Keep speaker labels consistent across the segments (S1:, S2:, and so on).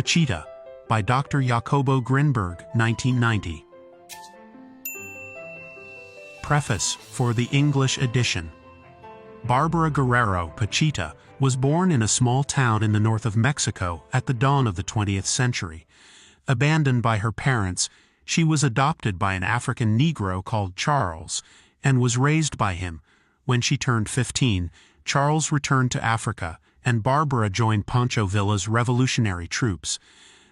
S1: Pachita, by Dr. Jacobo Grinberg, 1990. Preface for the English edition. Bárbara Guerrero, Pachita, was born in a small town in the north of Mexico at the dawn of the 20th century. Abandoned by her parents, she was adopted by an African Negro called Charles, and was raised by him. When she turned 15, Charles returned to Africa, and Bárbara joined Pancho Villa's revolutionary troops.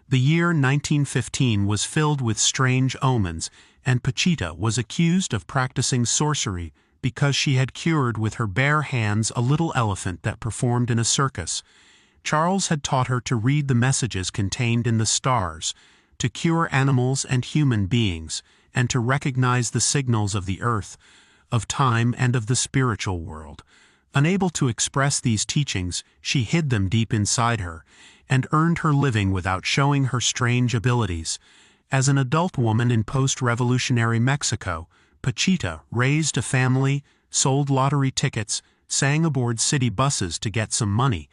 S1: The year 1915 was filled with strange omens, and Pachita was accused of practicing sorcery because she had cured with her bare hands a little elephant that performed in a circus. Charles had taught her to read the messages contained in the stars, to cure animals and human beings, and to recognize the signals of the earth, of time, and of the spiritual world. Unable to express these teachings, she hid them deep inside her, and earned her living without showing her strange abilities. As an adult woman in post-revolutionary Mexico, Pachita raised a family, sold lottery tickets, sang aboard city buses to get some money.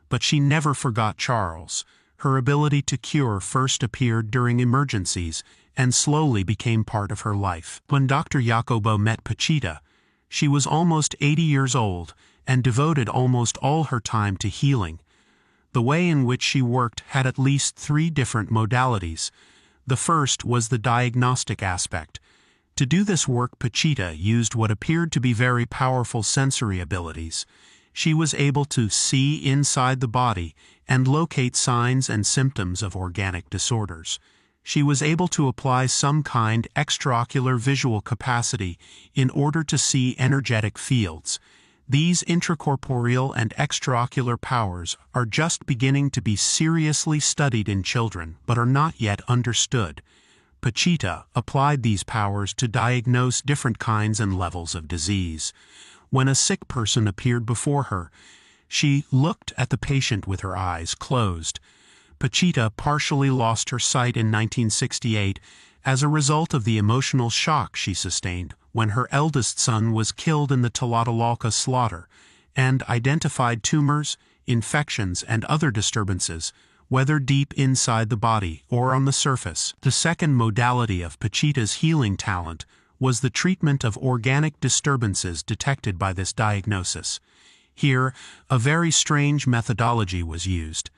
S1: But she never forgot Charles. Her ability to cure first appeared during emergencies, and slowly became part of her life. When Dr. Jacobo met Pachita, she was almost 80 years old, and devoted almost all her time to healing. The way in which she worked had at least 3 different modalities. The first was the diagnostic aspect. To do this work, Pachita used what appeared to be very powerful sensory abilities. She was able to see inside the body and locate signs and symptoms of organic disorders. She was able to apply some kind extraocular visual capacity in order to see energetic fields. These intracorporeal and extraocular powers are just beginning to be seriously studied in children, but are not yet understood. Pachita applied these powers to diagnose different kinds and levels of disease. When a sick person appeared before her, she looked at the patient with her eyes closed. Pachita partially lost her sight in 1968 as a result of the emotional shock she sustained when her eldest son was killed in the Tlatelolco slaughter, and identified tumors, infections, and other disturbances, whether deep inside the body or on the surface. The second modality of Pachita's healing talent was the treatment of organic disturbances detected by this diagnosis. Here, a very strange methodology was used.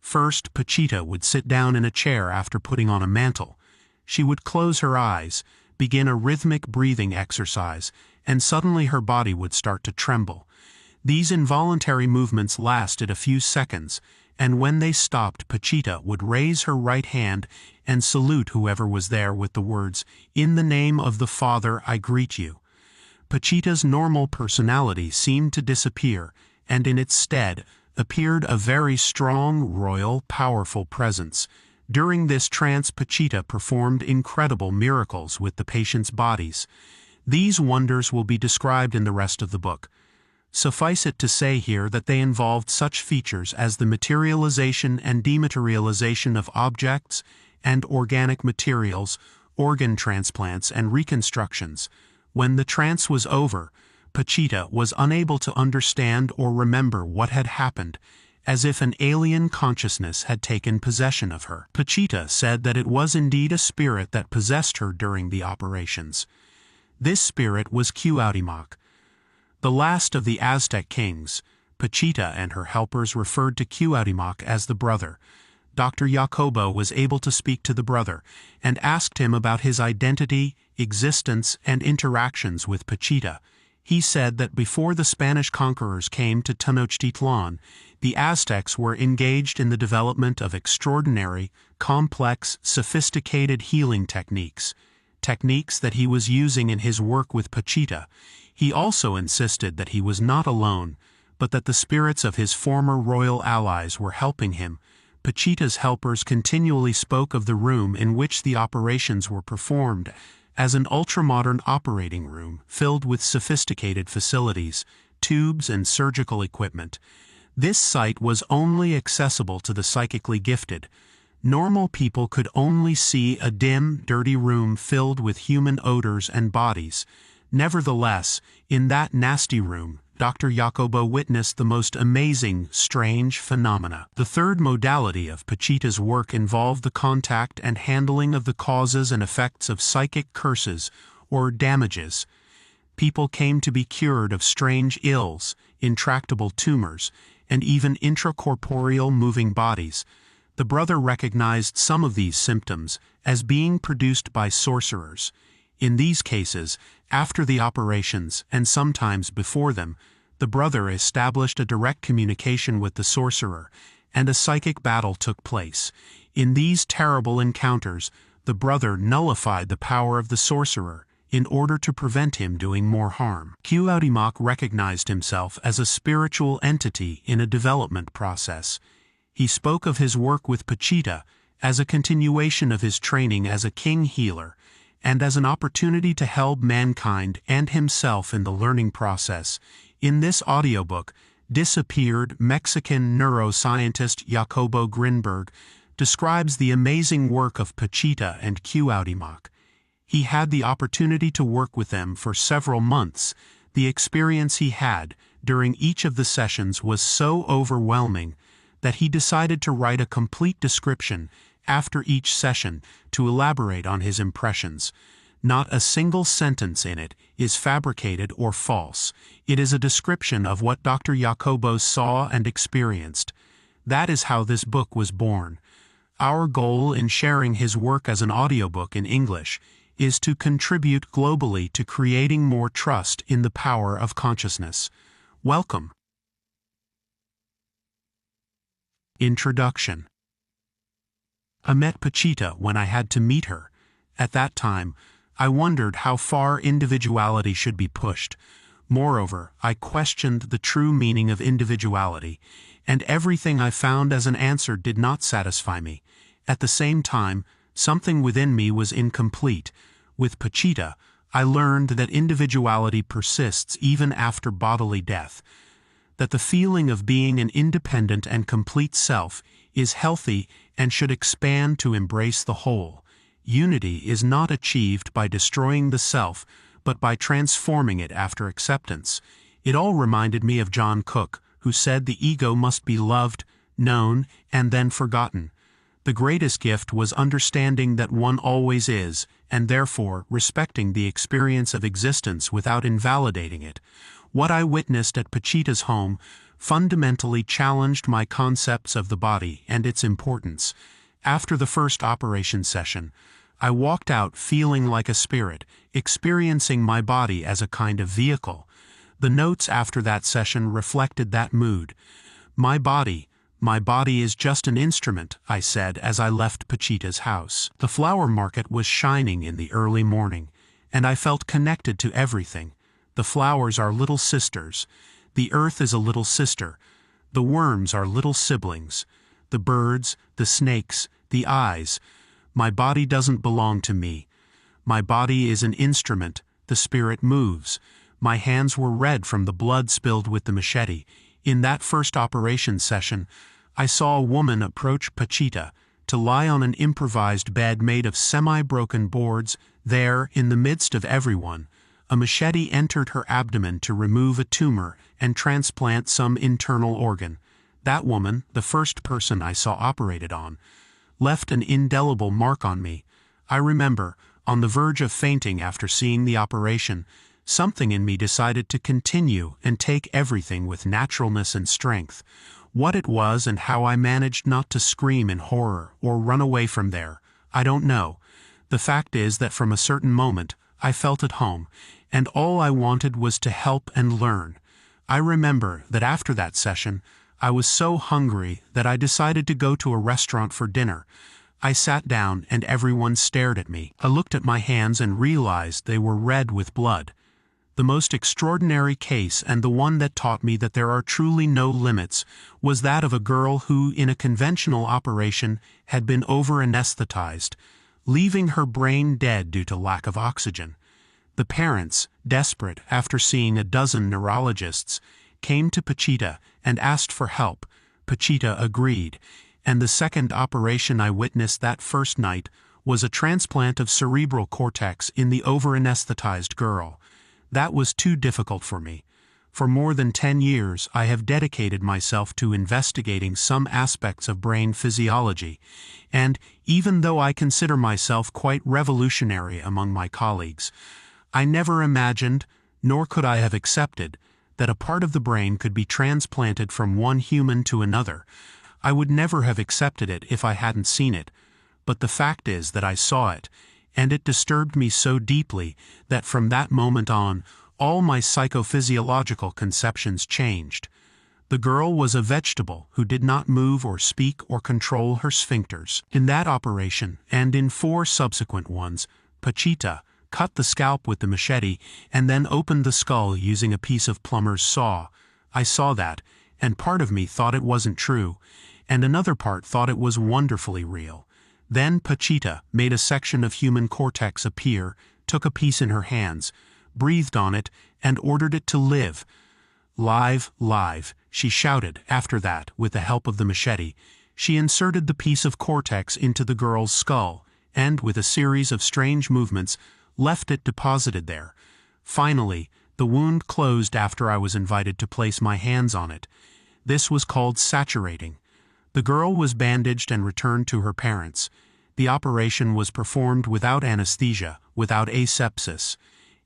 S1: First, Pachita would sit down in a chair after putting on a mantle. She would close her eyes, begin a rhythmic breathing exercise, and suddenly her body would start to tremble. These involuntary movements lasted a few seconds, and when they stopped, Pachita would raise her right hand and salute whoever was there with the words, "In the name of the Father, I greet you." Pachita's normal personality seemed to disappear, and in its stead appeared a very strong, royal, powerful presence. During this trance, Pachita performed incredible miracles with the patients' bodies. These wonders will be described in the rest of the book. Suffice it to say here that they involved such features as the materialization and dematerialization of objects and organic materials, organ transplants and reconstructions. When the trance was over, Pachita was unable to understand or remember what had happened, as if an alien consciousness had taken possession of her. Pachita said that it was indeed a spirit that possessed her during the operations. This spirit was Cuauhtémoc, the last of the Aztec kings. Pachita and her helpers referred to Cuauhtémoc as the brother. Dr. Jacobo was able to speak to the brother and asked him about his identity, existence, and interactions with Pachita. He said that before the Spanish conquerors came to Tenochtitlan, the Aztecs were engaged in the development of extraordinary, complex, sophisticated healing techniques that he was using in his work with Pachita. He also insisted that he was not alone, but that the spirits of his former royal allies were helping him. Pachita's helpers continually spoke of the room in which the operations were performed as an ultramodern operating room filled with sophisticated facilities, tubes, and surgical equipment. This site was only accessible to the psychically gifted. Normal people could only see a dim, dirty room filled with human odors and bodies. Nevertheless, in that nasty room, Dr. Jacobo witnessed the most amazing, strange phenomena. The third modality of Pachita's work involved the contact and handling of the causes and effects of psychic curses or damages. People came to be cured of strange ills, intractable tumors, and even intracorporeal moving bodies. The brother recognized some of these symptoms as being produced by sorcerers. In these cases, after the operations, and sometimes before them, the brother established a direct communication with the sorcerer, and a psychic battle took place. In these terrible encounters, the brother nullified the power of the sorcerer in order to prevent him doing more harm. Cuauhtémoc recognized himself as a spiritual entity in a development process. He spoke of his work with Pachita as a continuation of his training as a king healer, and as an opportunity to help mankind and himself in the learning process. In this audiobook, disappeared Mexican neuroscientist Jacobo Grinberg describes the amazing work of Pachita and Cuauhtémoc. He had the opportunity to work with them for several months. The experience he had during each of the sessions was so overwhelming that he decided to write a complete description after each session to elaborate on his impressions. Not a single sentence in it is fabricated or false. It is a description of what Dr. Jacobo saw and experienced. That is how this book was born. Our goal in sharing his work as an audiobook in English is to contribute globally to creating more trust in the power of consciousness. Welcome. Introduction. I met Pachita when I had to meet her. At that time, I wondered how far individuality should be pushed. Moreover, I questioned the true meaning of individuality, and everything I found as an answer did not satisfy me. At the same time, something within me was incomplete. With Pachita, I learned that individuality persists even after bodily death, that the feeling of being an independent and complete self is healthy and should expand to embrace the whole. Unity is not achieved by destroying the self, but by transforming it after acceptance. It all reminded me of John Cook, who said the ego must be loved, known, and then forgotten. The greatest gift was understanding that one always is, and therefore respecting the experience of existence without invalidating it. What I witnessed at Pachita's home fundamentally challenged my concepts of the body and its importance. After the first operation session, I walked out feeling like a spirit, experiencing my body as a kind of vehicle. The notes after that session reflected that mood. My body is just an instrument, I said as I left Pachita's house. The flower market was shining in the early morning, and I felt connected to everything. The flowers are little sisters. The earth is a little sister. The worms are little siblings. The birds, the snakes, the eyes. My body doesn't belong to me. My body is an instrument. The spirit moves. My hands were red from the blood spilled with the machete. In that first operation session, I saw a woman approach Pachita to lie on an improvised bed made of semi-broken boards. There, in the midst of everyone, a machete entered her abdomen to remove a tumor and transplant some internal organ. That woman, the first person I saw operated on, left an indelible mark on me. I remember, on the verge of fainting after seeing the operation, something in me decided to continue and take everything with naturalness and strength. What it was and how I managed not to scream in horror or run away from there, I don't know. The fact is that from a certain moment, I felt at home, and all I wanted was to help and learn. I remember that after that session, I was so hungry that I decided to go to a restaurant for dinner. I sat down and everyone stared at me. I looked at my hands and realized they were red with blood. The most extraordinary case, and the one that taught me that there are truly no limits, was that of a girl who, in a conventional operation, had been over-anesthetized, leaving her brain dead due to lack of oxygen. The parents, desperate after seeing a dozen neurologists, came to Pachita and asked for help. Pachita agreed, and the second operation I witnessed that first night was a transplant of cerebral cortex in the over-anesthetized girl. That was too difficult for me. For more than 10 years, I have dedicated myself to investigating some aspects of brain physiology, and even though I consider myself quite revolutionary among my colleagues, I never imagined, nor could I have accepted, that a part of the brain could be transplanted from one human to another. I would never have accepted it if I hadn't seen it, but the fact is that I saw it, and it disturbed me so deeply that from that moment on, all my psychophysiological conceptions changed. The girl was a vegetable who did not move or speak or control her sphincters. In that operation, and in 4 subsequent ones, Pachita cut the scalp with the machete and then opened the skull using a piece of plumber's saw. I saw that, and part of me thought it wasn't true, and another part thought it was wonderfully real. Then Pachita made a section of human cortex appear, took a piece in her hands, breathed on it, and ordered it to live. Live, live, she shouted after that with the help of the machete. She inserted the piece of cortex into the girl's skull, and with a series of strange movements, left it deposited there. Finally, the wound closed after I was invited to place my hands on it. This was called saturating. The girl was bandaged and returned to her parents. The operation was performed without anesthesia, without asepsis,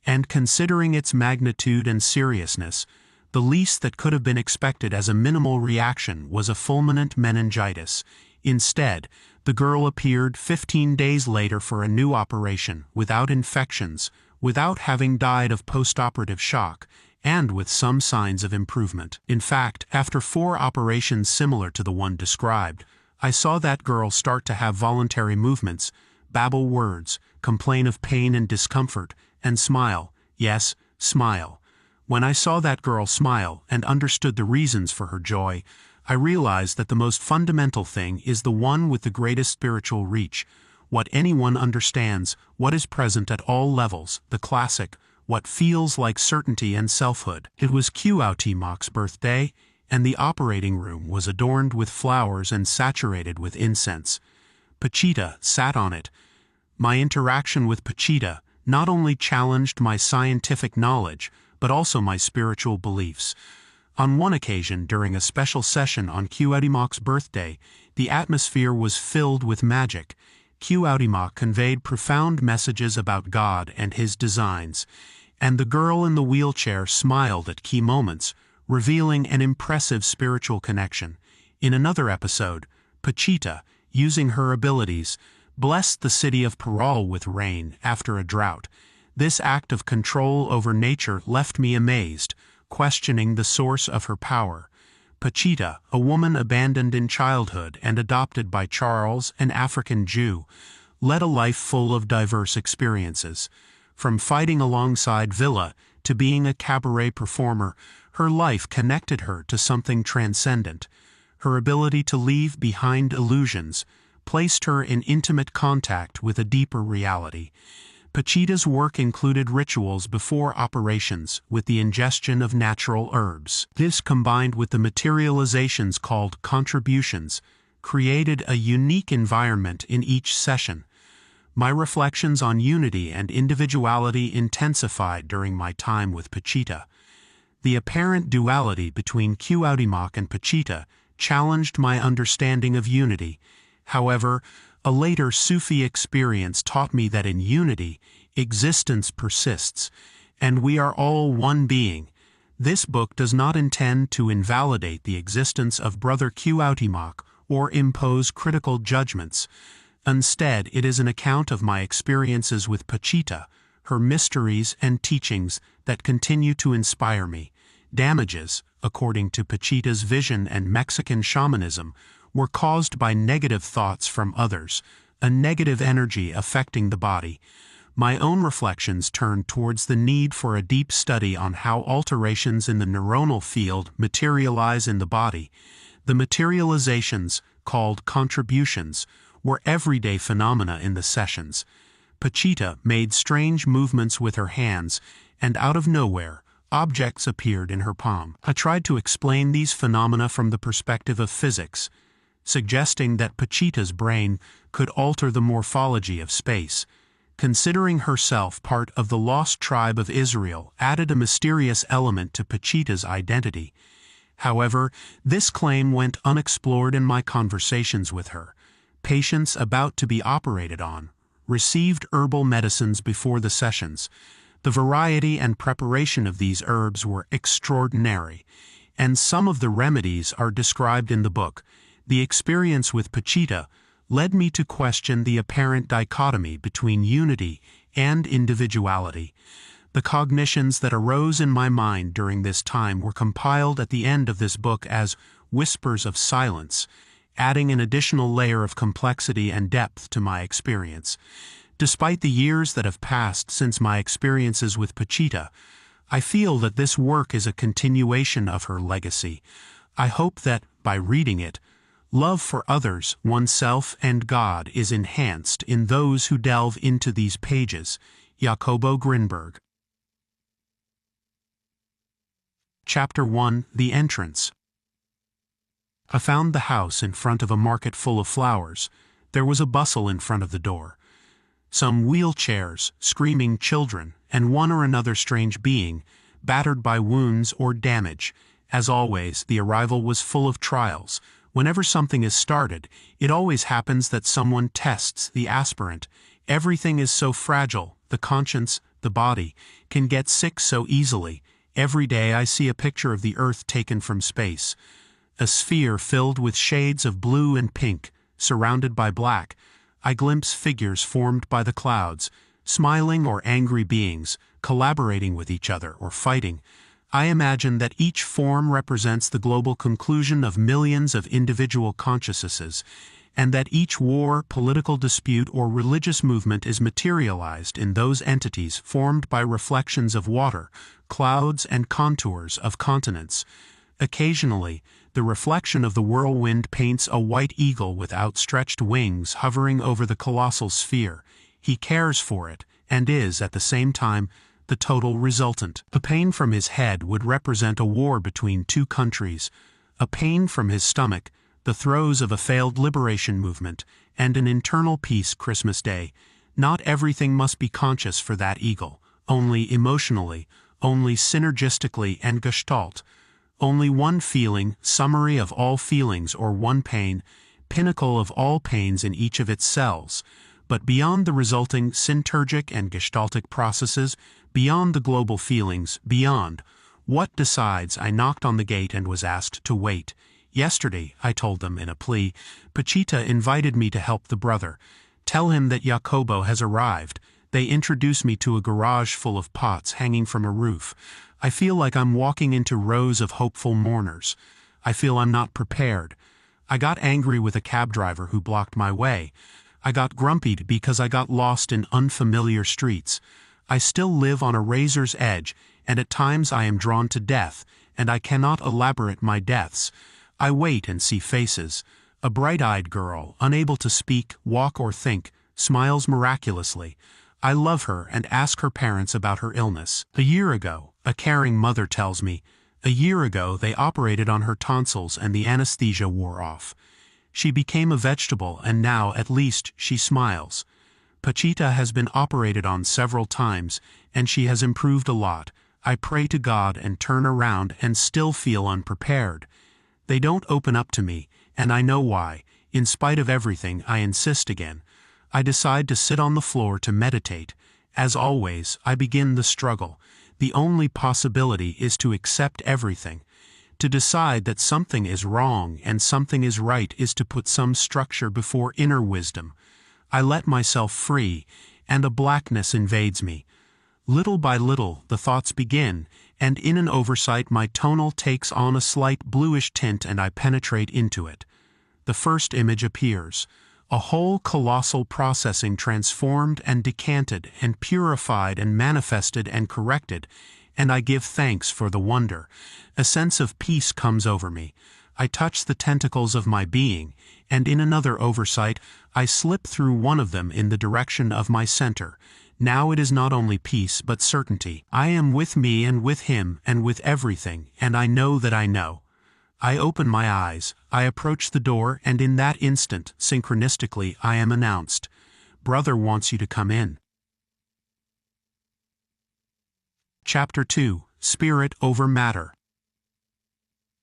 S1: and considering its magnitude and seriousness, the least that could have been expected as a minimal reaction was a fulminant meningitis. Instead, the girl appeared 15 days later for a new operation, without infections, without having died of postoperative shock, and with some signs of improvement. In fact, after 4 operations similar to the one described, I saw that girl start to have voluntary movements, babble words, complain of pain and discomfort, and smile. Yes, smile. When I saw that girl smile and understood the reasons for her joy, I realized that the most fundamental thing is the one with the greatest spiritual reach, what anyone understands, what is present at all levels, the classic, what feels like certainty and selfhood. It was Cuauhtémoc's birthday, and the operating room was adorned with flowers and saturated with incense. Pachita sat on it. My interaction with Pachita not only challenged my scientific knowledge, but also my spiritual beliefs. On one occasion, during a special session on Cuauhtémoc's birthday, the atmosphere was filled with magic. Cuauhtémoc conveyed profound messages about God and his designs, and the girl in the wheelchair smiled at key moments, revealing an impressive spiritual connection. In another episode, Pachita, using her abilities, blessed the city of Parral with rain after a drought. This act of control over nature left me amazed, questioning the source of her power. Pachita, a woman abandoned in childhood and adopted by Charles, an African Jew, led a life full of diverse experiences. From fighting alongside Villa to being a cabaret performer, her life connected her to something transcendent. Her ability to leave behind illusions placed her in intimate contact with a deeper reality. Pachita's work included rituals before operations with the ingestion of natural herbs. This, combined with the materializations called contributions, created a unique environment in each session. My reflections on unity and individuality intensified during my time with Pachita. The apparent duality between Cuauhtémoc and Pachita challenged my understanding of unity. However, a later Sufi experience taught me that in unity, existence persists, and we are all one being. This book does not intend to invalidate the existence of Brother Cuauhtémoc or impose critical judgments. Instead, it is an account of my experiences with Pachita, her mysteries and teachings that continue to inspire me. Damages, according to Pachita's vision and Mexican shamanism, were caused by negative thoughts from others, a negative energy affecting the body. My own reflections turned towards the need for a deep study on how alterations in the neuronal field materialize in the body. The materializations, called contributions, were everyday phenomena in the sessions. Pachita made strange movements with her hands, and out of nowhere, objects appeared in her palm. I tried to explain these phenomena from the perspective of physics, suggesting that Pachita's brain could alter the morphology of space. considering herself part of the lost tribe of Israel, added a mysterious element to Pachita's identity. However, this claim went unexplored in my conversations with her. Patients about to be operated on received herbal medicines before the sessions. The variety and preparation of these herbs were extraordinary, and some of the remedies are described in the book. The experience with Pachita led me to question the apparent dichotomy between unity and individuality. The cognitions that arose in my mind during this time were compiled at the end of this book as whispers of silence, adding an additional layer of complexity and depth to my experience. Despite the years that have passed since my experiences with Pachita, I feel that this work is a continuation of her legacy. I hope that, by reading it, love for others, oneself, and God is enhanced in those who delve into these pages. Jacobo Grinberg. Chapter 1: The Entrance. I found the house in front of a market full of flowers. There was a bustle in front of the door. Some wheelchairs, screaming children, and one or another strange being, battered by wounds or damage. As always, the arrival was full of trials. Whenever something is started, it always happens that someone tests the aspirant. Everything is so fragile, the conscience, the body, can get sick so easily. Every day I see a picture of the Earth taken from space. A sphere filled with shades of blue and pink, surrounded by black. I glimpse figures formed by the clouds, smiling or angry beings, collaborating with each other or fighting. I imagine that each form represents the global conclusion of millions of individual consciousnesses, and that each war, political dispute, or religious movement is materialized in those entities formed by reflections of water, clouds, and contours of continents. Occasionally, the reflection of the whirlwind paints a white eagle with outstretched wings hovering over the colossal sphere. He cares for it, and is, at the same time, the total resultant. The pain from his head would represent a war between two countries, a pain from his stomach, the throes of a failed liberation movement, and an internal peace Christmas Day. Not everything must be conscious for that eagle, only emotionally, only synergistically and gestalt. Only one feeling, summary of all feelings, or one pain, pinnacle of all pains in each of its cells. But beyond the resulting synergic and gestaltic processes, beyond the global feelings, beyond, what decides? I knocked on the gate and was asked to wait. Yesterday, I told them in a plea, Pachita invited me to help the brother. Tell him that Jacobo has arrived. They introduce me to a garage full of pots hanging from a roof. I feel like I'm walking into rows of hopeful mourners. I feel I'm not prepared. I got angry with a cab driver who blocked my way. I got grumpy because I got lost in unfamiliar streets. I still live on a razor's edge, and at times I am drawn to death, and I cannot elaborate my deaths. I wait and see faces. A bright-eyed girl, unable to speak, walk, or think, smiles miraculously. I love her and ask her parents about her illness. A year ago, a caring mother tells me, a year ago they operated on her tonsils and the anesthesia wore off. She became a vegetable and now at least she smiles. Pachita has been operated on several times and she has improved a lot. I pray to God and turn around and still feel unprepared. They don't open up to me, and I know why. In spite of everything, I insist again. I decide to sit on the floor to meditate. As always, I begin the struggle. The only possibility is to accept everything. To decide that something is wrong and something is right is to put some structure before inner wisdom. I let myself free, and a blackness invades me. Little by little, the thoughts begin, and in an oversight my tonal takes on a slight bluish tint and I penetrate into it. The first image appears. A whole colossal processing transformed and decanted and purified and manifested and corrected, and I give thanks for the wonder. A sense of peace comes over me. I touch the tentacles of my being, and in another oversight, I slip through one of them in the direction of my center. Now it is not only peace but certainty. I am with me and with him and with everything, and I know that I know. I open my eyes, I approach the door, and in that instant, synchronistically, I am announced. Brother wants you to come in. Chapter 2, Spirit over Matter.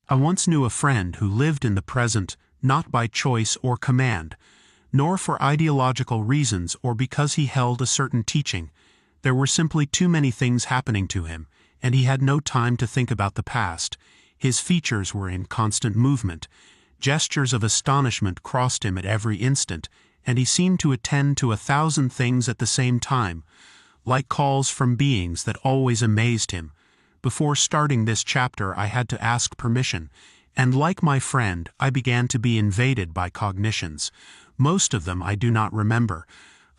S1: I once knew a friend who lived in the present, not by choice or command, nor for ideological reasons or because he held a certain teaching. There were simply too many things happening to him, and he had no time to think about the past. His features were in constant movement. Gestures of astonishment crossed him at every instant, and he seemed to attend to 1,000 things at the same time, like calls from beings that always amazed him. Before starting this chapter, I had to ask permission, and like my friend, I began to be invaded by cognitions. Most of them I do not remember.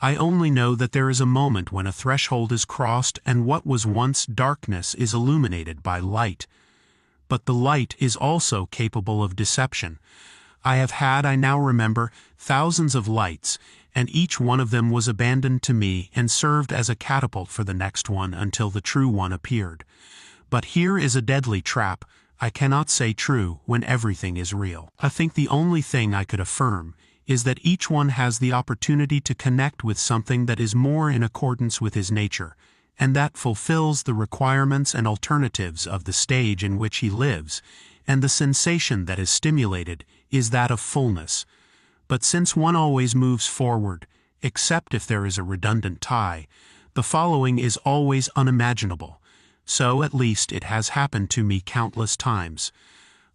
S1: I only know that there is a moment when a threshold is crossed and what was once darkness is illuminated by light. But the light is also capable of deception. I have had, I now remember, thousands of lights, and each one of them was abandoned to me and served as a catapult for the next one until the true one appeared. But here is a deadly trap. I cannot say true when everything is real. I think the only thing I could affirm is that each one has the opportunity to connect with something that is more in accordance with his nature, and that fulfills the requirements and alternatives of the stage in which he lives, and the sensation that is stimulated is that of fullness. But since one always moves forward, except if there is a redundant tie, the following is always unimaginable. So at least it has happened to me countless times.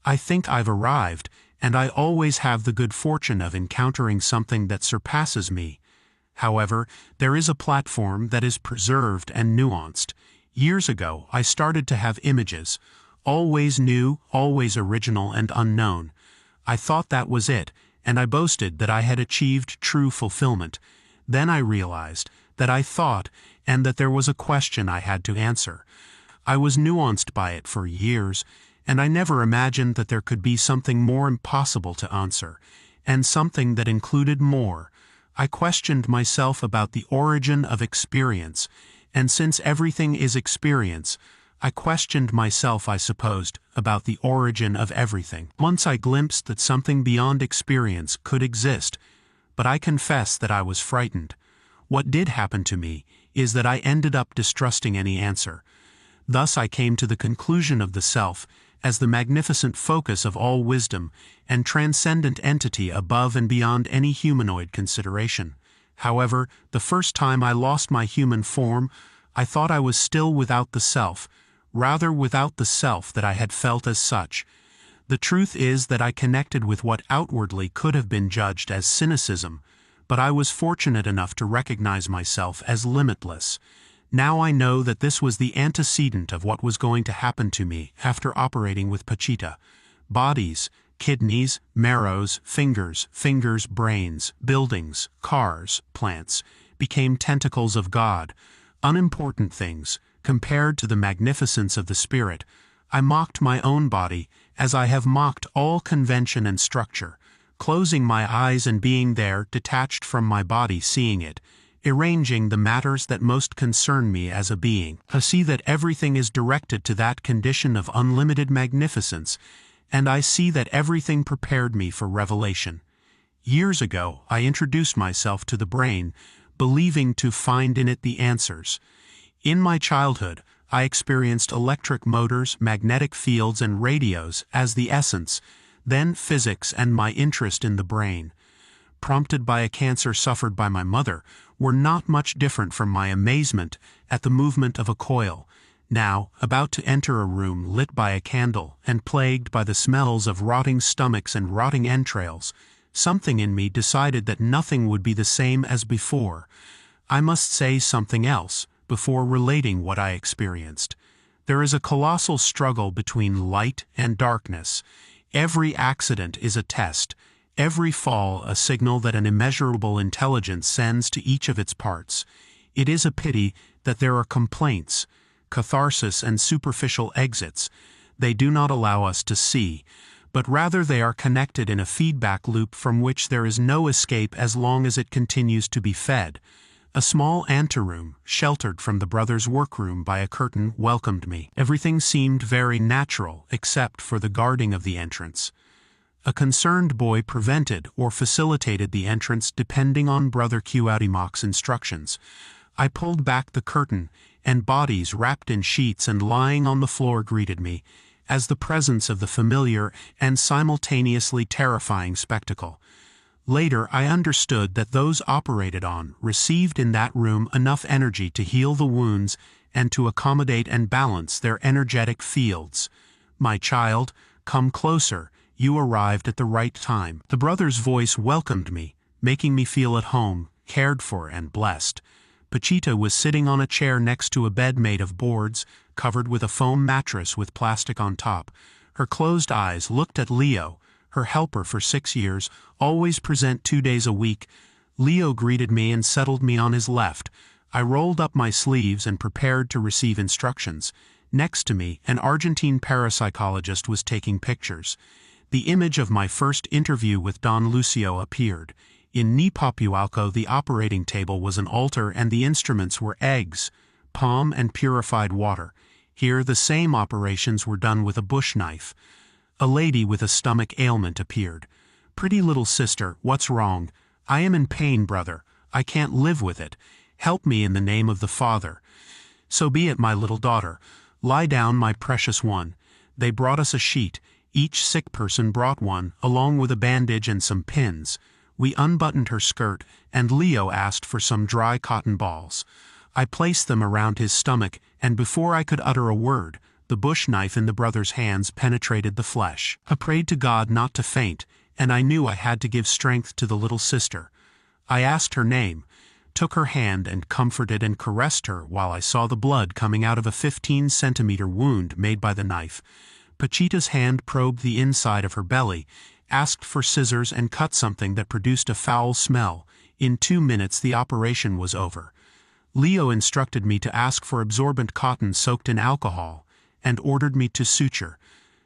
S1: I think I've arrived, and I always have the good fortune of encountering something that surpasses me. However, there is a platform that is preserved and nuanced. Years ago, I started to have images, always new, always original and unknown. I thought that was it, and I boasted that I had achieved true fulfillment. Then I realized that I thought, and that there was a question I had to answer. I was nuanced by it for years, and I never imagined that there could be something more impossible to answer, and something that included more. I questioned myself about the origin of experience, and since everything is experience, I questioned myself, I supposed, about the origin of everything. Once I glimpsed that something beyond experience could exist, but I confess that I was frightened. What did happen to me is that I ended up distrusting any answer. Thus I came to the conclusion of the self as the magnificent focus of all wisdom and transcendent entity above and beyond any humanoid consideration. However, the first time I lost my human form, I thought I was still without the self, rather without the self that I had felt as such. The truth is that I connected with what outwardly could have been judged as cynicism, but I was fortunate enough to recognize myself as limitless. Now I know that this was the antecedent of what was going to happen to me after operating with Pachita. Bodies, kidneys, marrows, fingers, brains, buildings, cars, plants, became tentacles of God, unimportant things, compared to the magnificence of the Spirit. I mocked my own body, as I have mocked all convention and structure, closing my eyes and being there, detached from my body, seeing it, arranging the matters that most concern me as a being. I see that everything is directed to that condition of unlimited magnificence, and I see that everything prepared me for revelation. Years ago, I introduced myself to the brain, believing to find in it the answers. In my childhood, I experienced electric motors, magnetic fields, and radios as the essence, then physics and my interest in the brain, prompted by a cancer suffered by my mother, were not much different from my amazement at the movement of a coil. Now, about to enter a room lit by a candle and plagued by the smells of rotting stomachs and rotting entrails, something in me decided that nothing would be the same as before. I must say something else before relating what I experienced. There is a colossal struggle between light and darkness. Every accident is a test, every fall a signal that an immeasurable intelligence sends to each of its parts. It is a pity that there are complaints, catharsis, and superficial exits. They do not allow us to see, but rather they are connected in a feedback loop from which there is no escape as long as it continues to be fed. A small anteroom, sheltered from the brothers' workroom by a curtain, welcomed me. Everything seemed very natural except for the guarding of the entrance. A concerned boy prevented or facilitated the entrance depending on Brother Cuauhtémoc's instructions. I pulled back the curtain, and bodies wrapped in sheets and lying on the floor greeted me, as the presence of the familiar and simultaneously terrifying spectacle. Later I understood that those operated on received in that room enough energy to heal the wounds and to accommodate and balance their energetic fields. "My child, come closer, you arrived at the right time." The brother's voice welcomed me, making me feel at home, cared for and blessed. Pachita was sitting on a chair next to a bed made of boards, covered with a foam mattress with plastic on top. Her closed eyes looked at Leo, her helper for 6 years, always present 2 days a week. Leo greeted me and settled me on his left. I rolled up my sleeves and prepared to receive instructions. Next to me, an Argentine parapsychologist was taking pictures. The image of my first interview with Don Lucio appeared. In Cuauhtémoc, the operating table was an altar and the instruments were eggs, palm and purified water. Here the same operations were done with a bush knife. A lady with a stomach ailment appeared. "Pretty little sister, what's wrong?" "I am in pain, brother. I can't live with it. Help me in the name of the Father." "So be it, my little daughter. Lie down, my precious one." They brought us a sheet. Each sick person brought one, along with a bandage and some pins. We unbuttoned her skirt, and Leo asked for some dry cotton balls. I placed them around his stomach, and before I could utter a word, the bush knife in the brother's hands penetrated the flesh. I prayed to God not to faint, and I knew I had to give strength to the little sister. I asked her name, took her hand and comforted and caressed her while I saw the blood coming out of a 15-centimeter wound made by the knife. Pachita's hand probed the inside of her belly, asked for scissors and cut something that produced a foul smell. In 2 minutes the operation was over. Leo instructed me to ask for absorbent cotton soaked in alcohol, and ordered me to suture.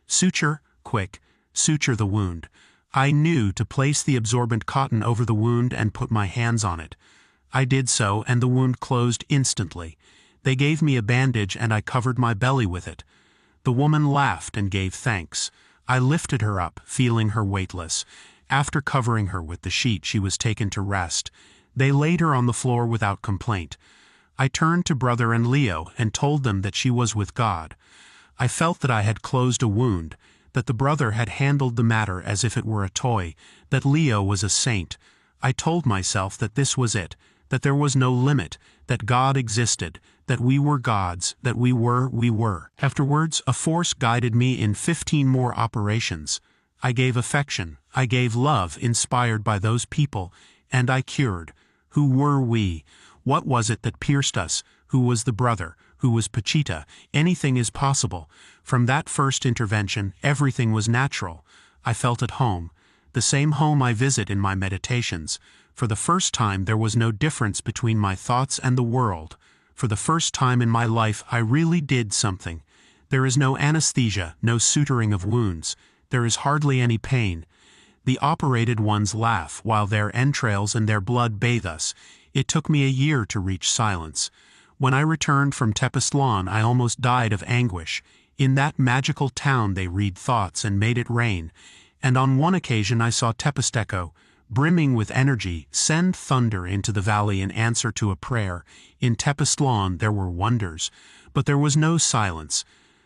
S1: "Suture, quick, suture the wound." I knew to place the absorbent cotton over the wound and put my hands on it. I did so, and the wound closed instantly. They gave me a bandage and I covered my belly with it. The woman laughed and gave thanks. I lifted her up, feeling her weightless. After covering her with the sheet, she was taken to rest. They laid her on the floor without complaint. I turned to Brother and Leo and told them that she was with God. I felt that I had closed a wound, that the brother had handled the matter as if it were a toy, that Leo was a saint. I told myself that this was it, that there was no limit, that God existed, that we were gods, that we were. Afterwards, a force guided me in 15 more operations. I gave affection, I gave love inspired by those people, and I cured. Who were we? What was it that pierced us? Who was the brother? Who was Pachita? Anything is possible. From that first intervention, everything was natural. I felt at home, the same home I visit in my meditations. For the first time there was no difference between my thoughts and the world. For the first time in my life I really did something. There is no anesthesia, no suturing of wounds. There is hardly any pain. The operated ones laugh while their entrails and their blood bathe us. It took me a year to reach silence. When I returned from Tepoztlán, I almost died of anguish. In that magical town they read thoughts and made it rain. And on one occasion I saw Teposteco, brimming with energy, send thunder into the valley in answer to a prayer. In Tepoztlán there were wonders, but there was no silence.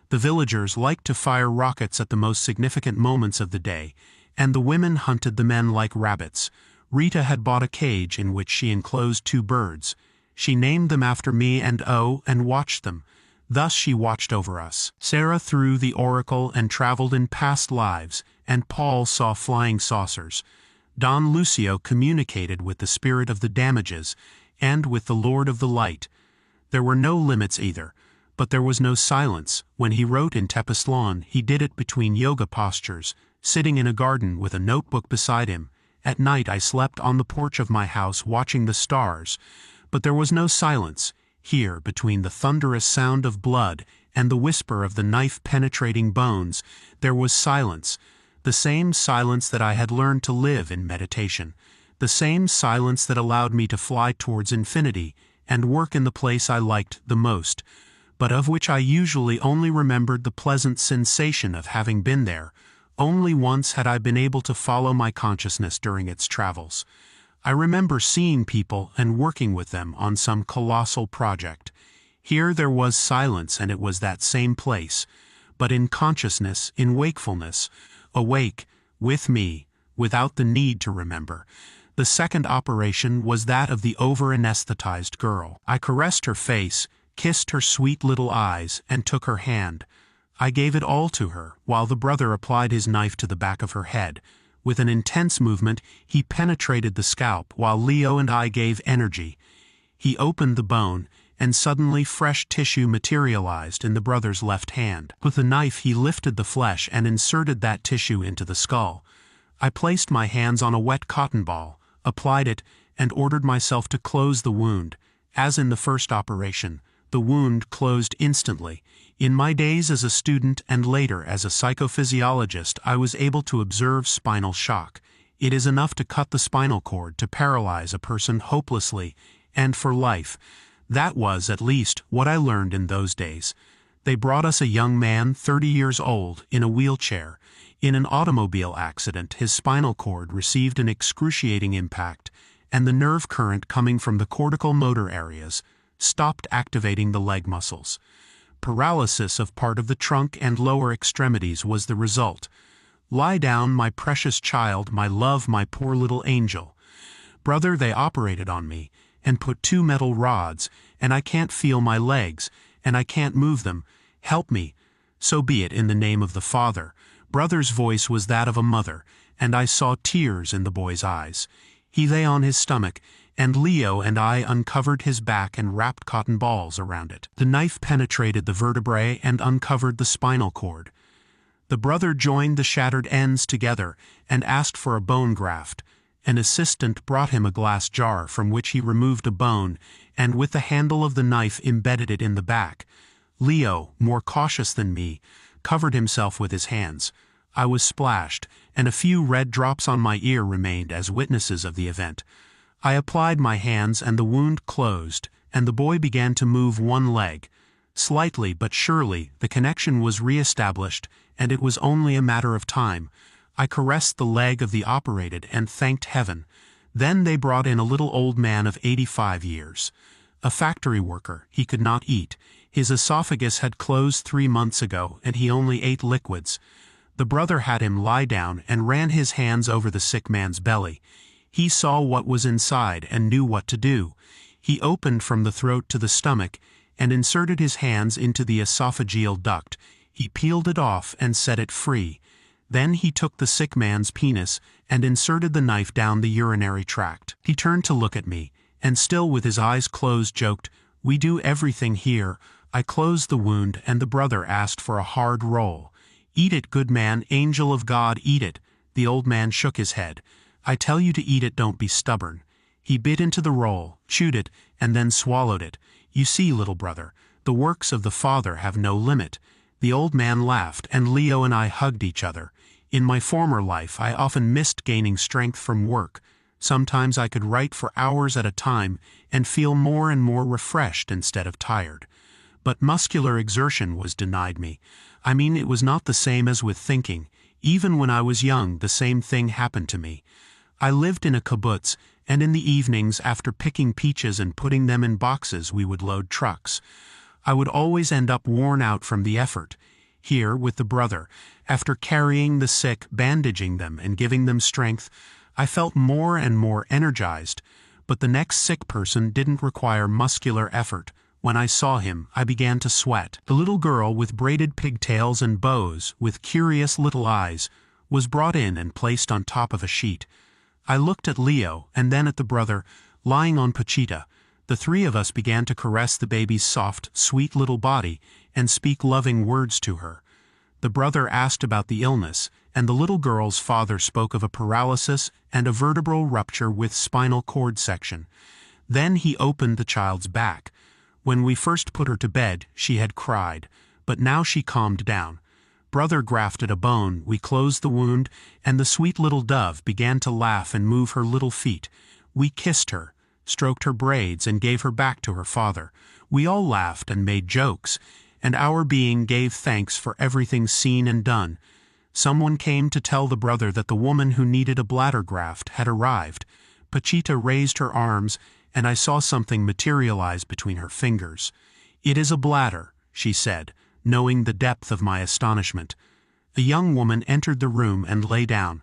S1: The villagers liked to fire rockets at the most significant moments of the day, and the women hunted the men like rabbits. Rita had bought a cage in which she enclosed 2 birds. She named them after me and watched them. Thus she watched over us. Sarah threw the oracle and traveled in past lives, and Paul saw flying saucers. Don Lucio communicated with the spirit of the damages, and with the Lord of the Light. There were no limits either, but there was no silence. When he wrote in Tepoztlán, he did it between yoga postures, sitting in a garden with a notebook beside him. At night I slept on the porch of my house watching the stars, but there was no silence. Here, between the thunderous sound of blood and the whisper of the knife-penetrating bones, there was silence, the same silence that I had learned to live in meditation, the same silence that allowed me to fly towards infinity and work in the place I liked the most, but of which I usually only remembered the pleasant sensation of having been there. Only once had I been able to follow my consciousness during its travels. I remember seeing people and working with them on some colossal project. Here there was silence, and it was that same place, but in consciousness, in wakefulness, awake, with me, without the need to remember. The second operation was that of the over-anesthetized girl. I caressed her face, kissed her sweet little eyes, and took her hand. I gave it all to her, while the brother applied his knife to the back of her head. With an intense movement, he penetrated the scalp, while Leo and I gave energy. He opened the bone, and suddenly fresh tissue materialized in the brother's left hand. With the knife he lifted the flesh and inserted that tissue into the skull. I placed my hands on a wet cotton ball, applied it, and ordered myself to close the wound. As in the first operation, the wound closed instantly. In my days as a student and later as a psychophysiologist, I was able to observe spinal shock. It is enough to cut the spinal cord to paralyze a person hopelessly and for life. That was, at least, what I learned in those days. They brought us a young man 30 years old, in a wheelchair. In an automobile accident, his spinal cord received an excruciating impact, and the nerve current coming from the cortical motor areas stopped activating the leg muscles. Paralysis of part of the trunk and lower extremities was the result. Lie down, my precious child, my love, my poor little angel. Brother, they operated on me, and put 2 metal rods, and I can't feel my legs, and I can't move them. Help me. So be it, in the name of the Father. Brother's voice was that of a mother, and I saw tears in the boy's eyes. He lay on his stomach, and Leo and I uncovered his back and wrapped cotton balls around it. The knife penetrated the vertebrae and uncovered the spinal cord. The brother joined the shattered ends together and asked for a bone graft. An assistant brought him a glass jar from which he removed a bone and with the handle of the knife embedded it in the back. Leo, more cautious than me, covered himself with his hands. I was splashed, and a few red drops on my ear remained as witnesses of the event. I applied my hands and the wound closed, and the boy began to move one leg. Slightly but surely the connection was re-established, and it was only a matter of time. I caressed the leg of the operated and thanked heaven. Then they brought in a little old man of 85 years. A factory worker. He could not eat. His esophagus had closed 3 months ago, and he only ate liquids. The brother had him lie down and ran his hands over the sick man's belly. He saw what was inside and knew what to do. He opened from the throat to the stomach and inserted his hands into the esophageal duct. He peeled it off and set it free. Then he took the sick man's penis and inserted the knife down the urinary tract. He turned to look at me, and still with his eyes closed joked, "We do everything here." I closed the wound, and the brother asked for a hard roll. "Eat it, good man, angel of God, eat it." The old man shook his head. "I tell you to eat it, don't be stubborn." He bit into the roll, chewed it, and then swallowed it. "You see, little brother, the works of the Father have no limit." The old man laughed, and Leo and I hugged each other. In my former life, I often missed gaining strength from work. Sometimes I could write for hours at a time and feel more and more refreshed instead of tired. But muscular exertion was denied me. I mean, it was not the same as with thinking. Even when I was young, the same thing happened to me. I lived in a kibbutz, and in the evenings, after picking peaches and putting them in boxes, we would load trucks. I would always end up worn out from the effort. Here, with the brother, after carrying the sick, bandaging them, and giving them strength, I felt more and more energized. But the next sick person didn't require muscular effort. When I saw him, I began to sweat. The little girl with braided pigtails and bows, with curious little eyes, was brought in and placed on top of a sheet. I looked at Leo and then at the brother, lying on Pachita. The 3 of us began to caress the baby's soft, sweet little body and speak loving words to her. The brother asked about the illness, and the little girl's father spoke of a paralysis and a vertebral rupture with spinal cord section. Then he opened the child's back. When we first put her to bed, she had cried, but now she calmed down. Brother grafted a bone, we closed the wound, and the sweet little dove began to laugh and move her little feet. We kissed her, stroked her braids, and gave her back to her father. We all laughed and made jokes, and our being gave thanks for everything seen and done. Someone came to tell the brother that the woman who needed a bladder graft had arrived. Pachita raised her arms, and I saw something materialize between her fingers. "It is a bladder," she said, knowing the depth of my astonishment. A young woman entered the room and lay down.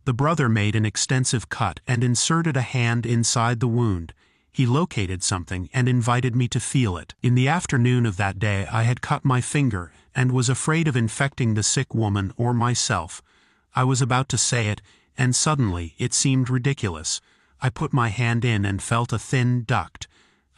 S1: The brother made an extensive cut and inserted a hand inside the wound. He located something and invited me to feel it. In the afternoon of that day I had cut my finger and was afraid of infecting the sick woman or myself. I was about to say it, and suddenly it seemed ridiculous. I put my hand in and felt a thin duct.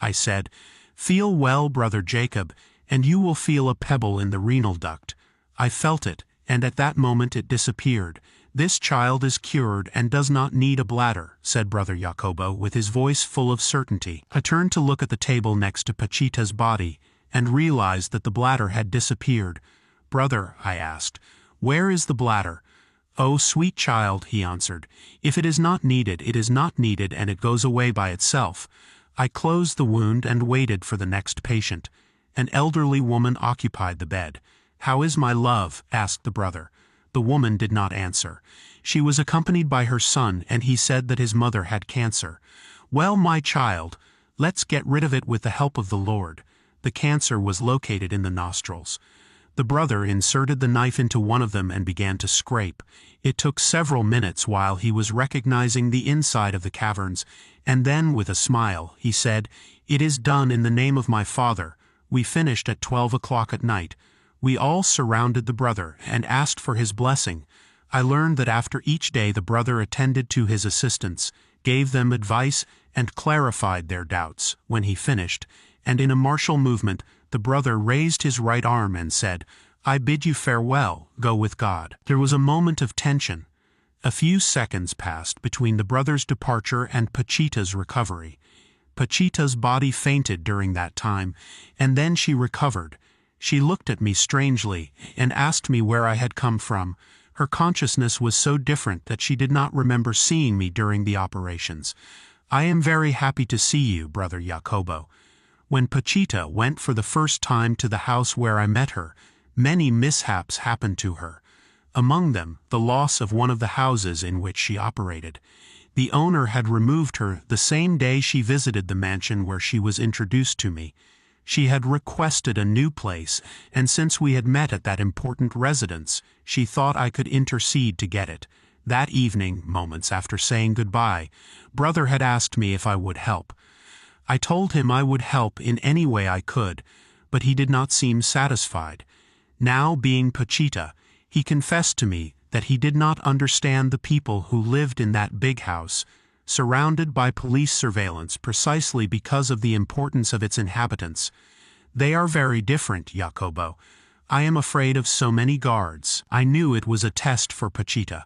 S1: I said, "Feel well, Brother Jacob, and you will feel a pebble in the renal duct." I felt it, and at that moment it disappeared. "This child is cured and does not need a bladder," said Brother Jacobo with his voice full of certainty. I turned to look at the table next to Pachita's body and realized that the bladder had disappeared. "Brother," I asked, "where is the bladder?" "Oh, sweet child," he answered, "if it is not needed, it is not needed, and it goes away by itself." I closed the wound and waited for the next patient. An elderly woman occupied the bed. "How is my love?" asked the brother. The woman did not answer. She was accompanied by her son, and he said that his mother had cancer. "Well, my child, let's get rid of it with the help of the Lord." The cancer was located in the nostrils. The brother inserted the knife into one of them and began to scrape. It took several minutes while he was recognizing the inside of the caverns, and then, with a smile, he said, "It is done in the name of my Father." We finished at 12 o'clock at night. We all surrounded the brother and asked for his blessing. I learned that after each day the brother attended to his assistants, gave them advice, and clarified their doubts. When he finished, and in a martial movement, the brother raised his right arm and said, "I bid you farewell, go with God." There was a moment of tension. A few seconds passed between the brother's departure and Pachita's recovery. Pachita's body fainted during that time, and then she recovered. She looked at me strangely and asked me where I had come from. Her consciousness was so different that she did not remember seeing me during the operations. "I am very happy to see you, Brother Jacobo." When Pachita went for the first time to the house where I met her, many mishaps happened to her. Among them, the loss of one of the houses in which she operated. The owner had removed her the same day she visited the mansion where she was introduced to me. She had requested a new place, and since we had met at that important residence, she thought I could intercede to get it. That evening, moments after saying goodbye, Brother had asked me if I would help. I told him I would help in any way I could, but he did not seem satisfied. Now, being Pachita, he confessed to me that he did not understand the people who lived in that big house, surrounded by police surveillance precisely because of the importance of its inhabitants. "They are very different, Jacobo. I am afraid of so many guards." I knew it was a test for Pachita.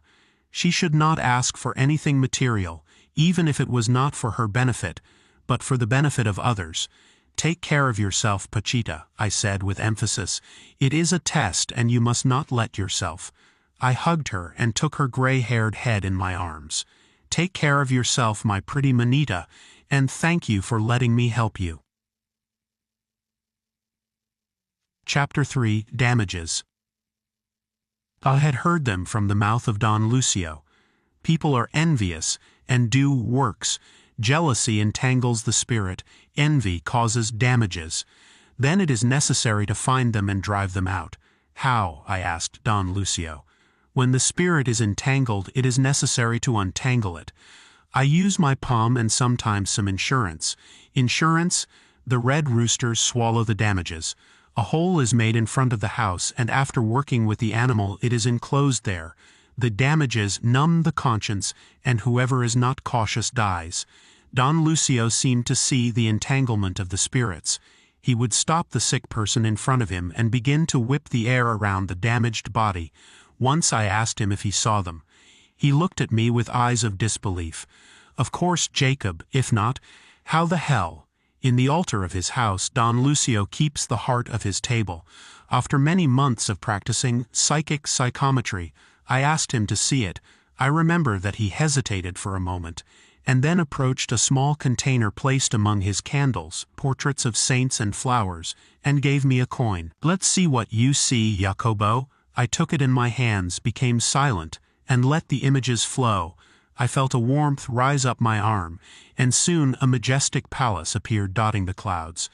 S1: She should not ask for anything material, even if it was not for her benefit, but for the benefit of others. "Take care of yourself, Pachita," I said with emphasis. "It is a test, and you must not let yourself." I hugged her and took her gray-haired head in my arms. "Take care of yourself, my pretty Manita, and thank you for letting me help you." Chapter 3: Damages. I had heard them from the mouth of Don Lucio. People are envious and do works. Jealousy entangles the spirit. Envy causes damages. Then it is necessary to find them and drive them out. "How?" I asked Don Lucio. "When the spirit is entangled, it is necessary to untangle it. I use my palm and sometimes some insurance. Insurance, the red roosters swallow the damages. A hole is made in front of the house, and after working with the animal it is enclosed there. The damages numb the conscience, and whoever is not cautious dies." Don Lucio seemed to see the entanglement of the spirits. He would stop the sick person in front of him and begin to whip the air around the damaged body. Once I asked him if he saw them. He looked at me with eyes of disbelief. "Of course, Jacob, if not, how the hell?" In the altar of his house, Don Lucio keeps the heart of his table. After many months of practicing psychic psychometry, I asked him to see it. I remember that he hesitated for a moment, and then approached a small container placed among his candles, portraits of saints and flowers, and gave me a coin. "Let's see what you see, Jacobo." I took it in my hands, became silent, and let the images flow. I felt a warmth rise up my arm, and soon a majestic palace appeared dotting the clouds.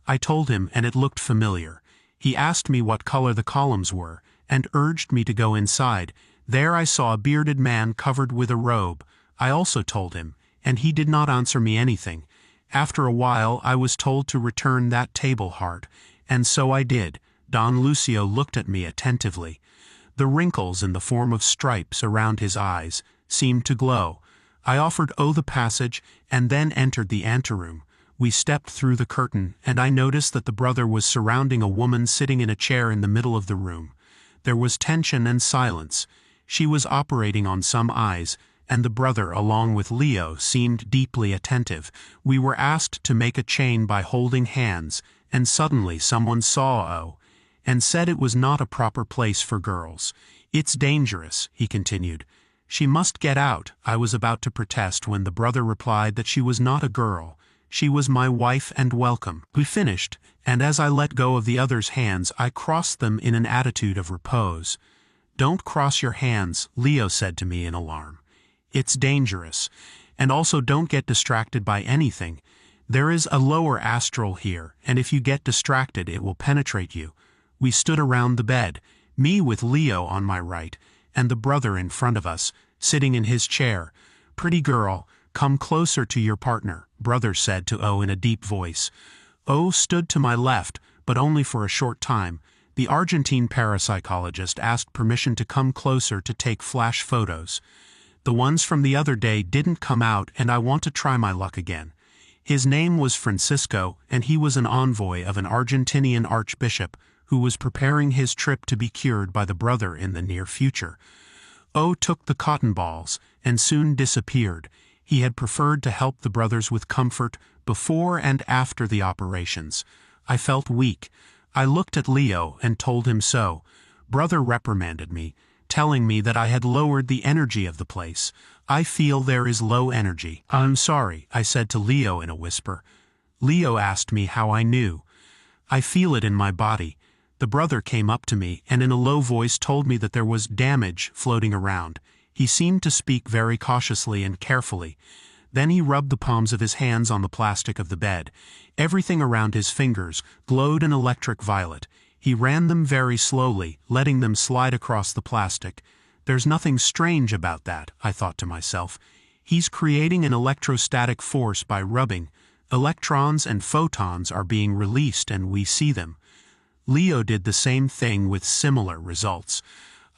S1: I told him, and it looked familiar. He asked me what color the columns were, and urged me to go inside. There I saw a bearded man covered with a robe. I also told him, and he did not answer me anything. After a while I was told to return that table heart, and so I did. Don Lucio looked at me attentively. The wrinkles in the form of stripes around his eyes seemed to glow. I offered the passage, and then entered the anteroom. We stepped through the curtain, and I noticed that the brother was surrounding a woman sitting in a chair in the middle of the room. There was tension and silence. She was operating on some eyes, and the brother, along with Leo, seemed deeply attentive. We were asked to make a chain by holding hands, and suddenly someone saw and said it was not a proper place for girls. "It's dangerous," he continued. "She must get out." I was about to protest when the brother replied that she was not a girl. She was my wife and welcome. We finished, and as I let go of the other's hands, I crossed them in an attitude of repose. "Don't cross your hands," Leo said to me in alarm. "It's dangerous. And also don't get distracted by anything. There is a lower astral here, and if you get distracted it will penetrate you." We stood around the bed, me with Leo on my right, and the brother in front of us, sitting in his chair. "Pretty girl, come closer to your partner," brother said to in a deep voice. Stood to my left, but only for a short time. The Argentine parapsychologist asked permission to come closer to take flash photos. "The ones from the other day didn't come out, and I want to try my luck again." His name was Francisco, and he was an envoy of an Argentinian archbishop who was preparing his trip to be cured by the brother in the near future. Took the cotton balls, and soon disappeared. He had preferred to help the brothers with comfort before and after the operations. I felt weak. I looked at Leo and told him so. Brother reprimanded me, telling me that I had lowered the energy of the place. "I feel there is low energy." "I'm sorry," I said to Leo in a whisper. Leo asked me how I knew. "I feel it in my body." The brother came up to me and in a low voice told me that there was damage floating around. He seemed to speak very cautiously and carefully. Then he rubbed the palms of his hands on the plastic of the bed. Everything around his fingers glowed an electric violet. He ran them very slowly, letting them slide across the plastic. "There's nothing strange about that," I thought to myself. "He's creating an electrostatic force by rubbing. Electrons and photons are being released and we see them." Leo did the same thing with similar results.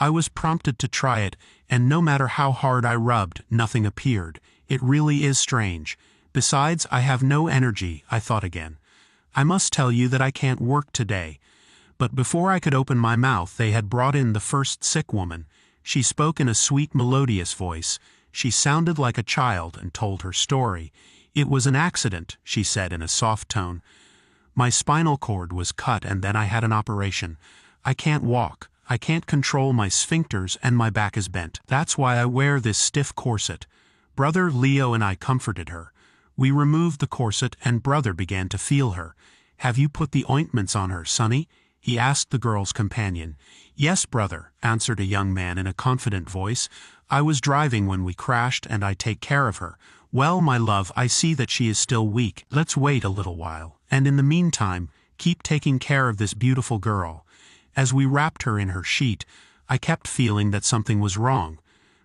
S1: I was prompted to try it, and no matter how hard I rubbed, nothing appeared. It really is strange. Besides, I have no energy, I thought again. "I must tell you that I can't work today." But before I could open my mouth, they had brought in the first sick woman. She spoke in a sweet, melodious voice. She sounded like a child and told her story. "It was an accident," she said in a soft tone. "My spinal cord was cut and then I had an operation. I can't walk. I can't control my sphincters and my back is bent. That's why I wear this stiff corset." Brother Leo and I comforted her. We removed the corset and brother began to feel her. "Have you put the ointments on her, Sonny?" he asked the girl's companion. "Yes, brother," answered a young man in a confident voice. "I was driving when we crashed and I take care of her." "Well, my love, I see that she is still weak. Let's wait a little while. And in the meantime, keep taking care of this beautiful girl." As we wrapped her in her sheet, I kept feeling that something was wrong.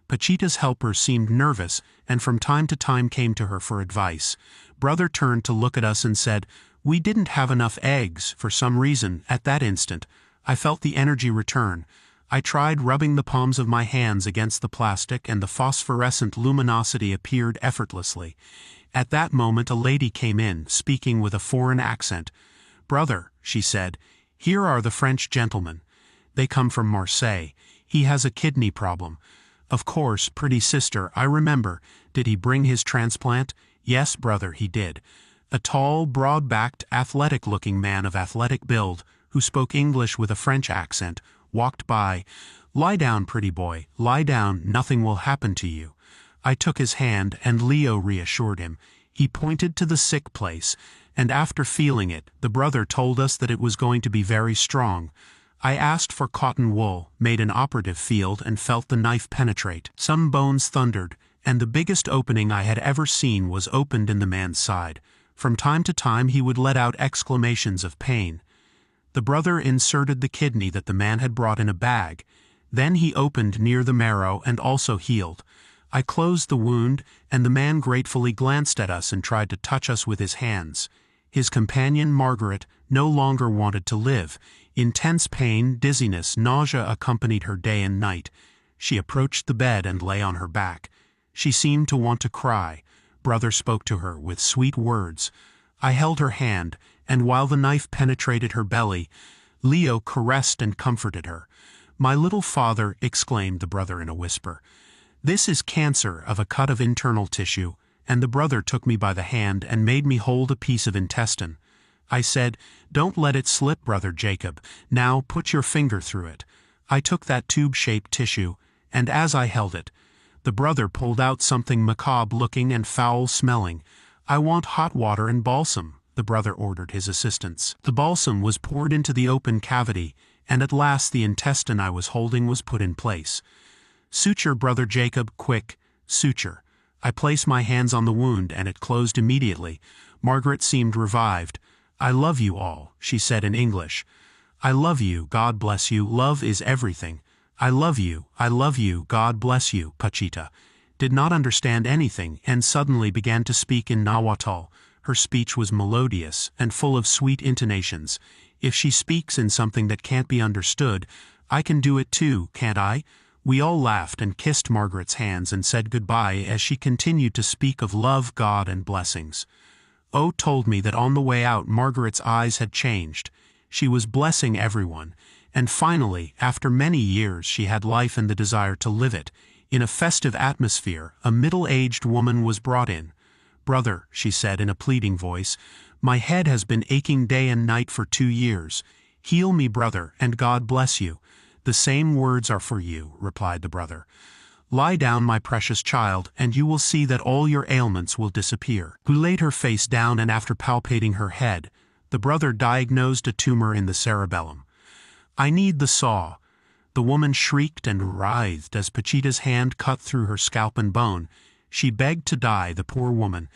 S1: Pachita's helper seemed nervous and from time to time came to her for advice. Brother turned to look at us and said, "We didn't have enough eggs for some reason." At that instant, I felt the energy return. I tried rubbing the palms of my hands against the plastic and the phosphorescent luminosity appeared effortlessly. At that moment a lady came in, speaking with a foreign accent. "Brother," she said, "here are the French gentlemen. They come from Marseille. He has a kidney problem." "Of course, pretty sister, I remember. Did he bring his transplant?" "Yes, brother, he did." A tall, broad-backed, athletic-looking man of athletic build, who spoke English with a French accent, walked by. "Lie down, pretty boy, lie down, nothing will happen to you." I took his hand, and Leo reassured him. He pointed to the sick place, and after feeling it, the brother told us that it was going to be very strong. I asked for cotton wool, made an operative field, and felt the knife penetrate. Some bones thundered, and the biggest opening I had ever seen was opened in the man's side. From time to time he would let out exclamations of pain. The brother inserted the kidney that the man had brought in a bag. Then he opened near the marrow and also healed. I closed the wound, and the man gratefully glanced at us and tried to touch us with his hands. His companion, Margaret, no longer wanted to live. Intense pain, dizziness, nausea accompanied her day and night. She approached the bed and lay on her back. She seemed to want to cry. Brother spoke to her with sweet words. I held her hand, and while the knife penetrated her belly, Leo caressed and comforted her. "My little father," exclaimed the brother in a whisper. "This is cancer of a cut of internal tissue," and the brother took me by the hand and made me hold a piece of intestine. I said, "Don't let it slip, Brother Jacob. Now put your finger through it." I took that tube-shaped tissue, and as I held it, the brother pulled out something macabre-looking and foul-smelling. "I want hot water and balsam," the brother ordered his assistants. The balsam was poured into the open cavity, and at last the intestine I was holding was put in place. "Suture, Brother Jacob, quick, suture." I placed my hands on the wound, and it closed immediately. Margaret seemed revived. "I love you all," she said in English. "I love you, God bless you, love is everything. I love you, God bless you." Pachita did not understand anything and suddenly began to speak in Nahuatl. Her speech was melodious and full of sweet intonations. If she speaks in something that can't be understood, I can do it too, can't I? We all laughed and kissed Margaret's hands and said goodbye as she continued to speak of love, God, and blessings. O told me that on the way out Margaret's eyes had changed. She was blessing everyone, and finally, after many years, she had life and the desire to live it. In a festive atmosphere, a middle-aged woman was brought in. "Brother," she said in a pleading voice, "my head has been aching day and night for 2 years. Heal me, brother, and God bless you." "The same words are for you," replied the brother. "Lie down, my precious child, and you will see that all your ailments will disappear." Who laid her face down, and after palpating her head, the brother diagnosed a tumor in the cerebellum. "I need the saw." The woman shrieked and writhed as Pachita's hand cut through her scalp and bone. She begged to die, the poor woman,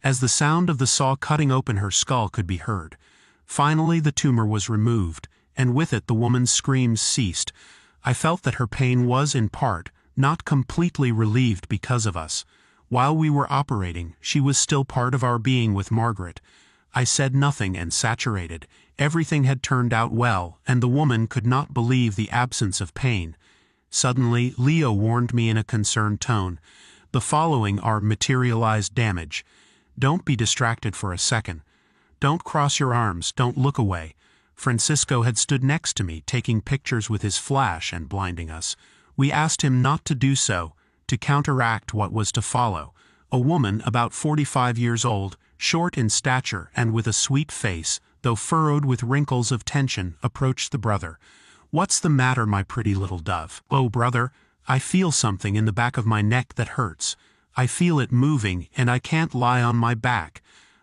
S1: as the sound of the saw cutting open her skull could be heard. Finally the tumor was removed, and with it the woman's screams ceased. I felt that her pain was, in part, not completely relieved because of us. While we were operating, she was still part of our being with Margaret. I said nothing and saturated. Everything had turned out well, and the woman could not believe the absence of pain. Suddenly, Leo warned me in a concerned tone. "The following are materialized damage. Don't be distracted for a second. Don't cross your arms, don't look away." Francisco had stood next to me, taking pictures with his flash and blinding us. We asked him not to do so, to counteract what was to follow. A woman about 45 years old, short in stature and with a sweet face, though furrowed with wrinkles of tension, approached the brother. "What's the matter, my pretty little dove?" "Oh, brother, I feel something in the back of my neck that hurts. I feel it moving, and I can't lie on my back.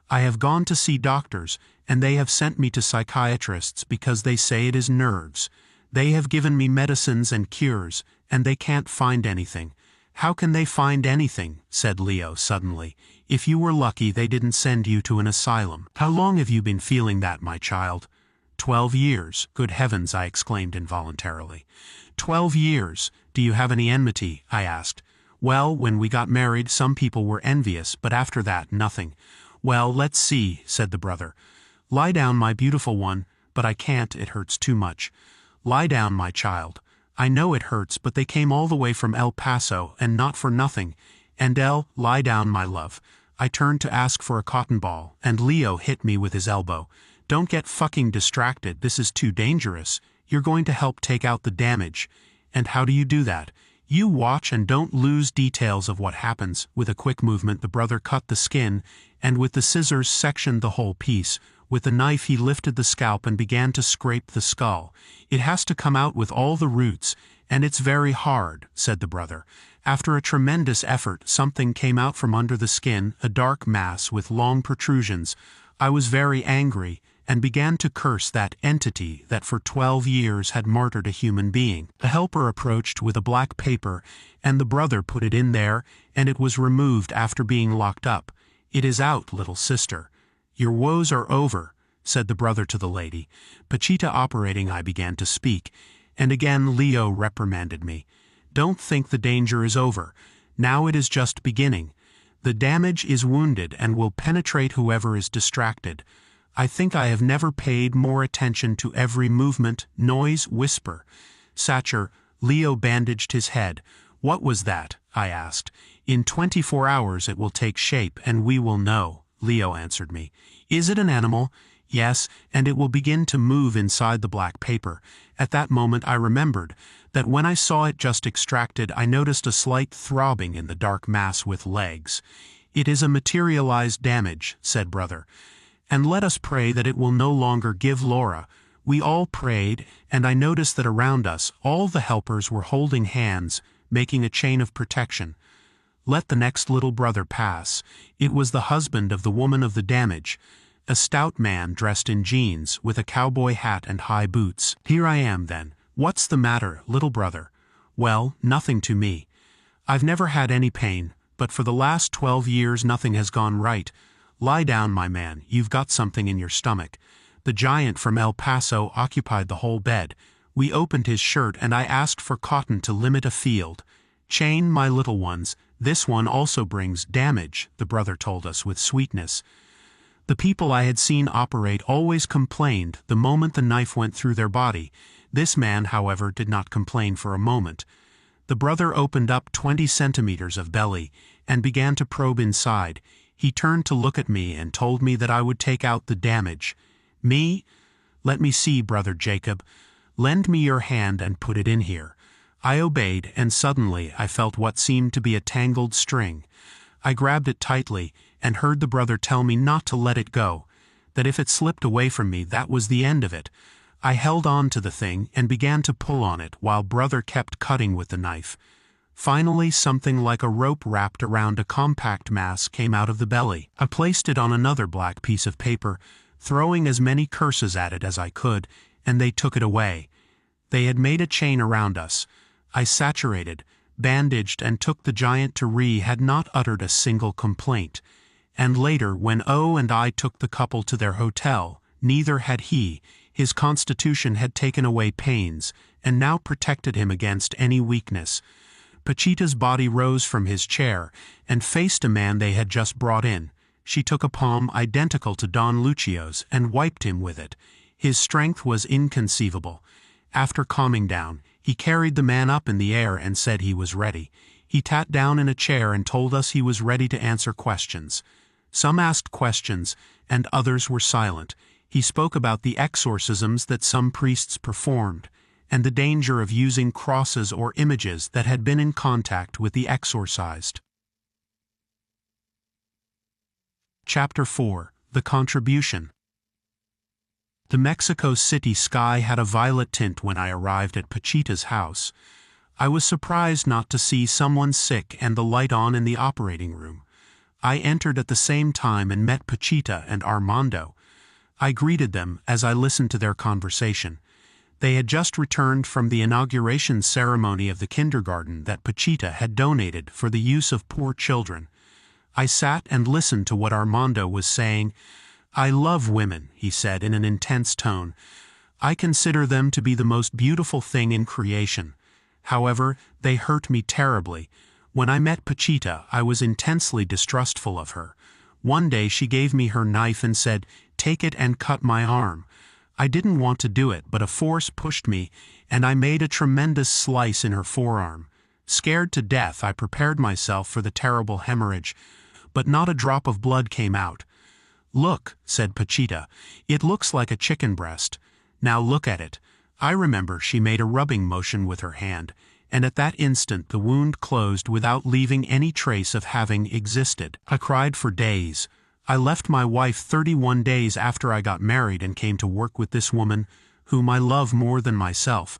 S1: I have gone to see doctors, and they have sent me to psychiatrists because they say it is nerves. They have given me medicines and cures, and they can't find anything." "How can they find anything?" said Leo suddenly. "If you were lucky they didn't send you to an asylum." "How long have you been feeling that, my child?" 12 years. Good heavens, I exclaimed involuntarily. 12 years. Do you have any enmity? I asked. "Well, when we got married, some people were envious, but after that, nothing." "Well, let's see," said the brother. "Lie down, my beautiful one," "But I can't, it hurts too much." "Lie down, my child." "I know it hurts, but they came all the way from El Paso, and not for nothing." "And lie down, my love." I turned to ask for a cotton ball, and Leo hit me with his elbow. "Don't get fucking distracted, this is too dangerous. You're going to help take out the damage." "And how do you do that?" "You watch and don't lose details of what happens." With a quick movement the brother cut the skin, and with the scissors sectioned the whole piece. With the knife he lifted the scalp and began to scrape the skull. "It has to come out with all the roots, and it's very hard," said the brother. After a tremendous effort, something came out from under the skin, a dark mass with long protrusions. I was very angry, and began to curse that entity that for 12 years had martyred a human being. The helper approached with a black paper, and the brother put it in there, and it was removed after being locked up. "It is out, little sister. Your woes are over," said the brother to the lady. Pachita operating, I began to speak, and again Leo reprimanded me. "Don't think the danger is over. Now it is just beginning. The damage is wounded and will penetrate whoever is distracted. I think I have never paid more attention to every movement, noise, whisper." Satcher, Leo bandaged his head. "What was that?" I asked. "In 24 hours it will take shape and we will know," Leo answered me. "Is it an animal?" "Yes, and it will begin to move inside the black paper." At that moment I remembered that when I saw it just extracted, I noticed a slight throbbing in the dark mass with legs. "It is a materialized damage," said brother. "And let us pray that it will no longer give Laura." We all prayed, and I noticed that around us all the helpers were holding hands, making a chain of protection. Let the next little brother pass. It was the husband of the woman of the damage, a stout man dressed in jeans, with a cowboy hat and high boots. "Here I am, then. What's the matter, little brother?" "Well, nothing to me. I've never had any pain, but for the last 12 years nothing has gone right. Lie down, my man, you've got something in your stomach." The giant from El Paso occupied the whole bed. We opened his shirt and I asked for cotton to limit a field. "Chain, my little ones, this one also brings damage," the brother told us with sweetness. The people I had seen operate always complained the moment the knife went through their body. This man, however, did not complain for a moment. The brother opened up 20 centimeters of belly and began to probe inside. He turned to look at me and told me that I would take out the damage. "Me? Let me see, brother Jacob. Lend me your hand and put it in here." I obeyed, and suddenly I felt what seemed to be a tangled string. I grabbed it tightly and heard the brother tell me not to let it go, that if it slipped away from me, that was the end of it. I held on to the thing and began to pull on it while brother kept cutting with the knife. Finally, something like a rope wrapped around a compact mass came out of the belly. I placed it on another black piece of paper, throwing as many curses at it as I could, and they took it away. They had made a chain around us. I saturated, bandaged, and took the giant to had not uttered a single complaint. And later, when O and I took the couple to their hotel, neither had he. His constitution had taken away pains, and now protected him against any weakness. Pachita's body rose from his chair, and faced a man they had just brought in. She took a palm identical to Don Lucio's, and wiped him with it. His strength was inconceivable. After calming down, he carried the man up in the air and said he was ready. He sat down in a chair and told us he was ready to answer questions. Some asked questions, and others were silent. He spoke about the exorcisms that some priests performed, and the danger of using crosses or images that had been in contact with the exorcised. Chapter 4. The Contribution. The Mexico City sky had a violet tint when I arrived at Pachita's house. I was surprised not to see someone sick and the light on in the operating room. I entered at the same time and met Pachita and Armando. I greeted them as I listened to their conversation. They had just returned from the inauguration ceremony of the kindergarten that Pachita had donated for the use of poor children. I sat and listened to what Armando was saying. "I love women," he said in an intense tone. "I consider them to be the most beautiful thing in creation. However, they hurt me terribly. When I met Pachita, I was intensely distrustful of her. One day she gave me her knife and said, 'Take it and cut my arm.' I didn't want to do it, but a force pushed me, and I made a tremendous slice in her forearm. Scared to death, I prepared myself for the terrible hemorrhage, but not a drop of blood came out. 'Look,' said Pachita, 'it looks like a chicken breast. Now look at it.' I remember she made a rubbing motion with her hand, and at that instant the wound closed without leaving any trace of having existed. I cried for days. I left my wife 31 days after I got married and came to work with this woman, whom I love more than myself."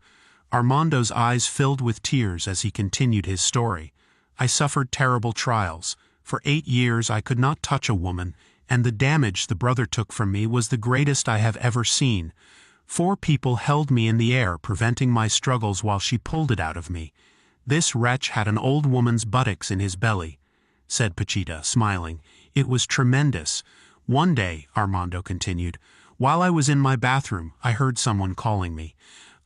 S1: Armando's eyes filled with tears as he continued his story. "I suffered terrible trials. For 8 years I could not touch a woman, and the damage the brother took from me was the greatest I have ever seen. 4 people held me in the air, preventing my struggles while she pulled it out of me. This wretch had an old woman's buttocks in his belly," said Pachita, smiling. "It was tremendous. One day," Armando continued, "while I was in my bathroom, I heard someone calling me.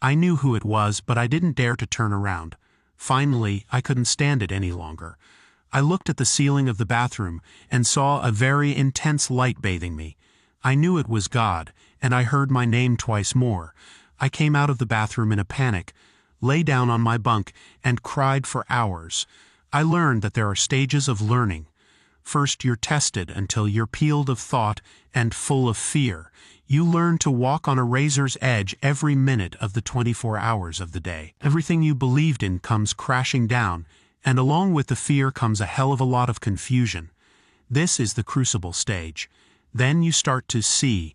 S1: I knew who it was, but I didn't dare to turn around. Finally, I couldn't stand it any longer. I looked at the ceiling of the bathroom and saw a very intense light bathing me. I knew it was God, and I heard my name twice more. I came out of the bathroom in a panic, lay down on my bunk, and cried for hours. I learned that there are stages of learning. First, you're tested until you're peeled of thought and full of fear. You learn to walk on a razor's edge every minute of the 24 hours of the day. Everything you believed in comes crashing down, and along with the fear comes a hell of a lot of confusion. This is the crucible stage. Then you start to see.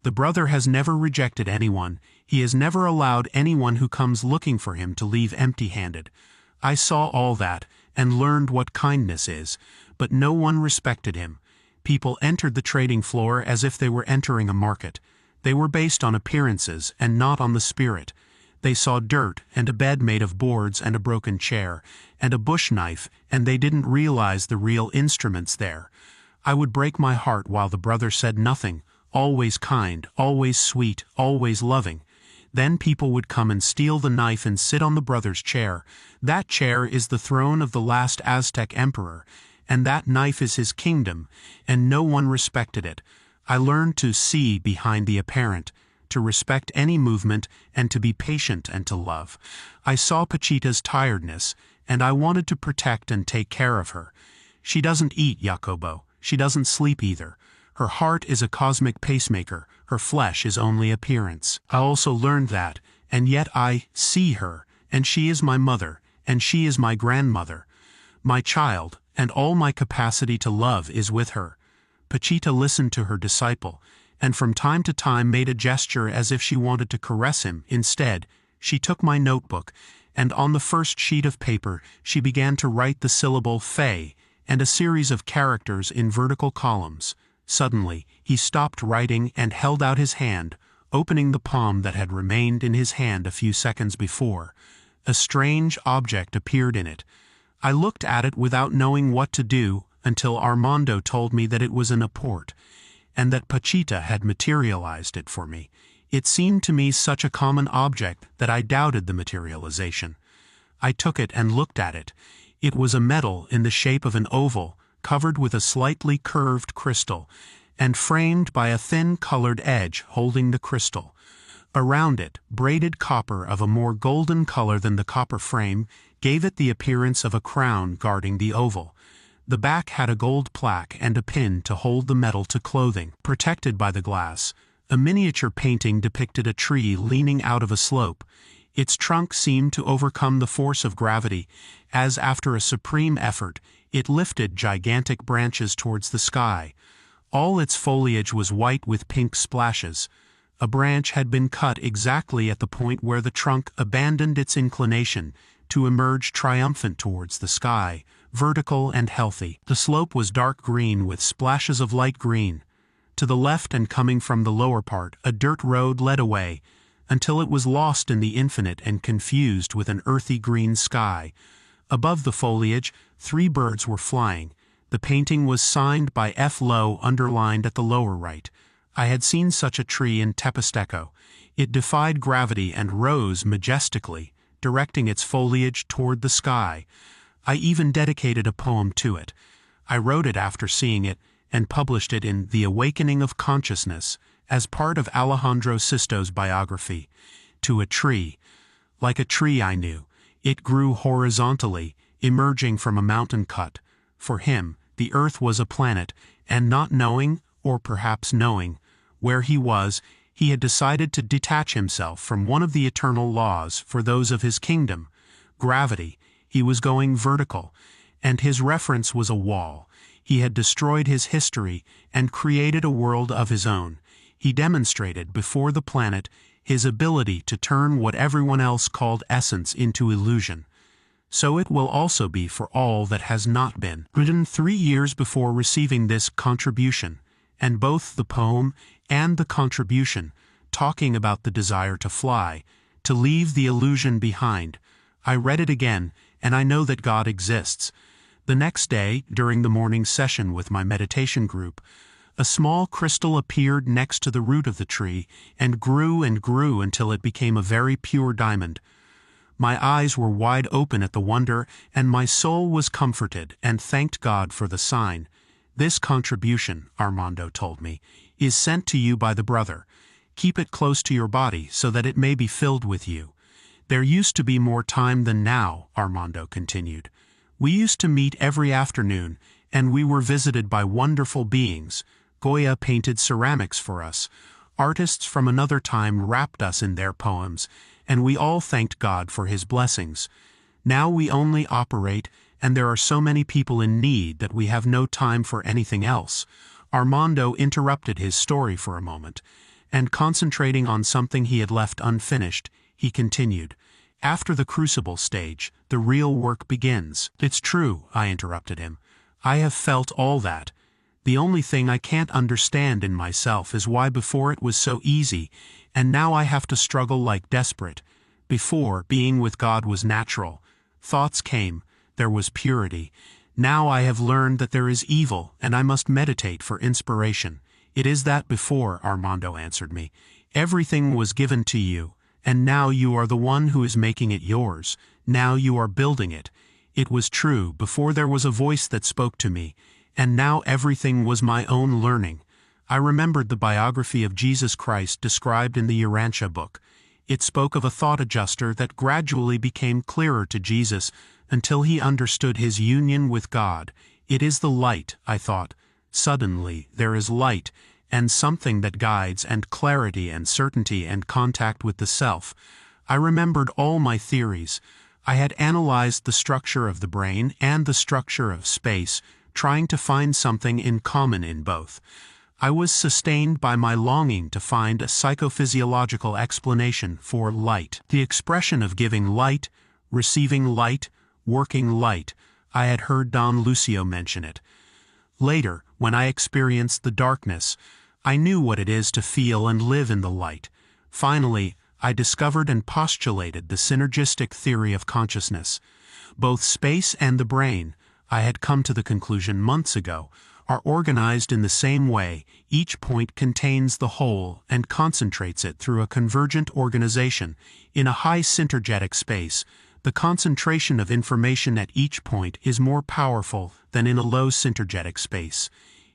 S1: The brother has never rejected anyone. He has never allowed anyone who comes looking for him to leave empty-handed. I saw all that and learned what kindness is, but no one respected him. People entered the trading floor as if they were entering a market. They were based on appearances and not on the spirit. They saw dirt and a bed made of boards and a broken chair and a bush knife, and they didn't realize the real instruments there. I would break my heart while the brother said nothing, always kind, always sweet, always loving. Then people would come and steal the knife and sit on the brother's chair. That chair is the throne of the last Aztec emperor, and that knife is his kingdom, and no one respected it. I learned to see behind the apparent, to respect any movement, and to be patient and to love. I saw Pachita's tiredness, and I wanted to protect and take care of her. She doesn't eat, Jacobo. She doesn't sleep either. Her heart is a cosmic pacemaker. Her flesh is only appearance. I also learned that, and yet I see her, and she is my mother, and she is my grandmother, my child, and all my capacity to love is with her. Pachita listened to her disciple, and from time to time made a gesture as if she wanted to caress him. Instead, she took my notebook, and on the first sheet of paper she began to write the syllable "Fe" and a series of characters in vertical columns. Suddenly, he stopped writing and held out his hand, opening the palm that had remained in his hand a few seconds before. A strange object appeared in it. I looked at it without knowing what to do until Armando told me that it was an apport, and that Pachita had materialized it for me. It seemed to me such a common object that I doubted the materialization. I took it and looked at it. It was a metal in the shape of an oval, covered with a slightly curved crystal, and framed by a thin colored edge holding the crystal. Around it, braided copper of a more golden color than the copper frame gave it the appearance of a crown guarding the oval. The back had a gold plaque and a pin to hold the metal to clothing. Protected by the glass, a miniature painting depicted a tree leaning out of a slope. Its trunk seemed to overcome the force of gravity, as after a supreme effort, it lifted gigantic branches towards the sky. All its foliage was white with pink splashes. A branch had been cut exactly at the point where the trunk abandoned its inclination to emerge triumphant towards the sky, vertical and healthy. The slope was dark green with splashes of light green. To the left and coming from the lower part, a dirt road led away, until it was lost in the infinite and confused with an earthy green sky. Above the foliage, 3 birds were flying. The painting was signed by F. Lowe, underlined at the lower right. I had seen such a tree in Tepesteco. It defied gravity and rose majestically, directing its foliage toward the sky. I even dedicated a poem to it. I wrote it after seeing it, and published it in The Awakening of Consciousness, as part of Alejandro Sisto's biography. To a tree. Like a tree I knew. It grew horizontally, emerging from a mountain cut. For him, the earth was a planet, and not knowing, or perhaps knowing, where he was, he had decided to detach himself from one of the eternal laws for those of his kingdom, gravity. He was going vertical, and his reference was a wall. He had destroyed his history and created a world of his own. He demonstrated before the planet his ability to turn what everyone else called essence into illusion. So it will also be for all that has not been. Written 3 years before receiving this contribution, and both the poem and the contribution, talking about the desire to fly, to leave the illusion behind. I read it again, and I know that God exists. The next day, during the morning session with my meditation group, a small crystal appeared next to the root of the tree and grew until it became a very pure diamond. My eyes were wide open at the wonder, and my soul was comforted and thanked God for the sign. This contribution, Armando told me, is sent to you by the brother. Keep it close to your body so that it may be filled with you. There used to be more time than now, Armando continued. We used to meet every afternoon, and we were visited by wonderful beings. Goya painted ceramics for us. Artists from another time wrapped us in their poems, and we all thanked God for his blessings. Now we only operate, and there are so many people in need that we have no time for anything else. Armando interrupted his story for a moment, and concentrating on something he had left unfinished, he continued, "After the crucible stage, the real work begins." "It's true," I interrupted him. "I have felt all that. The only thing I can't understand in myself is why before it was so easy, and now I have to struggle like desperate. Before, being with God was natural. Thoughts came, there was purity. Now I have learned that there is evil, and I must meditate for inspiration." "It is that before," Armando answered me. "Everything was given to you, and now you are the one who is making it yours. Now you are building it. It was true, before there was a voice that spoke to me, and now everything was my own learning." I remembered the biography of Jesus Christ described in the Urantia book. It spoke of a thought adjuster that gradually became clearer to Jesus until he understood his union with God. It is the light, I thought. Suddenly, there is light, and something that guides, and clarity and certainty and contact with the self. I remembered all my theories. I had analyzed the structure of the brain and the structure of space, trying to find something in common in both. I was sustained by my longing to find a psychophysiological explanation for light. The expression of giving light, receiving light, working light. I had heard Don Lucio mention it. Later, when I experienced the darkness, I knew what it is to feel and live in the light. Finally, I discovered and postulated the synergistic theory of consciousness. Both space and the brain, I had come to the conclusion months ago, are organized in the same way. Each point contains the whole and concentrates it through a convergent organization. In a high synergetic space, the concentration of information at each point is more powerful than in a low synergetic space.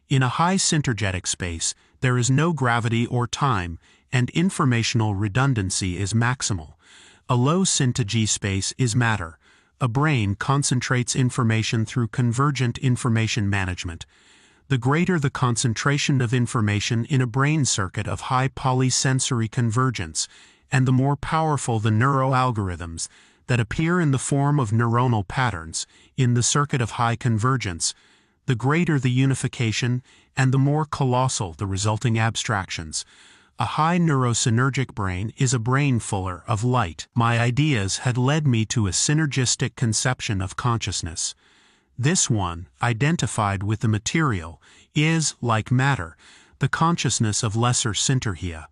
S1: In a high synergetic space, there is no gravity or time, and informational redundancy is maximal. A low synergy space is matter. A brain concentrates information through convergent information management. The greater the concentration of information in a brain circuit of high polysensory convergence, and the more powerful the neuroalgorithms that appear in the form of neuronal patterns in the circuit of high convergence, the greater the unification and the more colossal the resulting abstractions. A high neurosynergic brain is a brain fuller of light. My ideas had led me to a synergistic conception of consciousness. This one, identified with the material, is, like matter, the consciousness of lesser synergia.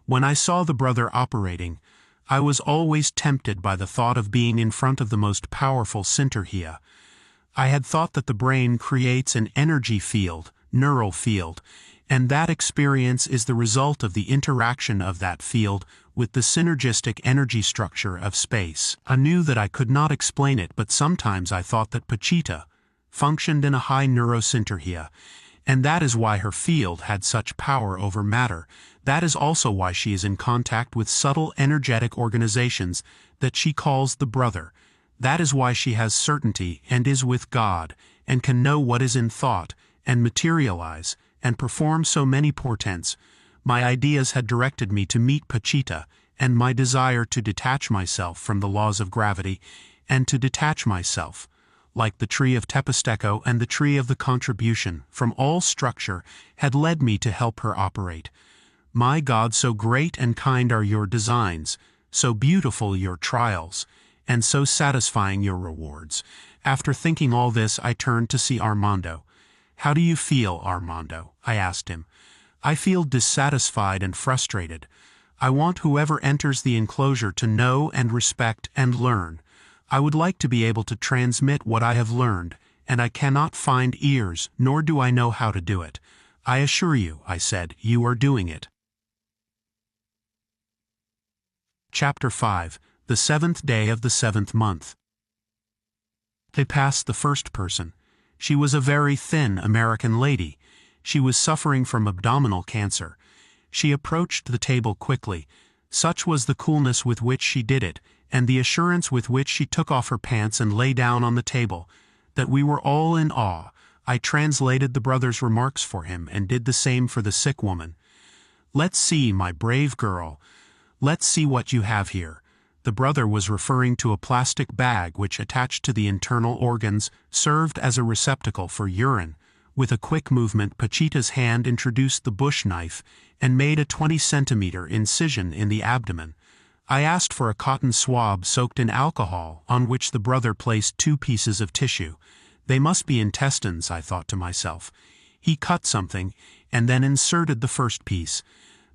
S1: When I saw the brother operating, I was always tempted by the thought of being in front of the most powerful synergia. I had thought that the brain creates an energy field, neural field, and that experience is the result of the interaction of that field with the synergistic energy structure of space. I knew that I could not explain it, but sometimes I thought that Pachita functioned in a high neurosynergia, and that is why her field had such power over matter. That is also why she is in contact with subtle energetic organizations that she calls the brother. That is why she has certainty and is with God, and can know what is in thought, and materialize, and perform so many portents. My ideas had directed me to meet Pachita, and my desire to detach myself from the laws of gravity, and to detach myself, like the tree of Teposteco and the tree of the contribution, from all structure, had led me to help her operate. My God, so great and kind are your designs, so beautiful your trials, and so satisfying your rewards. After thinking all this, I turned to see Armando. "How do you feel, Armando?" I asked him. "I feel dissatisfied and frustrated. I want whoever enters the enclosure to know and respect and learn. I would like to be able to transmit what I have learned, and I cannot find ears, nor do I know how to do it. I assure you," I said, "you are doing it." Chapter 5. The 7th day of the 7th month. They passed the first person. She was a very thin American lady. She was suffering from abdominal cancer. She approached the table quickly. Such was the coolness with which she did it, and the assurance with which she took off her pants and lay down on the table, that we were all in awe. I translated the brother's remarks for him and did the same for the sick woman. "Let's see, my brave girl. Let's see what you have here." The brother was referring to a plastic bag which, attached to the internal organs, served as a receptacle for urine. With a quick movement, Pachita's hand introduced the bush knife and made a 20-centimeter incision in the abdomen. I asked for a cotton swab soaked in alcohol, on which the brother placed 2 pieces of tissue. They must be intestines, I thought to myself. He cut something, and then inserted the first piece.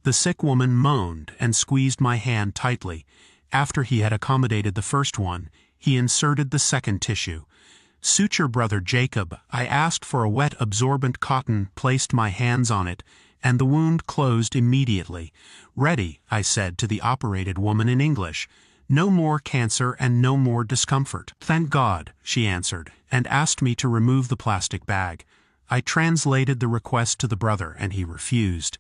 S1: The sick woman moaned and squeezed my hand tightly. After he had accommodated the first one, he inserted the second tissue. "Suture, Brother Jacob." I asked for a wet absorbent cotton, placed my hands on it, and the wound closed immediately. "Ready," I said to the operated woman in English. "No more cancer and no more discomfort." "Thank God," she answered, and asked me to remove the plastic bag. I translated the request to the brother, and he refused.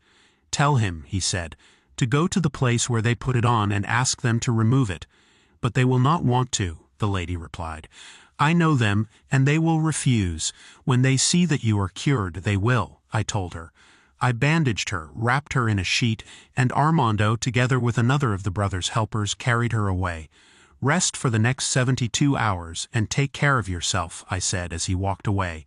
S1: "Tell him," he said, "to go to the place where they put it on and ask them to remove it." "But they will not want to," the lady replied. "I know them, and they will refuse. When they see that you are cured, they will," I told her. I bandaged her, wrapped her in a sheet, and Armando, together with another of the brother's helpers, carried her away. "Rest for the next 72 hours, and take care of yourself," I said as he walked away.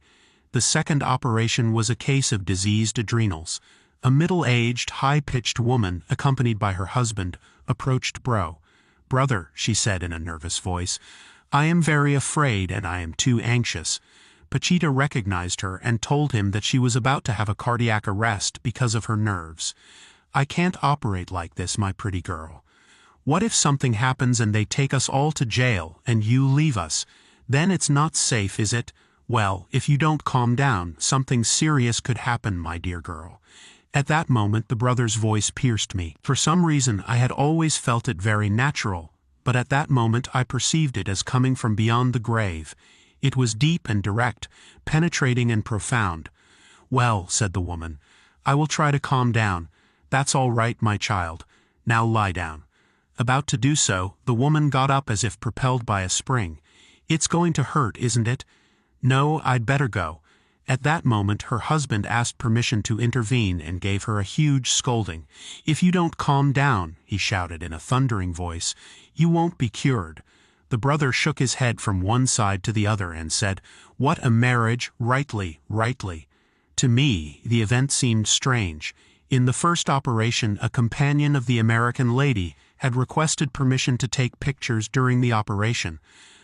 S1: The second operation was a case of diseased adrenals. A middle-aged, high-pitched woman, accompanied by her husband, approached "Brother," she said in a nervous voice, "I am very afraid and I am too anxious." Pachita recognized her and told him that she was about to have a cardiac arrest because of her nerves. "I can't operate like this, my pretty girl. What if something happens and they take us all to jail and you leave us? Then it's not safe, is it? Well, if you don't calm down, something serious could happen, my dear girl." At that moment the brother's voice pierced me. For some reason I had always felt it very natural, but at that moment I perceived it as coming from beyond the grave. It was deep and direct, penetrating and profound. "Well," said the woman, "I will try to calm down. That's all right, my child. Now lie down." About to do so, the woman got up as if propelled by a spring. "It's going to hurt, isn't it?" "No, I'd better go." At that moment her husband asked permission to intervene and gave her a huge scolding. "If you don't calm down," he shouted in a thundering voice, "you won't be cured." The brother shook his head from one side to the other and said, "What a marriage, rightly, rightly." To me, the event seemed strange. In the first operation, a companion of the American lady had requested permission to take pictures during the operation.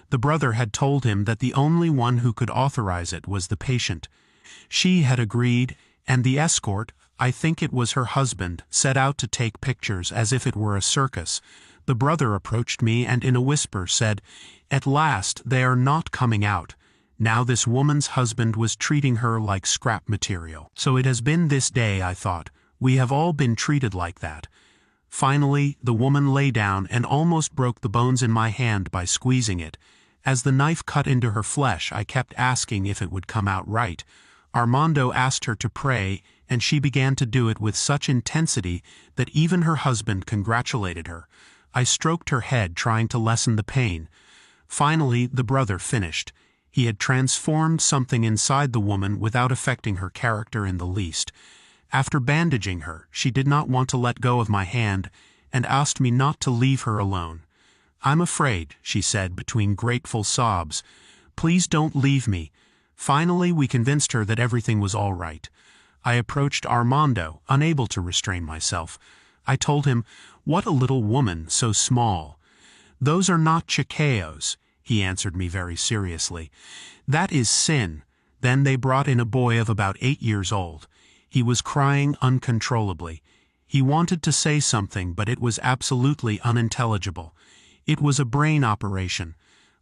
S1: The brother had told him that the only one who could authorize it was the patient. She had agreed, and the escort, I think it was her husband, set out to take pictures as if it were a circus. The brother approached me and in a whisper said, "At last they are not coming out." Now this woman's husband was treating her like scrap material. So it has been this day, I thought. We have all been treated like that. Finally, the woman lay down and almost broke the bones in my hand by squeezing it. As the knife cut into her flesh, I kept asking if it would come out right. Armando asked her to pray, and she began to do it with such intensity that even her husband congratulated her. I stroked her head, trying to lessen the pain. Finally, the brother finished. He had transformed something inside the woman without affecting her character in the least. After bandaging her, she did not want to let go of my hand and asked me not to leave her alone. "I'm afraid," she said between grateful sobs. "Please don't leave me." Finally, we convinced her that everything was all right. I approached Armando, unable to restrain myself. I told him, "What a little woman, so small." "Those are not chiqueos," he answered me very seriously. "That is sin. Then they brought in a boy of about 8 years old. He was crying uncontrollably. He wanted to say something, but it was absolutely unintelligible. It was a brain operation.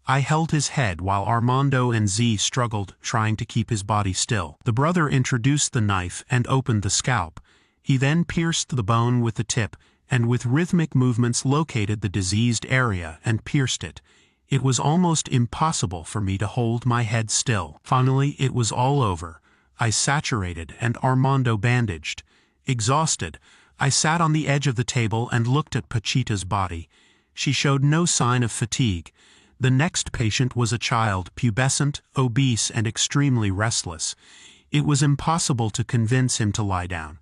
S1: I held his head while Armando and Z struggled, trying to keep his body still. The brother introduced the knife and opened the scalp. He then pierced the bone with the tip, and with rhythmic movements located the diseased area and pierced it. It was almost impossible for me to hold my head still. Finally, it was all over. I saturated and Armando bandaged. Exhausted, I sat on the edge of the table and looked at Pachita's body. She showed no sign of fatigue. The next patient was a child, pubescent, obese, and extremely restless. It was impossible to convince him to lie down.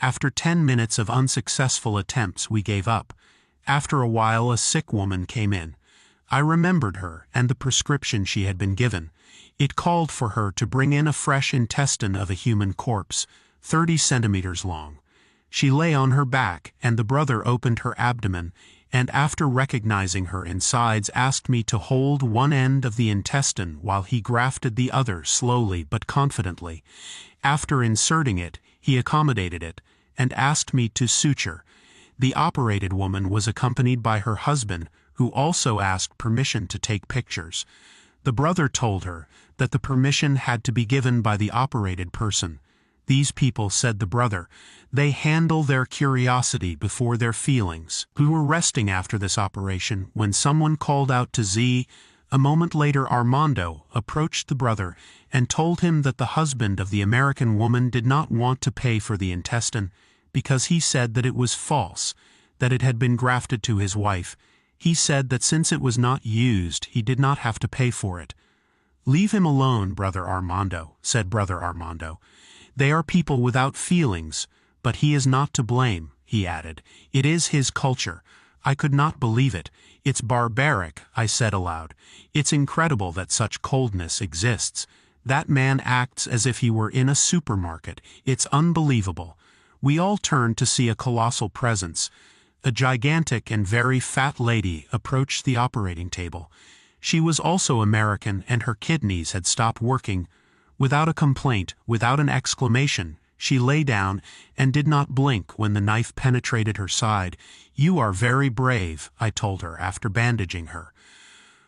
S1: After 10 minutes of unsuccessful attempts, we gave up. After a while, a sick woman came in. I remembered her and the prescription she had been given. It called for her to bring in a fresh intestine of a human corpse, 30 centimeters long. She lay on her back, and the brother opened her abdomen, and after recognizing her insides, asked me to hold one end of the intestine while he grafted the other slowly but confidently. After inserting it, he accommodated it, and asked me to suture. The operated woman was accompanied by her husband, who also asked permission to take pictures. The brother told her that the permission had to be given by the operated person. These people, said the brother, they handle their curiosity before their feelings. We were resting after this operation when someone called out to Z. A moment later, Armando approached the brother and told him that the husband of the American woman did not want to pay for the intestine because he said that it was false, that it had been grafted to his wife. He said that since it was not used, he did not have to pay for it. Leave him alone, Brother Armando, said Brother Armando. They are people without feelings, but he is not to blame, he added. It is his culture. I could not believe it. It's barbaric, I said aloud. It's incredible that such coldness exists. That man acts as if he were in a supermarket. It's unbelievable. We all turned to see a colossal presence. A gigantic and very fat lady approached the operating table. She was also American, and her kidneys had stopped working. Without a complaint, without an exclamation, she lay down and did not blink when the knife penetrated her side. You are very brave, I told her after bandaging her.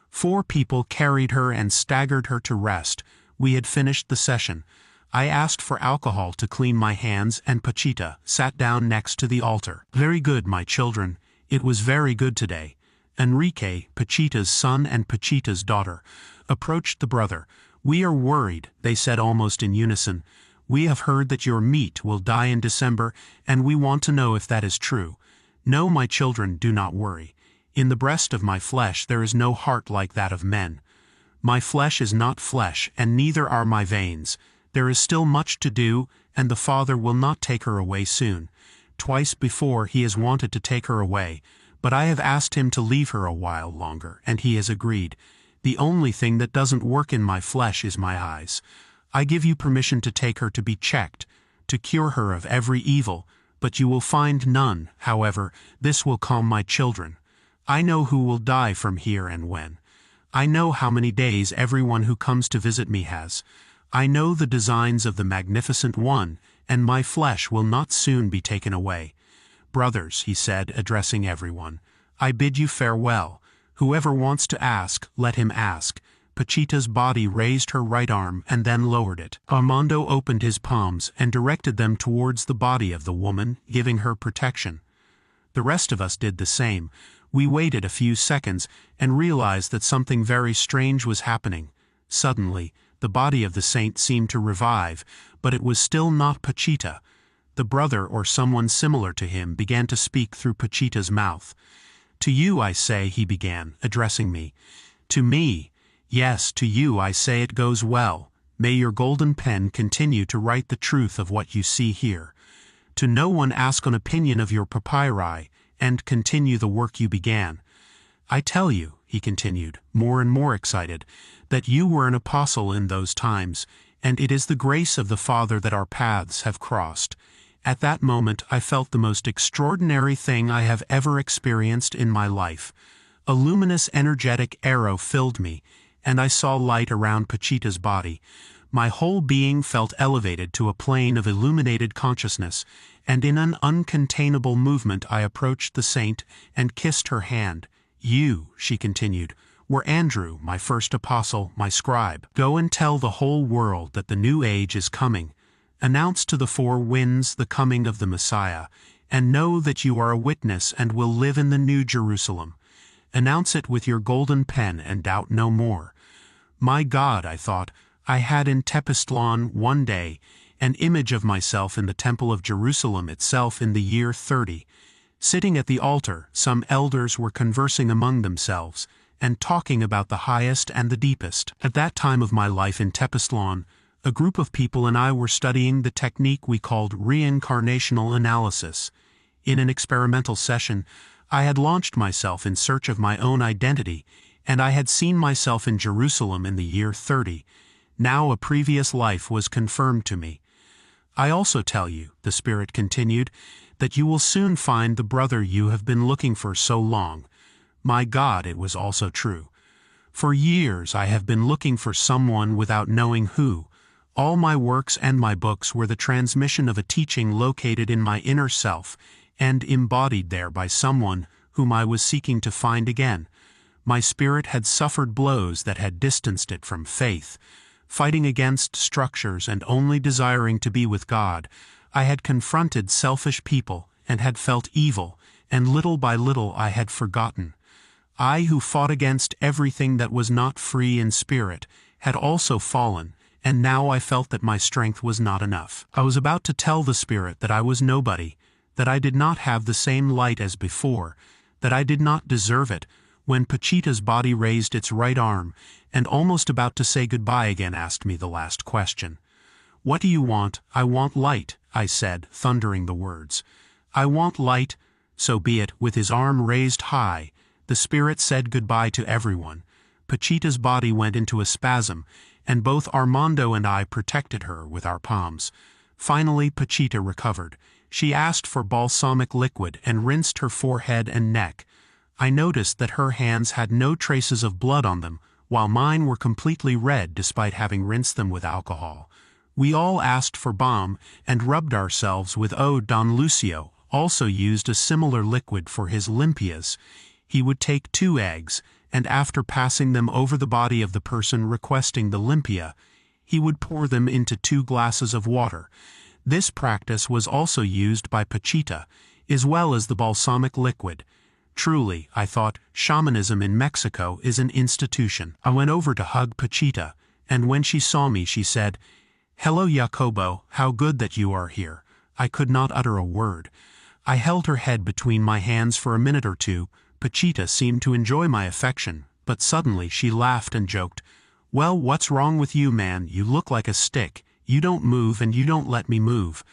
S1: 4 people carried her and staggered her to rest. We had finished the session. I asked for alcohol to clean my hands, and Pachita sat down next to the altar. Very good, my children. It was very good today. Enrique, Pachita's son and Pachita's daughter, approached the brother. We are worried, they said almost in unison. We have heard that your meat will die in December, and we want to know if that is true. No, my children, do not worry. In the breast of my flesh there is no heart like that of men. My flesh is not flesh, and neither are my veins. There is still much to do, and the Father will not take her away soon. Twice before he has wanted to take her away, but I have asked him to leave her a while longer, and he has agreed. The only thing that doesn't work in my flesh is my eyes. I give you permission to take her to be checked, to cure her of every evil, but you will find none. However, this will calm my children. I know who will die from here and when. I know how many days everyone who comes to visit me has. I know the designs of the Magnificent One, and my flesh will not soon be taken away. Brothers, he said, addressing everyone, I bid you farewell. Whoever wants to ask, let him ask. Pachita's body raised her right arm and then lowered it. Armando opened his palms and directed them towards the body of the woman, giving her protection. The rest of us did the same. We waited a few seconds and realized that something very strange was happening. Suddenly, the body of the saint seemed to revive, but it was still not Pachita. The brother or someone similar to him began to speak through Pachita's mouth. To you I say, he began, addressing me. To me. Yes, to you I say it goes well. May your golden pen continue to write the truth of what you see here. To no one ask an opinion of your papyri, and continue the work you began. I tell you, he continued, more and more excited, that you were an apostle in those times, and it is the grace of the Father that our paths have crossed. At that moment I felt the most extraordinary thing I have ever experienced in my life. A luminous, energetic arrow filled me, and I saw light around Pachita's body. My whole being felt elevated to a plane of illuminated consciousness, and in an uncontainable movement I approached the saint and kissed her hand. "You," she continued, "were Andrew, my first apostle, my scribe. Go and tell the whole world that the new age is coming. Announce to the four winds the coming of the Messiah, and know that you are a witness and will live in the New Jerusalem. Announce it with your golden pen and doubt no more." My God, I thought, I had in Tepestlon one day an image of myself in the Temple of Jerusalem itself in the year 30. Sitting at the altar, some elders were conversing among themselves, and talking about the highest and the deepest. At that time of my life in Tepestlon, a group of people and I were studying the technique we called reincarnational analysis. In an experimental session, I had launched myself in search of my own identity, and I had seen myself in Jerusalem in the year 30. Now a previous life was confirmed to me. "I also tell you," the Spirit continued, "that you will soon find the brother you have been looking for so long." My God, it was also true. For years I have been looking for someone without knowing who. All my works and my books were the transmission of a teaching located in my inner self, and embodied there by someone whom I was seeking to find again. My spirit had suffered blows that had distanced it from faith. Fighting against structures and only desiring to be with God, I had confronted selfish people and had felt evil, and little by little I had forgotten. I who fought against everything that was not free in spirit had also fallen, and now I felt that my strength was not enough. I was about to tell the Spirit that I was nobody, that I did not have the same light as before, that I did not deserve it, when Pachita's body raised its right arm, and almost about to say goodbye again asked me the last question. "What do you want?" "I want light," I said, thundering the words. "I want light." "So be it." With his arm raised high, the Spirit said goodbye to everyone. Pachita's body went into a spasm, and both Armando and I protected her with our palms. Finally Pachita recovered. She asked for balsamic liquid and rinsed her forehead and neck. I noticed that her hands had no traces of blood on them, while mine were completely red despite having rinsed them with alcohol. We all asked for balm and rubbed ourselves with eau. Don Lucio also used a similar liquid for his limpias. He would take 2 eggs, and after passing them over the body of the person requesting the limpia, he would pour them into 2 glasses of water. This practice was also used by Pachita, as well as the balsamic liquid. Truly, I thought, shamanism in Mexico is an institution. I went over to hug Pachita, and when she saw me she said, "Hello Jacobo, how good that you are here." I could not utter a word. I held her head between my hands for a minute or two. Pachita seemed to enjoy my affection, but suddenly she laughed and joked, "Well, what's wrong with you, man? You look like a stick. You don't move and you don't let me move."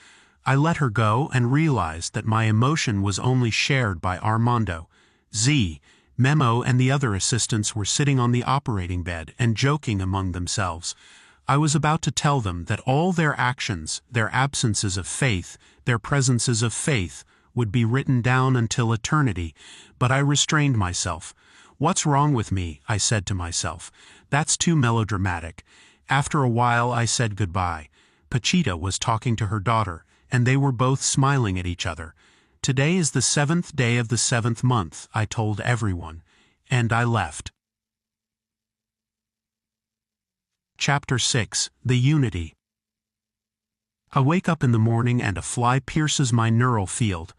S1: I let her go and realized that my emotion was only shared by Armando. Memo and the other assistants were sitting on the operating bed and joking among themselves. I was about to tell them that all their actions, their absences of faith, their presences of faith, would be written down until eternity, but I restrained myself. "What's wrong with me?" I said to myself. "That's too melodramatic." After a while I said goodbye. Pachita was talking to her daughter, and they were both smiling at each other. "Today is the 7th day of the 7th month," I told everyone, and I left. Chapter 6. The Unity. I wake up in the morning and a fly pierces my neural field.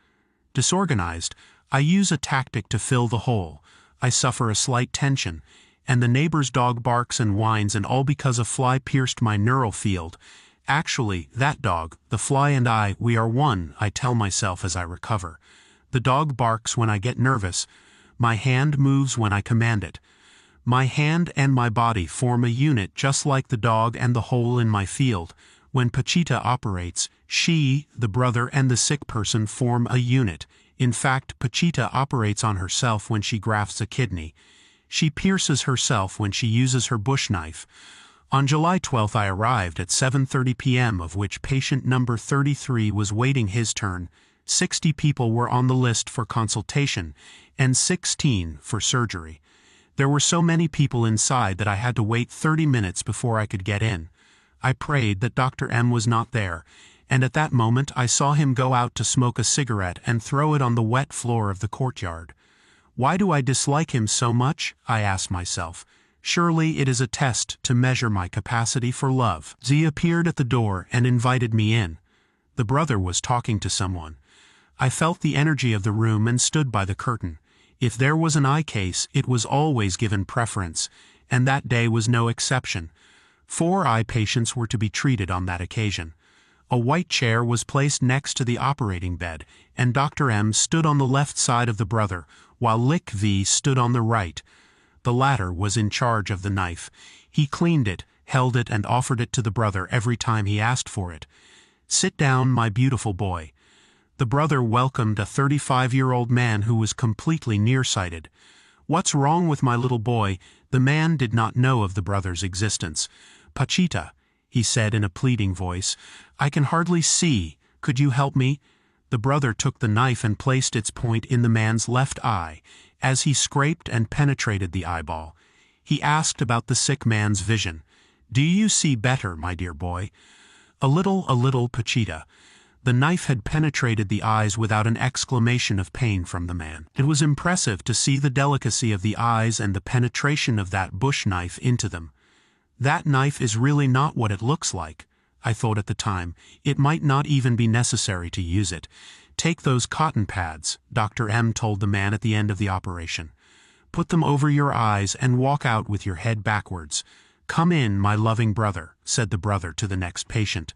S1: Disorganized, I use a tactic to fill the hole. I suffer a slight tension, and the neighbor's dog barks and whines, and all because a fly pierced my neural field. Actually, that dog, the fly and I, we are one, I tell myself as I recover. The dog barks when I get nervous. My hand moves when I command it. My hand and my body form a unit just like the dog and the hole in my field. When Pachita operates, she, the brother and the sick person form a unit. In fact, Pachita operates on herself when she grafts a kidney. She pierces herself when she uses her bush knife. On July 12 I arrived at 7:30 p.m., of which patient number 33 was waiting his turn. 60 people were on the list for consultation, and 16 for surgery. There were so many people inside that I had to wait 30 minutes before I could get in. I prayed that Dr. M was not there, and at that moment I saw him go out to smoke a cigarette and throw it on the wet floor of the courtyard. Why do I dislike him so much? I asked myself. Surely it is a test to measure my capacity for love. Z appeared at the door and invited me in. The brother was talking to someone. I felt the energy of the room and stood by the curtain. If there was an eye case, it was always given preference, and that day was no exception. 4 eye patients were to be treated on that occasion. A white chair was placed next to the operating bed, and Dr. M stood on the left side of the brother, while Lick V stood on the right. The latter was in charge of the knife. He cleaned it, held it, and offered it to the brother every time he asked for it. "Sit down, my beautiful boy." The brother welcomed a 35-year-old man who was completely nearsighted. "What's wrong with my little boy?" The man did not know of the brother's existence. "Pachita," he said in a pleading voice, "I can hardly see. Could you help me?" The brother took the knife and placed its point in the man's left eye. As he scraped and penetrated the eyeball, he asked about the sick man's vision. "Do you see better, my dear boy?" A little, Pachita." The knife had penetrated the eyes without an exclamation of pain from the man. It was impressive to see the delicacy of the eyes and the penetration of that bush knife into them. That knife is really not what it looks like, I thought at the time. It might not even be necessary to use it. "Take those cotton pads," Dr. M told the man at the end of the operation. "Put them over your eyes and walk out with your head backwards. Come in, my loving brother," said the brother to the next patient.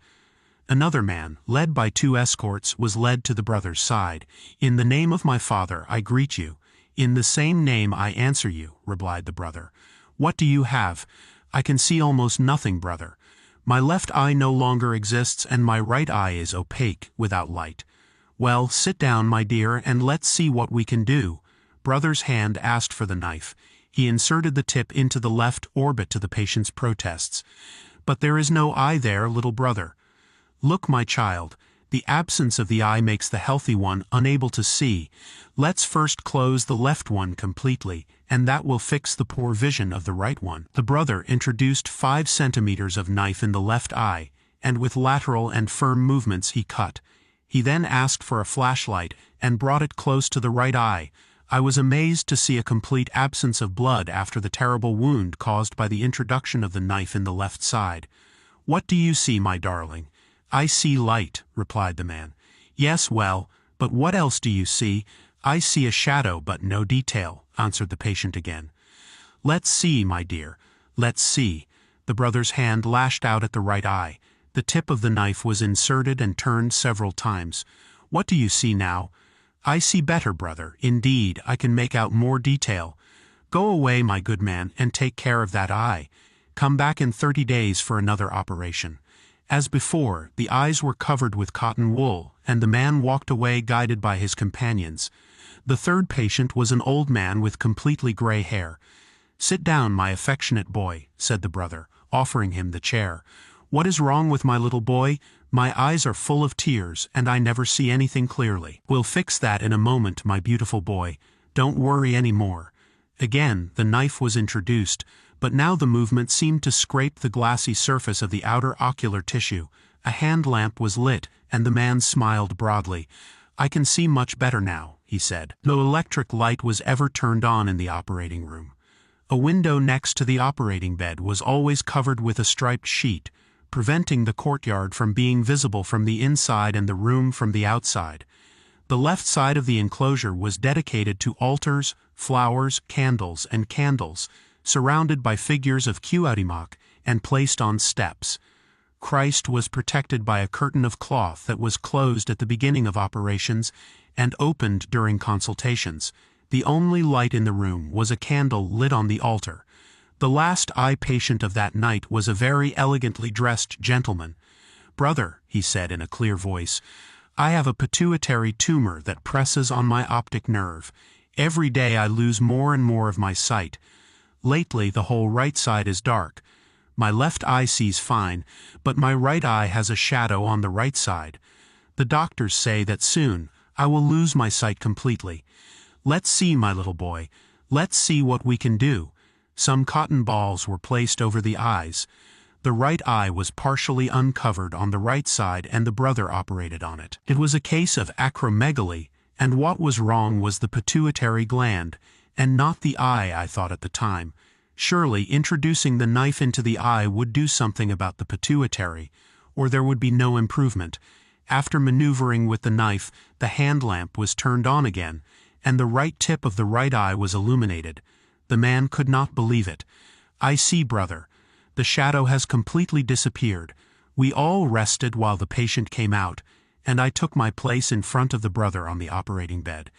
S1: Another man, led by 2 escorts, was led to the brother's side. "In the name of my father, I greet you." "In the same name I answer you," replied the brother. "What do you have?" "I can see almost nothing, brother. My left eye no longer exists and my right eye is opaque, without light." "Well, sit down, my dear, and let's see what we can do." Brother's hand asked for the knife. He inserted the tip into the left orbit to the patient's protests. "But there is no eye there, little brother." "Look, my child, the absence of the eye makes the healthy one unable to see. Let's first close the left one completely, and that will fix the poor vision of the right one." The brother introduced 5 centimeters of knife in the left eye, and with lateral and firm movements he cut. He then asked for a flashlight and brought it close to the right eye. I was amazed to see a complete absence of blood after the terrible wound caused by the introduction of the knife in the left side. "What do you see, my darling?" "I see light," replied the man. "Yes, well, but what else do you see?" "I see a shadow but no detail," answered the patient again. "Let's see, my dear, let's see." The brother's hand lashed out at the right eye. The tip of the knife was inserted and turned several times. "What do you see now?" "I see better, brother. Indeed, I can make out more detail." "Go away, my good man, and take care of that eye. Come back in 30 days for another operation." As before, the eyes were covered with cotton wool, and the man walked away guided by his companions. The third patient was an old man with completely gray hair. "Sit down, my affectionate boy," said the brother, offering him the chair. "What is wrong with my little boy? My eyes are full of tears, and I never see anything clearly." "We'll fix that in a moment, my beautiful boy. Don't worry any more." Again, the knife was introduced, but now the movement seemed to scrape the glassy surface of the outer ocular tissue. A hand lamp was lit, and the man smiled broadly. "I can see much better now," he said. No electric light was ever turned on in the operating room. A window next to the operating bed was always covered with a striped sheet, preventing the courtyard from being visible from the inside and the room from the outside. The left side of the enclosure was dedicated to altars, flowers, candles, surrounded by figures of Cuauhtémoc and placed on steps. Christ was protected by a curtain of cloth that was closed at the beginning of operations and opened during consultations. The only light in the room was a candle lit on the altar. The last eye patient of that night was a very elegantly dressed gentleman. "Brother," he said in a clear voice, "I have a pituitary tumor that presses on my optic nerve. Every day I lose more and more of my sight. Lately the whole right side is dark. My left eye sees fine, but my right eye has a shadow on the right side. The doctors say that soon I will lose my sight completely. Let's see, my little boy. Let's see what we can do." Some cotton balls were placed over the eyes. The right eye was partially uncovered on the right side and the brother operated on it. It was a case of acromegaly, and what was wrong was the pituitary gland, and not the eye, I thought at the time. Surely introducing the knife into the eye would do something about the pituitary, or there would be no improvement. After maneuvering with the knife, the hand lamp was turned on again, and the right tip of the right eye was illuminated. The man could not believe it. "I see, brother. The shadow has completely disappeared." We all rested while the patient came out, and I took my place in front of the brother on the operating bed.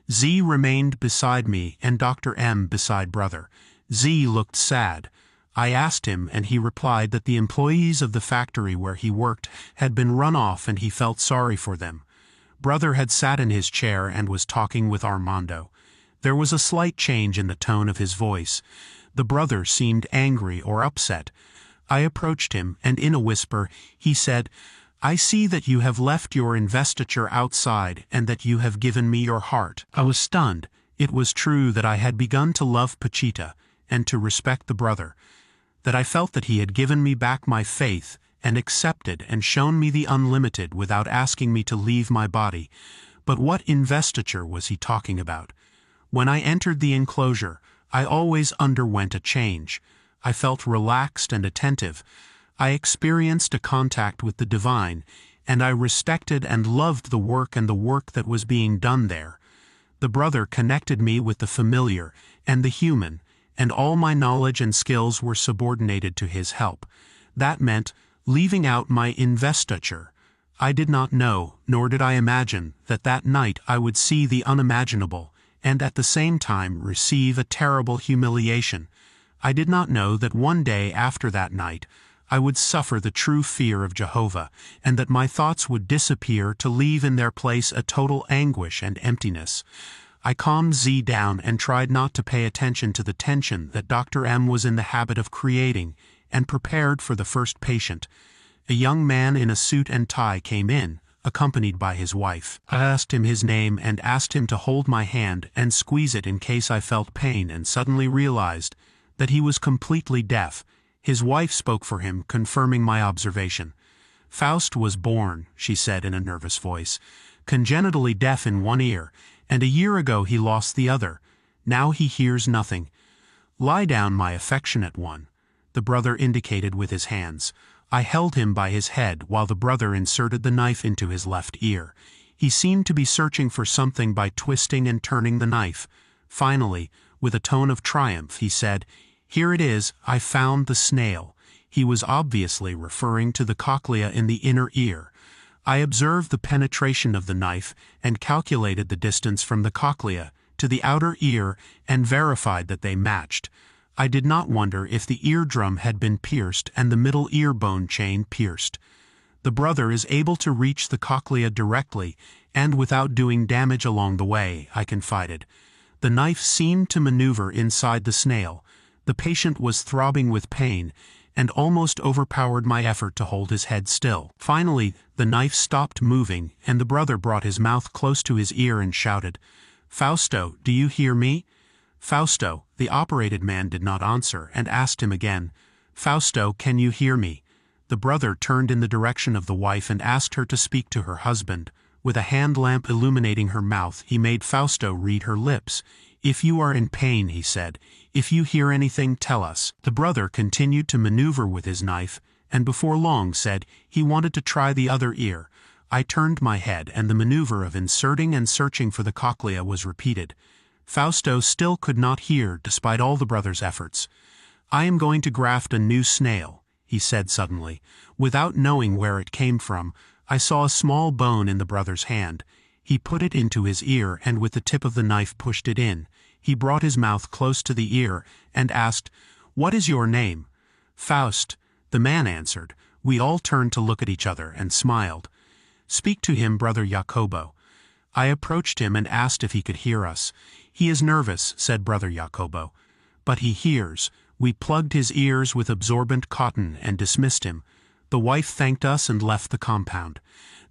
S1: Z remained beside me and Dr. M beside brother. Z looked sad. I asked him, and he replied that the employees of the factory where he worked had been run off and he felt sorry for them. Brother had sat in his chair and was talking with Armando. There was a slight change in the tone of his voice. The brother seemed angry or upset. I approached him, and in a whisper, he said, "I see that you have left your investiture outside and that you have given me your heart." I was stunned. It was true that I had begun to love Pachita and to respect the brother, that I felt that he had given me back my faith and accepted and shown me the unlimited without asking me to leave my body. But what investiture was he talking about? When I entered the enclosure, I always underwent a change. I felt relaxed and attentive. I experienced a contact with the divine, and I respected and loved the work that was being done there. The brother connected me with the familiar and the human, and all my knowledge and skills were subordinated to his help. That meant leaving out my investiture. I did not know, nor did I imagine, that that night I would see the unimaginable, and at the same time receive a terrible humiliation. I did not know that one day after that night I would suffer the true fear of Jehovah, and that my thoughts would disappear to leave in their place a total anguish and emptiness. I calmed Z down and tried not to pay attention to the tension that Dr. M was in the habit of creating, and prepared for the first patient. A young man in a suit and tie came in, accompanied by his wife. I asked him his name and asked him to hold my hand and squeeze it in case I felt pain, and suddenly realized that he was completely deaf. His wife spoke for him, confirming my observation. "Faust was born," she said in a nervous voice, "congenitally deaf in one ear, and a year ago he lost the other. Now he hears nothing. Lie down, my affectionate one." The brother indicated with his hands. I held him by his head while the brother inserted the knife into his left ear. He seemed to be searching for something by twisting and turning the knife. Finally, with a tone of triumph, he said, "Here it is, I found the snail." He was obviously referring to the cochlea in the inner ear. I observed the penetration of the knife and calculated the distance from the cochlea to the outer ear and verified that they matched. I did not wonder if the eardrum had been pierced and the middle ear bone chain pierced. The brother is able to reach the cochlea directly and without doing damage along the way, I confided. The knife seemed to maneuver inside the snail. The patient was throbbing with pain and almost overpowered my effort to hold his head still. Finally, the knife stopped moving and the brother brought his mouth close to his ear and shouted, "Fausto, do you hear me?" Fausto, the operated man, did not answer and asked him again, "Fausto, can you hear me?" The brother turned in the direction of the wife and asked her to speak to her husband. With a hand lamp illuminating her mouth, he made Fausto read her lips. "If you are in pain," he said, "if you hear anything, tell us." The brother continued to maneuver with his knife, and before long said he wanted to try the other ear. I turned my head, and the maneuver of inserting and searching for the cochlea was repeated. Fausto still could not hear despite all the brother's efforts. "I am going to graft a new snail," he said suddenly. Without knowing where it came from, I saw a small bone in the brother's hand. He put it into his ear and with the tip of the knife pushed it in. He brought his mouth close to the ear and asked, "What is your name?" "Faust," the man answered. We all turned to look at each other and smiled. "Speak to him, brother Jacobo." I approached him and asked if he could hear us. "He is nervous," said brother Jacobo. "But he hears." We plugged his ears with absorbent cotton and dismissed him. The wife thanked us and left the compound.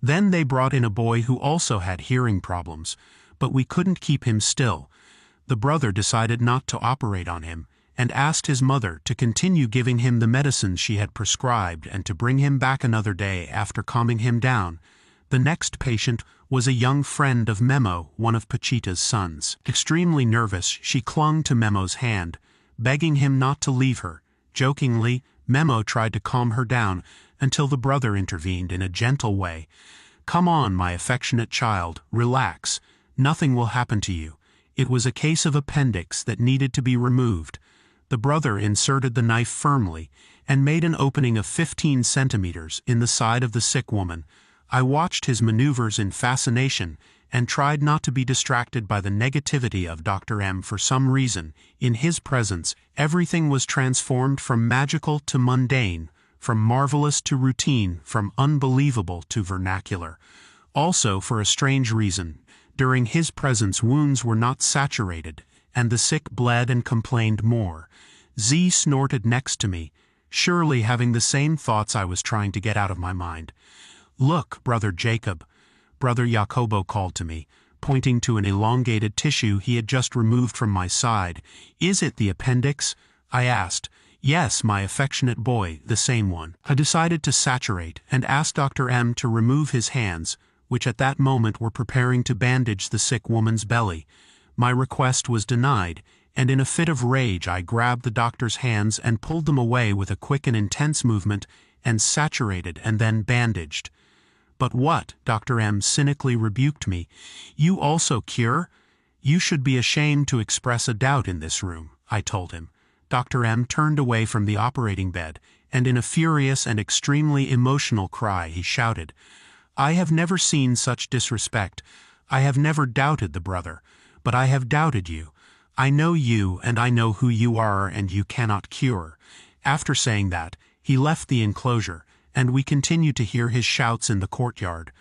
S1: Then they brought in a boy who also had hearing problems, but we couldn't keep him still. The brother decided not to operate on him, and asked his mother to continue giving him the medicines she had prescribed and to bring him back another day after calming him down. The next patient was a young friend of Memo, one of Pachita's sons. Extremely nervous, she clung to Memo's hand, begging him not to leave her. Jokingly, Memo tried to calm her down until the brother intervened in a gentle way. "Come on, my affectionate child, relax. Nothing will happen to you. It was a case of appendix that needed to be removed." The brother inserted the knife firmly and made an opening of 15 centimeters in the side of the sick woman. I watched his maneuvers in fascination and tried not to be distracted by the negativity of Dr. M. For some reason, in his presence, everything was transformed from magical to mundane, from marvelous to routine, from unbelievable to vernacular. Also, for a strange reason, during his presence wounds were not saturated, and the sick bled and complained more. Z snorted next to me, surely having the same thoughts I was trying to get out of my mind. "Look, Brother Jacob," Brother Jacobo called to me, pointing to an elongated tissue he had just removed from my side. "Is it the appendix?" I asked. "Yes, my affectionate boy, the same one." I decided to saturate and asked Dr. M to remove his hands, which at that moment were preparing to bandage the sick woman's belly. My request was denied, and in a fit of rage I grabbed the doctor's hands and pulled them away with a quick and intense movement, and saturated and then bandaged. "But what?" Dr. M cynically rebuked me. "You also cure? You should be ashamed to express a doubt in this room," I told him. Dr. M turned away from the operating bed, and in a furious and extremely emotional cry he shouted, "I have never seen such disrespect. I have never doubted the brother, but I have doubted you. I know you, and I know who you are, and you cannot cure." After saying that, he left the enclosure, and we continued to hear his shouts in the courtyard.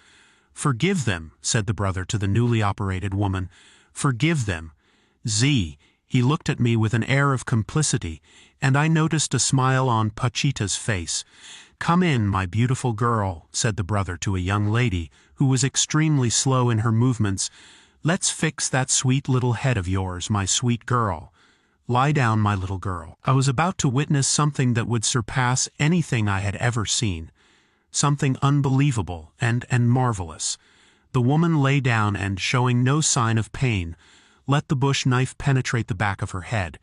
S1: "Forgive them," said the brother to the newly operated woman. "Forgive them. Z." He looked at me with an air of complicity, and I noticed a smile on Pachita's face. "Come in, my beautiful girl," said the brother to a young lady who was extremely slow in her movements. "Let's fix that sweet little head of yours, my sweet girl. Lie down, my little girl." I was about to witness something that would surpass anything I had ever seen. Something unbelievable and marvelous. The woman lay down and, showing no sign of pain, let the bush knife penetrate the back of her head.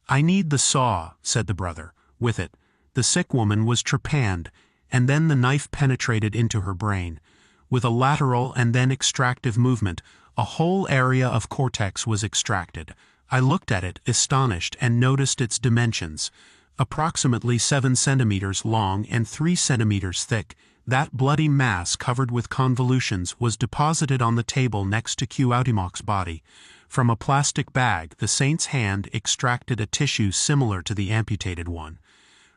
S1: "I need the saw," said the brother. With it, the sick woman was trepanned, and then the knife penetrated into her brain. With a lateral and then extractive movement, a whole area of cortex was extracted. I looked at it, astonished, and noticed its dimensions. Approximately 7 centimeters long and 3 centimeters thick, that bloody mass covered with convolutions was deposited on the table next to Cuauhtémoc's body. From a plastic bag, the saint's hand extracted a tissue similar to the amputated one.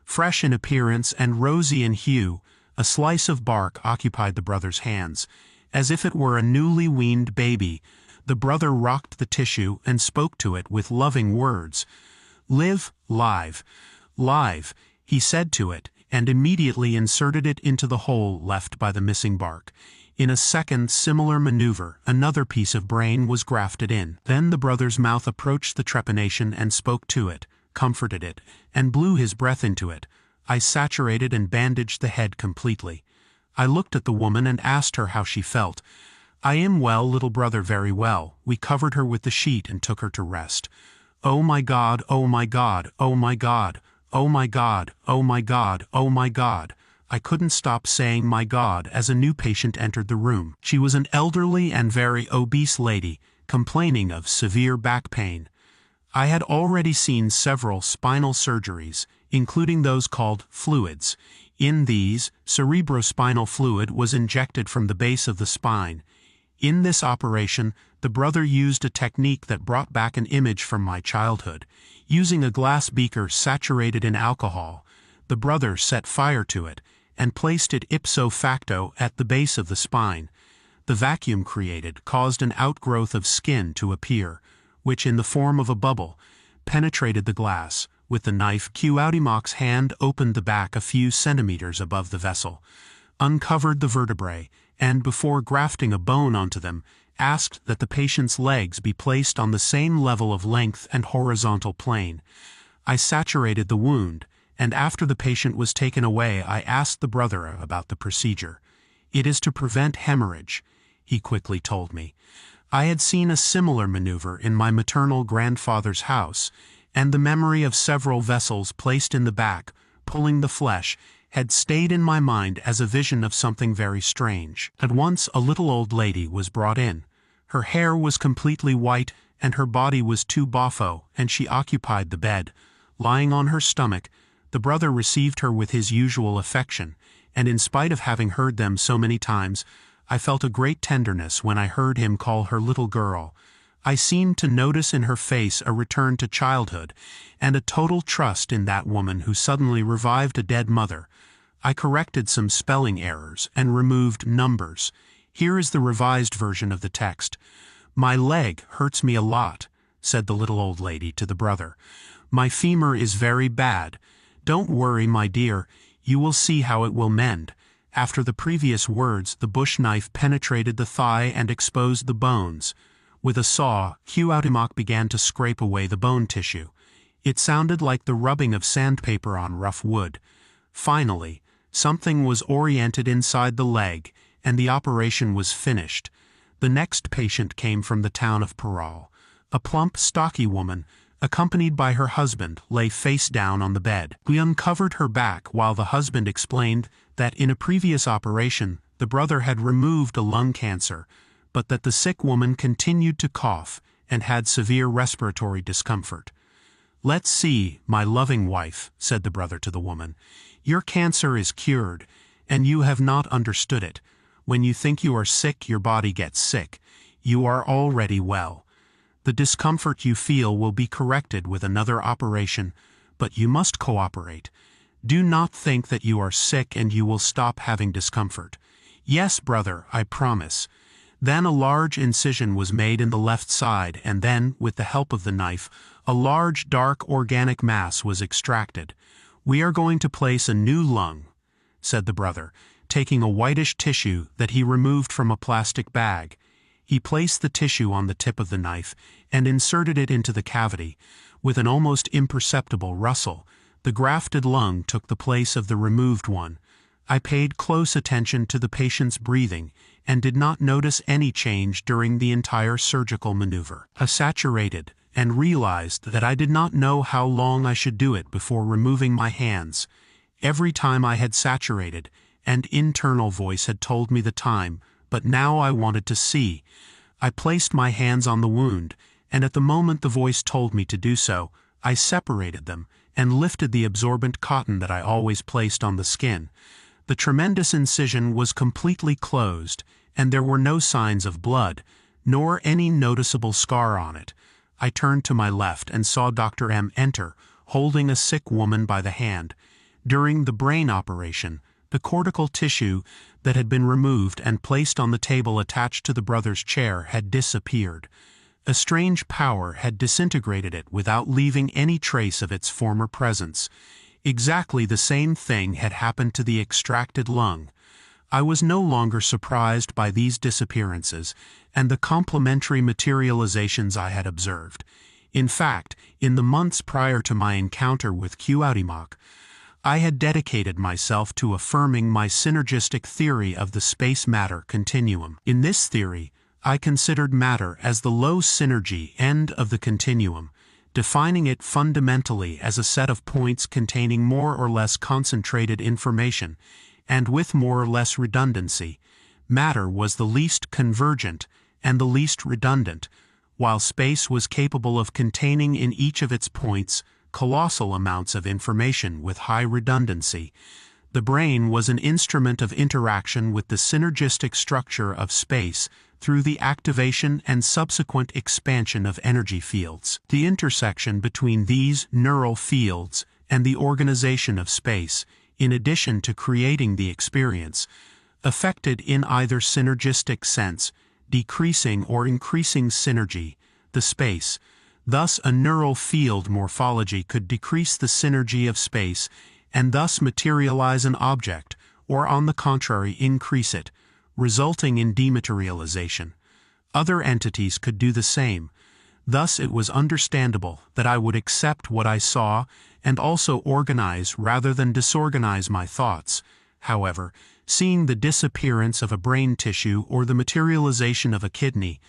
S1: Fresh in appearance and rosy in hue, a slice of bark occupied the brother's hands. As if it were a newly weaned baby, the brother rocked the tissue and spoke to it with loving words. "Live, live, live," he said to it, and immediately inserted it into the hole left by the missing bark. In a second similar maneuver, another piece of brain was grafted in. Then the brother's mouth approached the trepanation and spoke to it, comforted it, and blew his breath into it. I saturated and bandaged the head completely. I looked at the woman and asked her how she felt. "I am well, little brother, very well." We covered her with the sheet and took her to rest. "Oh my God, oh my God, oh my God, oh my God, oh my God, oh my God." I couldn't stop saying "my God" as a new patient entered the room. She was an elderly and very obese lady, complaining of severe back pain. I had already seen several spinal surgeries, including those called fluids. In these, cerebrospinal fluid was injected from the base of the spine. In this operation, the brother used a technique that brought back an image from my childhood. Using a glass beaker saturated in alcohol, the brother set fire to it and placed it ipso facto at the base of the spine. The vacuum created caused an outgrowth of skin to appear, which, in the form of a bubble, penetrated the glass. With the knife, Cuauhtémoc's hand opened the back a few centimeters above the vessel, uncovered the vertebrae, and before grafting a bone onto them, asked that the patient's legs be placed on the same level of length and horizontal plane. I saturated the wound, and after the patient was taken away I asked the brother about the procedure. "It is to prevent hemorrhage," he quickly told me. I had seen a similar maneuver in my maternal grandfather's house, and the memory of several vessels placed in the back, pulling the flesh, had stayed in my mind as a vision of something very strange. At once a little old lady was brought in. Her hair was completely white, and her body was too boffo, and she occupied the bed. Lying on her stomach, the brother received her with his usual affection, and in spite of having heard them so many times, I felt a great tenderness when I heard him call her little girl. I seemed to notice in her face a return to childhood, and a total trust in that woman who suddenly revived a dead mother. I corrected some spelling errors and removed numbers. Here is the revised version of the text. "My leg hurts me a lot," said the little old lady to the brother. "My femur is very bad. Don't worry, my dear, you will see how it will mend." After the previous words, the bush knife penetrated the thigh and exposed the bones. With a saw, Cuauhtémoc began to scrape away the bone tissue. It sounded like the rubbing of sandpaper on rough wood. Finally, something was oriented inside the leg, and the operation was finished. The next patient came from the town of Parral. A plump, stocky woman, accompanied by her husband, lay face down on the bed. We uncovered her back while the husband explained that in a previous operation the brother had removed a lung cancer, but that the sick woman continued to cough and had severe respiratory discomfort. "Let's see, my loving wife," said the brother to the woman. "Your cancer is cured, and you have not understood it. When you think you are sick, your body gets sick. You are already well. The discomfort you feel will be corrected with another operation, but you must cooperate. Do not think that you are sick and you will stop having discomfort." "Yes, brother, I promise." Then a large incision was made in the left side, and then, with the help of the knife, a large dark organic mass was extracted. "We are going to place a new lung," said the brother, taking a whitish tissue that he removed from a plastic bag. He placed the tissue on the tip of the knife and inserted it into the cavity. With an almost imperceptible rustle, the grafted lung took the place of the removed one. I paid close attention to the patient's breathing and did not notice any change during the entire surgical maneuver. I saturated and realized that I did not know how long I should do it before removing my hands. Every time I had saturated, an internal voice had told me the time, but now I wanted to see. I placed my hands on the wound, and at the moment the voice told me to do so, I separated them and lifted the absorbent cotton that I always placed on the skin. The tremendous incision was completely closed, and there were no signs of blood, nor any noticeable scar on it. I turned to my left and saw Dr. M enter, holding a sick woman by the hand. During the brain operation, the cortical tissue that had been removed and placed on the table attached to the brother's chair had disappeared. A strange power had disintegrated it without leaving any trace of its former presence. Exactly the same thing had happened to the extracted lung. I was no longer surprised by these disappearances and the complementary materializations I had observed. In fact, in the months prior to my encounter with Cuauhtémoc, I had dedicated myself to affirming my synergistic theory of the space-matter continuum. In this theory, I considered matter as the low synergy end of the continuum, defining it fundamentally as a set of points containing more or less concentrated information, and with more or less redundancy. Matter was the least convergent and the least redundant, while space was capable of containing in each of its points colossal amounts of information with high redundancy. The brain was an instrument of interaction with the synergistic structure of space through the activation and subsequent expansion of energy fields. The intersection between these neural fields and the organization of space, in addition to creating the experience, affected in either synergistic sense, decreasing or increasing synergy, the space. Thus a neural field morphology could decrease the synergy of space and thus materialize an object, or on the contrary increase it, resulting in dematerialization. Other entities could do the same. Thus it was understandable that I would accept what I saw and also organize rather than disorganize my thoughts. However, seeing the disappearance of a brain tissue or the materialization of a kidney,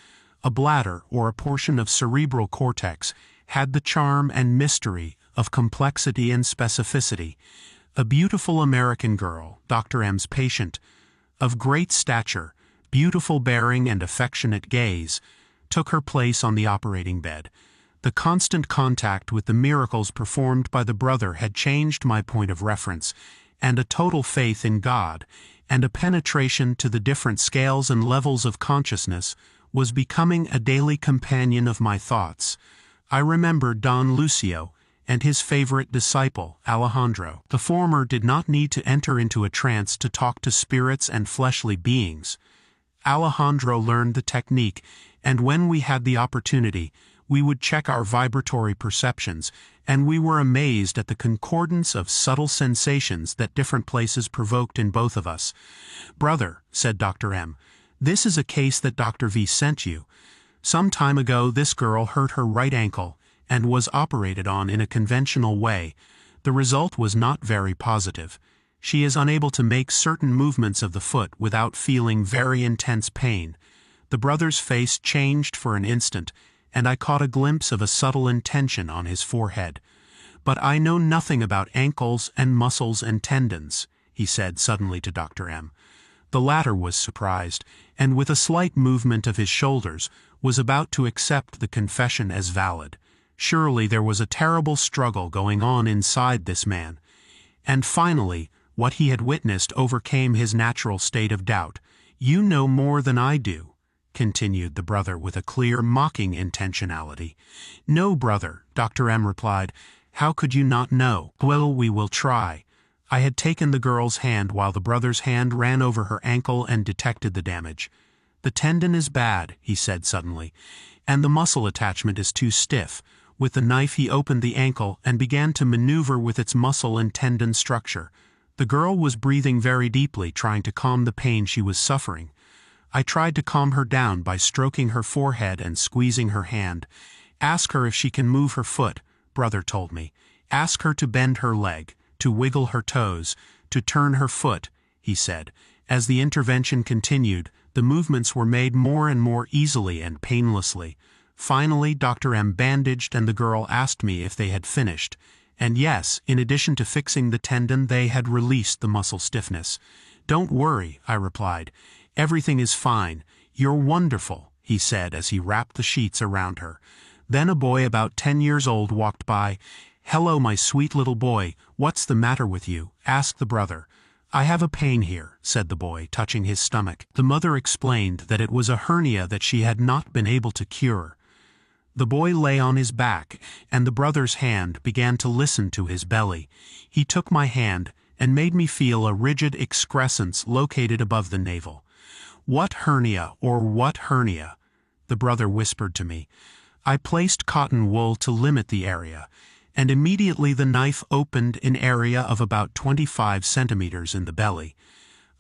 S1: a bladder or a portion of cerebral cortex had the charm and mystery of complexity and specificity. A beautiful American girl, Dr. M's patient, of great stature, beautiful bearing and affectionate gaze, took her place on the operating bed. The constant contact with the miracles performed by the brother had changed my point of reference, and a total faith in God, and a penetration to the different scales and levels of consciousness was becoming a daily companion of my thoughts. I remembered Don Lucio and his favorite disciple, Alejandro. The former did not need to enter into a trance to talk to spirits and fleshly beings. Alejandro learned the technique, and when we had the opportunity, we would check our vibratory perceptions, and we were amazed at the concordance of subtle sensations that different places provoked in both of us. "Brother," said Dr. M., "this is a case that Dr. V sent you. Some time ago this girl hurt her right ankle and was operated on in a conventional way. The result was not very positive. She is unable to make certain movements of the foot without feeling very intense pain." The brother's face changed for an instant, and I caught a glimpse of a subtle intention on his forehead. "But I know nothing about ankles and muscles and tendons," he said suddenly to Dr. M. The latter was surprised, and with a slight movement of his shoulders, was about to accept the confession as valid. Surely there was a terrible struggle going on inside this man. And finally, what he had witnessed overcame his natural state of doubt. "You know more than I do," continued the brother with a clear, mocking intentionality. "No, brother," Dr. M replied. "How could you not know?" "Well, we will try." I had taken the girl's hand while the brother's hand ran over her ankle and detected the damage. "The tendon is bad," he said suddenly, "and the muscle attachment is too stiff." With the knife he opened the ankle and began to maneuver with its muscle and tendon structure. The girl was breathing very deeply, trying to calm the pain she was suffering. I tried to calm her down by stroking her forehead and squeezing her hand. "Ask her if she can move her foot," brother told me. "Ask her to bend her leg, to wiggle her toes, to turn her foot," he said. As the intervention continued, the movements were made more and more easily and painlessly. Finally, Dr. M bandaged, and the girl asked me if they had finished. And yes, in addition to fixing the tendon, they had released the muscle stiffness. "Don't worry," I replied. "Everything is fine. You're wonderful," he said as he wrapped the sheets around her. Then a boy about 10 years old walked by. "Hello, my sweet little boy, what's the matter with you?" asked the brother. "I have a pain here," said the boy, touching his stomach. The mother explained that it was a hernia that she had not been able to cure. The boy lay on his back, and the brother's hand began to listen to his belly. He took my hand and made me feel a rigid excrescence located above the navel. "What hernia, or what hernia?" the brother whispered to me. I placed cotton wool to limit the area, and immediately the knife opened an area of about 25 centimeters in the belly.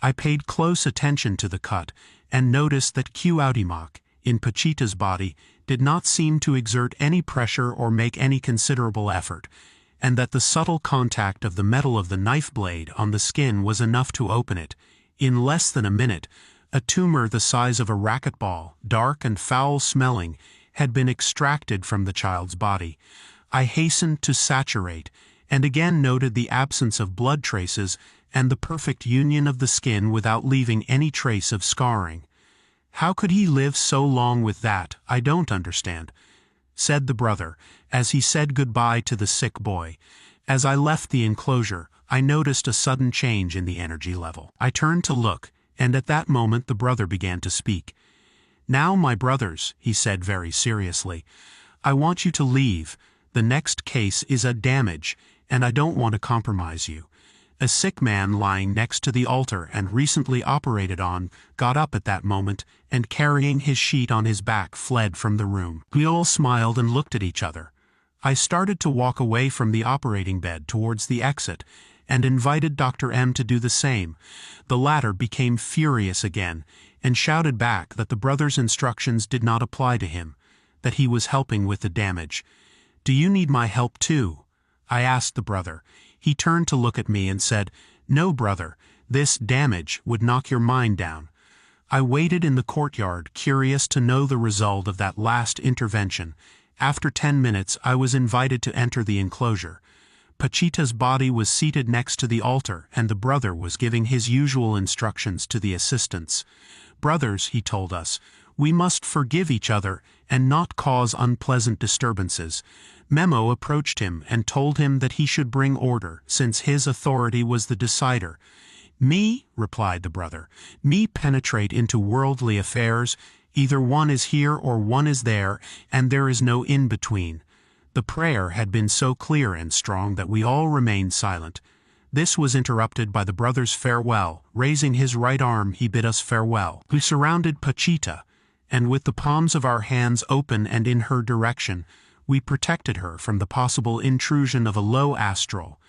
S1: I paid close attention to the cut and noticed that Cuauhtémoc, in Pachita's body, did not seem to exert any pressure or make any considerable effort, and that the subtle contact of the metal of the knife blade on the skin was enough to open it. In less than a minute, a tumor the size of a racquetball, dark and foul-smelling, had been extracted from the child's body. I hastened to saturate, and again noted the absence of blood traces and the perfect union of the skin without leaving any trace of scarring. "How could he live so long with that? I don't understand," said the brother, as he said goodbye to the sick boy. As I left the enclosure, I noticed a sudden change in the energy level. I turned to look, and at that moment the brother began to speak. "Now, my brothers," he said very seriously, "I want you to leave. The next case is a damage, and I don't want to compromise you." A sick man lying next to the altar and recently operated on got up at that moment and, carrying his sheet on his back, fled from the room. We all smiled and looked at each other. I started to walk away from the operating bed towards the exit and invited Dr. M to do the same. The latter became furious again and shouted back that the brother's instructions did not apply to him. that he was helping with the damage. "Do you need my help too?" I asked the brother. He turned to look at me and said, "No, brother, this damage would knock your mind down." I waited in the courtyard, curious to know the result of that last intervention. After 10 minutes, I was invited to enter the enclosure. Pachita's body was seated next to the altar, and the brother was giving his usual instructions to the assistants. "Brothers," he told us, "we must forgive each other and not cause unpleasant disturbances." Memo approached him and told him that he should bring order, since his authority was the decider. "Me," replied the brother, "me penetrate into worldly affairs. Either one is here or one is there, and there is no in-between." The prayer had been so clear and strong that we all remained silent. This was interrupted by the brother's farewell. Raising his right arm, he bid us farewell. We surrounded Pachita, and with the palms of our hands open and in her direction, we protected her from the possible intrusion of a low astral.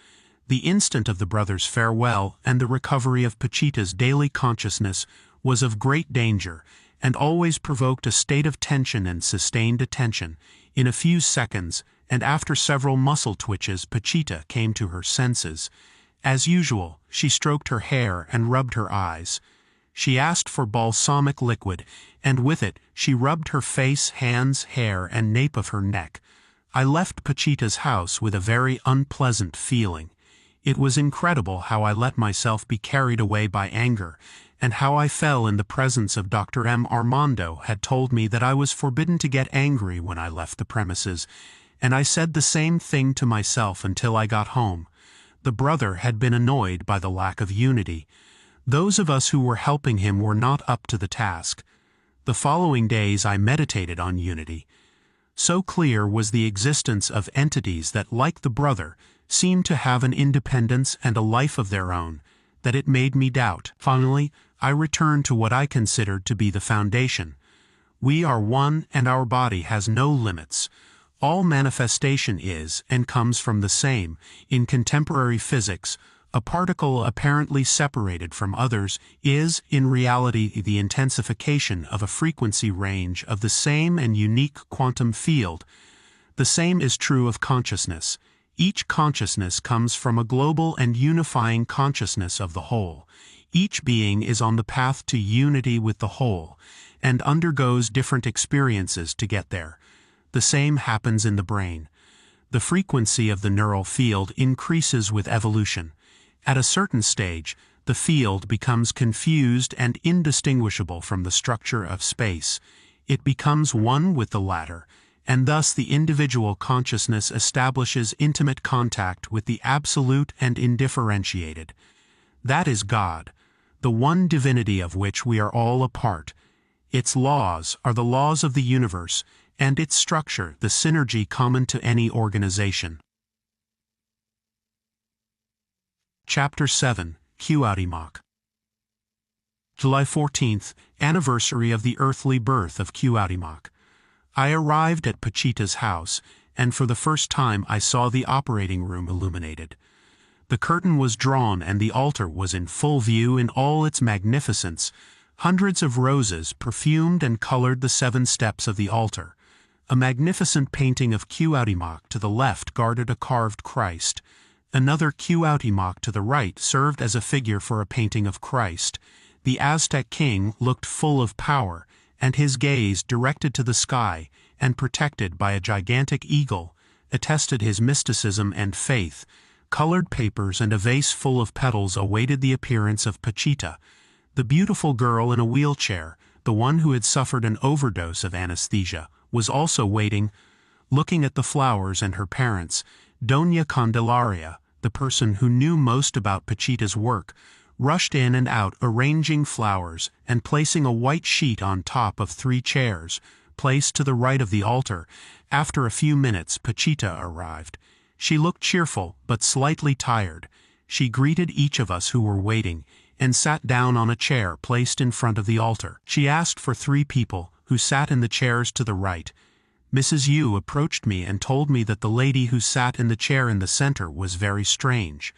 S1: The instant of the brother's farewell and the recovery of Pachita's daily consciousness was of great danger, and always provoked a state of tension and sustained attention. In a few seconds, and after several muscle twitches, Pachita came to her senses. As usual, she stroked her hair and rubbed her eyes. She asked for balsamic liquid, and with it she rubbed her face, hands, hair, and nape of her neck. I left Pachita's house with a very unpleasant feeling. It was incredible how I let myself be carried away by anger, and how I fell in the presence of Dr. M. Armando had told me that I was forbidden to get angry when I left the premises, and I said the same thing to myself until I got home. The brother had been annoyed by the lack of unity. Those of us who were helping him were not up to the task. The following days I meditated on unity. So clear was the existence of entities that, like the brother, seemed to have an independence and a life of their own, that it made me doubt. Finally, I returned to what I considered to be the foundation. We are one, and our body has no limits. All manifestation is and comes from the same. In contemporary physics, a particle apparently separated from others is, in reality, the intensification of a frequency range of the same and unique quantum field. The same is true of consciousness. Each consciousness comes from a global and unifying consciousness of the whole. Each being is on the path to unity with the whole, and undergoes different experiences to get there. The same happens in the brain. The frequency of the neural field increases with evolution. At a certain stage, the field becomes confused and indistinguishable from the structure of space. It becomes one with the latter, and thus the individual consciousness establishes intimate contact with the absolute and indifferentiated. That is God, the one divinity of which we are all a part. Its laws are the laws of the universe, and its structure the synergy common to any organization. Chapter 7, Cuauhtémoc. July 14th, anniversary of the earthly birth of Cuauhtémoc. I arrived at Pachita's house, and for the first time I saw the operating room illuminated. The curtain was drawn and the altar was in full view in all its magnificence. Hundreds of roses perfumed and colored the 7 steps of the altar. A magnificent painting of Cuauhtémoc to the left guarded a carved Christ. Another Cuauhtémoc to the right served as a figure for a painting of Christ. The Aztec king looked full of power, and his gaze, directed to the sky and protected by a gigantic eagle, attested his mysticism and faith. Colored papers and a vase full of petals awaited the appearance of Pachita. The beautiful girl in a wheelchair, the one who had suffered an overdose of anesthesia, was also waiting. Looking at the flowers and her parents, Doña Candelaria, the person who knew most about Pachita's work, rushed in and out arranging flowers and placing a white sheet on top of 3 chairs, placed to the right of the altar. After a few minutes, Pachita arrived. She looked cheerful but slightly tired. She greeted each of us who were waiting, and sat down on a chair placed in front of the altar. She asked for 3 people, who sat in the chairs to the right. Mrs. Yu approached me and told me that the lady who sat in the chair in the center was very strange.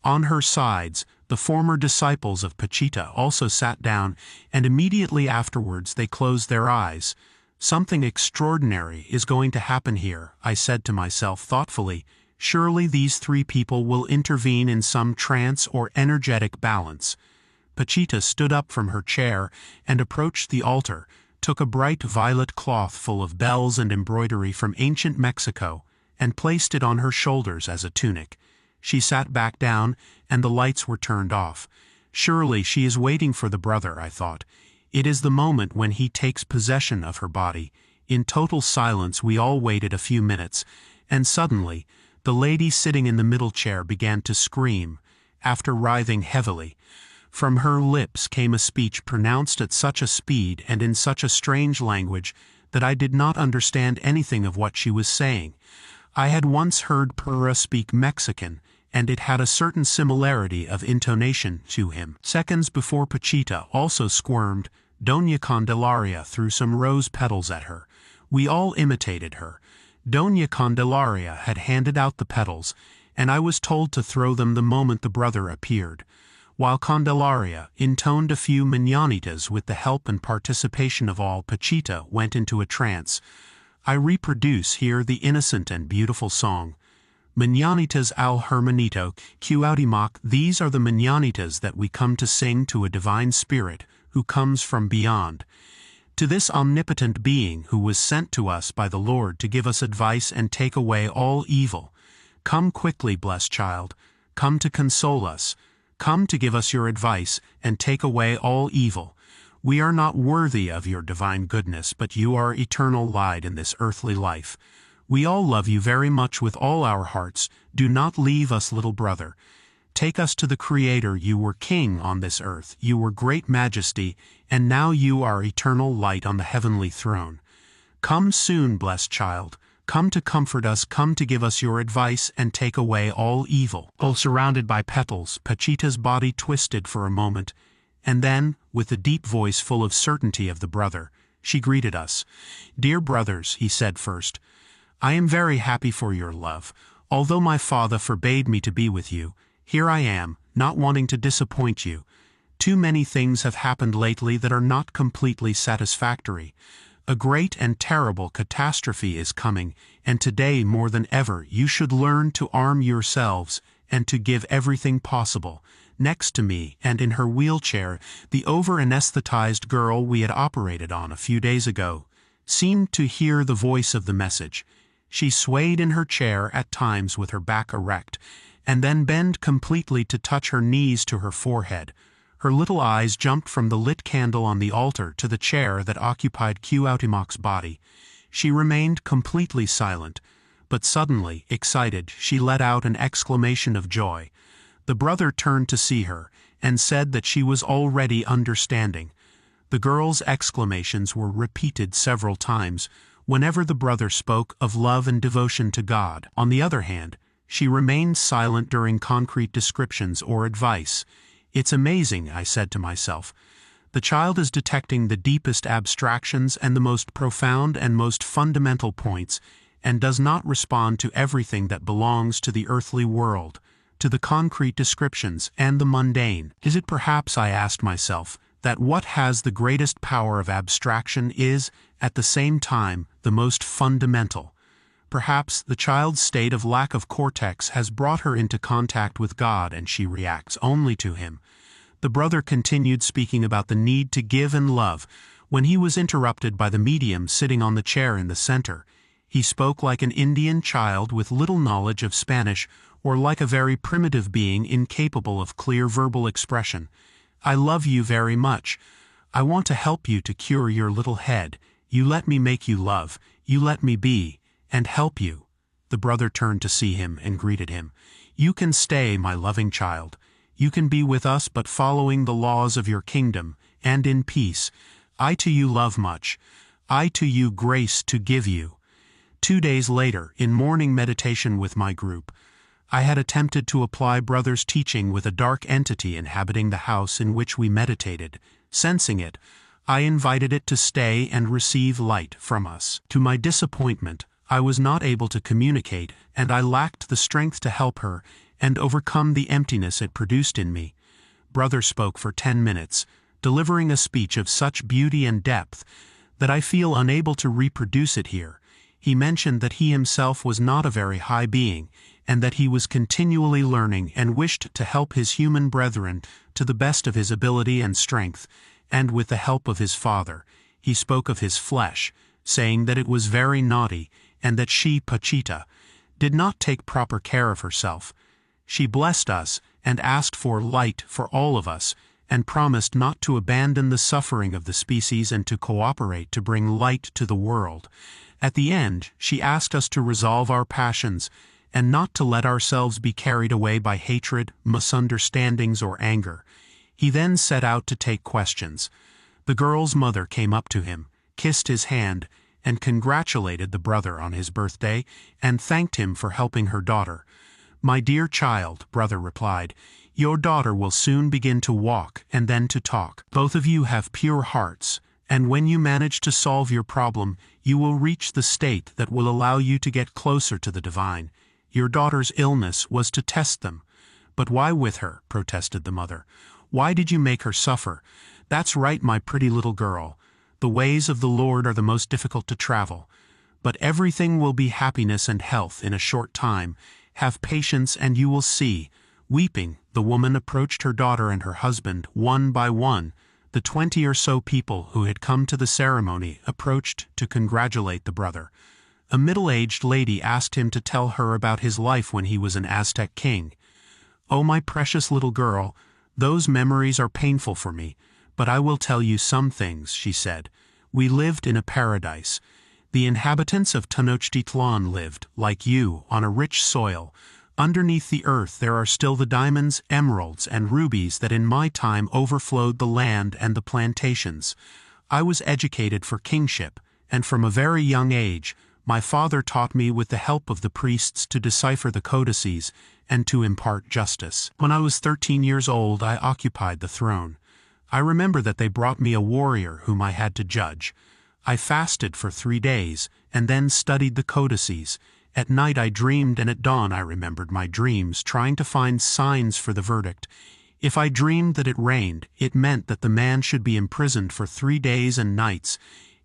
S1: On her sides, the former disciples of Pachita also sat down, and immediately afterwards they closed their eyes. Something extraordinary is going to happen here, I said to myself thoughtfully. Surely these three people will intervene in some trance or energetic balance. Pachita stood up from her chair and approached the altar, took a bright violet cloth full of bells and embroidery from ancient Mexico, and placed it on her shoulders as a tunic. She sat back down, and the lights were turned off. Surely she is waiting for the brother, I thought. It is the moment when he takes possession of her body. In total silence we all waited a few minutes, and suddenly, the lady sitting in the middle chair began to scream, after writhing heavily. From her lips came a speech pronounced at such a speed and in such a strange language that I did not understand anything of what she was saying. I had once heard Parral speak Mexican, and it had a certain similarity of intonation to him. Seconds before Pachita also squirmed, Doña Candelaria threw some rose petals at her. We all imitated her. Doña Candelaria had handed out the petals, and I was told to throw them the moment the brother appeared. While Candelaria intoned a few mañanitas with the help and participation of all, Pachita went into a trance. I reproduce here the innocent and beautiful song. Mañanitas al Hermanito Cuauhtémoc. These are the mañanitas that we come to sing to a divine spirit who comes from beyond. To this omnipotent being who was sent to us by the Lord to give us advice and take away all evil. Come quickly, blessed child. Come to console us. Come to give us your advice and take away all evil. We are not worthy of your divine goodness, but you are eternal light in this earthly life. We all love you very much with all our hearts. Do not leave us, little brother. Take us to the Creator. You were king on this earth. You were great majesty, and now you are eternal light on the heavenly throne. Come soon, blessed child. Come to comfort us, come to give us your advice and take away all evil. All surrounded by petals, Pachita's body twisted for a moment, and then, with the deep voice full of certainty of the brother, she greeted us. Dear brothers, he said first, I am very happy for your love. Although my father forbade me to be with you, here I am, not wanting to disappoint you. Too many things have happened lately that are not completely satisfactory. A great and terrible catastrophe is coming, and today more than ever you should learn to arm yourselves and to give everything possible. Next to me, and in her wheelchair, the over-anesthetized girl we had operated on a few days ago seemed to hear the voice of the message. She swayed in her chair at times with her back erect, and then bent completely to touch her knees to her forehead. Her little eyes jumped from the lit candle on the altar to the chair that occupied Cuauhtémoc's body. She remained completely silent, but suddenly, excited, she let out an exclamation of joy. The brother turned to see her, and said that she was already understanding. The girl's exclamations were repeated several times, whenever the brother spoke of love and devotion to God. On the other hand, she remained silent during concrete descriptions or advice. It's amazing, I said to myself. The child is detecting the deepest abstractions and the most profound and most fundamental points, and does not respond to everything that belongs to the earthly world, to the concrete descriptions and the mundane. Is it perhaps, I asked myself, that what has the greatest power of abstraction is, at the same time, the most fundamental? Perhaps the child's state of lack of cortex has brought her into contact with God and she reacts only to Him. The brother continued speaking about the need to give and love, when he was interrupted by the medium sitting on the chair in the center. He spoke like an Indian child with little knowledge of Spanish, or like a very primitive being incapable of clear verbal expression. I love you very much. I want to help you to cure your little head. You let me make you love. You let me be and help you. The brother turned to see him and greeted him. You can stay, my loving child. You can be with us, but following the laws of your kingdom, and in peace. I to you love much. I to you grace to give you. 2 days later, in morning meditation with my group, I had attempted to apply brother's teaching with a dark entity inhabiting the house in which we meditated. Sensing it, I invited it to stay and receive light from us. To my disappointment, I was not able to communicate, and I lacked the strength to help her and overcome the emptiness it produced in me. Brother spoke for 10 minutes, delivering a speech of such beauty and depth that I feel unable to reproduce it here. He mentioned that he himself was not a very high being, and that he was continually learning and wished to help his human brethren to the best of his ability and strength, and with the help of his Father. He spoke of his flesh, saying that it was very naughty, and that she, Pachita, did not take proper care of herself. She blessed us and asked for light for all of us, and promised not to abandon the suffering of the species and to cooperate to bring light to the world. At the end, she asked us to resolve our passions, and not to let ourselves be carried away by hatred, misunderstandings, or anger. He then set out to take questions. The girl's mother came up to him, kissed his hand, and congratulated the brother on his birthday, and thanked him for helping her daughter. "My dear child," brother replied, "your daughter will soon begin to walk and then to talk. Both of you have pure hearts, and when you manage to solve your problem, you will reach the state that will allow you to get closer to the divine. Your daughter's illness was to test them." "But why with her?" protested the mother. "Why did you make her suffer?" "That's right, my pretty little girl. The ways of the Lord are the most difficult to travel. But everything will be happiness and health in a short time. Have patience and you will see." Weeping, the woman approached her daughter and her husband one by one. The 20 or so people who had come to the ceremony approached to congratulate the brother. A middle-aged lady asked him to tell her about his life when he was an Aztec king. "Oh, my precious little girl, those memories are painful for me, but I will tell you some things," she said. "We lived in a paradise. The inhabitants of Tenochtitlan lived, like you, on a rich soil. Underneath the earth there are still the diamonds, emeralds, and rubies that in my time overflowed the land and the plantations. I was educated for kingship, and from a very young age, my father taught me with the help of the priests to decipher the codices and to impart justice. When I was 13 years old, I occupied the throne. I remember that they brought me a warrior whom I had to judge. I fasted for 3 days, and then studied the codices. At night I dreamed, and at dawn I remembered my dreams, trying to find signs for the verdict. If I dreamed that it rained, it meant that the man should be imprisoned for 3 days and nights.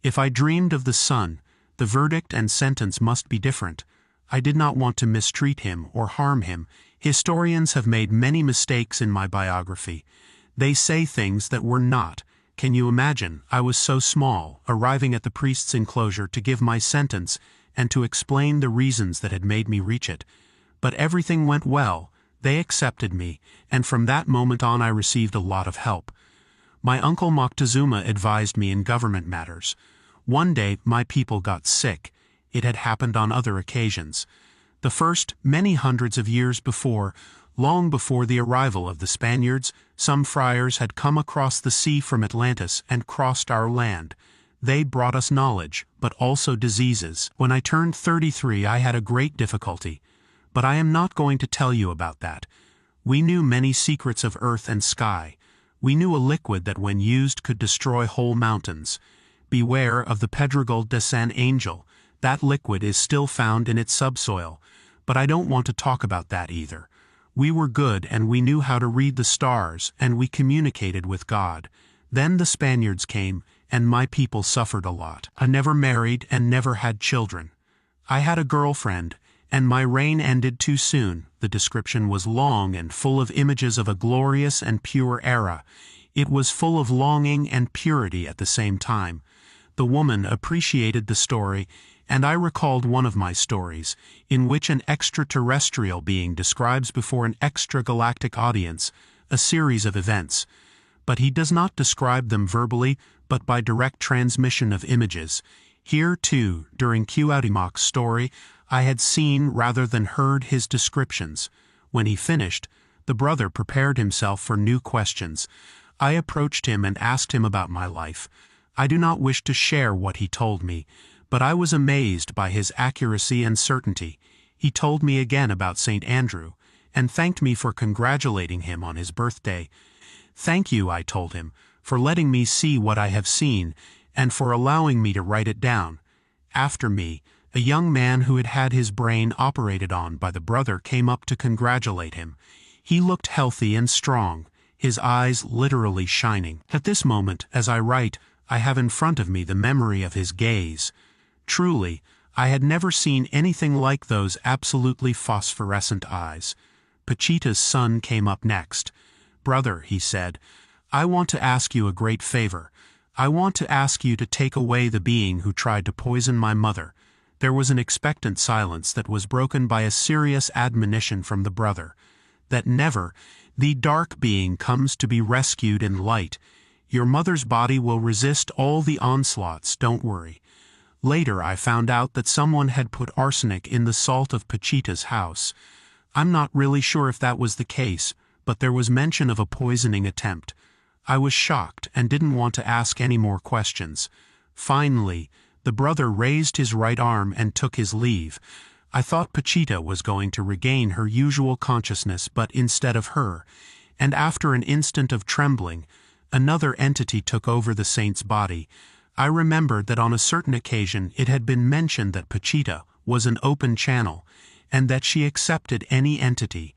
S1: If I dreamed of the sun, the verdict and sentence must be different. I did not want to mistreat him or harm him. Historians have made many mistakes in my biography. They say things that were not. Can you imagine? I was so small, arriving at the priest's enclosure to give my sentence and to explain the reasons that had made me reach it. But everything went well. They accepted me, and from that moment on I received a lot of help. My uncle Moctezuma advised me in government matters. One day my people got sick. It had happened on other occasions. The first, many hundreds of years before, long before the arrival of the Spaniards, some friars had come across the sea from Atlantis and crossed our land. They brought us knowledge, but also diseases. When I turned 33, I had a great difficulty. But I am not going to tell you about that. We knew many secrets of earth and sky. We knew a liquid that when used could destroy whole mountains. Beware of the Pedregal de San Angel. That liquid is still found in its subsoil. But I don't want to talk about that either. We were good and we knew how to read the stars, and we communicated with God. Then the Spaniards came, and my people suffered a lot. I never married and never had children. I had a girlfriend, and my reign ended too soon. The description was long and full of images of a glorious and pure era. It was full of longing and purity at the same time. The woman appreciated the story, and I recalled one of my stories, in which an extraterrestrial being describes before an extragalactic audience a series of events. But he does not describe them verbally, but by direct transmission of images. Here, too, during Cuauhtémoc's story, I had seen rather than heard his descriptions. When he finished, the brother prepared himself for new questions. I approached him and asked him about my life. I do not wish to share what he told me, but I was amazed by his accuracy and certainty. He told me again about St. Andrew, and thanked me for congratulating him on his birthday. "Thank you," I told him, "for letting me see what I have seen, and for allowing me to write it down." After me, a young man who had had his brain operated on by the brother came up to congratulate him. He looked healthy and strong, his eyes literally shining. At this moment, as I write, I have in front of me the memory of his gaze. Truly, I had never seen anything like those absolutely phosphorescent eyes. Pachita's son came up next. "Brother," he said, "I want to ask you a great favor. I want to ask you to take away the being who tried to poison my mother." There was an expectant silence that was broken by a serious admonition from the brother. "That never, the dark being comes to be rescued in light. Your mother's body will resist all the onslaughts, don't worry." Later I found out that someone had put arsenic in the salt of Pachita's house. I'm not really sure if that was the case, but there was mention of a poisoning attempt. I was shocked and didn't want to ask any more questions. Finally, the brother raised his right arm and took his leave. I thought Pachita was going to regain her usual consciousness, but instead of her, and after an instant of trembling, another entity took over the saint's body. I remembered that on a certain occasion it had been mentioned that Pachita was an open channel, and that she accepted any entity.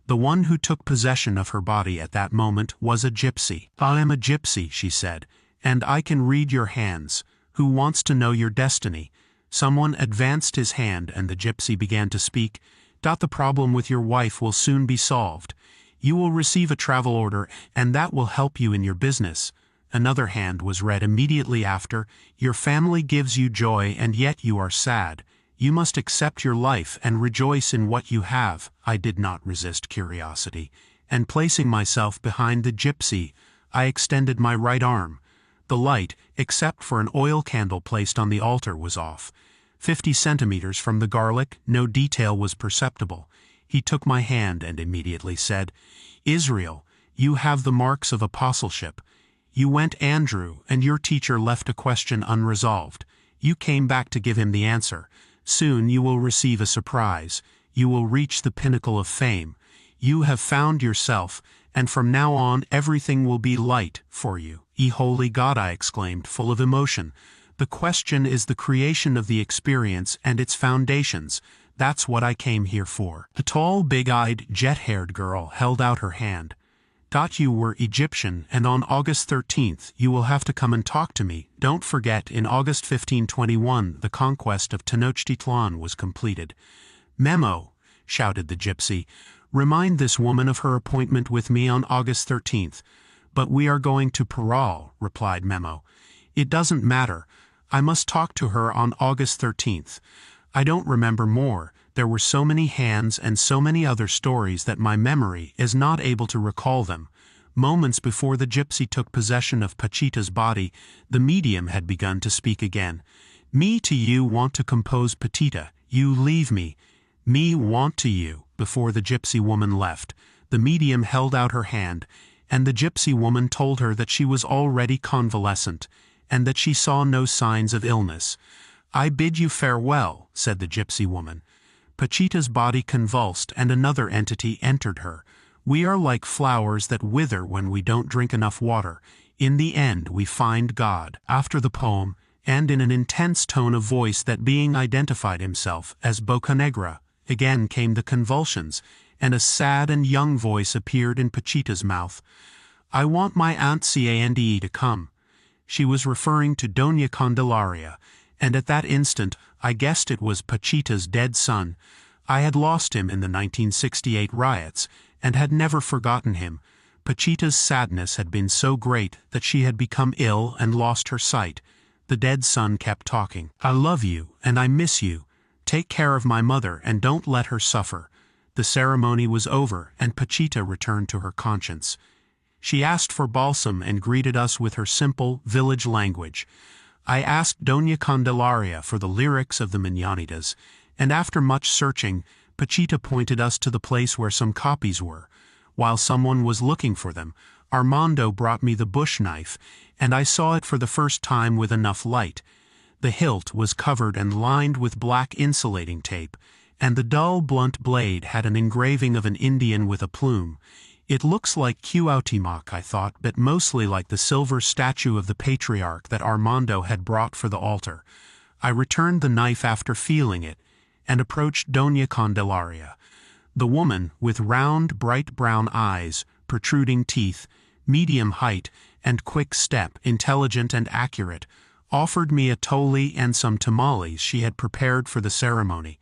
S1: The one who took possession of her body at that moment was a gypsy. "I am a gypsy," she said, "and I can read your hands. Who wants to know your destiny?" Someone advanced his hand and the gypsy began to speak. "The problem with your wife will soon be solved. You will receive a travel order, and that will help you in your business." Another hand was read immediately after. "Your family gives you joy, and yet you are sad. You must accept your life and rejoice in what you have." I did not resist curiosity, and placing myself behind the gypsy, I extended my right arm. The light, except for an oil candle placed on the altar, was off. 50 centimeters from the garlic, no detail was perceptible. He took my hand and immediately said, "Israel, you have the marks of apostleship. You went Andrew, and your teacher left a question unresolved. You came back to give him the answer. Soon you will receive a surprise. You will reach the pinnacle of fame. You have found yourself, and from now on everything will be light for you." "Ye holy God," I exclaimed, full of emotion. "The question is the creation of the experience and its foundations. That's what I came here for." A tall, big-eyed, jet-haired girl held out her hand. "You were Egyptian, and on August 13th you will have to come and talk to me. Don't forget, in August 1521 the conquest of Tenochtitlan was completed." "Memo," shouted the gypsy, "remind this woman of her appointment with me on August 13th. "But we are going to Parral," replied Memo. "It doesn't matter. I must talk to her on August 13th. I don't remember more. There were so many hands and so many other stories that my memory is not able to recall them. Moments before the gypsy took possession of Pachita's body, the medium had begun to speak again. "Me to you want to compose Pachita. You leave me. Me want to you." Before the gypsy woman left, the medium held out her hand, and the gypsy woman told her that she was already convalescent, and that she saw no signs of illness. "I bid you farewell," said the gypsy woman. Pachita's body convulsed and another entity entered her. "We are like flowers that wither when we don't drink enough water. In the end we find God." After the poem, and in an intense tone of voice, that being identified himself as Boccanegra, again came the convulsions, and a sad and young voice appeared in Pachita's mouth. "I want my Aunt Cande to come." She was referring to Doña Candelaria, and at that instant I guessed it was Pachita's dead son. I had lost him in the 1968 riots, and had never forgotten him. Pachita's sadness had been so great that she had become ill and lost her sight. The dead son kept talking. "I love you, and I miss you. Take care of my mother, and don't let her suffer." The ceremony was over, and Pachita returned to her conscience. She asked for balsam and greeted us with her simple, village language. I asked Doña Candelaria for the lyrics of the Mañanitas, and after much searching, Pachita pointed us to the place where some copies were. While someone was looking for them, Armando brought me the bush knife, and I saw it for the first time with enough light. The hilt was covered and lined with black insulating tape, and the dull, blunt blade had an engraving of an Indian with a plume. It looks like Cuauhtémoc, I thought, but mostly like the silver statue of the patriarch that Armando had brought for the altar. I returned the knife after feeling it, and approached Doña Candelaria. The woman, with round, bright brown eyes, protruding teeth, medium height, and quick step, intelligent and accurate, offered me a toli and some tamales she had prepared for the ceremony.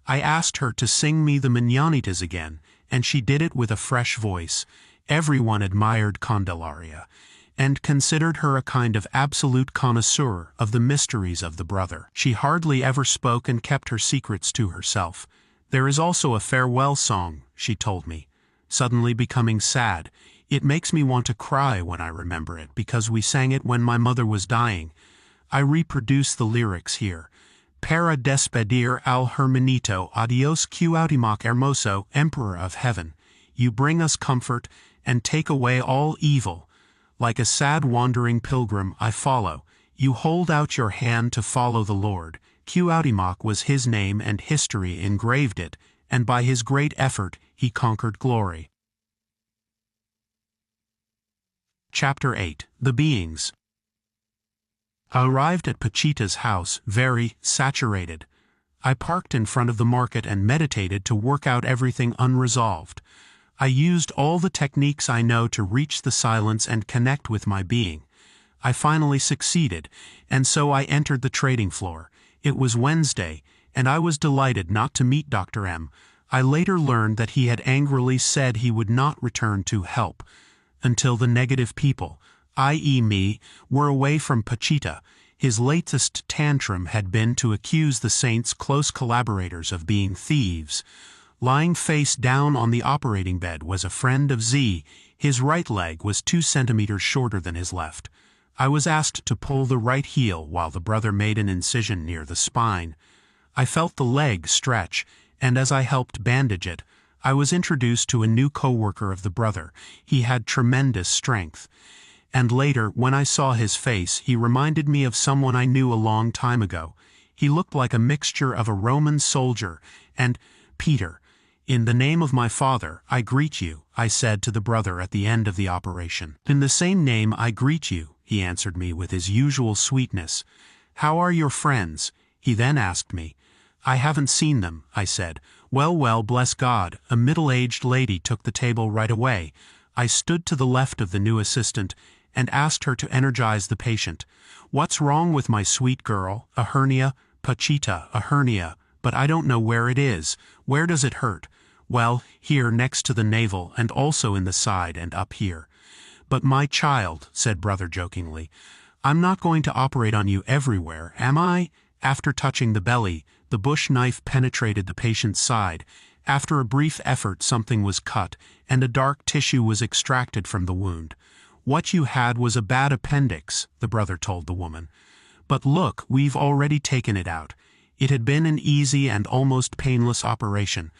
S1: I asked her to sing me the Mañanitas again, and she did it with a fresh voice. Everyone admired Candelaria, and considered her a kind of absolute connoisseur of the mysteries of the brother. She hardly ever spoke and kept her secrets to herself. There is also a farewell song, she told me, suddenly becoming sad. It makes me want to cry when I remember it, because we sang it when my mother was dying. I reproduce the lyrics here. Para despedir al hermanito, adios Cuauhtémoc hermoso, Emperor of Heaven. You bring us comfort and take away all evil. Like a sad wandering pilgrim I follow. You hold out your hand to follow the Lord. Cuauhtémoc was his name and history engraved it, and by his great effort he conquered glory. Chapter 8. The Beings. I arrived at Pachita's house, very saturated. I parked in front of the market and meditated to work out everything unresolved. I used all the techniques I know to reach the silence and connect with my being. I finally succeeded, and so I entered the trading floor. It was Wednesday, and I was delighted not to meet Dr. M. I later learned that he had angrily said he would not return to help until the negative people, i.e. me, were away from Pachita. His latest tantrum had been to accuse the saint's close collaborators of being thieves. Lying face down on the operating bed was a friend of Z. His right leg was 2 centimeters shorter than his left. I was asked to pull the right heel while the brother made an incision near the spine. I felt the leg stretch, and as I helped bandage it, I was introduced to a new co-worker of the brother. He had tremendous strength. And later, when I saw his face, he reminded me of someone I knew a long time ago. He looked like a mixture of a Roman soldier and Peter. In the name of my father, I greet you, I said to the brother at the end of the operation. In the same name I greet you, he answered me with his usual sweetness. How are your friends? He then asked me. I haven't seen them, I said. Well, bless God. A middle-aged lady took the table right away. I stood to the left of the new assistant and asked her to energize the patient. What's wrong with my sweet girl? A hernia? Pachita, a hernia. But I don't know where it is. Where does it hurt? Well, here next to the navel and also in the side and up here. But my child, said brother jokingly, I'm not going to operate on you everywhere, am I? After touching the belly, the bush knife penetrated the patient's side. After a brief effort, something was cut, and a dark tissue was extracted from the wound. What you had was a bad appendix, the brother told the woman. But look, we've already taken it out. It had been an easy and almost painless operation.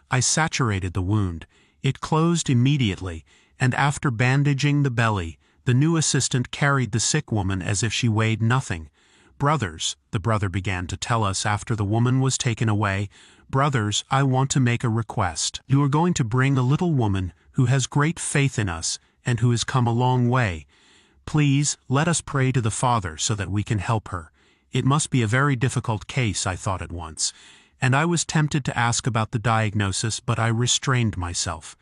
S1: I saturated the wound. It closed immediately, and after bandaging the belly, the new assistant carried the sick woman as if she weighed nothing. Brothers, the brother began to tell us after the woman was taken away, brothers, I want to make a request. You are going to bring a little woman who has great faith in us and who has come a long way. Please, let us pray to the Father so that we can help her. It must be a very difficult case, I thought at once, and I was tempted to ask about the diagnosis, but I restrained myself.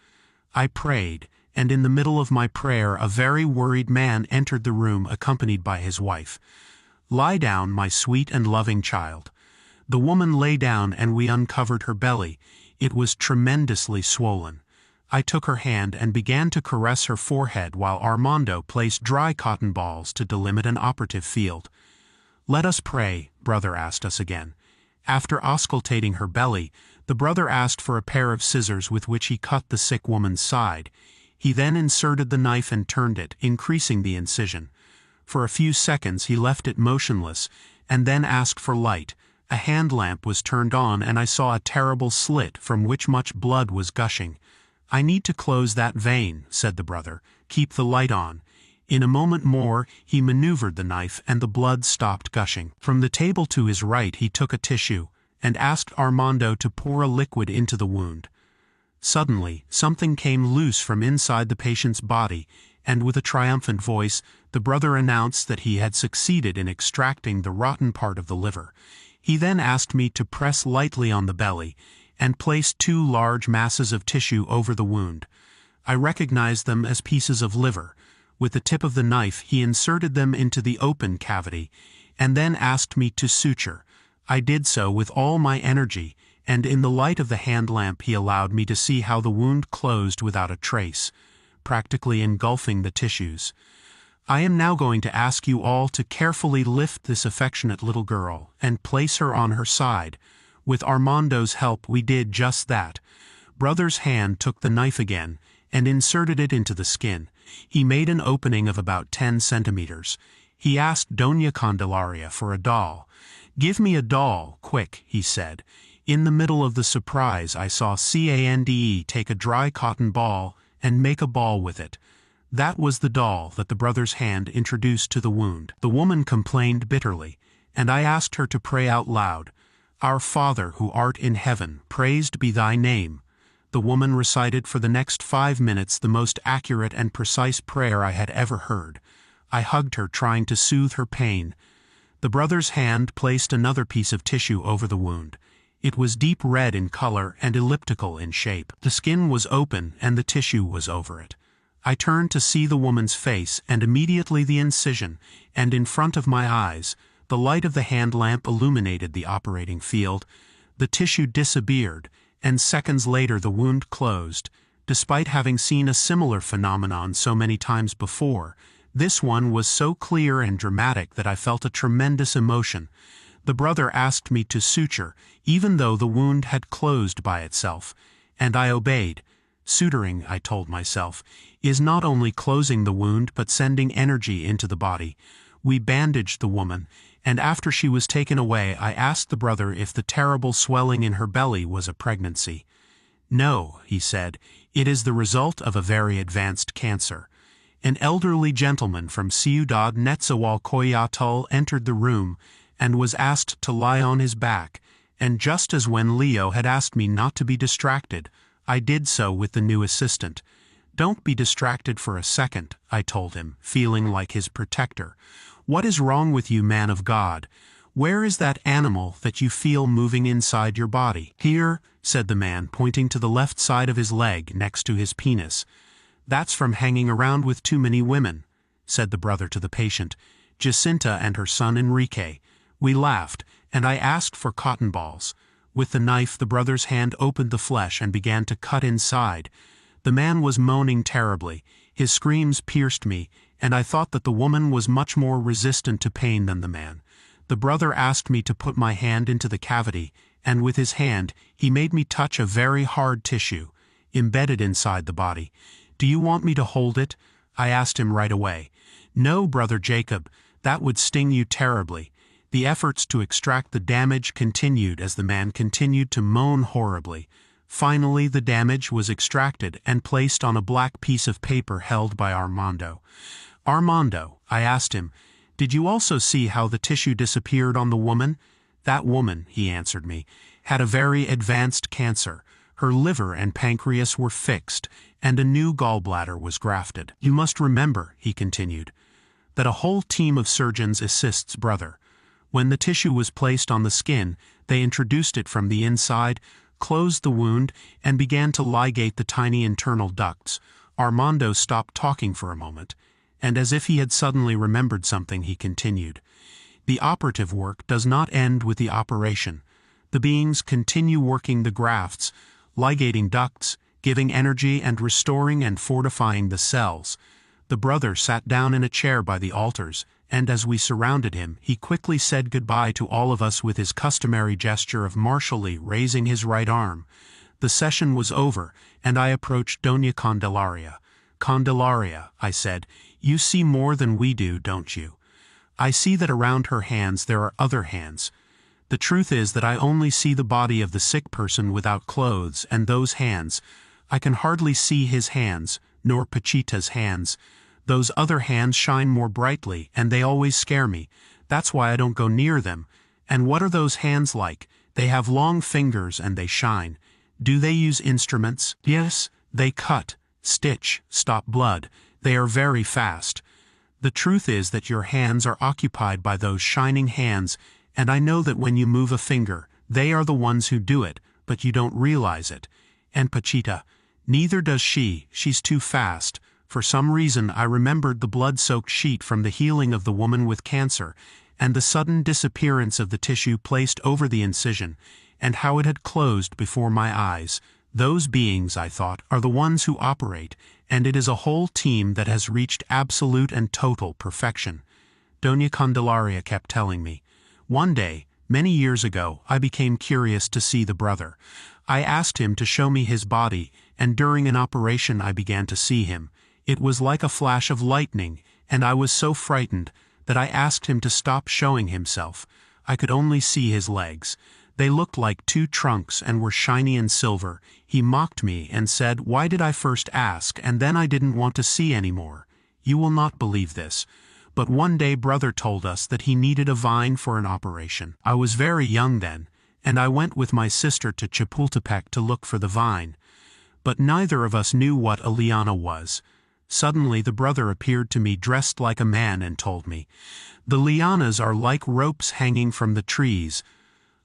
S1: I prayed, and in the middle of my prayer a very worried man entered the room accompanied by his wife. Lie down, my sweet and loving child. The woman lay down and we uncovered her belly. It was tremendously swollen. I took her hand and began to caress her forehead while Armando placed dry cotton balls to delimit an operative field. Let us pray, brother asked us again. After auscultating her belly, the brother asked for a pair of scissors with which he cut the sick woman's side. He then inserted the knife and turned it, increasing the incision. For a few seconds he left it motionless, and then asked for light. A hand lamp was turned on and I saw a terrible slit from which much blood was gushing. I need to close that vein, said the brother. Keep the light on. In a moment more, he maneuvered the knife and the blood stopped gushing. From the table to his right he took a tissue and asked Armando to pour a liquid into the wound. Suddenly, something came loose from inside the patient's body, and with a triumphant voice, the brother announced that he had succeeded in extracting the rotten part of the liver. He then asked me to press lightly on the belly and place 2 large masses of tissue over the wound. I recognized them as pieces of liver. With the tip of the knife he inserted them into the open cavity, and then asked me to suture. I did so with all my energy, and in the light of the hand lamp he allowed me to see how the wound closed without a trace, practically engulfing the tissues. I am now going to ask you all to carefully lift this affectionate little girl and place her on her side. With Armando's help we did just that. Brother's hand took the knife again and inserted it into the skin. He made an opening of about 10 centimeters. He asked Doña Candelaria for a doll. "Give me a doll, quick," he said. In the middle of the surprise I saw Cande take a dry cotton ball and make a ball with it. That was the doll that the brother's hand introduced to the wound. The woman complained bitterly, and I asked her to pray out loud, "Our Father who art in heaven, praised be thy name." The woman recited for the next 5 minutes the most accurate and precise prayer I had ever heard. I hugged her, trying to soothe her pain. The brother's hand placed another piece of tissue over the wound. It was deep red in color and elliptical in shape. The skin was open and the tissue was over it. I turned to see the woman's face and immediately the incision, and in front of my eyes, the light of the hand lamp illuminated the operating field. The tissue disappeared, and seconds later the wound closed. Despite having seen a similar phenomenon so many times before, this one was so clear and dramatic that I felt a tremendous emotion. The brother asked me to suture, even though the wound had closed by itself, and I obeyed. Suturing, I told myself, is not only closing the wound but sending energy into the body. We bandaged the woman, and after she was taken away I asked the brother if the terrible swelling in her belly was a pregnancy. "No," he said, "it is the result of a very advanced cancer." An elderly gentleman from Ciudad Quetzalcoatl entered the room and was asked to lie on his back, and just as when Leo had asked me not to be distracted, I did so with the new assistant. "Don't be distracted for a second," I told him, feeling like his protector. "What is wrong with you, man of God? Where is that animal that you feel moving inside your body?" "Here," said the man, pointing to the left side of his leg next to his penis. "That's from hanging around with too many women," said the brother to the patient, Jacinta and her son Enrique. We laughed, and I asked for cotton balls. With the knife the brother's hand opened the flesh and began to cut inside. The man was moaning terribly. His screams pierced me, and I thought that the woman was much more resistant to pain than the man. The brother asked me to put my hand into the cavity, and with his hand he made me touch a very hard tissue, embedded inside the body. "Do you want me to hold it?" I asked him right away. "No, Brother Jacob, that would sting you terribly." The efforts to extract the damage continued as the man continued to moan horribly. Finally the damage was extracted and placed on a black piece of paper held by Armando. "Armando," I asked him, "did you also see how the tissue disappeared on the woman?" "That woman," he answered me, "had a very advanced cancer. Her liver and pancreas were fixed, and a new gallbladder was grafted. You must remember," he continued, "that a whole team of surgeons assists brother. When the tissue was placed on the skin, they introduced it from the inside, closed the wound, and began to ligate the tiny internal ducts." Armando stopped talking for a moment, and as if he had suddenly remembered something, he continued, "The operative work does not end with the operation. The beings continue working the grafts, ligating ducts, giving energy and restoring and fortifying the cells." The brother sat down in a chair by the altars, and as we surrounded him, he quickly said goodbye to all of us with his customary gesture of martially raising his right arm. The session was over, and I approached Doña Candelaria. "Candelaria," I said, "you see more than we do, don't you? I see that around her hands there are other hands. The truth is that I only see the body of the sick person without clothes, and those hands, I can hardly see his hands, nor Pachita's hands. Those other hands shine more brightly, and they always scare me. That's why I don't go near them. And what are those hands like? They have long fingers and they shine. Do they use instruments? Yes, they cut, stitch, stop blood. They are very fast. The truth is that your hands are occupied by those shining hands, and I know that when you move a finger, they are the ones who do it, but you don't realize it. And Pachita, Neither does she, she's too fast. For some reason I remembered the blood-soaked sheet from the healing of the woman with cancer, and the sudden disappearance of the tissue placed over the incision, and how it had closed before my eyes. Those beings, I thought, are the ones who operate, and it is a whole team that has reached absolute and total perfection. Doña Candelaria kept telling me. One day, many years ago, I became curious to see the brother. I asked him to show me his body, and during an operation I began to see him. It was like a flash of lightning, and I was so frightened that I asked him to stop showing himself. I could only see his legs. They looked like two trunks and were shiny and silver. He mocked me and said, "Why did I first ask, and then I didn't want to see anymore?" You will not believe this, but one day brother told us that he needed a vine for an operation. I was very young then, and I went with my sister to Chapultepec to look for the vine. But neither of us knew what a liana was. Suddenly the brother appeared to me dressed like a man and told me, "The lianas are like ropes hanging from the trees.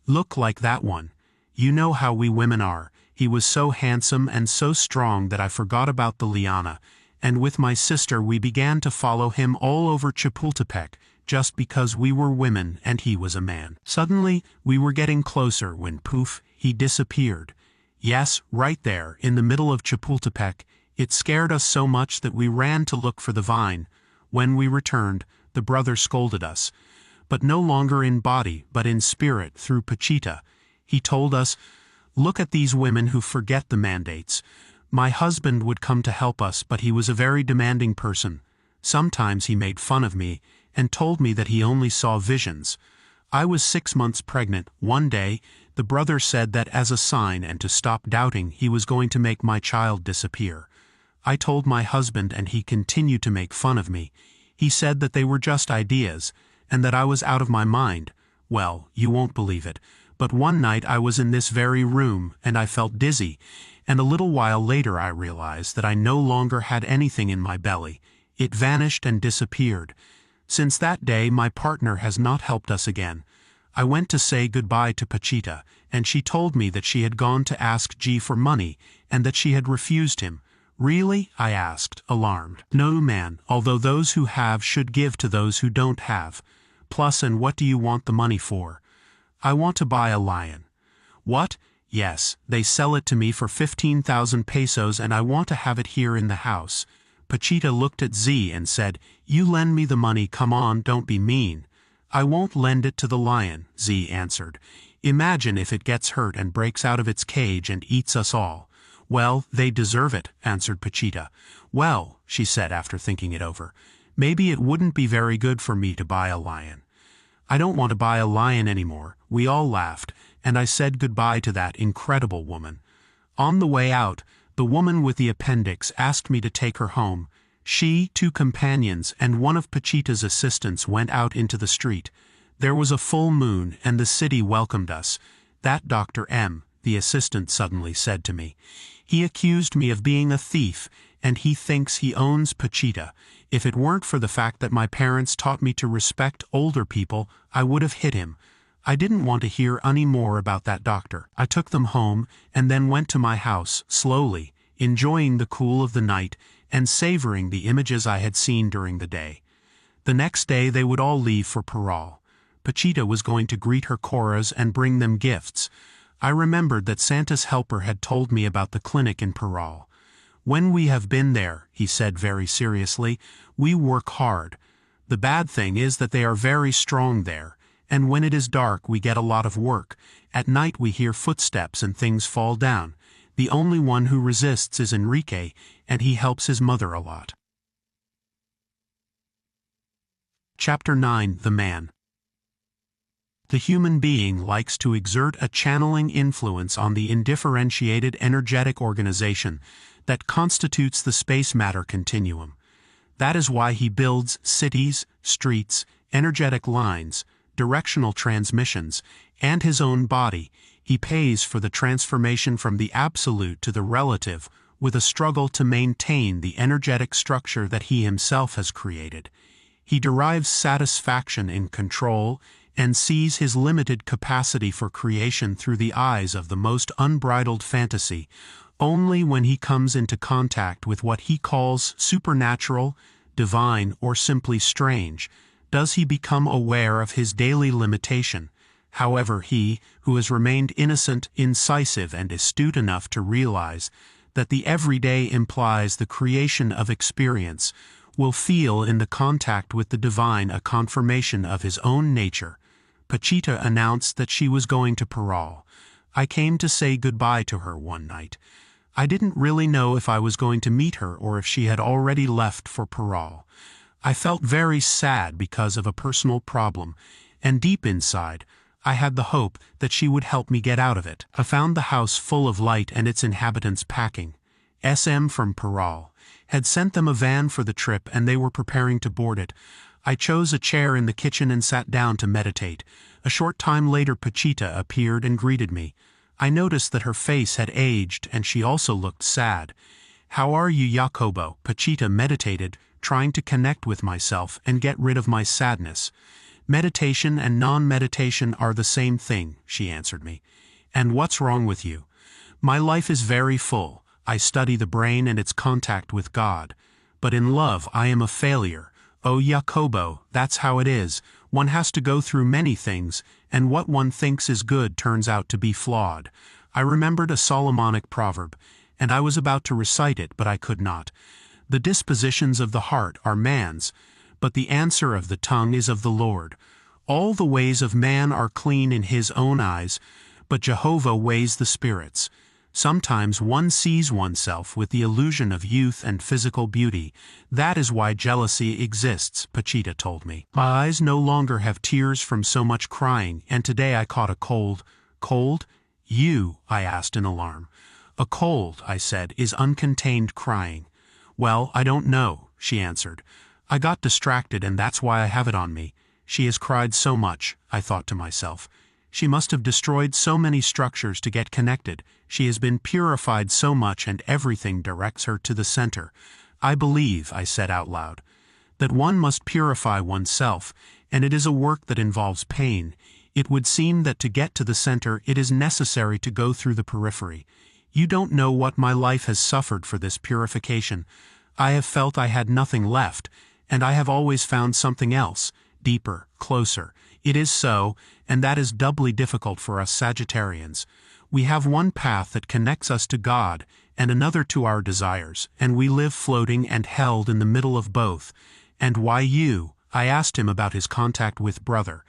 S1: Look like that one. You know how we women are." He was so handsome and so strong that I forgot about the liana, and with my sister we began to follow him all over Chapultepec, just because we were women and he was a man. Suddenly we were getting closer when poof, he disappeared. Yes, right there, in the middle of Chapultepec. It scared us so much that we ran to look for the vine. When we returned, the brother scolded us, but no longer in body but in spirit through Pachita. He told us, "Look at these women who forget the mandates. My husband would come to help us, but he was a very demanding person. Sometimes he made fun of me and told me that he only saw visions. I was 6 months pregnant. One day, the brother said that as a sign and to stop doubting, he was going to make my child disappear. I told my husband and he continued to make fun of me. He said that they were just ideas, and that I was out of my mind. Well, you won't believe it, but one night I was in this very room, and I felt dizzy, and a little while later I realized that I no longer had anything in my belly. It vanished and disappeared. Since that day my partner has not helped us again. I went to say goodbye to Pachita, and she told me that she had gone to ask G for money, and that she had refused him. Really? I asked, alarmed. No, man, although those who have should give to those who don't have. Plus, and what do you want the money for? I want to buy a lion. What? Yes, they sell it to me for 15,000 pesos and I want to have it here in the house. Pachita looked at Z and said, "You lend me the money, come on, don't be mean." "I won't lend it to the lion," Z answered. "Imagine if it gets hurt and breaks out of its cage and eats us all." "Well, they deserve it," answered Pachita. "Well," she said after thinking it over, "maybe it wouldn't be very good for me to buy a lion." "I don't want to buy a lion anymore." We all laughed, and I said goodbye to that incredible woman. On the way out, the woman with the appendix asked me to take her home. She, 2 companions, and one of Pachita's assistants went out into the street. There was a full moon, and the city welcomed us. "That Dr. M," the assistant suddenly said to me. "He accused me of being a thief, and he thinks he owns Pachita. If it weren't for the fact that my parents taught me to respect older people, I would have hit him." I didn't want to hear any more about that doctor. I took them home, and then went to my house, slowly, enjoying the cool of the night, and savoring the images I had seen during the day. The next day they would all leave for Parral. Pachita was going to greet her Coras and bring them gifts. I remembered that Santa's helper had told me about the clinic in Parral. "When we have been there," he said very seriously, "we work hard. The bad thing is that they are very strong there, and when it is dark we get a lot of work. At night we hear footsteps and things fall down. The only one who resists is Enrique, and he helps his mother a lot." Chapter 9: The Man. The human being likes to exert a channeling influence on the indifferentiated energetic organization that constitutes the space-matter continuum. That is why he builds cities, streets, energetic lines, directional transmissions, and his own body. He pays for the transformation from the absolute to the relative with a struggle to maintain the energetic structure that he himself has created. He derives satisfaction in control and sees his limited capacity for creation through the eyes of the most unbridled fantasy. Only when he comes into contact with what he calls supernatural, divine, or simply strange, does he become aware of his daily limitation. However, he, who has remained innocent, incisive, and astute enough to realize that the everyday implies the creation of experience, will feel in the contact with the divine a confirmation of his own nature. Pachita announced that she was going to Parral. I came to say goodbye to her one night. I didn't really know if I was going to meet her or if she had already left for Parral. I felt very sad because of a personal problem, and deep inside, I had the hope that she would help me get out of it. I found the house full of light and its inhabitants packing. SM from Parral had sent them a van for the trip and they were preparing to board it. I chose a chair in the kitchen and sat down to meditate. A short time later Pachita appeared and greeted me. I noticed that her face had aged and she also looked sad. "How are you, Jacobo?" Pachita meditated, trying to connect with myself and get rid of my sadness. "Meditation and non-meditation are the same thing," she answered me. "And what's wrong with you?" "My life is very full. I study the brain and its contact with God. But in love I am a failure." "Oh, Jacobo, that's how it is. One has to go through many things, and what one thinks is good turns out to be flawed." I remembered a Solomonic proverb, and I was about to recite it, but I could not. "The dispositions of the heart are man's, but the answer of the tongue is of the Lord. All the ways of man are clean in his own eyes, but Jehovah weighs the spirits." Sometimes one sees oneself with the illusion of youth and physical beauty. That is why jealousy exists, Pachita told me. My eyes no longer have tears from so much crying, and today I caught a cold. "Cold? You?" I asked in alarm. "A cold," I said, "is uncontained crying." "Well, I don't know," she answered. "I got distracted and that's why I have it on me. She has cried so much," I thought to myself. "She must have destroyed so many structures to get connected. She has been purified so much and everything directs her to the center." "I believe," I said out loud, "that one must purify oneself, and it is a work that involves pain. It would seem that to get to the center it is necessary to go through the periphery. You don't know what my life has suffered for this purification. I have felt I had nothing left, and I have always found something else, deeper, closer. It is so, and that is doubly difficult for us Sagittarians. We have one path that connects us to God, and another to our desires, and we live floating and held in the middle of both." "And why you?" I asked him about his contact with brother.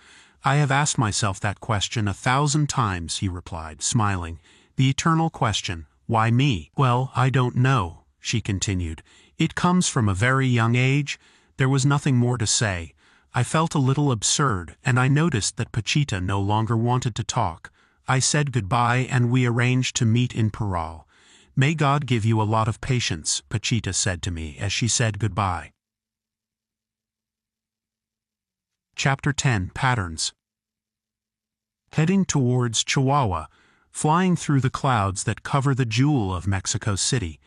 S1: "I have asked myself that question 1,000 times, he replied, smiling. "The eternal question, why me?" "Well, I don't know," she continued. "It comes from a very young age." There was nothing more to say. I felt a little absurd, and I noticed that Pachita no longer wanted to talk. I said goodbye and we arranged to meet in Parral. "May God give you a lot of patience," Pachita said to me as she said goodbye. Chapter 10, Patterns. Heading towards Chihuahua, flying through the clouds that cover the jewel of Mexico City.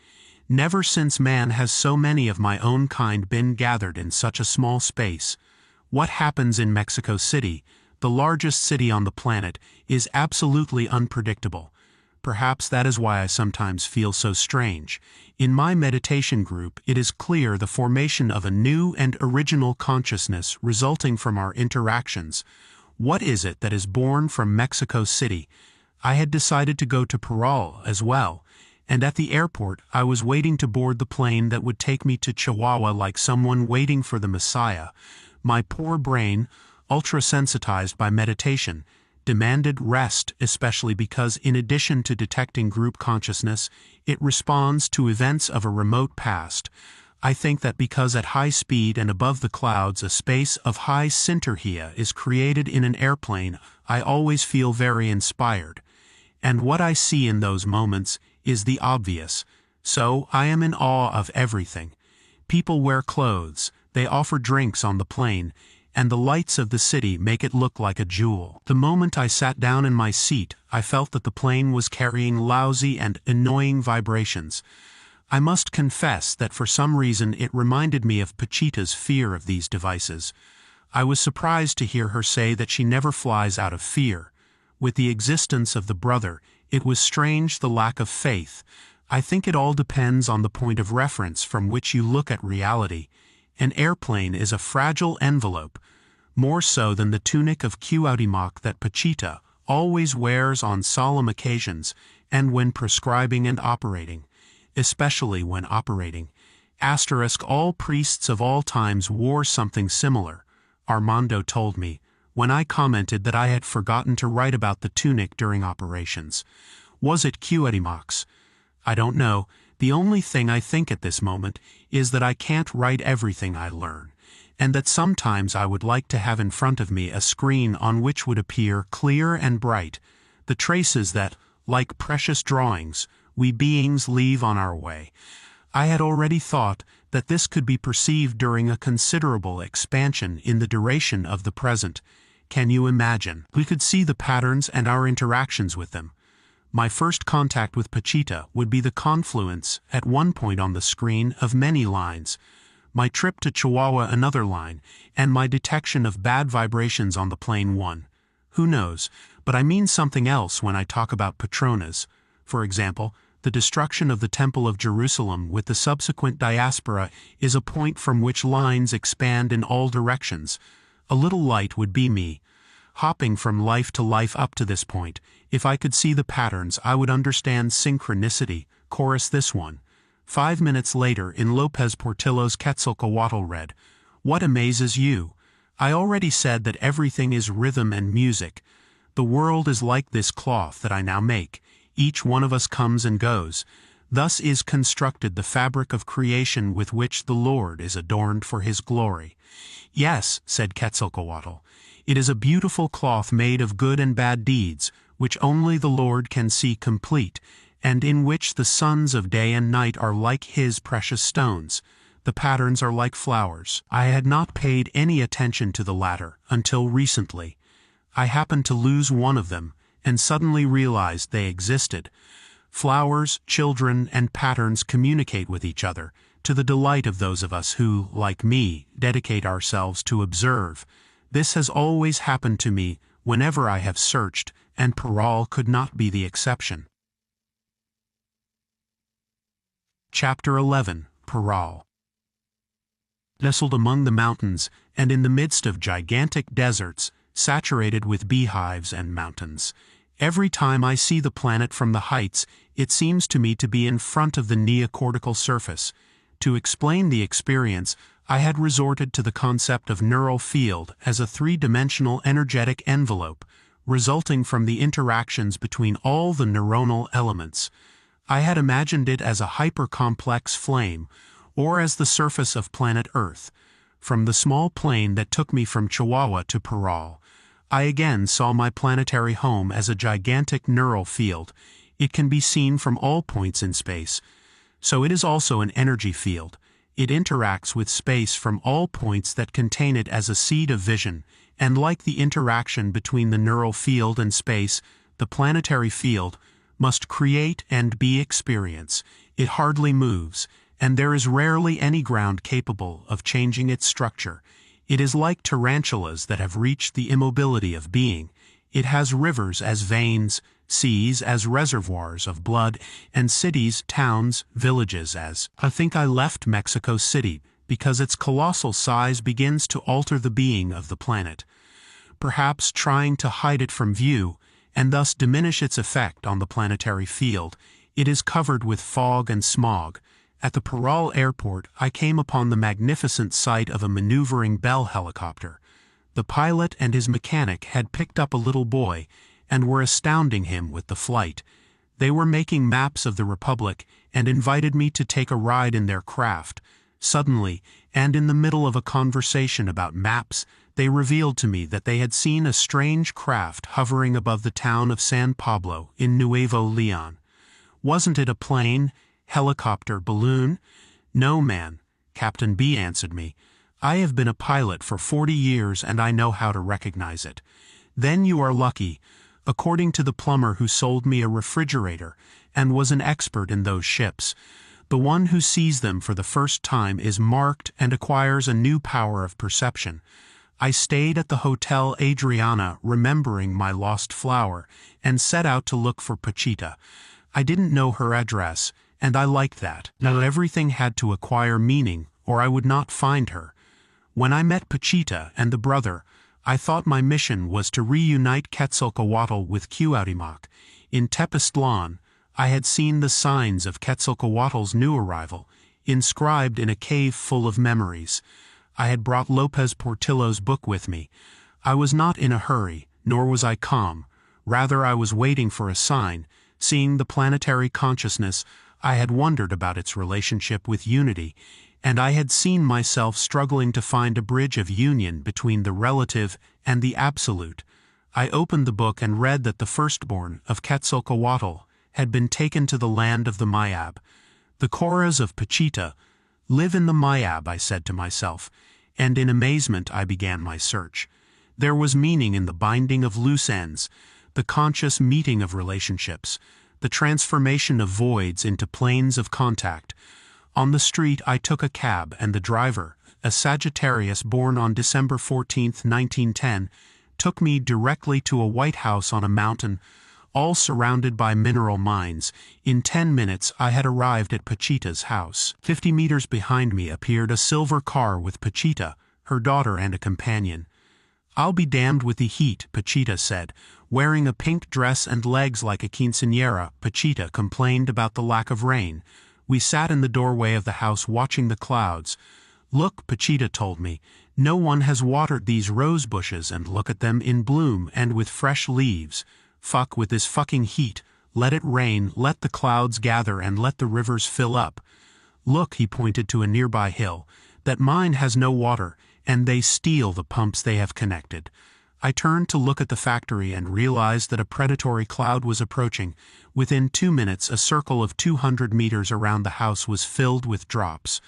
S1: Never since man has so many of my own kind been gathered in such a small space. What happens in Mexico City, the largest city on the planet, is absolutely unpredictable. Perhaps that is why I sometimes feel so strange. In my meditation group, it is clear the formation of a new and original consciousness resulting from our interactions. What is it that is born from Mexico City? I had decided to go to Parral as well, and at the airport I was waiting to board the plane that would take me to Chihuahua like someone waiting for the Messiah. My poor brain, ultra-sensitized by meditation, demanded rest, especially because in addition to detecting group consciousness, it responds to events of a remote past. I think that because at high speed and above the clouds a space of high synergia is created in an airplane, I always feel very inspired. And what I see in those moments is the obvious. So I am in awe of everything. People wear clothes, they offer drinks on the plane, and the lights of the city make it look like a jewel. The moment I sat down in my seat, I felt that the plane was carrying lousy and annoying vibrations. I must confess that for some reason it reminded me of Pachita's fear of these devices. I was surprised to hear her say that she never flies out of fear. With the existence of the brother, it was strange the lack of faith. I think it all depends on the point of reference from which you look at reality. An airplane is a fragile envelope, more so than the tunic of Cuauhtémoc that Pachita always wears on solemn occasions and when prescribing and operating, especially when operating. All priests of all times wore something similar, Armando told me, when I commented that I had forgotten to write about the tunic during operations. Was it Cuauhtémoc's? I don't know. The only thing I think at this moment is that I can't write everything I learn, and that sometimes I would like to have in front of me a screen on which would appear clear and bright the traces that, like precious drawings, we beings leave on our way. I had already thought that this could be perceived during a considerable expansion in the duration of the present. Can you imagine? We could see the patterns and our interactions with them. My first contact with Pachita would be the confluence, at one point on the screen, of many lines. My trip to Chihuahua another line, and my detection of bad vibrations on the plane one. Who knows, but I mean something else when I talk about Patronas. For example, the destruction of the Temple of Jerusalem with the subsequent diaspora is a point from which lines expand in all directions. A little light would be me, hopping from life to life up to this point. If I could see the patterns, I would understand synchronicity. Chorus this one. 5 minutes later in Lopez Portillo's Quetzalcoatl read, "What amazes you? I already said that everything is rhythm and music. The world is like this cloth that I now make. Each one of us comes and goes. Thus is constructed the fabric of creation with which the Lord is adorned for his glory." "Yes," said Quetzalcoatl, "it is a beautiful cloth made of good and bad deeds, which only the Lord can see complete, and in which the sons of day and night are like his precious stones. The patterns are like flowers." I had not paid any attention to the latter until recently. I happened to lose one of them, and suddenly realized they existed. Flowers, children, and patterns communicate with each other, to the delight of those of us who, like me, dedicate ourselves to observe. This has always happened to me whenever I have searched, and Parral could not be the exception. Chapter 11. Parral. Nestled among the mountains, and in the midst of gigantic deserts, saturated with beehives and mountains. Every time I see the planet from the heights, it seems to me to be in front of the neocortical surface. To explain the experience, I had resorted to the concept of neural field as a three-dimensional energetic envelope, resulting from the interactions between all the neuronal elements. I had imagined it as a hyper-complex flame, or as the surface of planet Earth. From the small plane that took me from Chihuahua to Parral, I again saw my planetary home as a gigantic neural field. It can be seen from all points in space. So it is also an energy field. It interacts with space from all points that contain it as a seed of vision, and like the interaction between the neural field and space, the planetary field must create and be experience. It hardly moves, and there is rarely any ground capable of changing its structure. It is like tarantulas that have reached the immobility of being. It has rivers as veins, seas as reservoirs of blood, and cities, towns, villages as... I think I left Mexico City because its colossal size begins to alter the being of the planet. Perhaps trying to hide it from view, and thus diminish its effect on the planetary field, it is covered with fog and smog. At the Parral airport, I came upon the magnificent sight of a maneuvering Bell helicopter. The pilot and his mechanic had picked up a little boy and were astounding him with the flight. They were making maps of the Republic and invited me to take a ride in their craft. Suddenly, and in the middle of a conversation about maps, they revealed to me that they had seen a strange craft hovering above the town of San Pablo in Nuevo Leon. Wasn't it a plane? Helicopter, balloon? No, man, Captain B answered me. I have been a pilot for 40 years and I know how to recognize it. Then you are lucky, according to the plumber who sold me a refrigerator and was an expert in those ships. The one who sees them for the first time is marked and acquires a new power of perception. I stayed at the Hotel Adriana, remembering my lost flower, and set out to look for Pachita. I didn't know her address, and I liked that. Now everything had to acquire meaning, or I would not find her. When I met Pachita and the brother, I thought my mission was to reunite Quetzalcoatl with Cuauhtémoc. In Tepoztlán, I had seen the signs of Quetzalcoatl's new arrival, inscribed in a cave full of memories. I had brought Lopez Portillo's book with me. I was not in a hurry, nor was I calm. Rather, I was waiting for a sign. Seeing the planetary consciousness, I had wondered about its relationship with unity, and I had seen myself struggling to find a bridge of union between the relative and the absolute. I opened the book and read that the firstborn of Quetzalcoatl had been taken to the land of the Mayab. The Koras of Pachita live in the Mayab, I said to myself, and in amazement I began my search. There was meaning in the binding of loose ends, the conscious meeting of relationships, the transformation of voids into planes of contact. On the street I took a cab, and the driver, a Sagittarius born on December 14, 1910, took me directly to a white house on a mountain, all surrounded by mineral mines. In 10 minutes I had arrived at Pachita's house. 50 meters behind me appeared a silver car with Pachita, her daughter, and a companion. "I'll be damned with the heat," Pachita said. Wearing a pink dress and legs like a quinceañera, Pachita complained about the lack of rain. We sat in the doorway of the house watching the clouds. "Look," Pachita told me, "no one has watered these rose bushes, and look at them in bloom and with fresh leaves. Fuck with this fucking heat. Let it rain, let the clouds gather, and let the rivers fill up. Look," he pointed to a nearby hill, "that mine has no water, and they steal the pumps they have connected." I turned to look at the factory and realized that a predatory cloud was approaching. Within 2 minutes, a circle of 200 meters around the house was filled with drops.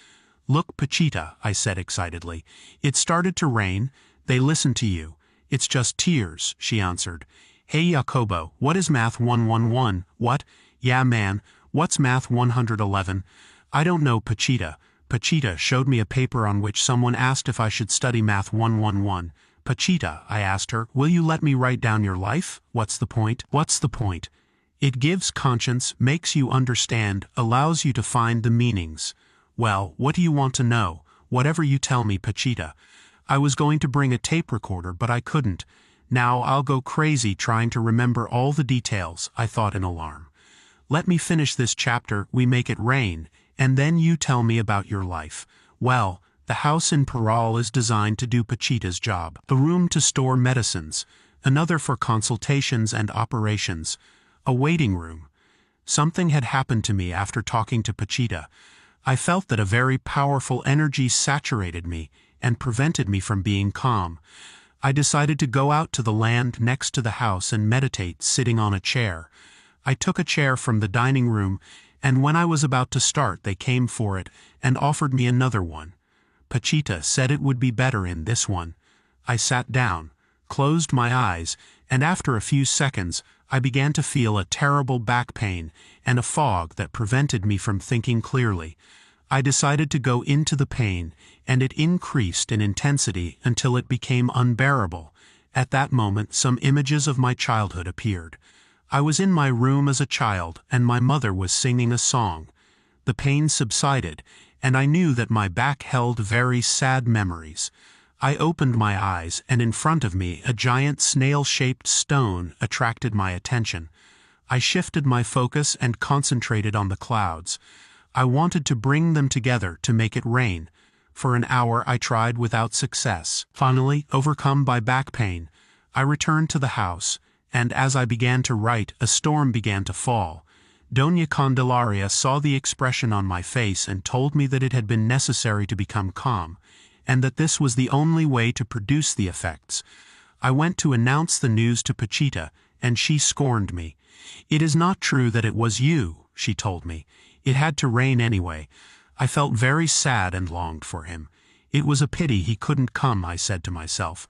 S1: "Look, Pachita," I said excitedly. "It started to rain. They listened to you." "It's just tears," she answered. "Hey Jacobo, what is Math 111? "What? Yeah man, what's Math 111? "I don't know, Pachita." Pachita showed me a paper on which someone asked if I should study Math 111. "Pachita," I asked her, "will you let me write down your life? What's the point?" "What's the point? It gives conscience, makes you understand, allows you to find the meanings." "Well, what do you want to know?" "Whatever you tell me, Pachita." I was going to bring a tape recorder, but I couldn't. Now I'll go crazy trying to remember all the details, I thought in alarm. "Let me finish this chapter, We Make It Rain, and then you tell me about your life." "Well, the house in Parral is designed to do Pachita's job. The room to store medicines, another for consultations and operations, a waiting room." Something had happened to me after talking to Pachita. I felt that a very powerful energy saturated me and prevented me from being calm. I decided to go out to the land next to the house and meditate sitting on a chair. I took a chair from the dining room, and when I was about to start they came for it and offered me another one. Pachita said it would be better in this one. I sat down, closed my eyes, and after a few seconds I began to feel a terrible back pain and a fog that prevented me from thinking clearly. I decided to go into the pain, and it increased in intensity until it became unbearable. At that moment some images of my childhood appeared. I was in my room as a child, and my mother was singing a song. The pain subsided, and I knew that my back held very sad memories. I opened my eyes, and in front of me a giant snail-shaped stone attracted my attention. I shifted my focus and concentrated on the clouds. I wanted to bring them together to make it rain. For an hour I tried without success. Finally, overcome by back pain, I returned to the house, and as I began to write, a storm began to fall. Doña Candelaria saw the expression on my face and told me that it had been necessary to become calm, and that this was the only way to produce the effects. I went to announce the news to Pachita, and she scorned me. "It is not true that it was you," she told me. "It had to rain anyway." I felt very sad and longed for him. It was a pity he couldn't come, I said to myself.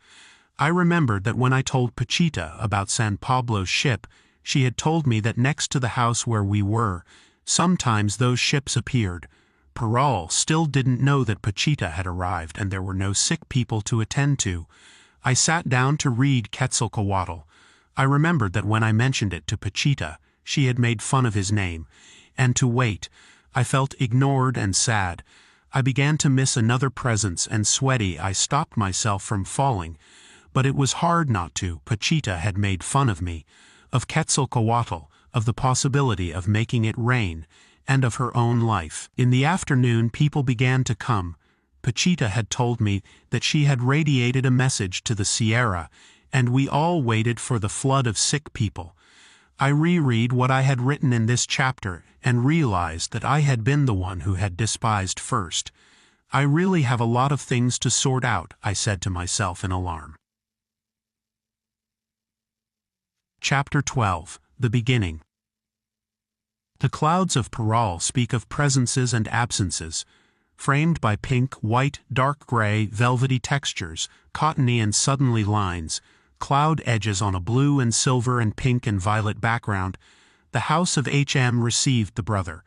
S1: I remembered that when I told Pachita about San Pablo's ship, she had told me that next to the house where we were, sometimes those ships appeared. Parral still didn't know that Pachita had arrived and there were no sick people to attend to. I sat down to read Quetzalcoatl. I remembered that when I mentioned it to Pachita, she had made fun of his name. And to wait, I felt ignored and sad. I began to miss another presence, and sweaty I stopped myself from falling. But it was hard not to. Pachita had made fun of me, of Quetzalcoatl, of the possibility of making it rain, and of her own life. In the afternoon people began to come. Pachita had told me that she had radiated a message to the Sierra, and we all waited for the flood of sick people. I reread what I had written in this chapter and realized that I had been the one who had despised first. I really have a lot of things to sort out, I said to myself in alarm. Chapter 12. The Beginning. The clouds of Parral speak of presences and absences, framed by pink, white, dark gray, velvety textures, cottony and suddenly lines, cloud edges on a blue and silver and pink and violet background. The house of HM received the brother.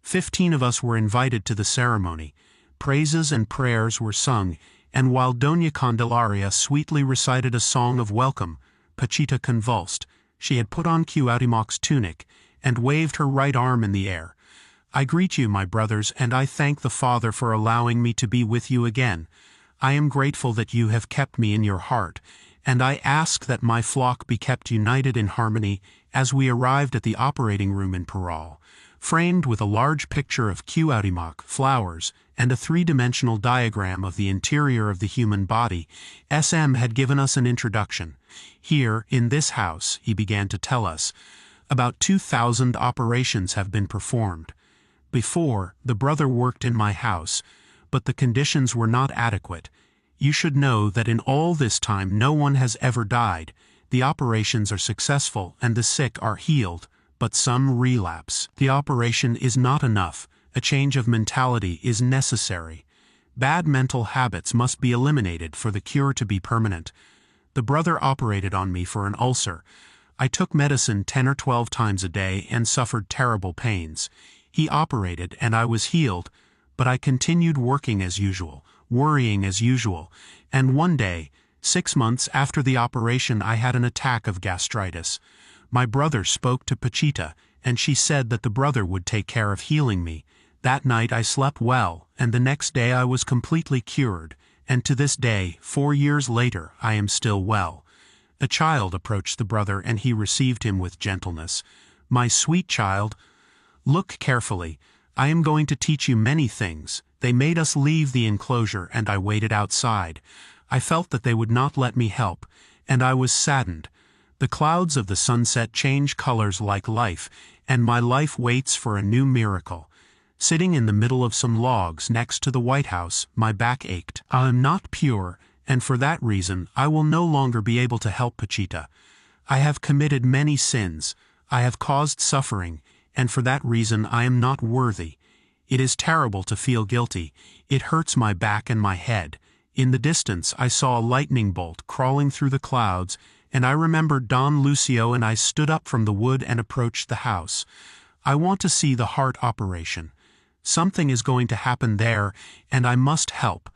S1: 15 of us were invited to the ceremony. Praises and prayers were sung, and while Doña Candelaria sweetly recited a song of welcome, Pachita convulsed. She had put on Cuauhtémoc's tunic, and waved her right arm in the air. I greet you, my brothers, and I thank the Father for allowing me to be with you again. I am grateful that you have kept me in your heart, and I ask that my flock be kept united in harmony. As we arrived at the operating room in Parral, framed with a large picture of Cuauhtémoc, flowers, and a three-dimensional diagram of the interior of the human body, SM had given us an introduction. Here, in this house, he began to tell us, about 2,000 operations have been performed. Before, the brother worked in my house, but the conditions were not adequate. You should know that in all this time no one has ever died. The operations are successful and the sick are healed, but some relapse. The operation is not enough. A change of mentality is necessary. Bad mental habits must be eliminated for the cure to be permanent. The brother operated on me for an ulcer. I took medicine 10 or 12 times a day and suffered terrible pains. He operated and I was healed, but I continued working as usual, worrying as usual, and one day, 6 months after the operation, I had an attack of gastritis. My brother spoke to Pachita, and she said that the brother would take care of healing me. That night I slept well, and the next day I was completely cured, and to this day, 4 years later, I am still well. A child approached the brother and he received him with gentleness. My sweet child, look carefully. I am going to teach you many things. They made us leave the enclosure and I waited outside. I felt that they would not let me help, and I was saddened. The clouds of the sunset change colors like life, and my life waits for a new miracle. Sitting in the middle of some logs next to the White House, my back ached. I am not pure, and for that reason I will no longer be able to help Pachita. I have committed many sins. I have caused suffering, and for that reason I am not worthy. It is terrible to feel guilty. It hurts my back and my head. In the distance I saw a lightning bolt crawling through the clouds, and I remembered Don Lucio, and I stood up from the wood and approached the house. I want to see the heart operation. Something is going to happen there, and I must help.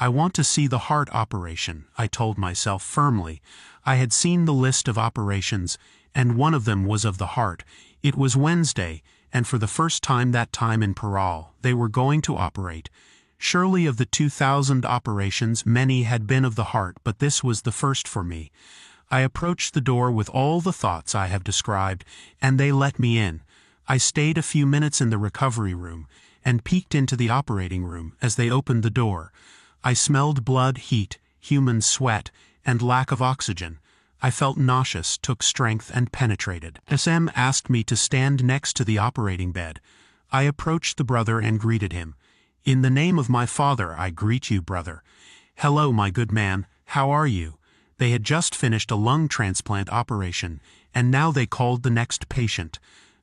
S1: I want to see the heart operation, I told myself firmly. I had seen the list of operations, and one of them was of the heart. It was Wednesday, and for the first time that time in Parral, they were going to operate. Surely of the 2,000 operations many had been of the heart, but this was the first for me. I approached the door with all the thoughts I have described, and they let me in. I stayed a few minutes in the recovery room, and peeked into the operating room as they opened the door. I smelled blood, heat, human sweat, and lack of oxygen. I felt nauseous, took strength, and penetrated. SM asked me to stand next to the operating bed. I approached the brother and greeted him. In the name of my father, I greet you, brother. Hello, my good man, how are you? They had just finished a lung transplant operation, and now they called the next patient.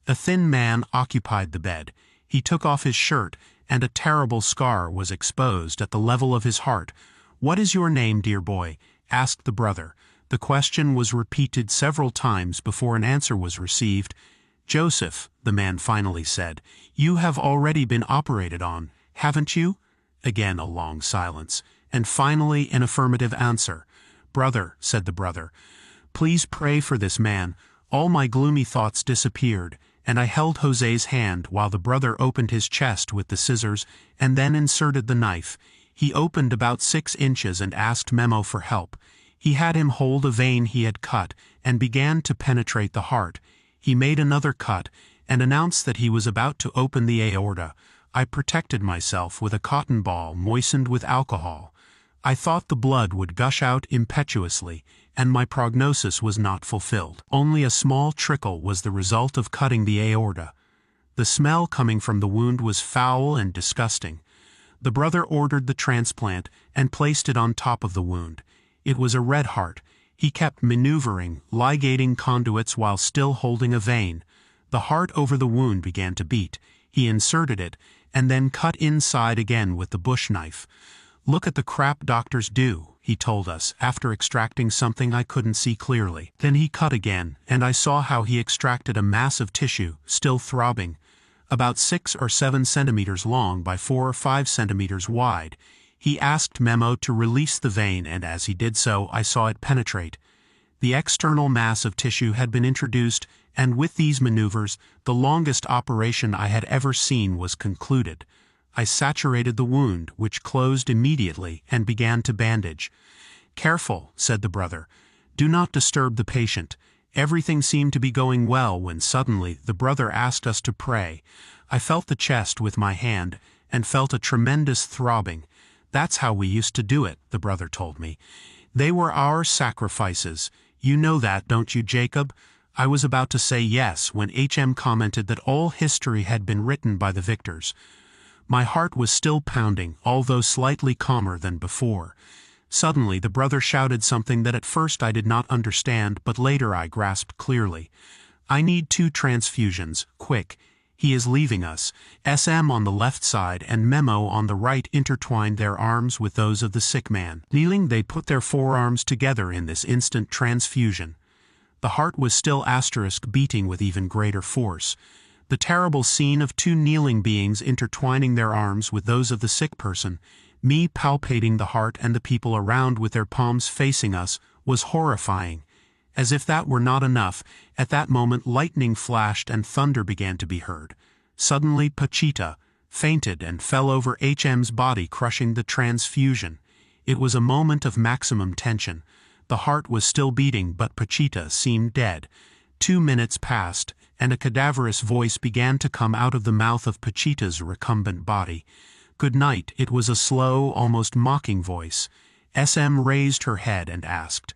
S1: A thin man occupied the bed. He took off his shirt, and a terrible scar was exposed at the level of his heart. What is your name, dear boy? Asked the brother. The question was repeated several times before an answer was received. Joseph, the man finally said, you have already been operated on. Haven't you?" Again a long silence, and finally an affirmative answer. "Brother," said the brother, "please pray for this man." All my gloomy thoughts disappeared, and I held José's hand while the brother opened his chest with the scissors and then inserted the knife. He opened about 6 inches and asked Memo for help. He had him hold a vein he had cut and began to penetrate the heart. He made another cut and announced that he was about to open the aorta. I protected myself with a cotton ball moistened with alcohol. I thought the blood would gush out impetuously, and my prognosis was not fulfilled. Only a small trickle was the result of cutting the aorta. The smell coming from the wound was foul and disgusting. The brother ordered the transplant and placed it on top of the wound. It was a red heart. He kept maneuvering, ligating conduits while still holding a vein. The heart over the wound began to beat. He inserted it, and then cut inside again with the bush knife. "Look at the crap doctors do," he told us, after extracting something I couldn't see clearly. Then he cut again, and I saw how he extracted a mass of tissue, still throbbing, about 6 or 7 centimeters long by 4 or 5 centimeters wide. He asked Memo to release the vein, and as he did so, I saw it penetrate. The external mass of tissue had been introduced, and with these maneuvers, the longest operation I had ever seen was concluded. I saturated the wound, which closed immediately, and began to bandage. "Careful," said the brother. "Do not disturb the patient." Everything seemed to be going well when suddenly the brother asked us to pray. I felt the chest with my hand, and felt a tremendous throbbing. "That's how we used to do it," the brother told me. "They were our sacrifices. You know that, don't you, Jacob?" I was about to say yes when HM commented that all history had been written by the victors. My heart was still pounding, although slightly calmer than before. Suddenly the brother shouted something that at first I did not understand, but later I grasped clearly. "I need 2 transfusions, quick. He is leaving us." SM on the left side and Memo on the right intertwined their arms with those of the sick man. Kneeling, they put their forearms together in this instant transfusion. The heart was still beating with even greater force. The terrible scene of 2 kneeling beings intertwining their arms with those of the sick person, me palpating the heart and the people around with their palms facing us, was horrifying. As if that were not enough, at that moment lightning flashed and thunder began to be heard. Suddenly Pachita fainted and fell over HM's body, crushing the transfusion. It was a moment of maximum tension. The heart was still beating, but Pachita seemed dead. 2 minutes passed, and a cadaverous voice began to come out of the mouth of Pachita's recumbent body. "Good night." It was a slow, almost mocking voice. SM raised her head and asked,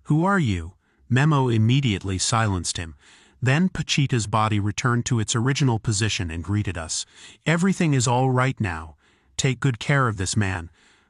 S1: "Who are you?" Memo immediately silenced him. Then Pachita's body returned to its original position and greeted us. "Everything is all right now. Take good care of this man."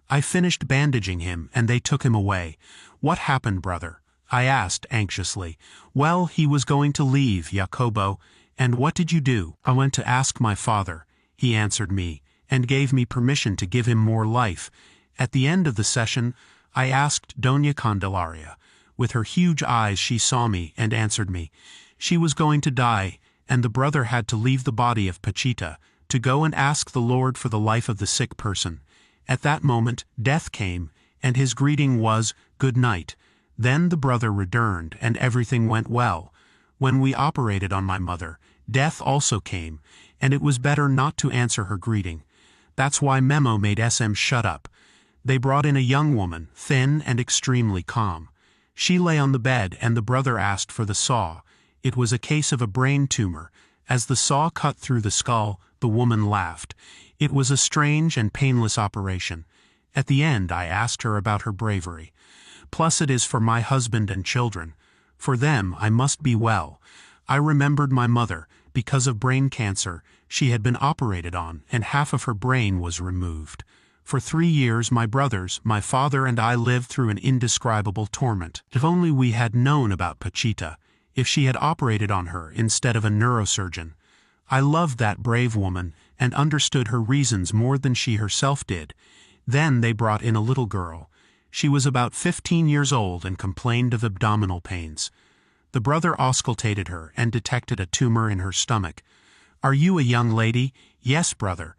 S1: I finished bandaging him, and they took him away. "What happened, brother?" I asked anxiously. "Well, he was going to leave, Jacobo." "And what did you do?" "I went to ask my father. He answered me, and gave me permission to give him more life. At the end of the session, I asked Doña Candelaria. With her huge eyes she saw me and answered me. She was going to die, and the brother had to leave the body of Pachita, to go and ask the Lord for the life of the sick person. At that moment, death came, and his greeting was, 'Good night.' Then the brother returned, and everything went well. When we operated on my mother, death also came, and it was better not to answer her greeting. That's why Memo made SM shut up. They brought in a young woman, thin and extremely calm. She lay on the bed, and the brother asked for the saw. It was a case of a brain tumor. As the saw cut through the skull, the woman laughed. It was a strange and painless operation. At the end, I asked her about her bravery. Plus it is for my husband and children. For them, I must be well. I remembered my mother. Because of brain cancer, she had been operated on, and half of her brain was removed. For 3 years my brothers, my father and I lived through an indescribable torment. If only we had known about Pachita, if she had operated on her instead of a neurosurgeon. I loved that brave woman, and understood her reasons more than she herself did. Then they brought in a little girl. She was about 15 years old and complained of abdominal pains. The brother auscultated her and detected a tumor in her stomach. "Are you a young lady?" "Yes, brother."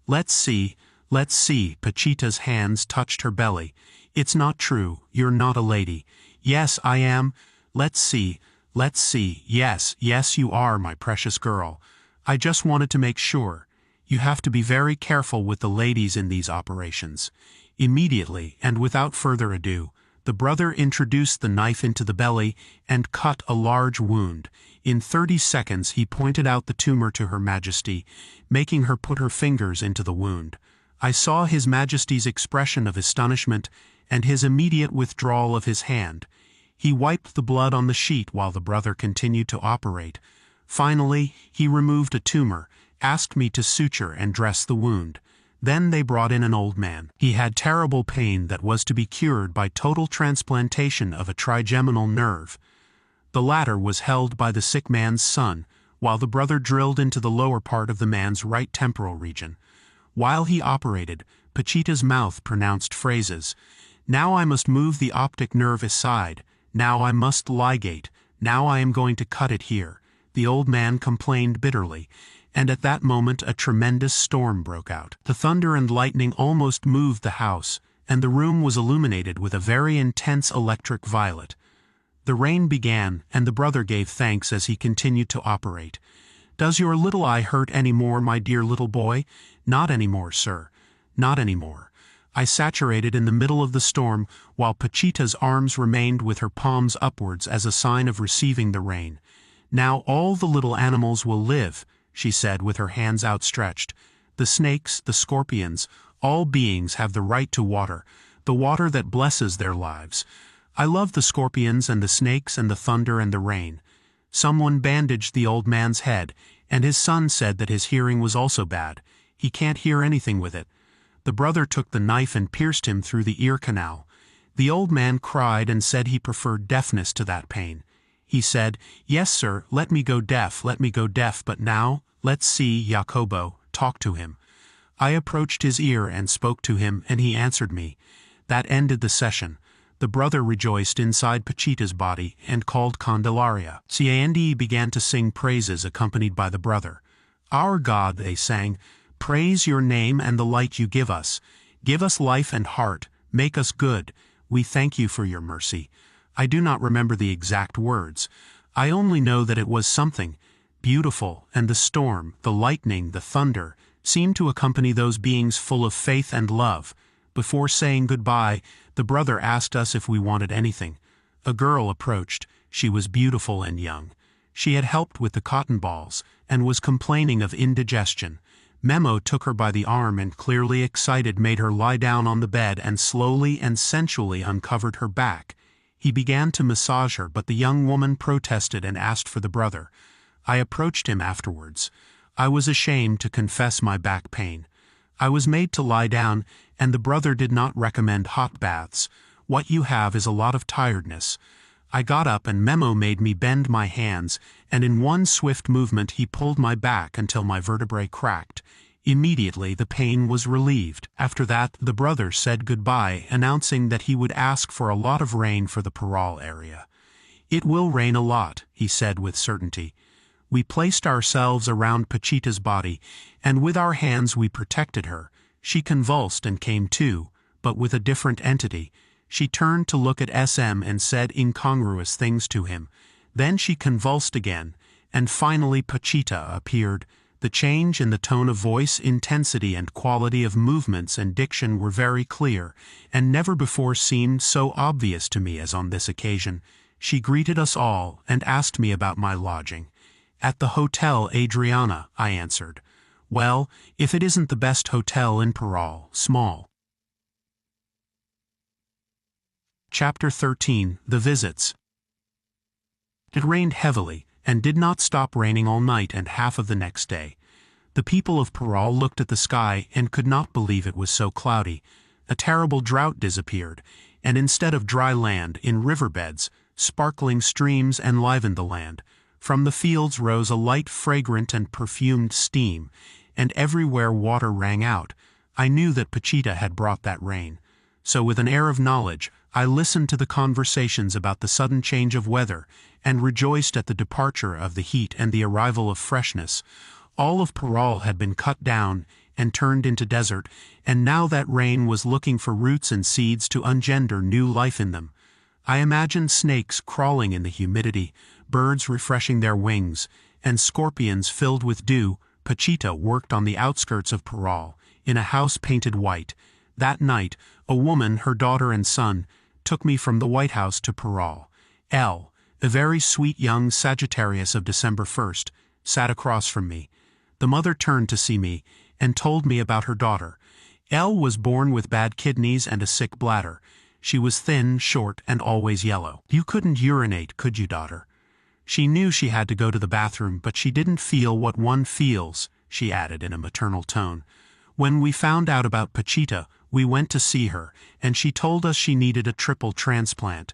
S1: Let's see, Pachita's hands touched her belly. It's not true, you're not a lady. Yes, I am. Let's see, yes, you are, my precious girl. I just wanted to make sure. You have to be very careful with the ladies in these operations. Immediately, and without further ado, the brother introduced the knife into the belly and cut a large wound. In 30 seconds he pointed out the tumor to Her Majesty, making her put her fingers into the wound. I saw His Majesty's expression of astonishment and his immediate withdrawal of his hand. He wiped the blood on the sheet while the brother continued to operate. Finally, he removed a tumor, asked me to suture and dress the wound. Then they brought in an old man. He had terrible pain that was to be cured by total transplantation of a trigeminal nerve. The latter was held by the sick man's son, while the brother drilled into the lower part of the man's right temporal region. While he operated, Pachita's mouth pronounced phrases. Now I must move the optic nerve aside. Now I must ligate. Now I am going to cut it here. The old man complained bitterly, and at that moment a tremendous storm broke out. The thunder and lightning almost moved the house, and the room was illuminated with a very intense electric violet. The rain began, and the brother gave thanks as he continued to operate. Does your little eye hurt any more, my dear little boy? Not any more, sir. Not any more. I saturated in the middle of the storm, while Pachita's arms remained with her palms upwards as a sign of receiving the rain. Now all the little animals will live, she said with her hands outstretched. The snakes, the scorpions, all beings have the right to water, the water that blesses their lives. I love the scorpions and the snakes and the thunder and the rain. Someone bandaged the old man's head, and his son said that his hearing was also bad. He can't hear anything with it. The brother took the knife and pierced him through the ear canal. The old man cried and said he preferred deafness to that pain. He said, "Yes, sir, let me go deaf, but now, let's see, Jacobo, talk to him." I approached his ear and spoke to him, and he answered me. That ended the session. The brother rejoiced inside Pachita's body and called Candelaria. Ciandi began to sing praises accompanied by the brother. Our God, they sang, praise your name and the light you give us. Give us life and heart, make us good. We thank you for your mercy. I do not remember the exact words. I only know that it was something beautiful, and the storm, the lightning, the thunder, seemed to accompany those beings full of faith and love. Before saying goodbye, the brother asked us if we wanted anything. A girl approached. She was beautiful and young. She had helped with the cotton balls, and was complaining of indigestion. Memo took her by the arm and, clearly excited, made her lie down on the bed and slowly and sensually uncovered her back. He began to massage her, but the young woman protested and asked for the brother. I approached him afterwards. I was ashamed to confess my back pain. I was made to lie down, and the brother did not recommend hot baths. What you have is a lot of tiredness. I got up and Memo made me bend my hands, and in one swift movement he pulled my back until my vertebrae cracked. Immediately the pain was relieved. After that, the brother said goodbye, announcing that he would ask for a lot of rain for the Parral area. It will rain a lot, he said with certainty. We placed ourselves around Pachita's body, and with our hands we protected her. She convulsed and came to, but with a different entity. She turned to look at SM and said incongruous things to him. Then she convulsed again, and finally Pachita appeared. The change in the tone of voice, intensity, and quality of movements and diction were very clear, and never before seemed so obvious to me as on this occasion. She greeted us all and asked me about my lodging. At the Hotel Adriana, I answered. Well, if it isn't the best hotel in Parral, small. Chapter 13. The Visits. It rained heavily, and did not stop raining all night and half of the next day. The people of Parral looked at the sky and could not believe it was so cloudy. A terrible drought disappeared, and instead of dry land, in riverbeds, sparkling streams enlivened the land. From the fields rose a light, fragrant, and perfumed steam, and everywhere water rang out. I knew that Pachita had brought that rain. So with an air of knowledge, I listened to the conversations about the sudden change of weather, and rejoiced at the departure of the heat and the arrival of freshness. All of Parral had been cut down, and turned into desert, and now that rain was looking for roots and seeds to engender new life in them. I imagined snakes crawling in the humidity, birds refreshing their wings, and scorpions filled with dew. Pachita worked on the outskirts of Parral, in a house painted white. That night, a woman, her daughter and son, took me from the White House to Parral. Elle, a very sweet young Sagittarius of December 1st, sat across from me. The mother turned to see me, and told me about her daughter. Elle was born with bad kidneys and a sick bladder. She was thin, short, and always yellow. You couldn't urinate, could you, daughter? She knew she had to go to the bathroom, but she didn't feel what one feels, she added in a maternal tone. When we found out about Pachita, we went to see her, and she told us she needed a triple transplant.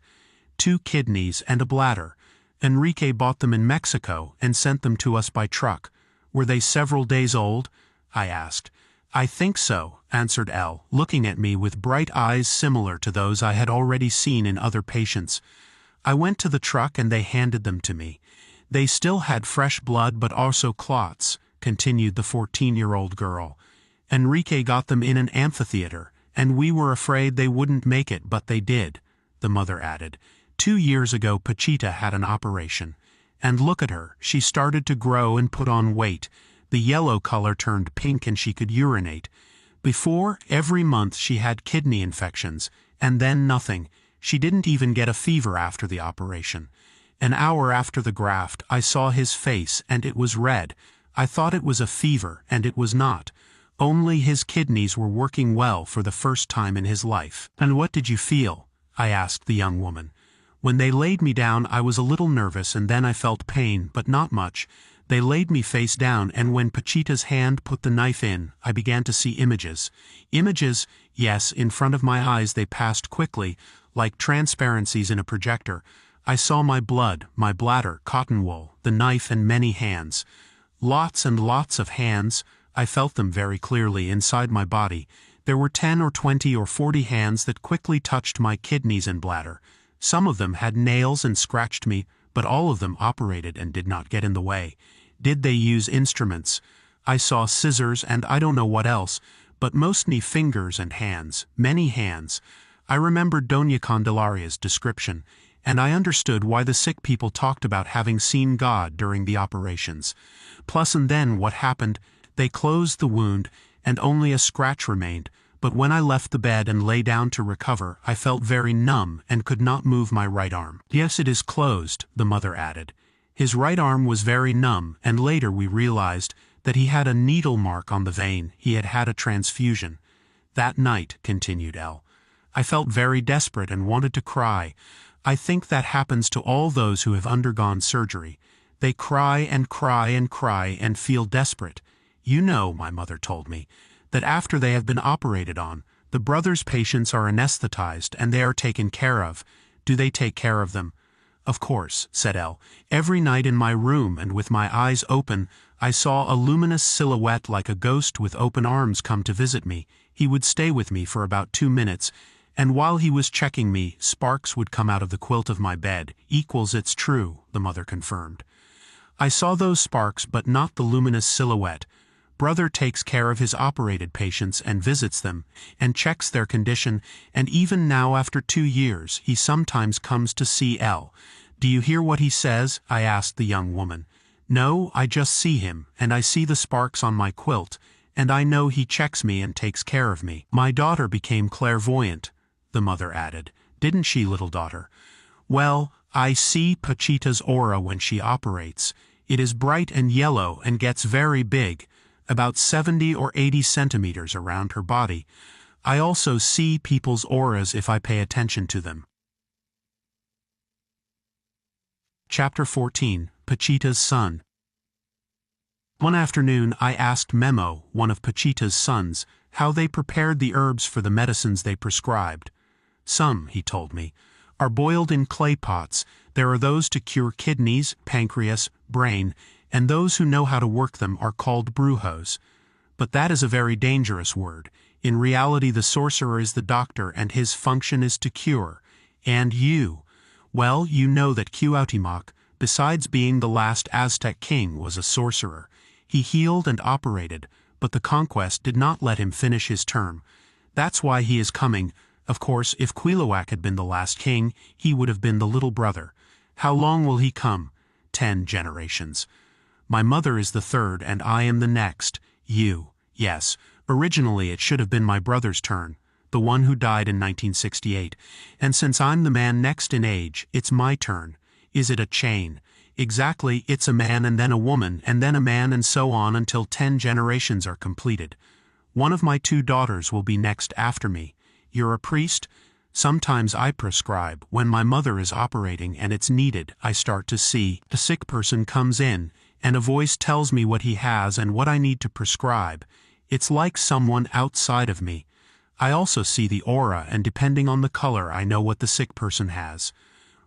S1: 2 kidneys and a bladder. Enrique bought them in Mexico and sent them to us by truck. Were they several days old? I asked. I think so, answered Elle, looking at me with bright eyes similar to those I had already seen in other patients. I went to the truck and they handed them to me. They still had fresh blood but also clots, continued the 14-year-old girl. Enrique got them in an amphitheater, and we were afraid they wouldn't make it, but they did, the mother added. 2 years ago Pachita had an operation. And look at her, she started to grow and put on weight. The yellow color turned pink and she could urinate. Before, every month she had kidney infections, and then nothing. She didn't even get a fever after the operation. An hour after the graft, I saw his face, and it was red. I thought it was a fever, and it was not. Only his kidneys were working well for the first time in his life. And what did you feel? I asked the young woman. When they laid me down, I was a little nervous, and then I felt pain, but not much. They laid me face down, and when Pachita's hand put the knife in, I began to see images. Images, yes, in front of my eyes they passed quickly, like transparencies in a projector. I saw my blood, my bladder, cotton wool, the knife, and many hands. Lots and lots of hands. I felt them very clearly inside my body. There were 10 or 20 or 40 hands that quickly touched my kidneys and bladder. Some of them had nails and scratched me, but all of them operated and did not get in the way. Did they use instruments? I saw scissors and I don't know what else, but mostly fingers and hands, many hands. I remembered Doña Candelaria's description, and I understood why the sick people talked about having seen God during the operations. Plus, and then what happened? They closed the wound, and only a scratch remained, but when I left the bed and lay down to recover, I felt very numb and could not move my right arm. Yes, it is closed, the mother added. His right arm was very numb, and later we realized that he had a needle mark on the vein. He had had a transfusion. That night, continued Elle, I felt very desperate and wanted to cry. I think that happens to all those who have undergone surgery. They cry and cry and cry and feel desperate. You know, my mother told me, that after they have been operated on, the brothers' patients are anesthetized and they are taken care of. Do they take care of them? Of course, said Elle. Every night in my room and with my eyes open, I saw a luminous silhouette like a ghost with open arms come to visit me. He would stay with me for about 2 minutes, and while he was checking me, sparks would come out of the quilt of my bed. Equals it's true, the mother confirmed. I saw those sparks but not the luminous silhouette. Brother takes care of his operated patients and visits them, and checks their condition, and even now after 2 years, he sometimes comes to see Elle. Do you hear what he says? I asked the young woman. No, I just see him, and I see the sparks on my quilt, and I know he checks me and takes care of me. My daughter became clairvoyant, the mother added. Didn't she, little daughter? Well, I see Pachita's aura when she operates. It is bright and yellow and gets very big, about 70 or 80 centimeters around her body. I also see people's auras if I pay attention to them. Chapter 14, Pachita's Son. One afternoon I asked Memo, one of Pachita's sons, how they prepared the herbs for the medicines they prescribed. Some, he told me, are boiled in clay pots. There are those to cure kidneys, pancreas, brain, and those who know how to work them are called brujos. But that is a very dangerous word. In reality, the sorcerer is the doctor and his function is to cure. And you, well, you know that Cuauhtémoc, besides being the last Aztec king, was a sorcerer. He healed and operated, but the conquest did not let him finish his term. That's why he is coming. Of course, if Cuauhtémoc had been the last king, he would have been the little brother. How long will he come? 10 generations. My mother is the third and I am the next. You. Yes, originally it should have been my brother's turn, the one who died in 1968. And since I'm the man next in age, it's my turn. Is it a chain? Exactly, it's a man and then a woman and then a man and so on until 10 generations are completed. One of my 2 daughters will be next after me. You're a priest? Sometimes I prescribe. When my mother is operating and it's needed, I start to see. The sick person comes in, and a voice tells me what he has and what I need to prescribe. It's like someone outside of me. I also see the aura, and depending on the color, I know what the sick person has.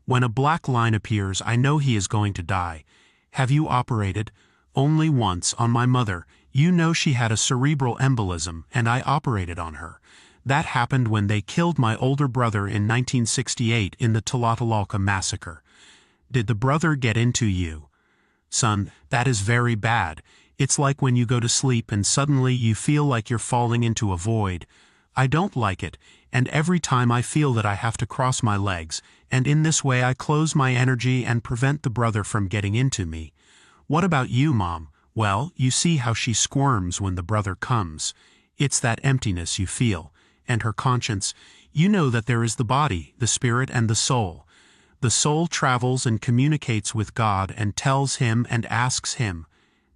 S1: When a black line appears, I know he is going to die. Have you operated? Only once, on my mother. You know she had a cerebral embolism, and I operated on her. That happened when they killed my older brother in 1968 in the Tlatelolco massacre. Did the brother get into you? Son, that is very bad. It's like when you go to sleep and suddenly you feel like you're falling into a void. I don't like it, and every time I feel that I have to cross my legs, and in this way I close my energy and prevent the brother from getting into me. What about you, Mom? Well, you see how she squirms when the brother comes. It's that emptiness you feel. And her conscience, you know that there is the body, the spirit, and the soul. The soul travels and communicates with God and tells him and asks him.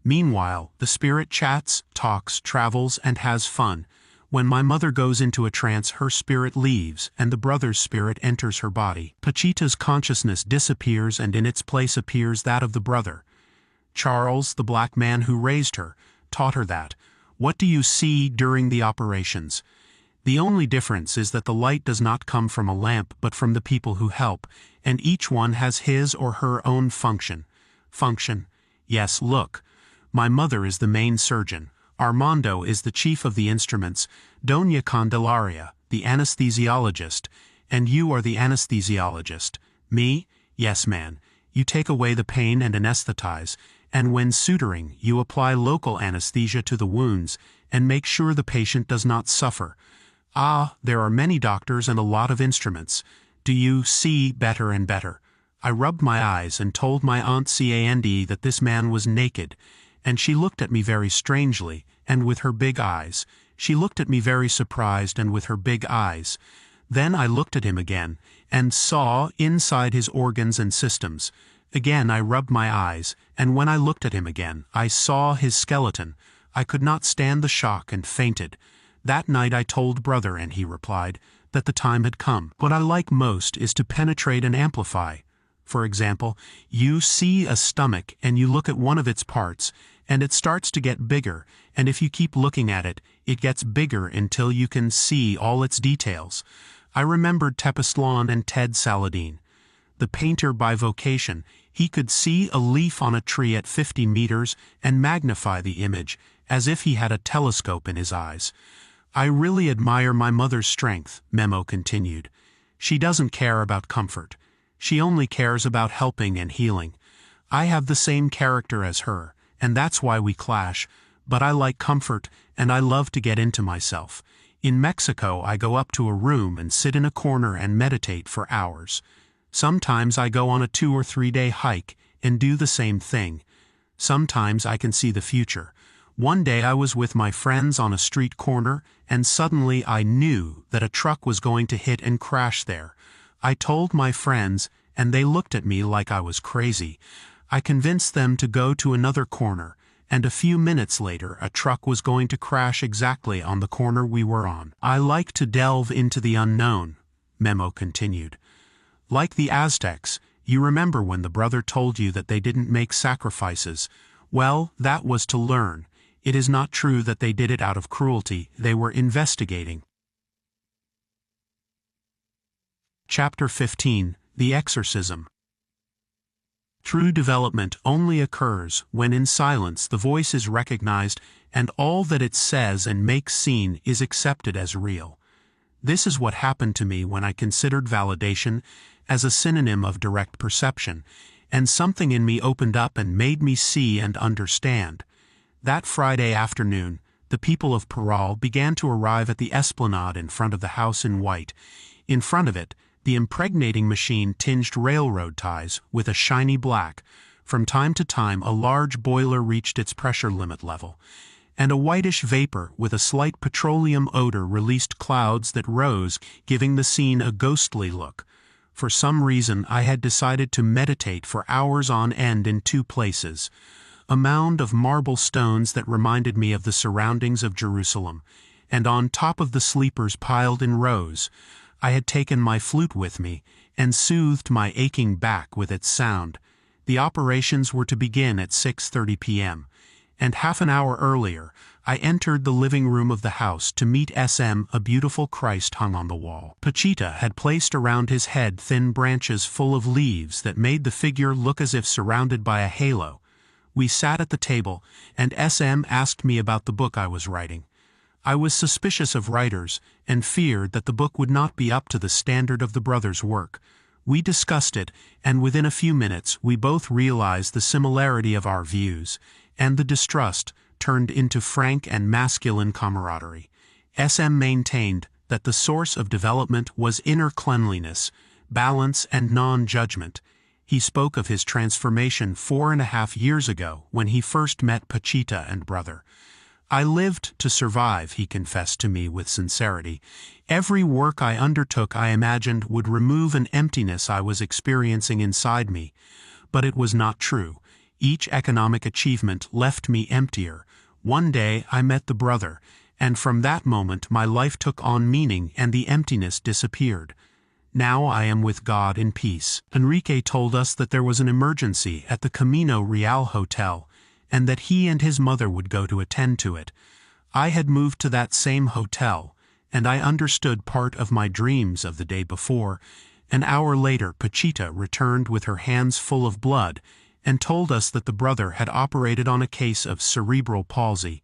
S1: Meanwhile, the spirit chats, talks, travels, and has fun. When my mother goes into a trance, her spirit leaves, and the brother's spirit enters her body. Pachita's consciousness disappears, and in its place appears that of the brother. Charles, the black man who raised her, taught her that. What do you see during the operations? The only difference is that the light does not come from a lamp but from the people who help, and each one has his or her own function. Function? Yes, look. My mother is the main surgeon. Armando is the chief of the instruments. Doña Candelaria, the anesthesiologist. And you are the anesthesiologist. Me? Yes, man. You take away the pain and anesthetize, and when suturing, you apply local anesthesia to the wounds and make sure the patient does not suffer. Ah, there are many doctors and a lot of instruments. Do you see better and better? I rubbed my eyes and told my Aunt Cand that this man was naked, and she looked at me very strangely, and with her big eyes. She looked at me very surprised and with her big eyes. Then I looked at him again, and saw inside his organs and systems. Again I rubbed my eyes, and when I looked at him again, I saw his skeleton. I could not stand the shock and fainted. That night I told brother, and he replied that the time had come. What I like most is to penetrate and amplify. For example, you see a stomach and you look at one of its parts, and it starts to get bigger, and if you keep looking at it, it gets bigger until you can see all its details. I remembered Tepestlan and Ted Saladin. The painter by vocation, he could see a leaf on a tree at 50 meters and magnify the image, as if he had a telescope in his eyes. I really admire my mother's strength, Memo continued. She doesn't care about comfort. She only cares about helping and healing. I have the same character as her, and that's why we clash, but I like comfort, and I love to get into myself. In Mexico, I go up to a room and sit in a corner and meditate for hours. Sometimes I go on a 2 or 3 day hike and do the same thing. Sometimes I can see the future. One day I was with my friends on a street corner, and suddenly I knew that a truck was going to hit and crash there. I told my friends, and they looked at me like I was crazy. I convinced them to go to another corner, and a few minutes later a truck was going to crash exactly on the corner we were on. I like to delve into the unknown, Memo continued. Like the Aztecs, you remember when the brother told you that they didn't make sacrifices? Well, that was to learn. It is not true that they did it out of cruelty. They were investigating. Chapter 15. The Exorcism. True development only occurs when in silence the voice is recognized and all that it says and makes seen is accepted as real. This is what happened to me when I considered validation as a synonym of direct perception, and something in me opened up and made me see and understand. That Friday afternoon, the people of Parral began to arrive at the esplanade in front of the house in white. In front of it, the impregnating machine tinged railroad ties with a shiny black. From time to time, a large boiler reached its pressure limit level, and a whitish vapor with a slight petroleum odor released clouds that rose, giving the scene a ghostly look. For some reason, I had decided to meditate for hours on end in two places: a mound of marble stones that reminded me of the surroundings of Jerusalem, and on top of the sleepers piled in rows. I had taken my flute with me, and soothed my aching back with its sound. The operations were to begin at 6:30 p.m., and half an hour earlier, I entered the living room of the house to meet SM. A beautiful Christ hung on the wall. Pachita had placed around his head thin branches full of leaves that made the figure look as if surrounded by a halo. We sat at the table, and SM asked me about the book I was writing. I was suspicious of writers, and feared that the book would not be up to the standard of the brothers' work. We discussed it, and within a few minutes we both realized the similarity of our views, and the distrust turned into frank and masculine camaraderie. SM maintained that the source of development was inner cleanliness, balance, and non-judgment. He spoke of his transformation 4.5 years ago when he first met Pachita and brother. I lived to survive, he confessed to me with sincerity. Every work I undertook I imagined would remove an emptiness I was experiencing inside me. But it was not true. Each economic achievement left me emptier. One day I met the brother, and from that moment my life took on meaning and the emptiness disappeared. Now I am with God in peace. Enrique told us that there was an emergency at the Camino Real Hotel, and that he and his mother would go to attend to it. I had moved to that same hotel, and I understood part of my dreams of the day before. An hour later, Pachita returned with her hands full of blood, and told us that the brother had operated on a case of cerebral palsy.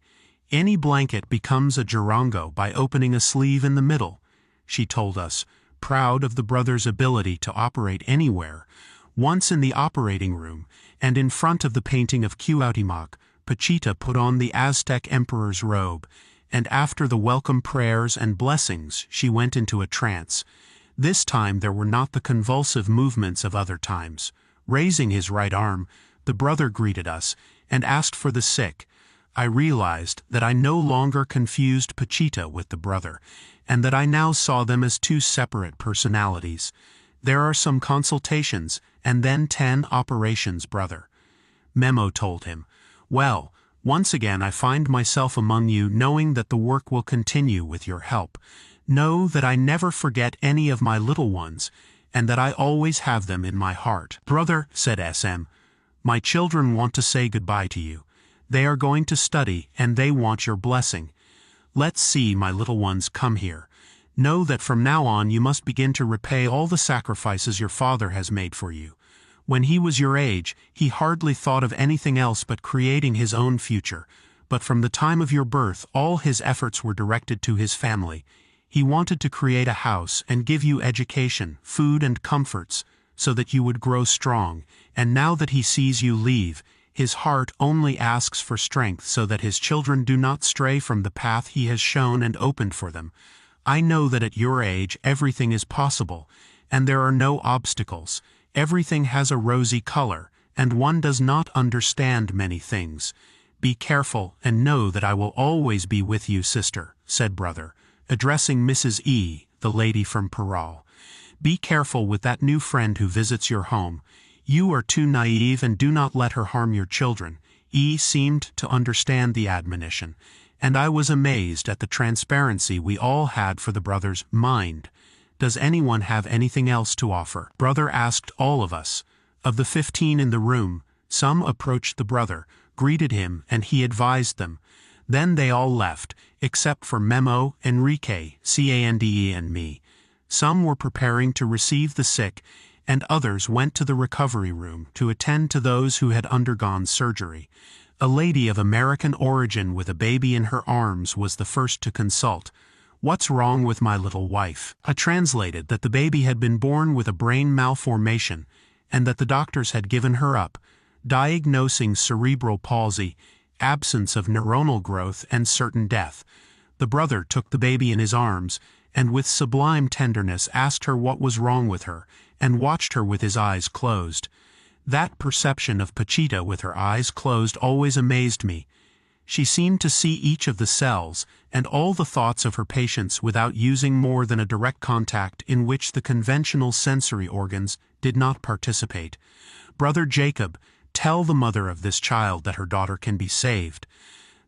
S1: Any blanket becomes a gerongo by opening a sleeve in the middle, she told us, proud of the brother's ability to operate anywhere. Once in the operating room, and in front of the painting of Cuauhtémoc, Pachita put on the Aztec emperor's robe, and after the welcome prayers and blessings she went into a trance. This time there were not the convulsive movements of other times. Raising his right arm, the brother greeted us, and asked for the sick. I realized that I no longer confused Pachita with the brother, and that I now saw them as two separate personalities. There are some consultations, and then 10 operations, brother. Memo told him, well, once again I find myself among you, knowing that the work will continue with your help. Know that I never forget any of my little ones, and that I always have them in my heart. Brother, said SM, my children want to say goodbye to you. They are going to study, and they want your blessing. Let's see, my little ones, come here. Know that from now on you must begin to repay all the sacrifices your father has made for you. When he was your age, he hardly thought of anything else but creating his own future, but from the time of your birth all his efforts were directed to his family. He wanted to create a house and give you education, food and comforts, so that you would grow strong, and now that he sees you leave, his heart only asks for strength so that his children do not stray from the path he has shown and opened for them. I know that at your age everything is possible, and there are no obstacles. Everything has a rosy color, and one does not understand many things. Be careful and know that I will always be with you, sister, said brother, addressing Mrs. E., the lady from Parral. Be careful with that new friend who visits your home. You are too naive and do not let her harm your children. E. seemed to understand the admonition, and I was amazed at the transparency we all had for the brother's mind. Does anyone have anything else to offer? Brother asked all of us. Of the 15 in the room, some approached the brother, greeted him, and he advised them. Then they all left, except for Memo, Enrique, Cande, and me. Some were preparing to receive the sick, and others went to the recovery room to attend to those who had undergone surgery. A lady of American origin with a baby in her arms was the first to consult. What's wrong with my little wife? I translated that the baby had been born with a brain malformation, and that the doctors had given her up, diagnosing cerebral palsy, absence of neuronal growth and certain death. The brother took the baby in his arms, and with sublime tenderness asked her what was wrong with her, and watched her with his eyes closed. That perception of Pachita with her eyes closed always amazed me. She seemed to see each of the cells and all the thoughts of her patients without using more than a direct contact in which the conventional sensory organs did not participate. Brother Jacob, tell the mother of this child that her daughter can be saved,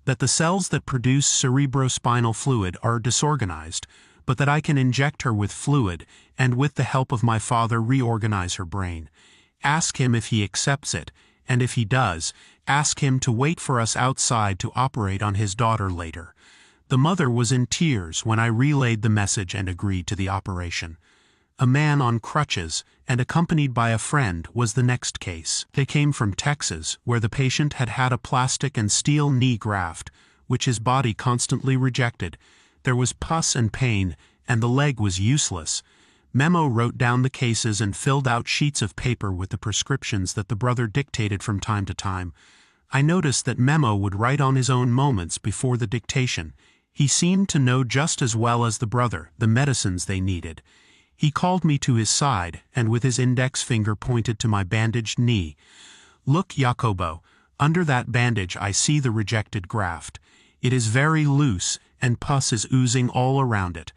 S1: that the cells that produce cerebrospinal fluid are disorganized, but that I can inject her with fluid and with the help of my father reorganize her brain. Ask him if he accepts it, and if he does, ask him to wait for us outside to operate on his daughter later. The mother was in tears when I relayed the message and agreed to the operation. A man on crutches and accompanied by a friend was the next case. They came from Texas, where the patient had had a plastic and steel knee graft, which his body constantly rejected. There was pus and pain, and the leg was useless. Memo wrote down the cases and filled out sheets of paper with the prescriptions that the brother dictated from time to time. I noticed that Memo would write on his own moments before the dictation. He seemed to know just as well as the brother the medicines they needed. He called me to his side, and with his index finger pointed to my bandaged knee. Look, Jacobo, under that bandage I see the rejected graft. It is very loose, and pus is oozing all around it.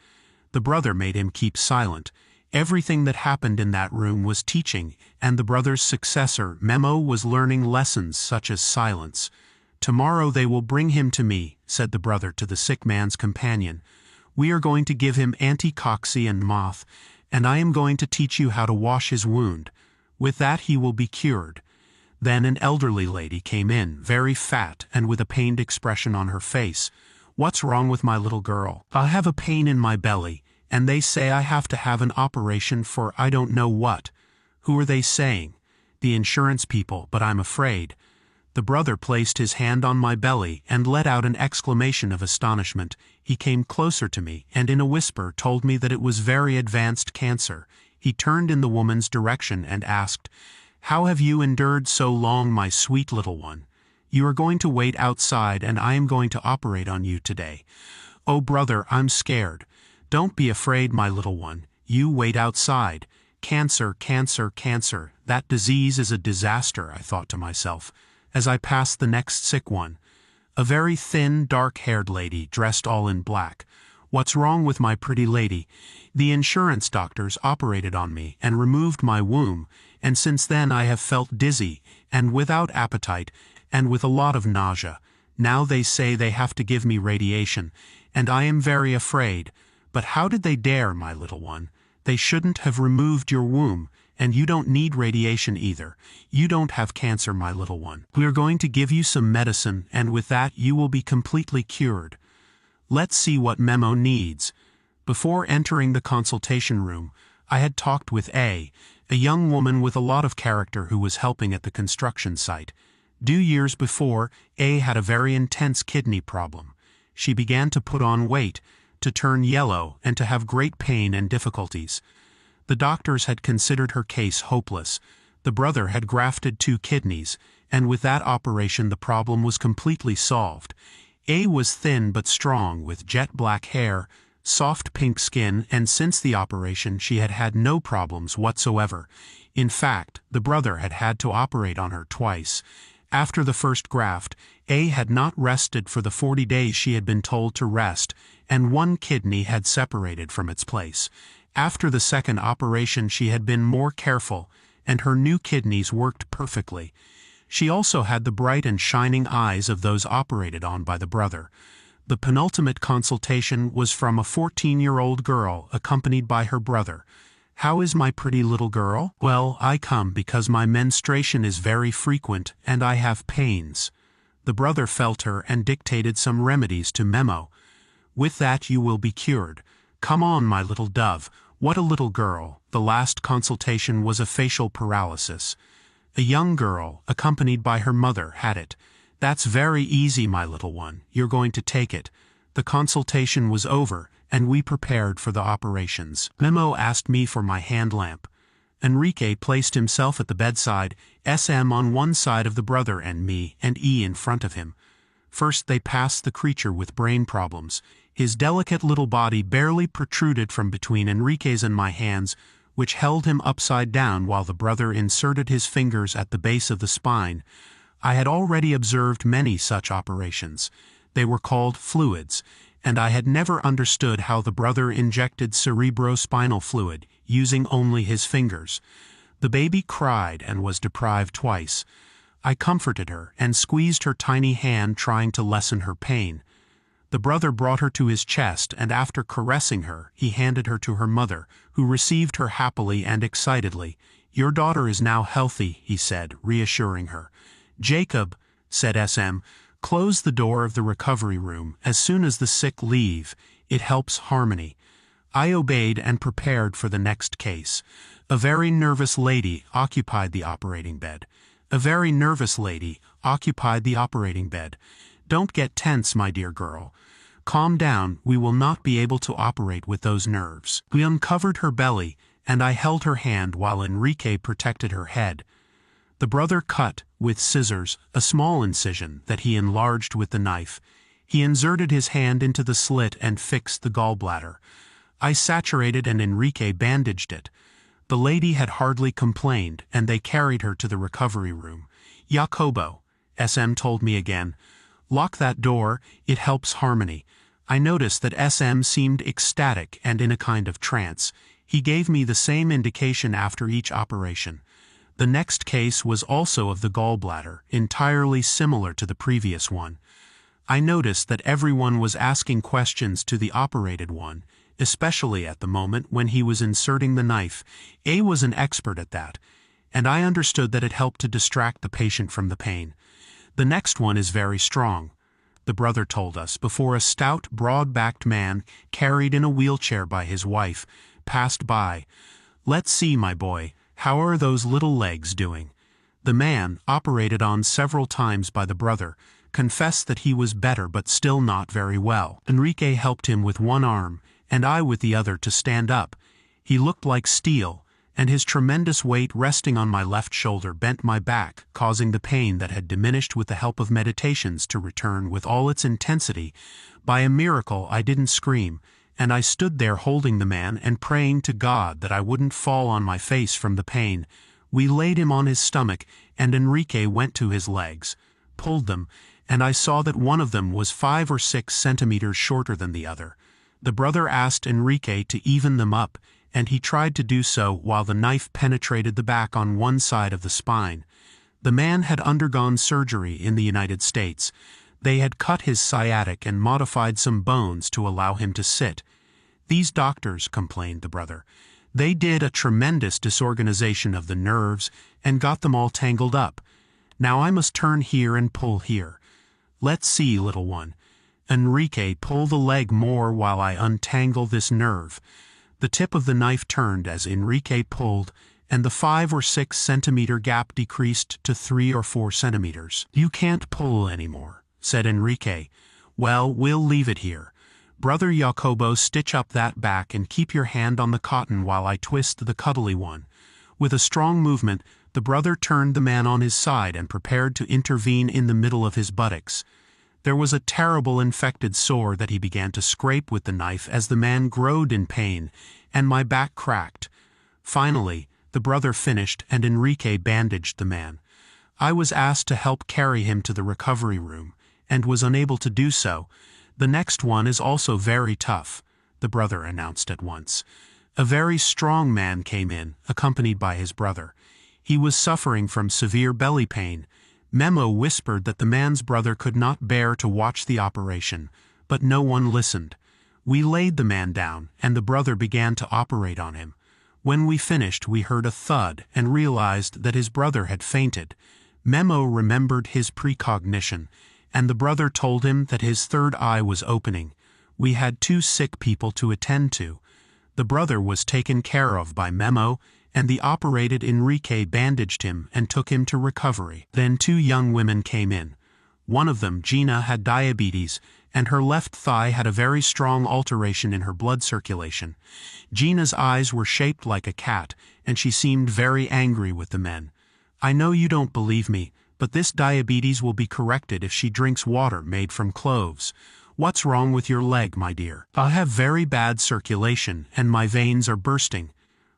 S1: The brother made him keep silent. Everything that happened in that room was teaching, and the brother's successor, Memo, was learning lessons such as silence. Tomorrow they will bring him to me, said the brother to the sick man's companion. We are going to give him anticoxy and moth, and I am going to teach you how to wash his wound. With that he will be cured. Then an elderly lady came in, very fat and with a pained expression on her face. What's wrong with my little girl? I have a pain in my belly, and they say I have to have an operation for I don't know what. Who are they saying? The insurance people, but I'm afraid. The brother placed his hand on my belly and let out an exclamation of astonishment. He came closer to me and in a whisper told me that it was very advanced cancer. He turned in the woman's direction and asked, "How have you endured so long, my sweet little one? You are going to wait outside and I am going to operate on you today." "Oh, brother, I'm scared." "Don't be afraid, my little one. You wait outside. Cancer, cancer, cancer. That disease is a disaster," I thought to myself, as I passed the next sick one. A very thin, dark-haired lady, dressed all in black. "What's wrong with my pretty lady?" "The insurance doctors operated on me and removed my womb, and since then I have felt dizzy, and without appetite, and with a lot of nausea. Now they say they have to give me radiation, and I am very afraid. But how did they dare, my little one? They shouldn't have removed your womb, and you don't need radiation either. You don't have cancer, my little one. We are going to give you some medicine, and with that you will be completely cured. Let's see what Memo needs." Before entering the consultation room, I had talked with A young woman with a lot of character who was helping at the construction site. 2 years before, A had a very intense kidney problem. She began to put on weight, to turn yellow, and to have great pain and difficulties. The doctors had considered her case hopeless. The brother had grafted 2 kidneys, and with that operation the problem was completely solved. A was thin but strong, with jet black hair, soft pink skin, and since the operation she had had no problems whatsoever. In fact, the brother had had to operate on her twice. After the first graft, A had not rested for the 40 days she had been told to rest, and 1 kidney had separated from its place. After the second operation she had been more careful, and her new kidneys worked perfectly. She also had the bright and shining eyes of those operated on by the brother. The penultimate consultation was from a 14-year-old girl accompanied by her brother. "How is my pretty little girl?" "Well, I come because my menstruation is very frequent and I have pains." The brother felt her and dictated some remedies to Memo. "With that you will be cured. Come on, my little dove. What a little girl." The last consultation was a facial paralysis. A young girl, accompanied by her mother, had it. "That's very easy, my little one. You're going to take it." The consultation was over, and we prepared for the operations. Memo asked me for my hand lamp. Enrique placed himself at the bedside, SM on one side of the brother and me, and E in front of him. First they passed the creature with brain problems. His delicate little body barely protruded from between Enrique's and my hands, which held him upside down while the brother inserted his fingers at the base of the spine. I had already observed many such operations. They were called fluids, and I had never understood how the brother injected cerebrospinal fluid, using only his fingers. The baby cried and was deprived twice. I comforted her and squeezed her tiny hand, trying to lessen her pain. The brother brought her to his chest, and after caressing her, he handed her to her mother, who received her happily and excitedly. "Your daughter is now healthy," he said, reassuring her. "Jacob," said SM, "close the door of the recovery room as soon as the sick leave. It helps harmony." I obeyed and prepared for the next case. A very nervous lady occupied the operating bed. A very nervous lady occupied the operating bed. "Don't get tense, my dear girl. Calm down, we will not be able to operate with those nerves." We uncovered her belly, and I held her hand while Enrique protected her head. The brother cut, with scissors, a small incision that he enlarged with the knife. He inserted his hand into the slit and fixed the gallbladder. I saturated and Enrique bandaged it. The lady had hardly complained, and they carried her to the recovery room. "Jacobo," SM told me again, "lock that door, it helps harmony." I noticed that SM seemed ecstatic and in a kind of trance. He gave me the same indication after each operation. The next case was also of the gallbladder, entirely similar to the previous one. I noticed that everyone was asking questions to the operated one, especially at the moment when he was inserting the knife. A was an expert at that, and I understood that it helped to distract the patient from the pain. "The next one is very strong," the brother told us, before a stout, broad-backed man, carried in a wheelchair by his wife, passed by. "Let's see, my boy, how are those little legs doing?" The man, operated on several times by the brother, confessed that he was better but still not very well. Enrique helped him with one arm, and I with the other, to stand up. He looked like steel, and his tremendous weight resting on my left shoulder bent my back, causing the pain that had diminished with the help of meditations to return with all its intensity. By a miracle I didn't scream, and I stood there holding the man and praying to God that I wouldn't fall on my face from the pain. We laid him on his stomach, and Enrique went to his legs, pulled them, and I saw that one of them was 5 or 6 centimeters shorter than the other. The brother asked Enrique to even them up, and he tried to do so while the knife penetrated the back on one side of the spine. The man had undergone surgery in the United States. They had cut his sciatic and modified some bones to allow him to sit. "These doctors," complained the brother, "they did a tremendous disorganization of the nerves and got them all tangled up. Now I must turn here and pull here. Let's see, little one. Enrique, pull the leg more while I untangle this nerve." The tip of the knife turned as Enrique pulled, and the 5 or 6 centimeter gap decreased to 3 or 4 centimeters. "You can't pull anymore," said Enrique. "Well, we'll leave it here. Brother Jacobo, stitch up that back and keep your hand on the cotton while I twist the cuddly one." With a strong movement, the brother turned the man on his side and prepared to intervene in the middle of his buttocks. There was a terrible infected sore that he began to scrape with the knife as the man groaned in pain, and my back cracked. Finally, the brother finished and Enrique bandaged the man. I was asked to help carry him to the recovery room, and was unable to do so. "The next one is also very tough," the brother announced at once. A very strong man came in, accompanied by his brother. He was suffering from severe belly pain. Memo whispered that the man's brother could not bear to watch the operation, but no one listened. We laid the man down, and the brother began to operate on him. When we finished, we heard a thud and realized that his brother had fainted. Memo remembered his precognition, and the brother told him that his third eye was opening. We had 2 sick people to attend to. The brother was taken care of by Memo, and the operated Enrique bandaged him and took him to recovery. Then 2 young women came in. One of them, Gina, had diabetes, and her left thigh had a very strong alteration in her blood circulation. Gina's eyes were shaped like a cat, and she seemed very angry with the men. "I know you don't believe me, but this diabetes will be corrected if she drinks water made from cloves. What's wrong with your leg, my dear? I have very bad circulation, and my veins are bursting.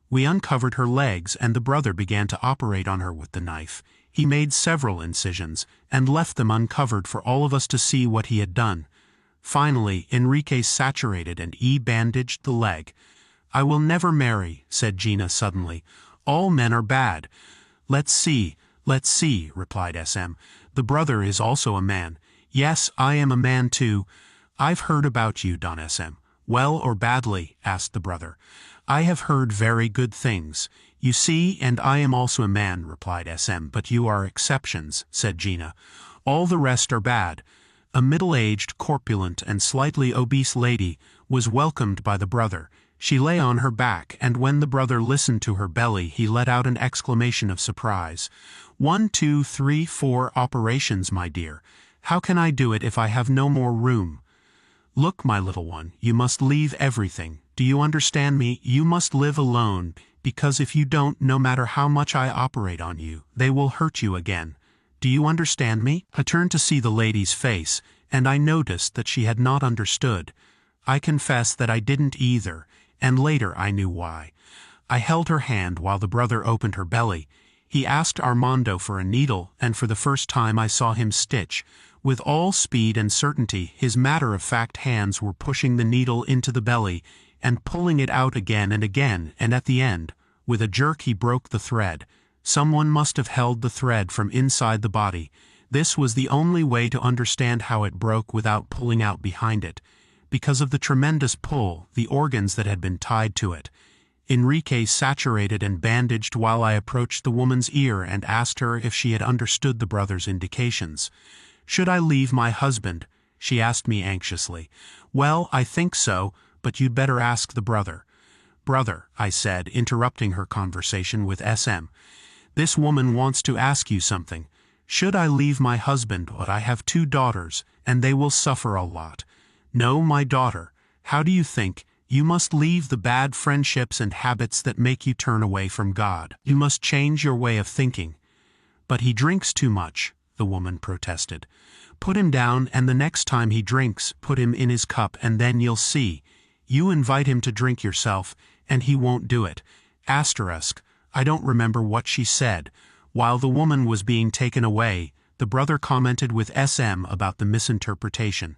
S1: We uncovered her legs, and the brother began to operate on her with the knife. He made several incisions, and left them uncovered for all of us to see what he had done. Finally, Enrique saturated and bandaged the leg. I will never marry, said Gina suddenly. All men are bad. Let's see, replied SM. The brother is also a man. Yes, I am a man too. I've heard about you, Don SM. Well or badly? Asked the brother. I have heard very good things. You see, and I am also a man, replied SM. But you are exceptions, said Gina. All the rest are bad. A middle-aged, corpulent, and slightly obese lady was welcomed by the brother. She lay on her back, and when the brother listened to her belly, he let out an exclamation of surprise. 1, 2, 3, 4 operations, my dear. How can I do it if I have no more room? Look, my little one, you must leave everything. Do you understand me? You must live alone, because if you don't, no matter how much I operate on you, they will hurt you again. Do you understand me? I turned to see the lady's face, and I noticed that she had not understood. I confess that I didn't either, and later I knew why. I held her hand while the brother opened her belly. He asked Armando for a needle, and for the first time I saw him stitch. With all speed and certainty, his matter-of-fact hands were pushing the needle into the belly and pulling it out again, and at the end, with a jerk he broke the thread. Someone must have held the thread from inside the body. This was the only way to understand how it broke without pulling out behind it. Because of the tremendous pull, the organs that had been tied to it. Enrique saturated and bandaged while I approached the woman's ear and asked her if she had understood the brother's indications. Should I leave my husband? She asked me anxiously. Well, I think so, but you'd better ask the brother. Brother, I said, interrupting her conversation with SM. This woman wants to ask you something. Should I leave my husband? But I have 2 daughters, and they will suffer a lot. No, my daughter. How do you think? You must leave the bad friendships and habits that make you turn away from God. You must change your way of thinking. But he drinks too much, the woman protested. Put him down, and the next time he drinks, put him in his cup, and then you'll see. You invite him to drink yourself, and he won't do it. Asterisk. I don't remember what she said. While the woman was being taken away, the brother commented with SM about the misinterpretation.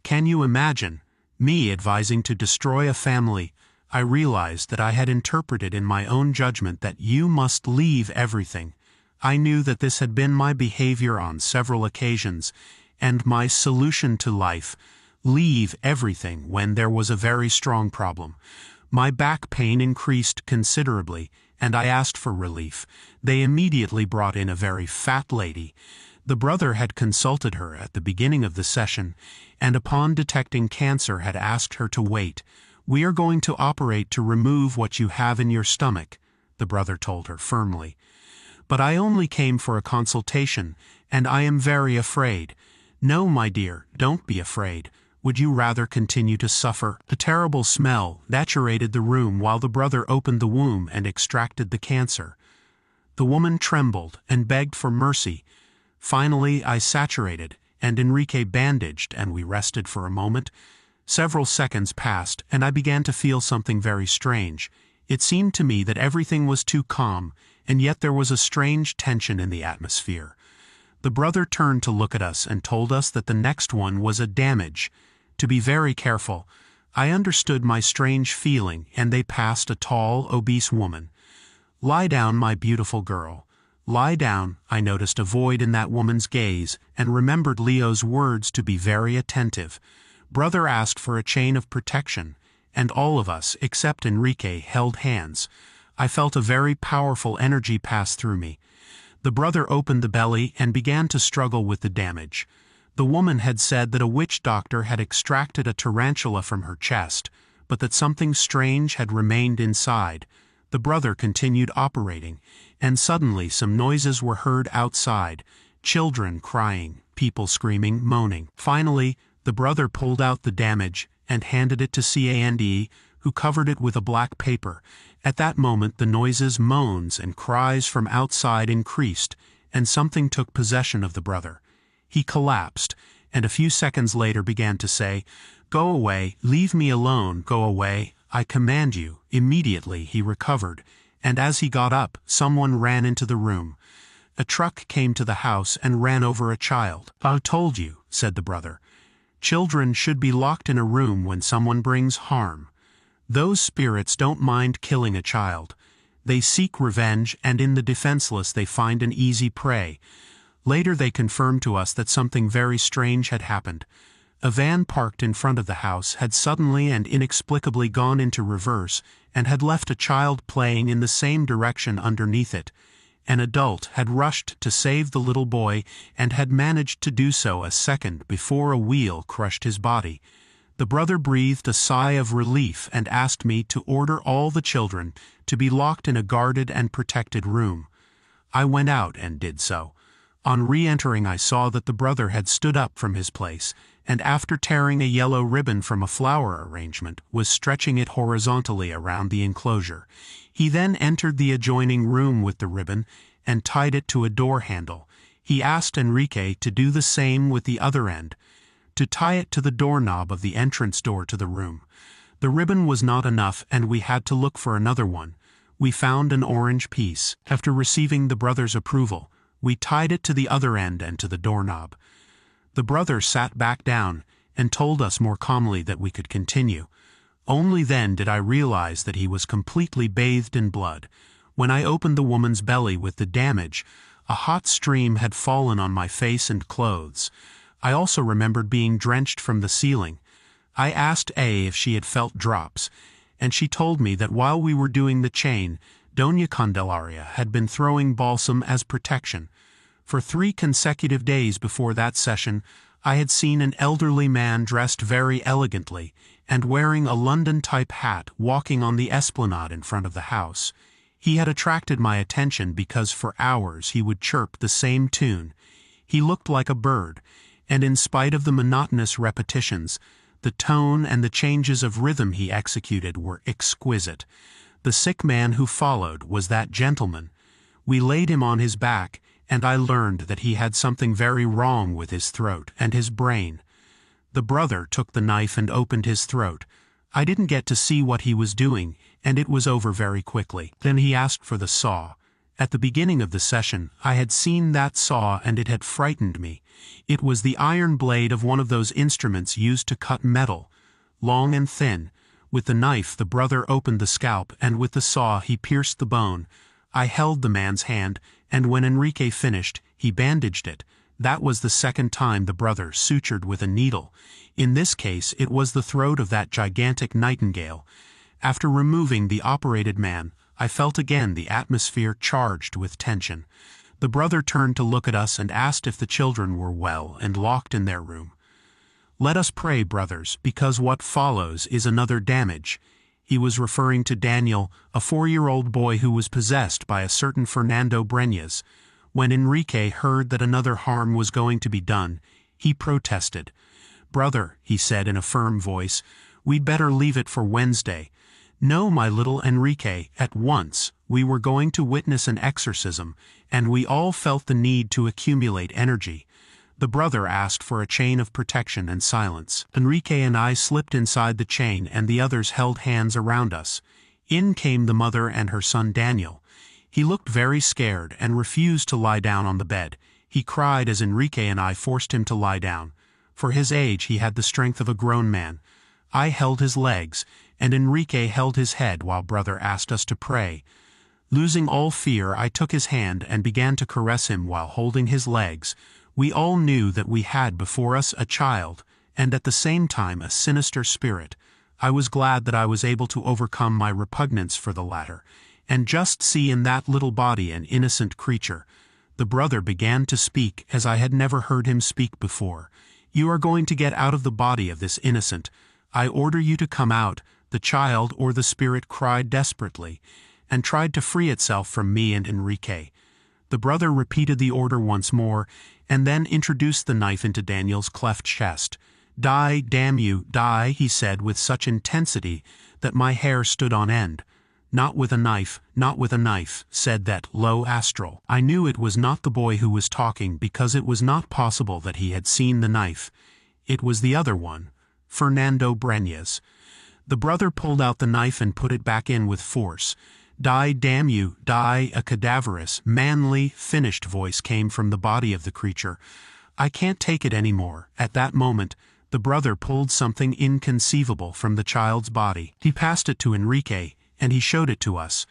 S1: Can you imagine? Me advising to destroy a family. I realized that I had interpreted in my own judgment that you must leave everything. I knew that this had been my behavior on several occasions, and my solution to life, leave everything when there was a very strong problem. My back pain increased considerably, and I asked for relief. They immediately brought in a very fat lady. The brother had consulted her at the beginning of the session, and upon detecting cancer had asked her to wait. We are going to operate to remove what you have in your stomach, the brother told her firmly. But I only came for a consultation, and I am very afraid. No, my dear, don't be afraid. Would you rather continue to suffer? A terrible smell saturated the room while the brother opened the womb and extracted the cancer. The woman trembled and begged for mercy. Finally, I saturated, and Enrique bandaged, and we rested for a moment. Several seconds passed, and I began to feel something very strange. It seemed to me that everything was too calm, and yet there was a strange tension in the atmosphere. The brother turned to look at us and told us that the next one was a damage. To be very careful. I understood my strange feeling, and they passed a tall, obese woman. Lie down, my beautiful girl. Lie down. I noticed a void in that woman's gaze, and remembered Leo's words to be very attentive. Brother asked for a chain of protection, and all of us, except Enrique, held hands. I felt a very powerful energy pass through me. The brother opened the belly and began to struggle with the damage. The woman had said that a witch doctor had extracted a tarantula from her chest, but that something strange had remained inside. The brother continued operating, and suddenly some noises were heard outside, children crying, people screaming, moaning. Finally, the brother pulled out the damage and handed it to Cande, who covered it with a black paper. At that moment the noises, moans, and cries from outside increased, and something took possession of the brother. He collapsed, and a few seconds later began to say, "Go away, leave me alone, go away, I command you." Immediately he recovered, and as he got up, someone ran into the room. A truck came to the house and ran over a child. "I told you," said the brother. "Children should be locked in a room when someone brings harm. Those spirits don't mind killing a child. They seek revenge, and in the defenseless they find an easy prey." Later they confirmed to us that something very strange had happened. A van parked in front of the house had suddenly and inexplicably gone into reverse and had left a child playing in the same direction underneath it. An adult had rushed to save the little boy and had managed to do so a second before a wheel crushed his body. The brother breathed a sigh of relief and asked me to order all the children to be locked in a guarded and protected room. I went out and did so. On re-entering I saw that the brother had stood up from his place, and after tearing a yellow ribbon from a flower arrangement, was stretching it horizontally around the enclosure. He then entered the adjoining room with the ribbon and tied it to a door handle. He asked Enrique to do the same with the other end, to tie it to the doorknob of the entrance door to the room. The ribbon was not enough, and we had to look for another one. We found an orange piece. After receiving the brother's approval, we tied it to the other end and to the doorknob. The brother sat back down and told us more calmly that we could continue. Only then did I realize that he was completely bathed in blood. When I opened the woman's belly with the damage, a hot stream had fallen on my face and clothes. I also remembered being drenched from the ceiling. I asked A if she had felt drops, and she told me that while we were doing the chain, Doña Candelaria had been throwing balsam as protection. For 3 consecutive days before that session, I had seen an elderly man dressed very elegantly and wearing a London-type hat walking on the esplanade in front of the house. He had attracted my attention because for hours he would chirp the same tune. He looked like a bird, and in spite of the monotonous repetitions, the tone and the changes of rhythm he executed were exquisite. The sick man who followed was that gentleman. We laid him on his back, and I learned that he had something very wrong with his throat and his brain. The brother took the knife and opened his throat. I didn't get to see what he was doing, and it was over very quickly. Then he asked for the saw. At the beginning of the session, I had seen that saw and it had frightened me. It was the iron blade of one of those instruments used to cut metal, long and thin. With the knife the brother opened the scalp, and with the saw he pierced the bone. I held the man's hand, and when Enrique finished, he bandaged it. That was the second time the brother sutured with a needle. In this case it was the throat of that gigantic nightingale. After removing the operated man, I felt again the atmosphere charged with tension. The brother turned to look at us and asked if the children were well and locked in their room. "Let us pray, brothers, because what follows is another damage." He was referring to Daniel, a 4-year-old boy who was possessed by a certain Fernando Breñas. When Enrique heard that another harm was going to be done, he protested. "Brother," he said in a firm voice, "we'd better leave it for Wednesday." "No, my little Enrique, at once. We were going to witness an exorcism, and we all felt the need to accumulate energy." The brother asked for a chain of protection and silence. Enrique and I slipped inside the chain, and the others held hands around us. In came the mother and her son Daniel. He looked very scared and refused to lie down on the bed. He cried as Enrique and I forced him to lie down. For his age he had the strength of a grown man. I held his legs, and Enrique held his head while brother asked us to pray. Losing all fear, I took his hand and began to caress him while holding his legs. We all knew that we had before us a child, and at the same time a sinister spirit. I was glad that I was able to overcome my repugnance for the latter, and just see in that little body an innocent creature. The brother began to speak as I had never heard him speak before. "You are going to get out of the body of this innocent. I order you to come out." The child or the spirit cried desperately, and tried to free itself from me and Enrique. The brother repeated the order once more, and then introduced the knife into Daniel's cleft chest. "Die, damn you, die," he said with such intensity that my hair stood on end. "Not with a knife, not with a knife," said that low astral. I knew it was not the boy who was talking because it was not possible that he had seen the knife. It was the other one, Fernando Breñas. The brother pulled out the knife and put it back in with force. "Die, damn you, die!" A cadaverous, manly, finished voice came from the body of the creature. "I can't take it anymore." At that moment, the brother pulled something inconceivable from the child's body. He passed it to Enrique, and he showed it to us.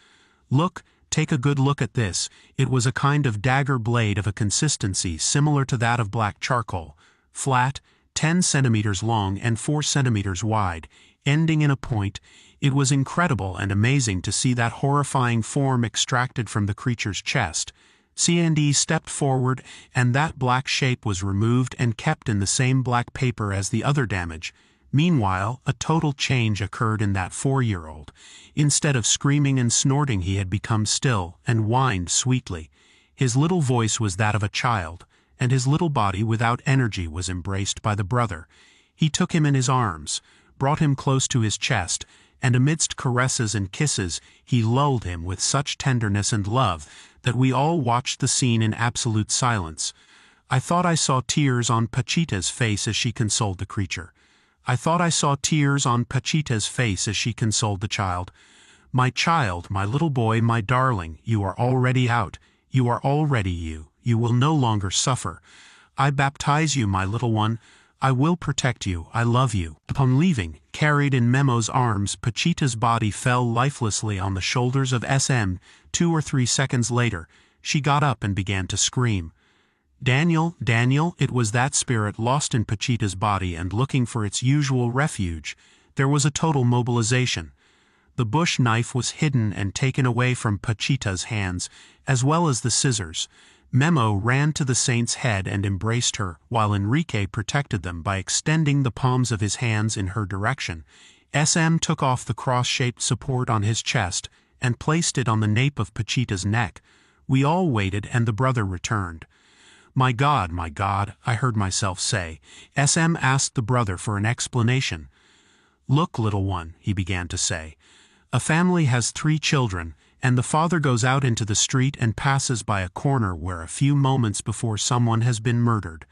S1: "Look, take a good look at this." It was a kind of dagger blade of a consistency similar to that of black charcoal, flat, 10 centimeters long and 4 centimeters wide, ending in a point. It was incredible and amazing to see that horrifying form extracted from the creature's chest. C&E stepped forward, and that black shape was removed and kept in the same black paper as the other damage. Meanwhile, a total change occurred in that 4-year-old. Instead of screaming and snorting, he had become still and whined sweetly. His little voice was that of a child, and his little body without energy was embraced by the brother. He took him in his arms, brought him close to his chest, and amidst caresses and kisses, he lulled him with such tenderness and love that we all watched the scene in absolute silence. I thought I saw tears on Pachita's face as she consoled the creature. I thought I saw tears on Pachita's face as she consoled the child. "My child, my little boy, my darling, you are already out. You are already you. You will no longer suffer. I baptize you, my little one. I will protect you. I love you." Upon leaving, carried in Memo's arms, Pachita's body fell lifelessly on the shoulders of SM. 2 or 3 seconds later, she got up and began to scream. "Daniel, Daniel!" It was that spirit lost in Pachita's body and looking for its usual refuge. There was a total mobilization. The bush knife was hidden and taken away from Pachita's hands, as well as the scissors. Memo ran to the saint's head and embraced her, while Enrique protected them by extending the palms of his hands in her direction. SM took off the cross-shaped support on his chest and placed it on the nape of Pachita's neck. We all waited, and the brother returned. My God, I heard myself say." SM asked the brother for an explanation. "Look, little one," he began to say. "A family has 3 children, and the father goes out into the street and passes by a corner where a few moments before someone has been murdered.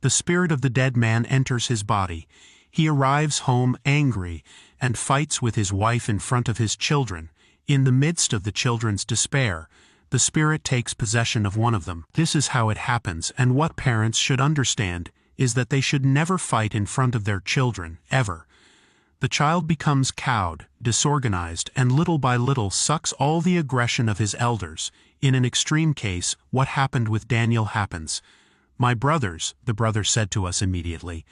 S1: The spirit of the dead man enters his body. He arrives home angry and fights with his wife in front of his children. In the midst of the children's despair, the spirit takes possession of one of them. This is how it happens, and what parents should understand is that they should never fight in front of their children, ever. The child becomes cowed, disorganized, and little by little sucks all the aggression of his elders. In an extreme case, what happened with Daniel happens. My brothers," the brother said to us immediately,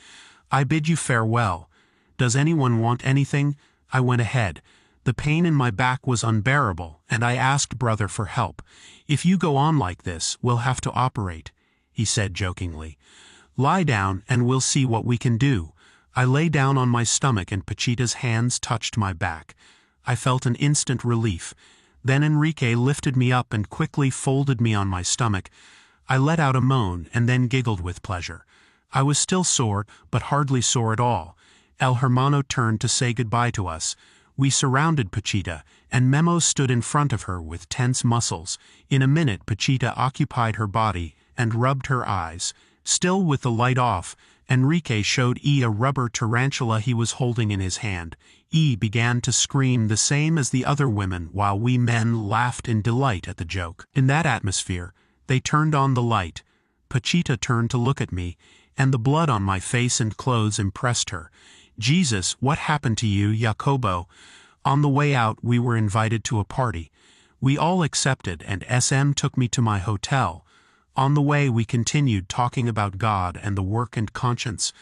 S1: "I bid you farewell. Does anyone want anything?" I went ahead. The pain in my back was unbearable, and I asked brother for help. "If you go on like this, we'll have to operate," he said jokingly. "Lie down and we'll see what we can do." I lay down on my stomach and Pachita's hands touched my back. I felt an instant relief. Then Enrique lifted me up and quickly folded me on my stomach. I let out a moan and then giggled with pleasure. I was still sore, but hardly sore at all. El Hermano turned to say goodbye to us. We surrounded Pachita, and Memo stood in front of her with tense muscles. In a minute Pachita occupied her body and rubbed her eyes. Still with the light off, Enrique showed E a rubber tarantula he was holding in his hand. E began to scream the same as the other women while we men laughed in delight at the joke. In that atmosphere, they turned on the light. Pachita turned to look at me, and the blood on my face and clothes impressed her. "Jesus, what happened to you, Jacobo?" On the way out we were invited to a party. We all accepted, and SM took me to my hotel. On the way we continued talking about God and the work and conscience.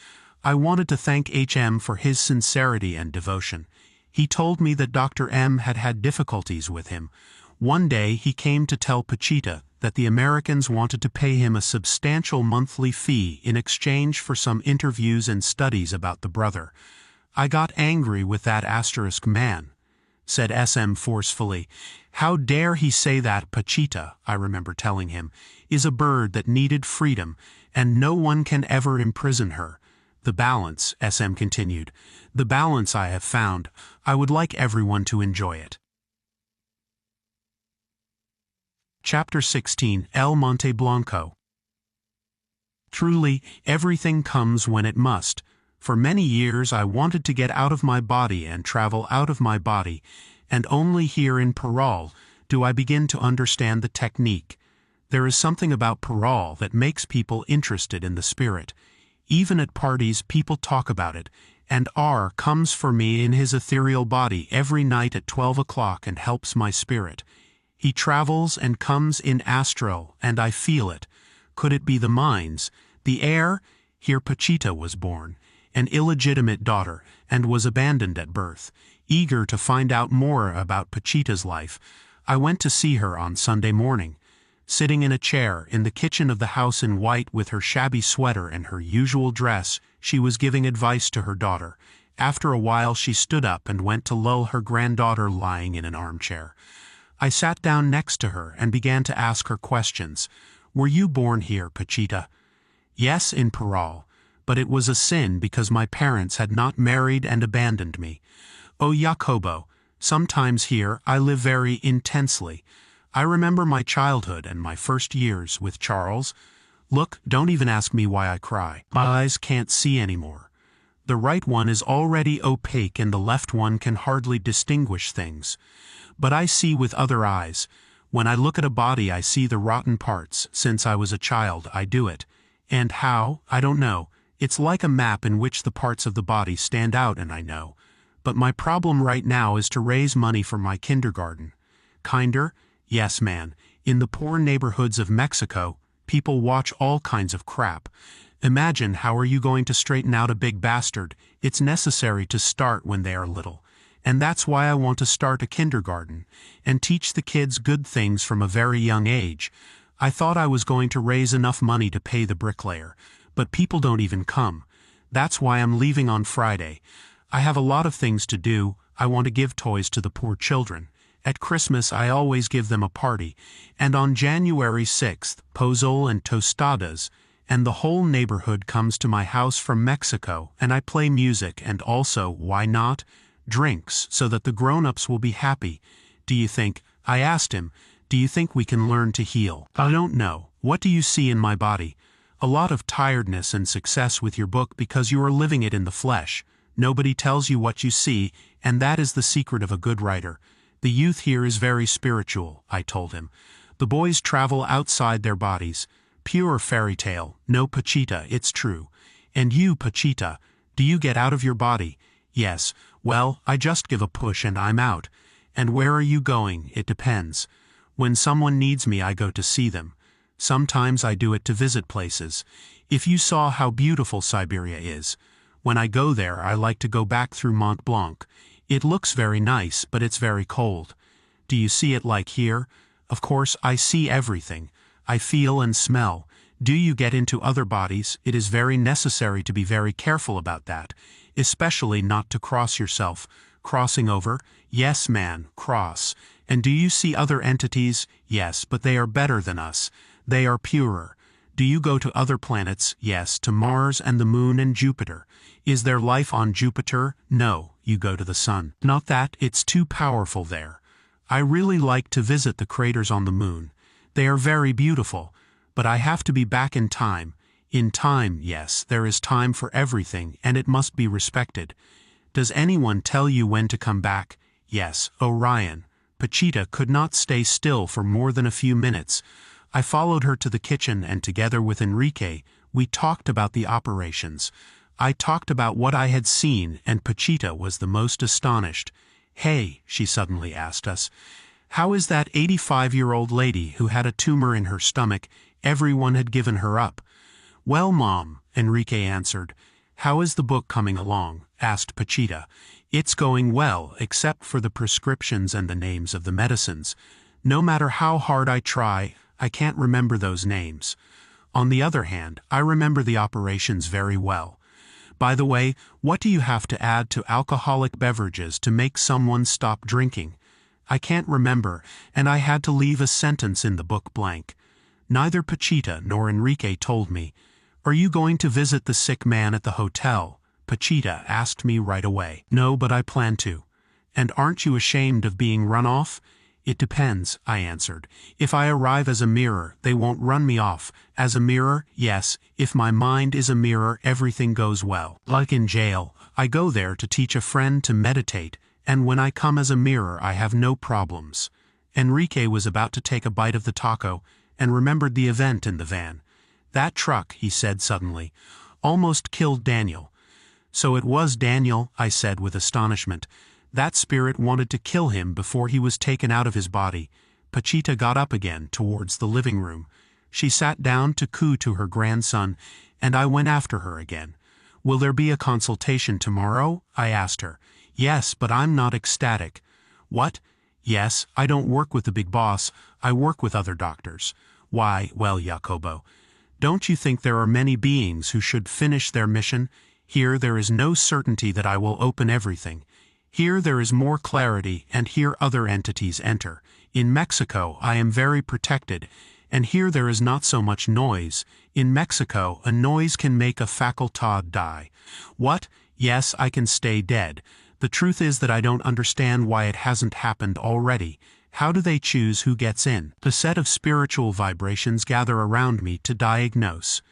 S1: I wanted to thank HM for his sincerity and devotion. He told me that Dr. M had had difficulties with him. One day he came to tell Pachita that the Americans wanted to pay him a substantial monthly fee in exchange for some interviews and studies about the brother. "I got angry with that asterisk man," said SM forcefully. "How dare he say that? Pachita," I remember telling him, "is a bird that needed freedom, and no one can ever imprison her." "The balance," SM continued, "the balance I have found. I would like everyone to enjoy it." Chapter 16, El Monte Blanco. Truly, everything comes when it must. For many years I wanted to get out of my body and travel out of my body, and only here in Parral do I begin to understand the technique. There is something about Parral that makes people interested in the spirit. Even at parties people talk about it, and R comes for me in his ethereal body every night at 12 o'clock and helps my spirit. He travels and comes in astral, and I feel it. Could it be the mines, the air? Here Pachita was born, an illegitimate daughter, and was abandoned at birth. Eager to find out more about Pachita's life, I went to see her on Sunday morning. Sitting in a chair in the kitchen of the house in white with her shabby sweater and her usual dress, she was giving advice to her daughter. After a while she stood up and went to lull her granddaughter lying in an armchair. I sat down next to her and began to ask her questions. Were you born here, Pachita? Yes, in Parral, but it was a sin because my parents had not married and abandoned me. Oh, Jacobo, sometimes here I live very intensely. I remember my childhood and my first years with Charles. Look, don't even ask me why I cry. My eyes can't see anymore. The right one is already opaque and the left one can hardly distinguish things. But I see with other eyes. When I look at a body I see the rotten parts. Since I was a child I do it. And how? I don't know. It's like a map in which the parts of the body stand out and I know. But my problem right now is to raise money for my kindergarten. Kinder? Yes, man. In the poor neighborhoods of Mexico, people watch all kinds of crap. Imagine how are you going to straighten out a big bastard? It's necessary to start when they are little. And that's why I want to start a kindergarten, and teach the kids good things from a very young age. I thought I was going to raise enough money to pay the bricklayer, but people don't even come. That's why I'm leaving on Friday. I have a lot of things to do. I want to give toys to the poor children. At Christmas I always give them a party, and on January 6th, pozole and tostadas, and the whole neighborhood comes to my house from Mexico, and I play music and also, why not, drinks, so that the grown-ups will be happy. Do you think, I asked him, do you think we can learn to heal? I don't know. What do you see in my body? A lot of tiredness and success with your book because you are living it in the flesh. Nobody tells you what you see, and that is the secret of a good writer. The youth here is very spiritual, I told him. The boys travel outside their bodies. Pure fairy tale. No, Pachita, it's true. And you, Pachita, do you get out of your body? Yes. Well, I just give a push and I'm out. And where are you going? It depends. When someone needs me I go to see them. Sometimes I do it to visit places. If you saw how beautiful Siberia is. When I go there I like to go back through Mont Blanc. It looks very nice, but it's very cold. Do you see it like here? Of course I see everything. I feel and smell. Do you get into other bodies? It is very necessary to be very careful about that. Especially not to cross yourself. Crossing over? Yes, man, cross. And do you see other entities? Yes, but they are better than us. They are purer. Do you go to other planets? Yes, to Mars and the Moon and Jupiter. Is there life on Jupiter? No, you go to the Sun. Not that, it's too powerful there. I really like to visit the craters on the Moon. They are very beautiful, but I have to be back in time. In time, yes, there is time for everything, and it must be respected. Does anyone tell you when to come back? Yes, Orion. Pachita could not stay still for more than a few minutes. I followed her to the kitchen and together with Enrique, we talked about the operations. I talked about what I had seen and Pachita was the most astonished. Hey, she suddenly asked us, how is that 85-year-old lady who had a tumor in her stomach? Everyone had given her up. Well, Mom, Enrique answered. How is the book coming along? Asked Pachita. It's going well, except for the prescriptions and the names of the medicines. No matter how hard I try, I can't remember those names. On the other hand, I remember the operations very well. By the way, what do you have to add to alcoholic beverages to make someone stop drinking? I can't remember, and I had to leave a sentence in the book blank. Neither Pachita nor Enrique told me. Are you going to visit the sick man at the hotel? Pachita asked me right away. No, but I plan to. And aren't you ashamed of being run off? It depends, I answered. If I arrive as a mirror, they won't run me off. As a mirror, yes. If my mind is a mirror, everything goes well. Like in jail, I go there to teach a friend to meditate, and when I come as a mirror, I have no problems. Enrique was about to take a bite of the taco, and remembered the event in the van. That truck, he said suddenly, almost killed Daniel. So it was Daniel, I said with astonishment. That spirit wanted to kill him before he was taken out of his body. Pachita got up again towards the living room. She sat down to coo to her grandson, and I went after her again. Will there be a consultation tomorrow? I asked her. Yes, but I'm not ecstatic. What? Yes, I don't work with the big boss, I work with other doctors. Why, well, Jacobo, don't you think there are many beings who should finish their mission? Here there is no certainty that I will open everything. Here there is more clarity, and here other entities enter. In Mexico I am very protected, and here there is not so much noise. In Mexico a noise can make a facultad die. What? Yes, I can stay dead. The truth is that I don't understand why it hasn't happened already. How do they choose who gets in? The set of spiritual vibrations gather around me to diagnose.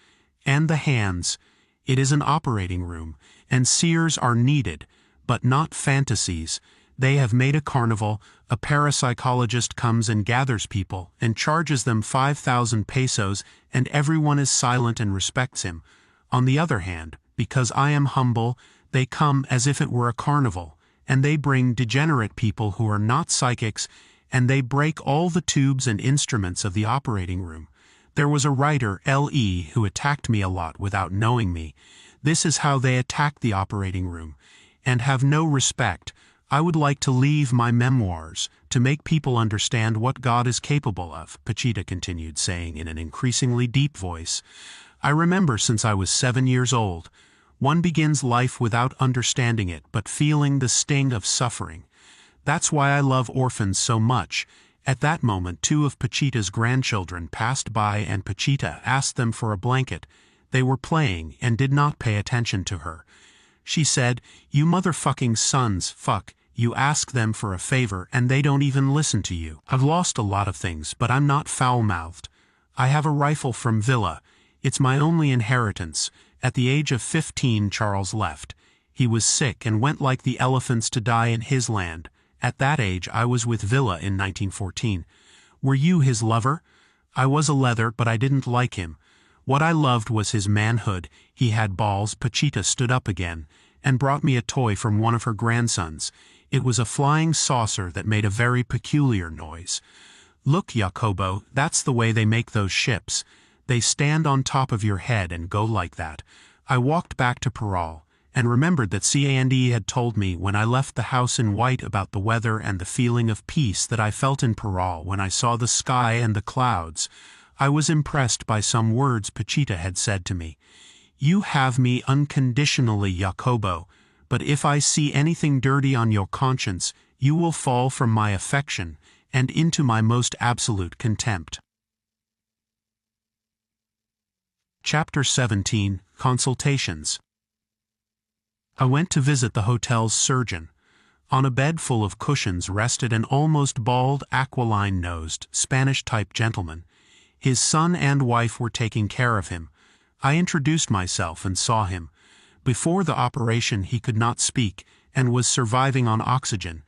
S1: And the hands. It is an operating room, and seers are needed, but not fantasies. They have made a carnival, a parapsychologist comes and gathers people, and charges them 5,000 pesos, and everyone is silent and respects him. On the other hand, because I am humble, they come as if it were a carnival, and they bring degenerate people who are not psychics, and they break all the tubes and instruments of the operating room. There was a writer, L.E., who attacked me a lot without knowing me. This is how they attack the operating room, and have no respect. I would like to leave my memoirs, to make people understand what God is capable of, Pachita continued, saying in an increasingly deep voice. I remember since I was 7 years old. One begins life without understanding it, but feeling the sting of suffering. That's why I love orphans so much. At that moment 2 of Pachita's grandchildren passed by and Pachita asked them for a blanket. They were playing and did not pay attention to her. She said, "You motherfucking sons, fuck, you ask them for a favor and they don't even listen to you." I've lost a lot of things, but I'm not foul-mouthed. I have a rifle from Villa. It's my only inheritance. At the age of 15 Charles left. He was sick and went like the elephants to die in his land. At that age I was with Villa in 1914. Were you his lover? I was a leather, but I didn't like him. What I loved was his manhood. He had balls. Pachita stood up again, and brought me a toy from one of her grandsons. It was a flying saucer that made a very peculiar noise. Look, Jacobo, that's the way they make those ships. They stand on top of your head and go like that. I walked back to Parral, and remembered that C.A.N.D. had told me when I left the house in white about the weather and the feeling of peace that I felt in Parral when I saw the sky and the clouds. I was impressed by some words Pachita had said to me. You have me unconditionally, Jacobo, but if I see anything dirty on your conscience, you will fall from my affection, and into my most absolute contempt. Chapter 17, Consultations. I went to visit the hotel's surgeon. On a bed full of cushions rested an almost bald, aquiline-nosed, Spanish-type gentleman. His son and wife were taking care of him. I introduced myself and saw him. Before the operation he could not speak, and was surviving on oxygen.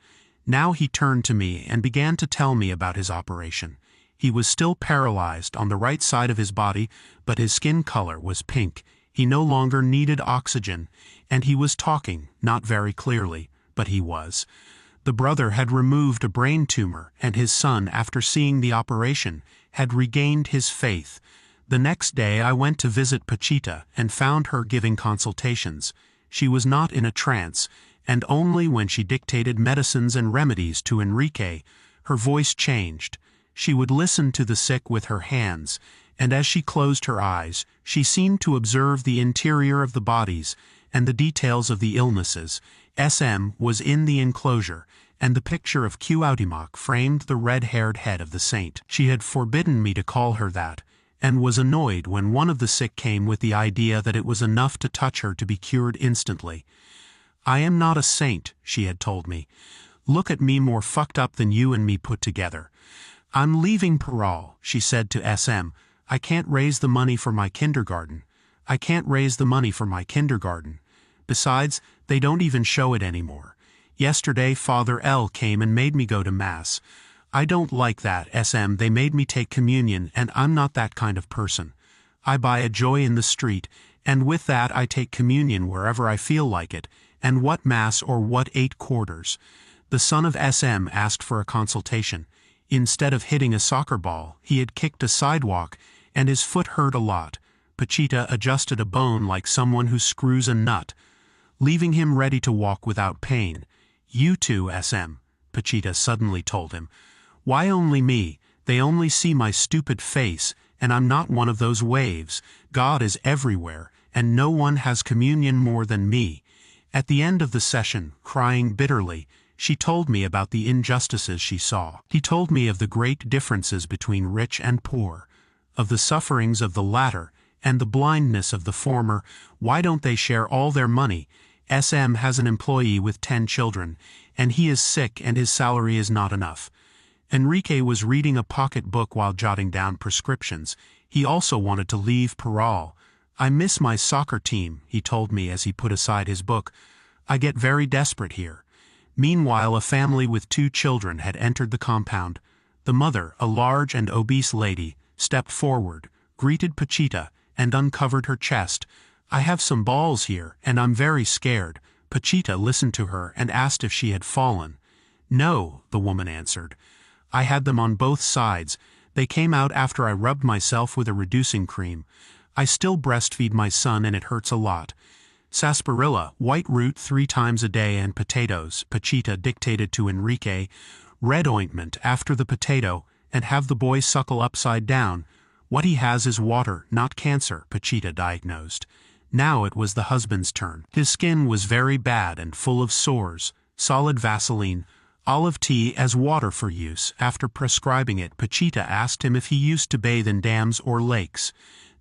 S1: Now he turned to me and began to tell me about his operation. He was still paralyzed on the right side of his body, but his skin color was pink. He no longer needed oxygen, and he was talking, not very clearly, but he was. The brother had removed a brain tumor, and his son, after seeing the operation, had regained his faith. The next day I went to visit Pachita and found her giving consultations. She was not in a trance, and only when she dictated medicines and remedies to Enrique, her voice changed. She would listen to the sick with her hands, and as she closed her eyes, she seemed to observe the interior of the bodies and the details of the illnesses. SM was in the enclosure, and the picture of Cuauhtémoc framed the red-haired head of the saint. She had forbidden me to call her that, and was annoyed when one of the sick came with the idea that it was enough to touch her to be cured instantly. I am not a saint, she had told me. Look at me, more fucked up than you and me put together. I'm leaving Parral, she said to SM. I can't raise the money for my kindergarten. I can't raise the money for my kindergarten. Besides, they don't even show it anymore. Yesterday Father L came and made me go to Mass. I don't like that, SM. They made me take communion, and I'm not that kind of person. I buy a joy in the street, and with that I take communion wherever I feel like it, and what Mass or what 8 quarters. The son of SM asked for a consultation. Instead of hitting a soccer ball, he had kicked a sidewalk, and his foot hurt a lot. Pachita adjusted a bone like someone who screws a nut, leaving him ready to walk without pain. You too, SM, Pachita suddenly told him. Why only me? They only see my stupid face, and I'm not one of those waves. God is everywhere, and no one has communion more than me. At the end of the session, crying bitterly, she told me about the injustices she saw. He told me of the great differences between rich and poor, of the sufferings of the latter, and the blindness of the former. Why don't they share all their money? SM has an employee with 10 children, and he is sick and his salary is not enough. Enrique was reading a pocket book while jotting down prescriptions. He also wanted to leave Parral. I miss my soccer team, he told me as he put aside his book. I get very desperate here. Meanwhile, a family with 2 children had entered the compound. The mother, a large and obese lady, stepped forward, greeted Pachita, and uncovered her chest. I have some balls here, and I'm very scared. Pachita listened to her and asked if she had fallen. No, the woman answered. I had them on both sides. They came out after I rubbed myself with a reducing cream. I still breastfeed my son and it hurts a lot. Sarsaparilla, white root 3 times a day, and potatoes, Pachita dictated to Enrique. Red ointment after the potato, and have the boy suckle upside down. What he has is water, not cancer, Pachita diagnosed. Now it was the husband's turn. His skin was very bad and full of sores. Solid Vaseline, olive tea as water for use. After prescribing it, Pachita asked him if he used to bathe in dams or lakes.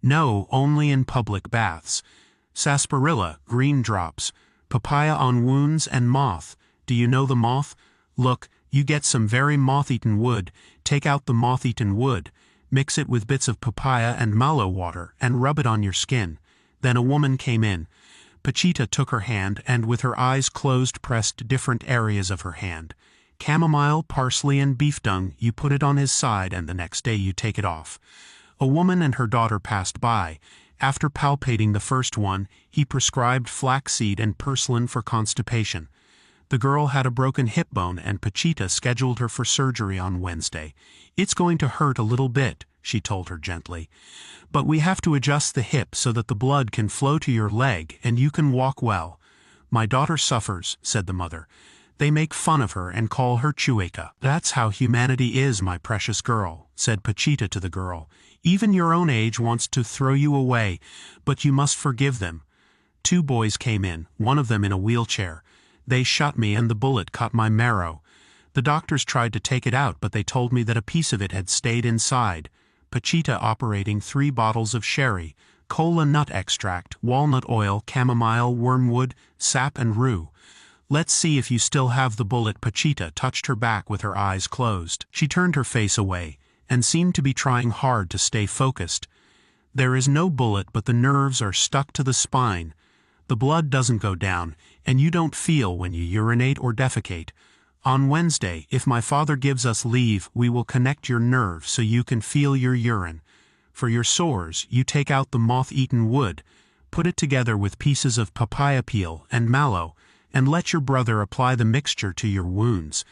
S1: No, only in public baths. Sarsaparilla, green drops. Papaya on wounds and moth. Do you know the moth? Look, you get some very moth-eaten wood. Take out the moth-eaten wood. Mix it with bits of papaya and mallow water and rub it on your skin. Then a woman came in. Pachita took her hand and with her eyes closed pressed different areas of her hand. Chamomile, parsley and beef dung, you put it on his side and the next day you take it off. A woman and her daughter passed by. After palpating the first one, he prescribed flaxseed and purslane for constipation. The girl had a broken hip bone and Pachita scheduled her for surgery on Wednesday. It's going to hurt a little bit, she told her gently. But we have to adjust the hip so that the blood can flow to your leg and you can walk well. My daughter suffers, said the mother. They make fun of her and call her Chueca. That's how humanity is, my precious girl, said Pachita to the girl. Even your own age wants to throw you away, but you must forgive them. 2 boys came in, one of them in a wheelchair. They shot me and the bullet cut my marrow. The doctors tried to take it out, but they told me that a piece of it had stayed inside. Pachita operating 3 bottles of sherry, cola nut extract, walnut oil, chamomile, wormwood, sap and rue. Let's see if you still have the bullet. Pachita touched her back with her eyes closed. She turned her face away, and seemed to be trying hard to stay focused. There is no bullet, but the nerves are stuck to the spine. The blood doesn't go down, and you don't feel when you urinate or defecate. On Wednesday, if my father gives us leave, we will connect your nerves so you can feel your urine. For your sores, you take out the moth-eaten wood, put it together with pieces of papaya peel and mallow, and let your brother apply the mixture to your wounds.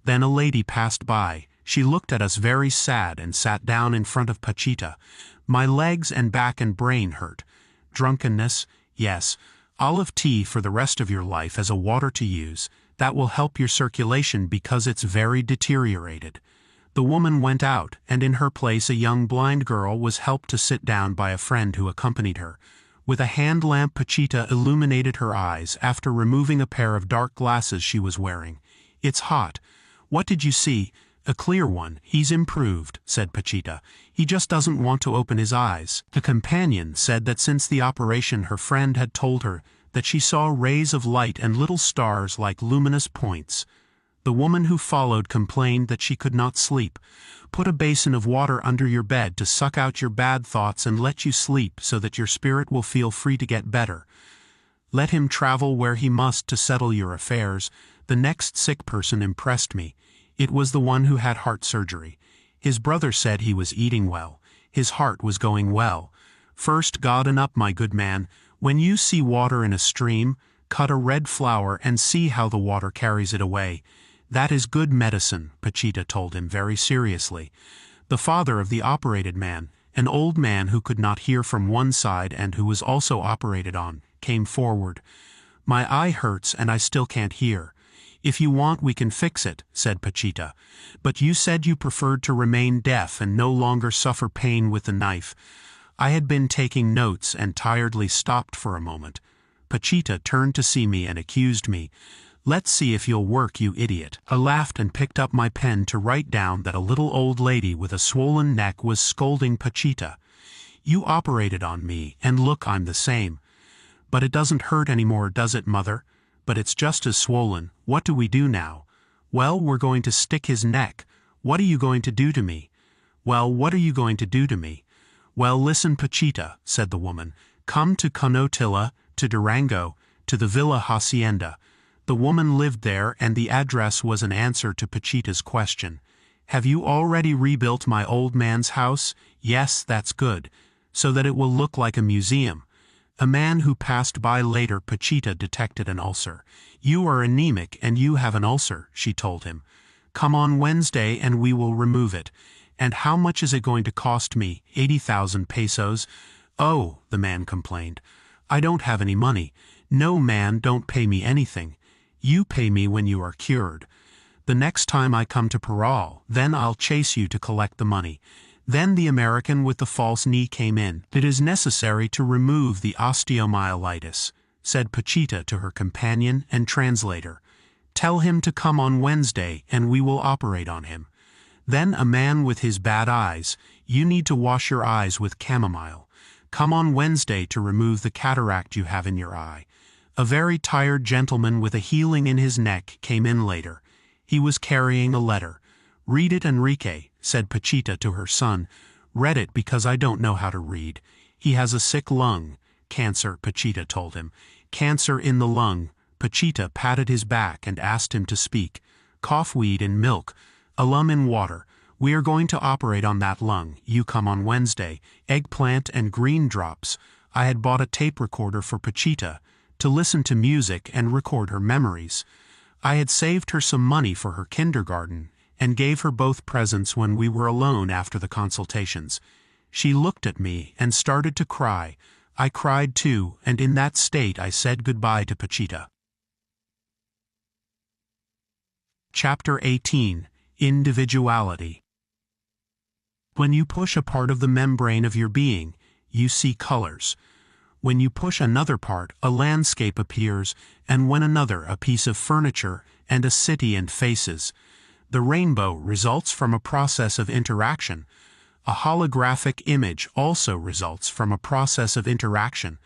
S1: Then a lady passed by. She looked at us very sad and sat down in front of Pachita. My legs and back and brain hurt. Drunkenness, yes. Olive tea for the rest of your life as a water to use. That will help your circulation because it's very deteriorated. The woman went out, and in her place a young blind girl was helped to sit down by a friend who accompanied her. With a hand lamp, Pachita illuminated her eyes after removing a pair of dark glasses she was wearing. It's hot. What did you see? A clear one. He's improved, said Pachita. He just doesn't want to open his eyes. The companion said that since the operation her friend had told her that she saw rays of light and little stars like luminous points. The woman who followed complained that she could not sleep. Put a basin of water under your bed to suck out your bad thoughts and let you sleep so that your spirit will feel free to get better. Let him travel where he must to settle your affairs. The next sick person impressed me. It was the one who had heart surgery. His brother said he was eating well. His heart was going well. First, God and up, my good man. When you see water in a stream, cut a red flower and see how the water carries it away. That is good medicine, Pachita told him very seriously. The father of the operated man, an old man who could not hear from one side and who was also operated on, came forward. My eye hurts and I still can't hear. If you want we can fix it, said Pachita. But you said you preferred to remain deaf and no longer suffer pain with the knife. I had been taking notes and tiredly stopped for a moment. Pachita turned to see me and accused me. Let's see if you'll work, you idiot. I laughed and picked up my pen to write down that a little old lady with a swollen neck was scolding Pachita. You operated on me, and look, I'm the same. But it doesn't hurt anymore, does it, mother? But it's just as swollen. What do we do now? Well, we're going to stick his neck. What are you going to do to me? Well, what are you going to do to me? Well, listen, Pachita, said the woman. Come to Conotilla, to Durango, to the Villa Hacienda. The woman lived there and the address was an answer to Pachita's question. Have you already rebuilt my old man's house? Yes, that's good. So that it will look like a museum. A man who passed by later, Pachita detected an ulcer. You are anemic and you have an ulcer, she told him. Come on Wednesday and we will remove it. And how much is it going to cost me? 80,000 pesos. Oh, the man complained. I don't have any money. No, man, don't pay me anything. You pay me when you are cured. The next time I come to Parral, then I'll chase you to collect the money. Then the American with the false knee came in. It is necessary to remove the osteomyelitis, said Pachita to her companion and translator. Tell him to come on Wednesday and we will operate on him. Then a man with his bad eyes, you need to wash your eyes with chamomile. Come on Wednesday to remove the cataract you have in your eye. A very tired gentleman with a healing in his neck came in later. He was carrying a letter. Read it, Enrique, said Pachita to her son. Read it because I don't know how to read. He has a sick lung. Cancer, Pachita told him. Cancer in the lung. Pachita patted his back and asked him to speak. Cough weed in milk. Alum in water. We are going to operate on that lung. You come on Wednesday. Eggplant and green drops. I had bought a tape recorder for Pachita to listen to music and record her memories. I had saved her some money for her kindergarten and gave her both presents when we were alone after the consultations. She looked at me and started to cry. I cried too, and in that state I said goodbye to Pachita. Chapter 18. Individuality. When you push a part of the membrane of your being, you see colors. When you push another part, a landscape appears, and when another, a piece of furniture, and a city and faces. The rainbow results from a process of interaction. A holographic image also results from a process of interaction,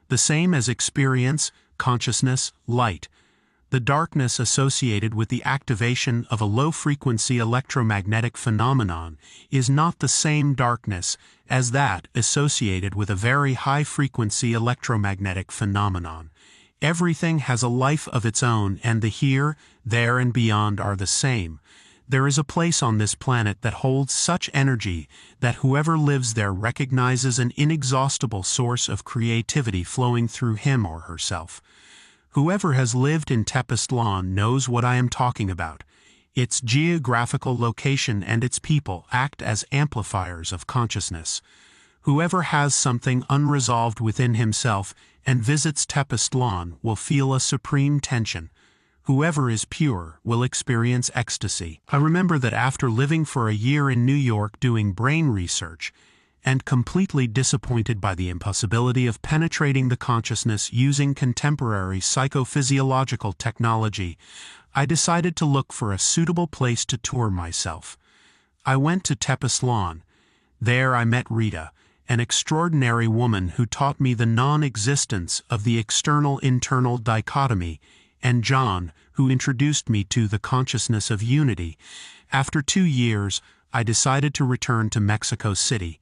S1: the same as experience, consciousness, light. The darkness associated with the activation of a low-frequency electromagnetic phenomenon is not the same darkness as that associated with a very high-frequency electromagnetic phenomenon. Everything has a life of its own, and the here, there, and beyond are the same. There is a place on this planet that holds such energy that whoever lives there recognizes an inexhaustible source of creativity flowing through him or herself. Whoever has lived in Tepoztlán knows what I am talking about. Its geographical location and its people act as amplifiers of consciousness. Whoever has something unresolved within himself and visits Tepoztlán will feel a supreme tension. Whoever is pure will experience ecstasy. I remember that after living for a year in New York doing brain research, and completely disappointed by the impossibility of penetrating the consciousness using contemporary psychophysiological technology, I decided to look for a suitable place to tour myself. I went to Tepoztlán. There I met Rita, an extraordinary woman who taught me the non-existence of the external-internal dichotomy and John, who introduced me to the consciousness of unity. After 2 years, I decided to return to Mexico City.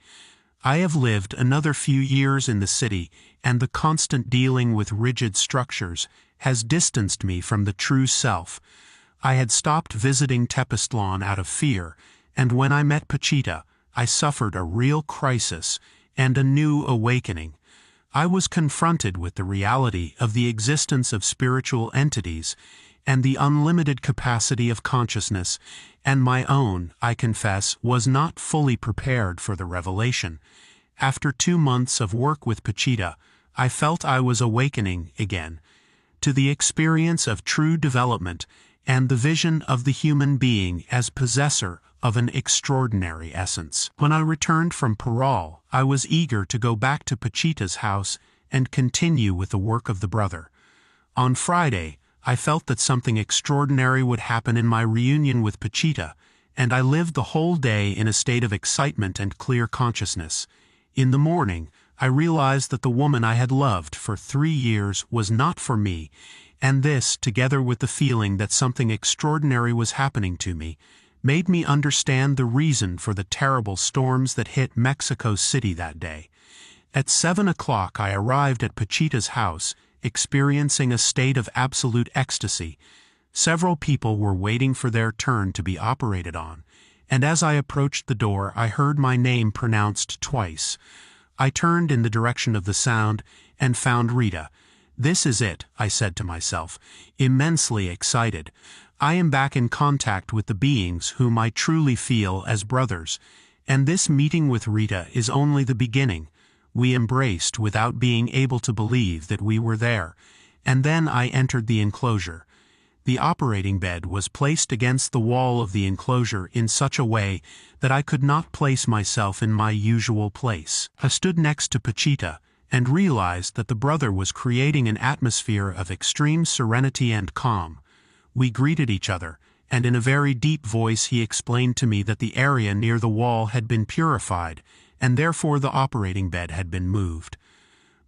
S1: I have lived another few years in the city, and the constant dealing with rigid structures has distanced me from the true self. I had stopped visiting Tepoztlan out of fear, and when I met Pachita, I suffered a real crisis and a new awakening. I was confronted with the reality of the existence of spiritual entities and the unlimited capacity of consciousness, and my own, I confess, was not fully prepared for the revelation. After 2 months of work with Pachita, I felt I was awakening again to the experience of true development and the vision of the human being as possessor of an extraordinary essence. When I returned from Parral, I was eager to go back to Pachita's house and continue with the work of the brother. On Friday, I felt that something extraordinary would happen in my reunion with Pachita, and I lived the whole day in a state of excitement and clear consciousness. In the morning, I realized that the woman I had loved for 3 years was not for me, and this, together with the feeling that something extraordinary was happening to me, made me understand the reason for the terrible storms that hit Mexico City that day. At 7 o'clock I arrived at Pachita's house, experiencing a state of absolute ecstasy. Several people were waiting for their turn to be operated on, and as I approached the door I heard my name pronounced twice. I turned in the direction of the sound and found Rita. "This is it," I said to myself, immensely excited. "I am back in contact with the beings whom I truly feel as brothers, and this meeting with Rita is only the beginning." We embraced without being able to believe that we were there, and then I entered the enclosure. The operating bed was placed against the wall of the enclosure in such a way that I could not place myself in my usual place. I stood next to Pachita and realized that the brother was creating an atmosphere of extreme serenity and calm. We greeted each other, and in a very deep voice he explained to me that the area near the wall had been purified, and therefore the operating bed had been moved.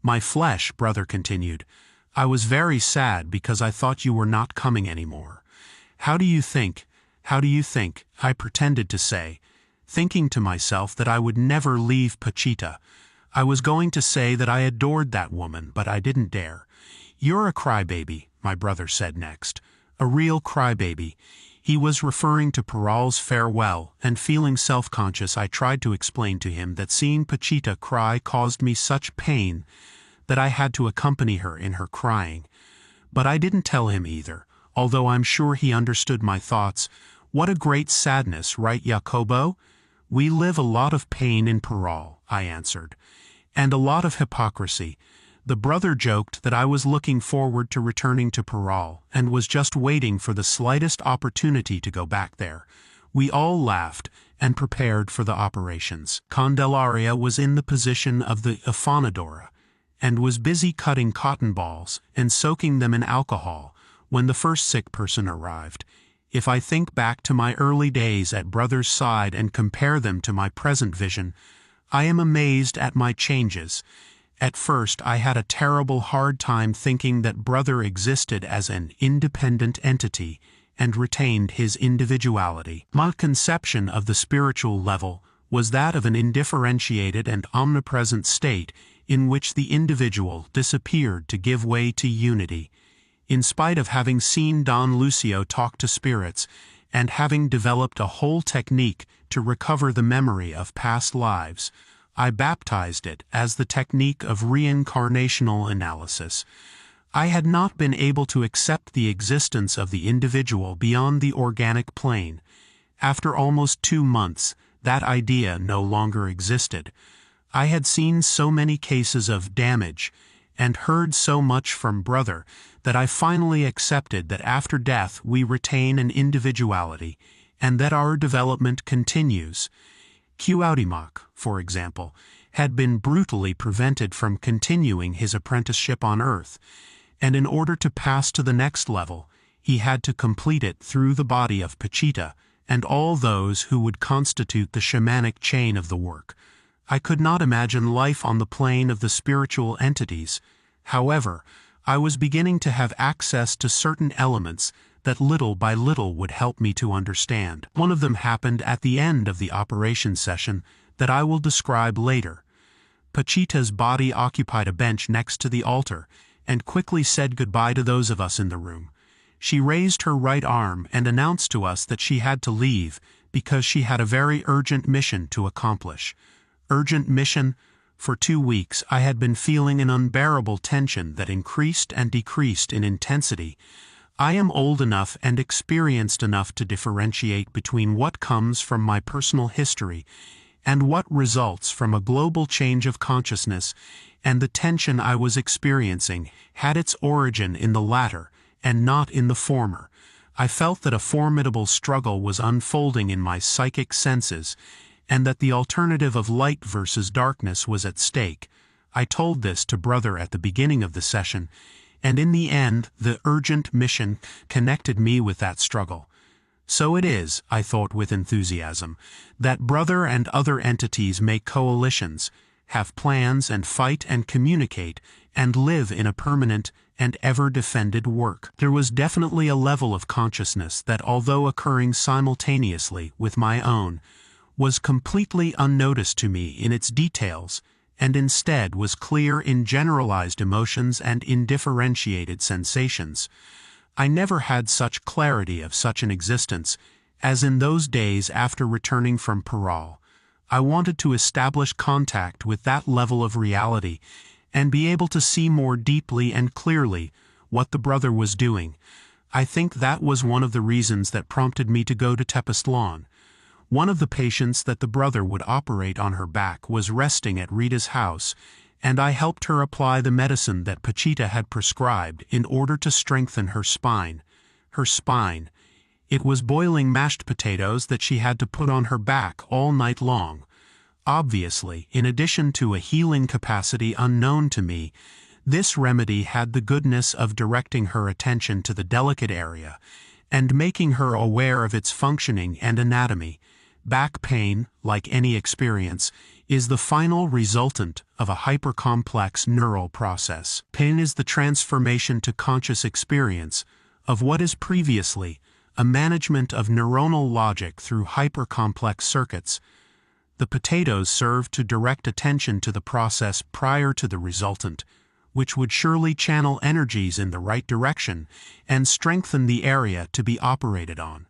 S1: "My flesh," brother continued, "I was very sad because I thought you were not coming anymore. How do you think, I pretended to say, thinking to myself that I would never leave Pachita. I was going to say that I adored that woman, but I didn't dare. "You're a crybaby," my brother said next. "A real crybaby." He was referring to Parral's farewell, and feeling self-conscious I tried to explain to him that seeing Pachita cry caused me such pain that I had to accompany her in her crying. But I didn't tell him either, although I'm sure he understood my thoughts. "What a great sadness, right, Jacobo?" "We live a lot of pain in Parral," I answered, "and a lot of hypocrisy." The brother joked that I was looking forward to returning to Parral and was just waiting for the slightest opportunity to go back there. We all laughed and prepared for the operations. Candelaria was in the position of the afanadora and was busy cutting cotton balls and soaking them in alcohol when the first sick person arrived. If I think back to my early days at brother's side and compare them to my present vision, I am amazed at my changes. At first I had a terrible hard time thinking that brother existed as an independent entity and retained his individuality. My conception of the spiritual level was that of an indifferentiated and omnipresent state in which the individual disappeared to give way to unity. In spite of having seen Don Lucio talk to spirits and having developed a whole technique to recover the memory of past lives, I baptized it as the technique of reincarnational analysis. I had not been able to accept the existence of the individual beyond the organic plane. After almost 2 months, that idea no longer existed. I had seen so many cases of damage and heard so much from brother that I finally accepted that after death we retain an individuality and that our development continues. Cuauhtémoc, for example, had been brutally prevented from continuing his apprenticeship on Earth, and in order to pass to the next level, he had to complete it through the body of Pachita and all those who would constitute the shamanic chain of the work. I could not imagine life on the plane of the spiritual entities. However, I was beginning to have access to certain elements that little by little would help me to understand. One of them happened at the end of the operation session that I will describe later. Pachita's body occupied a bench next to the altar and quickly said goodbye to those of us in the room. She raised her right arm and announced to us that she had to leave because she had a very urgent mission to accomplish. Urgent mission? For 2 weeks I had been feeling an unbearable tension that increased and decreased in intensity. I am old enough and experienced enough to differentiate between what comes from my personal history and what results from a global change of consciousness, and the tension I was experiencing had its origin in the latter and not in the former. I felt that a formidable struggle was unfolding in my psychic senses, and that the alternative of light versus darkness was at stake. I told this to Brother at the beginning of the session, and in the end, the urgent mission connected me with that struggle. So it is, I thought with enthusiasm, that Brother and other entities make coalitions, have plans and fight and communicate, and live in a permanent and ever-defended work. There was definitely a level of consciousness that, although occurring simultaneously with my own, was completely unnoticed to me in its details, and instead was clear in generalized emotions and in differentiated sensations. I never had such clarity of such an existence as in those days after returning from Parral. I wanted to establish contact with that level of reality and be able to see more deeply and clearly what the Brother was doing. I think that was one of the reasons that prompted me to go to Tepoztlán. One of the patients that the Brother would operate on her back was resting at Rita's house, and I helped her apply the medicine that Pachita had prescribed in order to strengthen her spine. Her spine. It was boiling mashed potatoes that she had to put on her back all night long. Obviously, in addition to a healing capacity unknown to me, this remedy had the goodness of directing her attention to the delicate area and making her aware of its functioning and anatomy. Back pain, like any experience, is the final resultant of a hypercomplex neural process. Pain is the transformation to conscious experience of what is previously a management of neuronal logic through hypercomplex circuits. The potatoes serve to direct attention to the process prior to the resultant, which would surely channel energies in the right direction and strengthen the area to be operated on.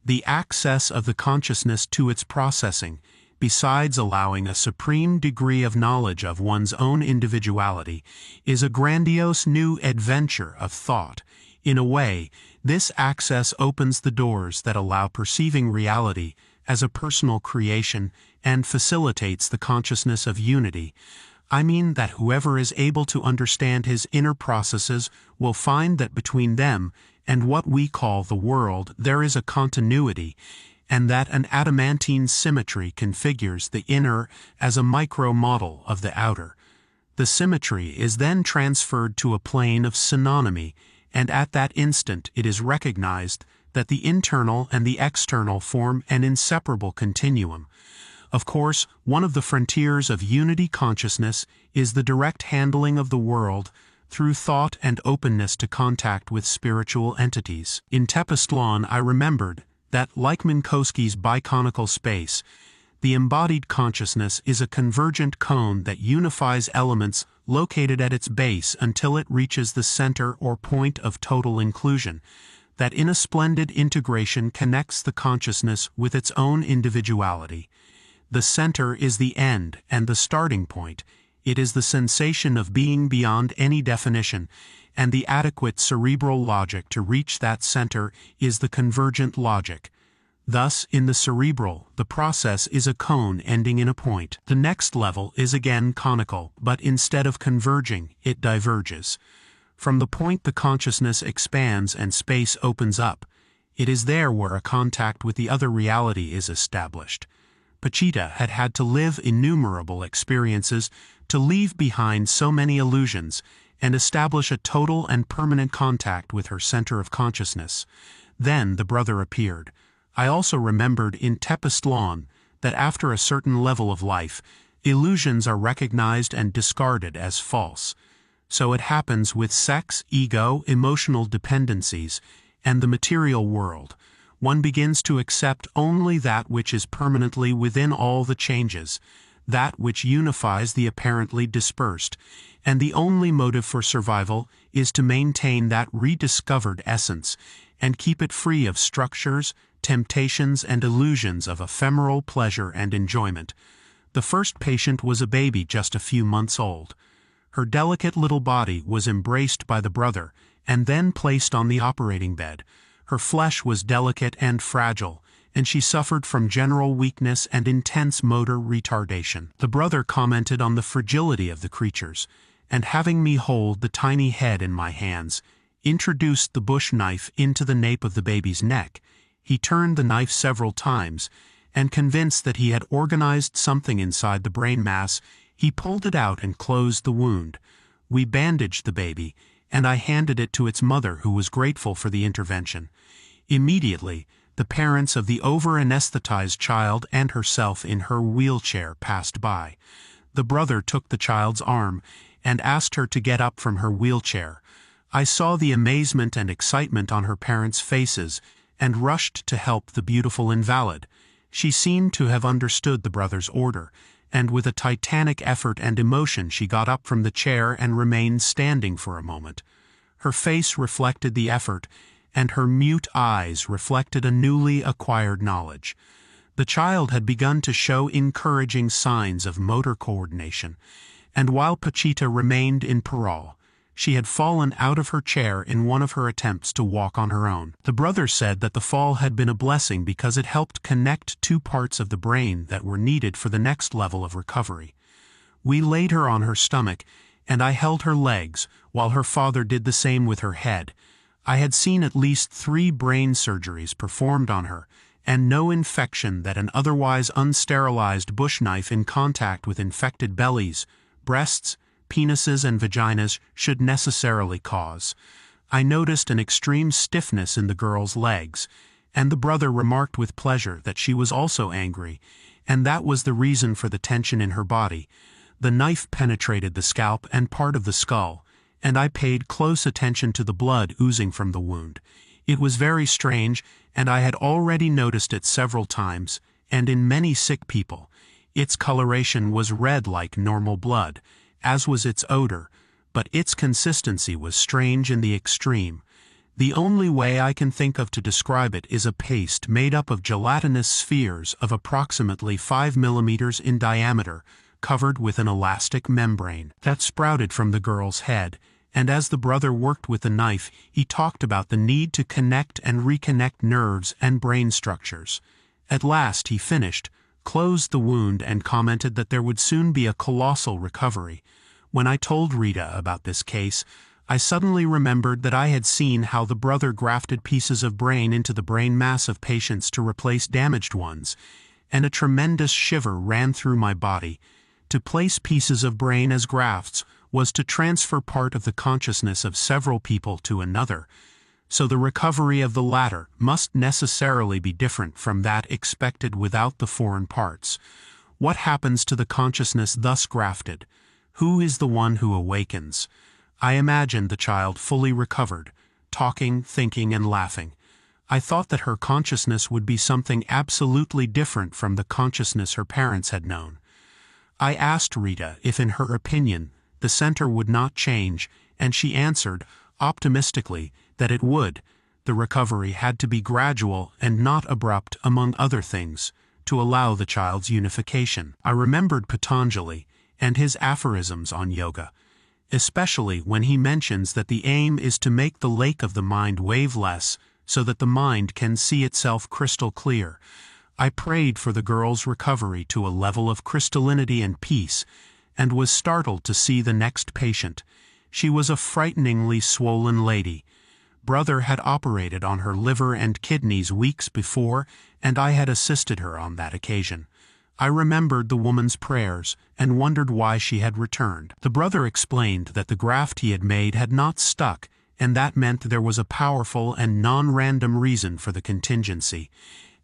S1: The access of the consciousness to its processing, besides allowing a supreme degree of knowledge of one's own individuality, is a grandiose new adventure of thought. In a way, this access opens the doors that allow perceiving reality as a personal creation and facilitates the consciousness of unity. I mean that whoever is able to understand his inner processes will find that between them and what we call the world there is a continuity, and that an adamantine symmetry configures the inner as a micro-model of the outer. The symmetry is then transferred to a plane of synonymy, and at that instant it is recognized that the internal and the external form an inseparable continuum. Of course, one of the frontiers of unity consciousness is the direct handling of the world through thought and openness to contact with spiritual entities. In Tepoztlán I remembered that, like Minkowski's biconical space, the embodied consciousness is a convergent cone that unifies elements located at its base until it reaches the center or point of total inclusion, that in a splendid integration connects the consciousness with its own individuality. The center is the end and the starting point. It is the sensation of being beyond any definition, and the adequate cerebral logic to reach that center is the convergent logic. Thus, in the cerebral, the process is a cone ending in a point. The next level is again conical, but instead of converging, it diverges. From the point the consciousness expands and space opens up. It is there where a contact with the other reality is established. Pachita had had to live innumerable experiences to leave behind so many illusions and establish a total and permanent contact with her center of consciousness. Then the Brother appeared. I also remembered in Tepoztlán that after a certain level of life, illusions are recognized and discarded as false. So it happens with sex, ego, emotional dependencies, and the material world. One begins to accept only that which is permanently within all the changes, that which unifies the apparently dispersed, and the only motive for survival is to maintain that rediscovered essence and keep it free of structures, temptations, and illusions of ephemeral pleasure and enjoyment. The first patient was a baby just a few months old. Her delicate little body was embraced by the brother and then placed on the operating bed. Her flesh was delicate and fragile, and she suffered from general weakness and intense motor retardation. The brother commented on the fragility of the creatures, and having me hold the tiny head in my hands, introduced the bush knife into the nape of the baby's neck. He turned the knife several times, and convinced that he had organized something inside the brain mass, he pulled it out and closed the wound. We bandaged the baby, and I handed it to its mother, who was grateful for the intervention. Immediately, the parents of the over-anesthetized child and herself in her wheelchair passed by. The brother took the child's arm and asked her to get up from her wheelchair. I saw the amazement and excitement on her parents' faces and rushed to help the beautiful invalid. She seemed to have understood the brother's order, and with a titanic effort and emotion she got up from the chair and remained standing for a moment. Her face reflected the effort, and her mute eyes reflected a newly acquired knowledge. The child had begun to show encouraging signs of motor coordination, and while Pachita remained in Parral, she had fallen out of her chair in one of her attempts to walk on her own. The brother said that the fall had been a blessing because it helped connect two parts of the brain that were needed for the next level of recovery. We laid her on her stomach, and I held her legs, while her father did the same with her head. I had seen at least 3 brain surgeries performed on her, and no infection that an otherwise unsterilized bush knife in contact with infected bellies, breasts, penises, and vaginas should necessarily cause. I noticed an extreme stiffness in the girl's legs, and the brother remarked with pleasure that she was also angry, and that was the reason for the tension in her body. The knife penetrated the scalp and part of the skull, and I paid close attention to the blood oozing from the wound. It was very strange, and I had already noticed it several times, and in many sick people. Its coloration was red like normal blood, as was its odor, but its consistency was strange in the extreme. The only way I can think of to describe it is a paste made up of gelatinous spheres of approximately 5 millimeters in diameter, covered with an elastic membrane, that sprouted from the girl's head, and as the brother worked with the knife, he talked about the need to connect and reconnect nerves and brain structures. At last he finished, closed the wound, and commented that there would soon be a colossal recovery. When I told Rita about this case, I suddenly remembered that I had seen how the brother grafted pieces of brain into the brain mass of patients to replace damaged ones, and a tremendous shiver ran through my body. To place pieces of brain as grafts was to transfer part of the consciousness of several people to another, so the recovery of the latter must necessarily be different from that expected without the foreign parts. What happens to the consciousness thus grafted? Who is the one who awakens? I imagined the child fully recovered, talking, thinking, and laughing. I thought that her consciousness would be something absolutely different from the consciousness her parents had known. I asked Rita if, in her opinion, the center would not change, and she answered, optimistically, that it would. The recovery had to be gradual and not abrupt, among other things, to allow the child's unification. I remembered Patanjali and his aphorisms on yoga, especially when he mentions that the aim is to make the lake of the mind waveless so that the mind can see itself crystal clear. I prayed for the girl's recovery to a level of crystallinity and peace, and was startled to see the next patient. She was a frighteningly swollen lady. Brother had operated on her liver and kidneys weeks before, and I had assisted her on that occasion. I remembered the woman's prayers, and wondered why she had returned. The brother explained that the graft he had made had not stuck, and that meant there was a powerful and non-random reason for the contingency.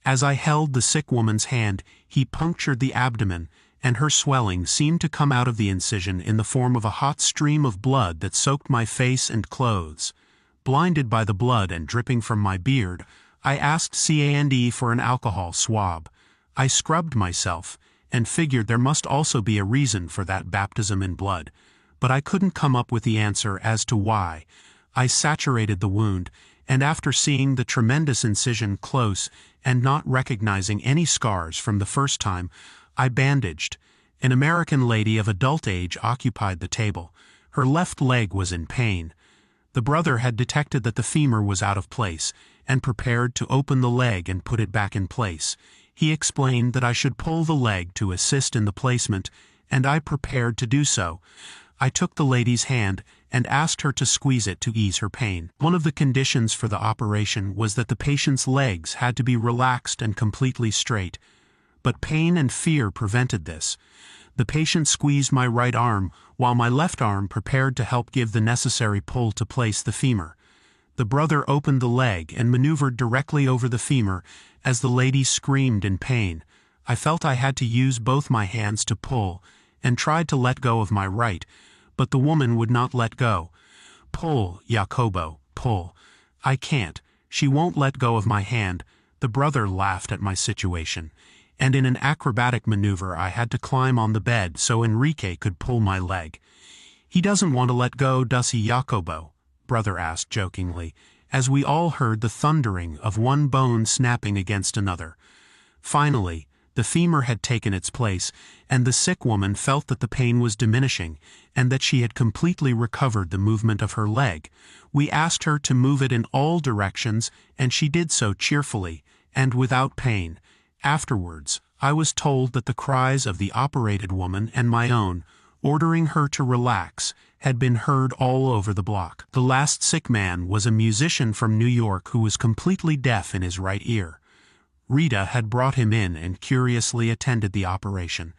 S1: As I held the sick woman's hand, he punctured the abdomen, and her swelling seemed to come out of the incision in the form of a hot stream of blood that soaked my face and clothes. Blinded by the blood and dripping from my beard, I asked C&E for an alcohol swab. I scrubbed myself, and figured there must also be a reason for that baptism in blood, but I couldn't come up with the answer as to why. I saturated the wound, and after seeing the tremendous incision close and not recognizing any scars from the first time, I bandaged. An American lady of adult age occupied the table. Her left leg was in pain. The brother had detected that the femur was out of place, and prepared to open the leg and put it back in place. He explained that I should pull the leg to assist in the placement, and I prepared to do so. I took the lady's hand and asked her to squeeze it to ease her pain. One of the conditions for the operation was that the patient's legs had to be relaxed and completely straight. But pain and fear prevented this. The patient squeezed my right arm, while my left arm prepared to help give the necessary pull to place the femur. The brother opened the leg and maneuvered directly over the femur as the lady screamed in pain. I felt I had to use both my hands to pull, and tried to let go of my right, but the woman would not let go. "Pull, Jacobo, pull." "I can't. She won't let go of my hand." The brother laughed at my situation, and in an acrobatic maneuver I had to climb on the bed so Enrique could pull my leg. "He doesn't want to let go, does he, Jacobo?" brother asked jokingly, as we all heard the thundering of one bone snapping against another. Finally, the femur had taken its place, and the sick woman felt that the pain was diminishing, and that she had completely recovered the movement of her leg. We asked her to move it in all directions, and she did so cheerfully, and without pain. Afterwards, I was told that the cries of the operated woman and my own, ordering her to relax, had been heard all over the block. The last sick man was a musician from New York who was completely deaf in his right ear. Rita had brought him in and curiously attended the operation.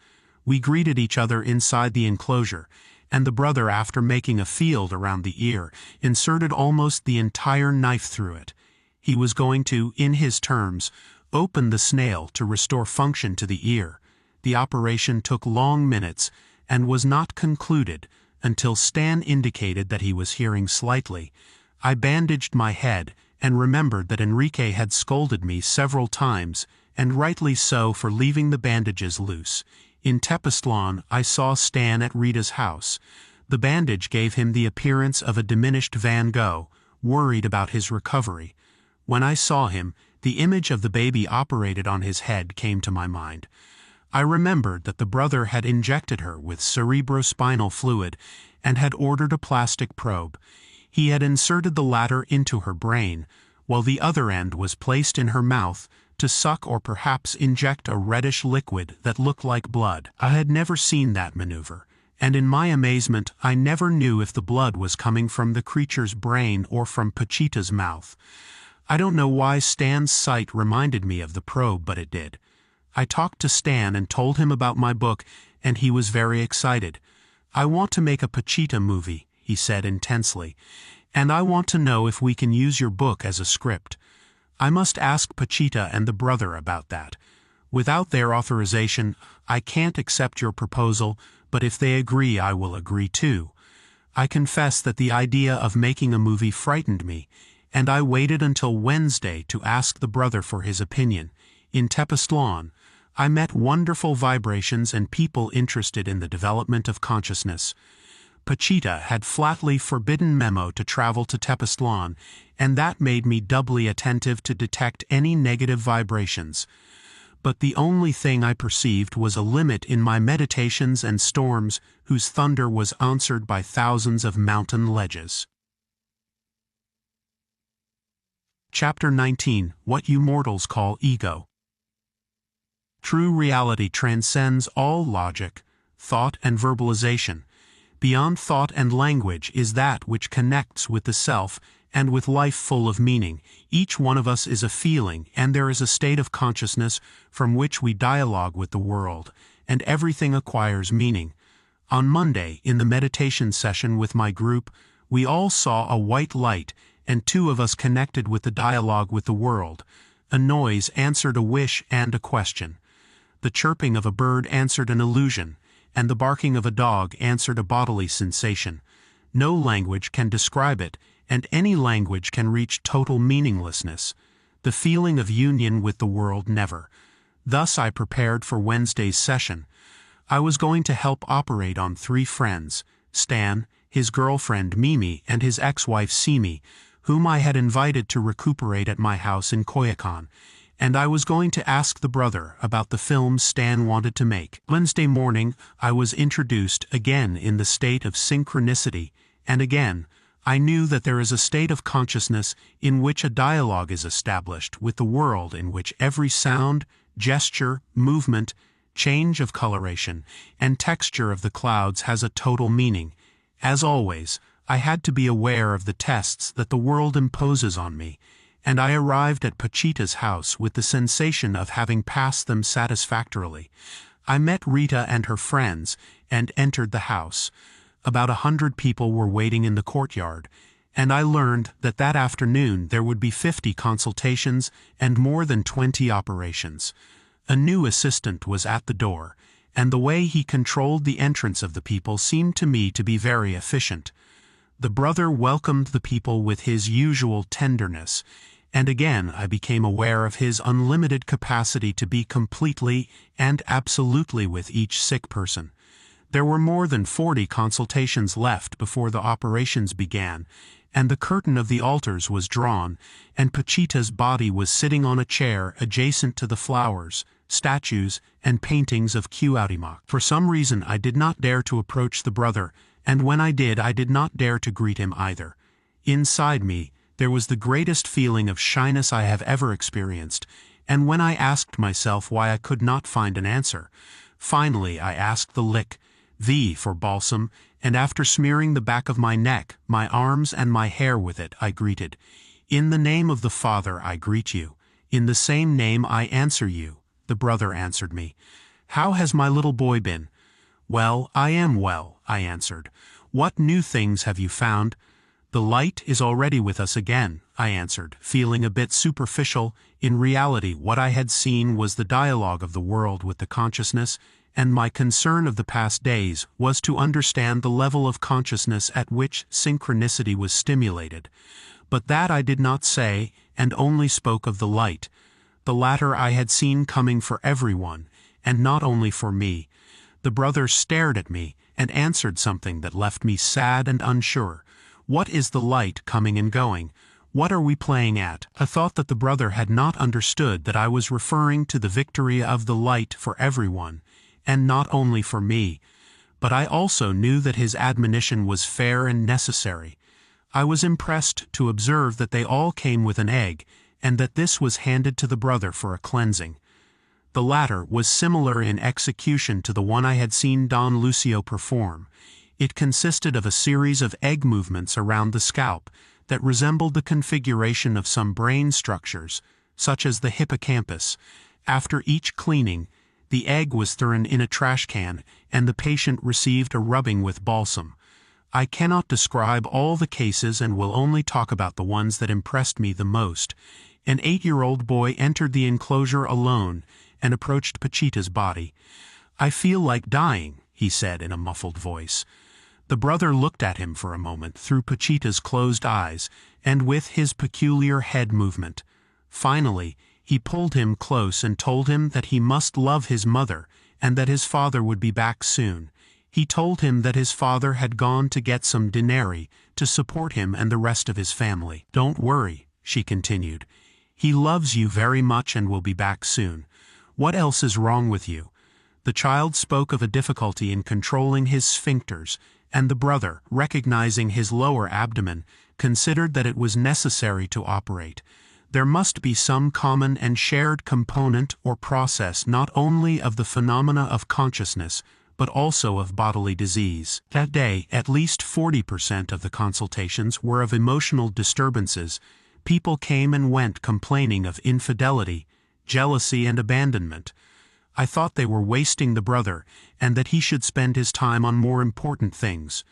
S1: We greeted each other inside the enclosure, and the brother, after making a field around the ear, inserted almost the entire knife through it. He was going to, in his terms, open the snail to restore function to the ear. The operation took long minutes and was not concluded until Stan indicated that he was hearing slightly. I bandaged my head and remembered that Enrique had scolded me several times, and rightly so, for leaving the bandages loose. In Tepoztlan, I saw Stan at Rita's house. The bandage gave him the appearance of a diminished Van Gogh, worried about his recovery. When I saw him, the image of the baby operated on his head came to my mind. I remembered that the brother had injected her with cerebrospinal fluid and had ordered a plastic probe. He had inserted the latter into her brain, while the other end was placed in her mouth to suck or perhaps inject a reddish liquid that looked like blood. I had never seen that maneuver, and in my amazement I never knew if the blood was coming from the creature's brain or from Pachita's mouth. I don't know why Stan's sight reminded me of the probe, but it did. I talked to Stan and told him about my book, and he was very excited. "I want to make a Pachita movie," he said intensely, "and I want to know if we can use your book as a script. I must ask Pachita and the brother about that. Without their authorization, I can't accept your proposal, but if they agree, I will agree too." I confess that the idea of making a movie frightened me, and I waited until Wednesday to ask the brother for his opinion. In Tepoztlan, I met wonderful vibrations and people interested in the development of consciousness. Pachita had flatly forbidden Memo to travel to Tepoztlan, and that made me doubly attentive to detect any negative vibrations. But the only thing I perceived was a limit in my meditations and storms whose thunder was answered by thousands of mountain ledges. Chapter 19: What You Mortals Call Ego. True reality transcends all logic, thought, and verbalization. Beyond thought and language is that which connects with the self and with life full of meaning. Each one of us is a feeling, and there is a state of consciousness from which we dialogue with the world, and everything acquires meaning. On Monday, in the meditation session with my group, we all saw a white light, and two of us connected with the dialogue with the world. A noise answered a wish and a question. The chirping of a bird answered an illusion, and the barking of a dog answered a bodily sensation. No language can describe it, and any language can reach total meaninglessness. The feeling of union with the world never. Thus I prepared for Wednesday's session. I was going to help operate on 3 friends, Stan, his girlfriend Mimi, and his ex-wife Simi, whom I had invited to recuperate at my house in Coyoacán, and I was going to ask the brother about the film Stan wanted to make. Wednesday morning, I was introduced again in the state of synchronicity, and again, I knew that there is a state of consciousness in which a dialogue is established with the world, in which every sound, gesture, movement, change of coloration, and texture of the clouds has a total meaning. As always, I had to be aware of the tests that the world imposes on me, and I arrived at Pachita's house with the sensation of having passed them satisfactorily. I met Rita and her friends, and entered the house. About 100 people were waiting in the courtyard, and I learned that that afternoon there would be 50 consultations and more than 20 operations. A new assistant was at the door, and the way he controlled the entrance of the people seemed to me to be very efficient. The brother welcomed the people with his usual tenderness, and again I became aware of his unlimited capacity to be completely and absolutely with each sick person. There were more than 40 consultations left before the operations began, and the curtain of the altars was drawn, and Pachita's body was sitting on a chair adjacent to the flowers, statues, and paintings of Cuauhtémoc. For some reason I did not dare to approach the brother, and when I did not dare to greet him either. Inside me, there was the greatest feeling of shyness I have ever experienced, and when I asked myself why I could not find an answer, finally I asked the lick, V for balsam, and after smearing the back of my neck, my arms and my hair with it, I greeted. In the name of the Father I greet you. In the same name I answer you, the brother answered me. How has my little boy been? Well, I am well, I answered. What new things have you found? The light is already with us again, I answered, feeling a bit superficial. In reality, what I had seen was the dialogue of the world with the consciousness, and my concern of the past days was to understand the level of consciousness at which synchronicity was stimulated. But that I did not say, and only spoke of the light. The latter I had seen coming for everyone, and not only for me. The brother stared at me, and answered something that left me sad and unsure. What is the light coming and going? What are we playing at? I thought that the brother had not understood that I was referring to the victory of the light for everyone, and not only for me, but I also knew that his admonition was fair and necessary. I was impressed to observe that they all came with an egg, and that this was handed to the brother for a cleansing. The latter was similar in execution to the one I had seen Don Lucio perform. It consisted of a series of egg movements around the scalp that resembled the configuration of some brain structures, such as the hippocampus. After each cleaning, the egg was thrown in a trash can, and the patient received a rubbing with balsam. I cannot describe all the cases and will only talk about the ones that impressed me the most. An 8-year-old boy entered the enclosure alone and approached Pachita's body. I feel like dying, he said in a muffled voice. The brother looked at him for a moment through Pachita's closed eyes and with his peculiar head movement. Finally, he pulled him close and told him that he must love his mother and that his father would be back soon. He told him that his father had gone to get some denarii to support him and the rest of his family. Don't worry, she continued. He loves you very much and will be back soon. What else is wrong with you? The child spoke of a difficulty in controlling his sphincters, and the brother, recognizing his lower abdomen, considered that it was necessary to operate. There must be some common and shared component or process not only of the phenomena of consciousness, but also of bodily disease. That day, at least 40% of the consultations were of emotional disturbances. People came and went complaining of infidelity, jealousy, and abandonment. I thought they were wasting the brother, and that he should spend his time on more important things.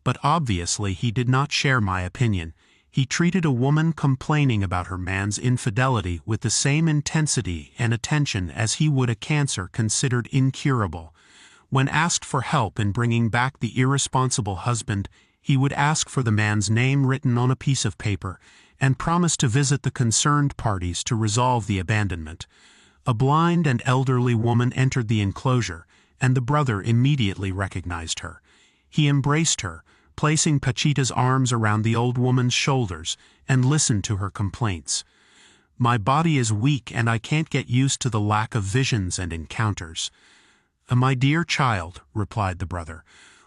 S1: But obviously he did not share my opinion. He treated a woman complaining about her man's infidelity with the same intensity and attention as he would a cancer considered incurable. When asked for help in bringing back the irresponsible husband, he would ask for the man's name written on a piece of paper and promise to visit the concerned parties to resolve the abandonment. A blind and elderly woman entered the enclosure, and the brother immediately recognized her. He embraced her, placing Pachita's arms around the old woman's shoulders, and listened to her complaints. "My body is weak and I can't get used to the lack of visions and encounters." "My dear child," replied the brother,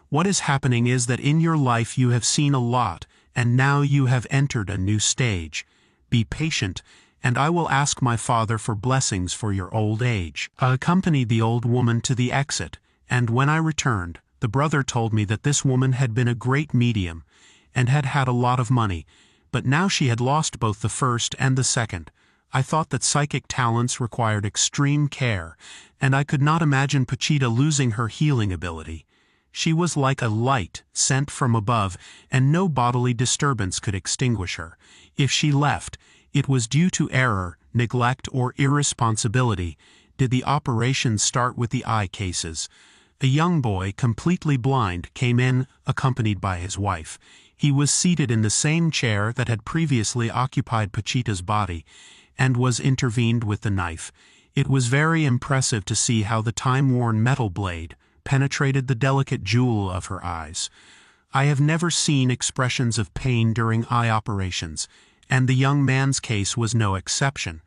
S1: "what is happening is that in your life you have seen a lot, and now you have entered a new stage. Be patient, and I will ask my father for blessings for your old age." I accompanied the old woman to the exit, and when I returned, the brother told me that this woman had been a great medium, and had had a lot of money, but now she had lost both the first and the second. I thought that psychic talents required extreme care, and I could not imagine Pachita losing her healing ability. She was like a light sent from above, and no bodily disturbance could extinguish her. If she left, it was due to error, neglect, or irresponsibility. Did the operation start with the eye cases? A young boy, completely blind, came in, accompanied by his wife. He was seated in the same chair that had previously occupied Pachita's body, and was intervened with the knife. It was very impressive to see how the time-worn metal blade penetrated the delicate jewel of her eyes. I have never seen expressions of pain during eye operations, and the young man's case was no exception.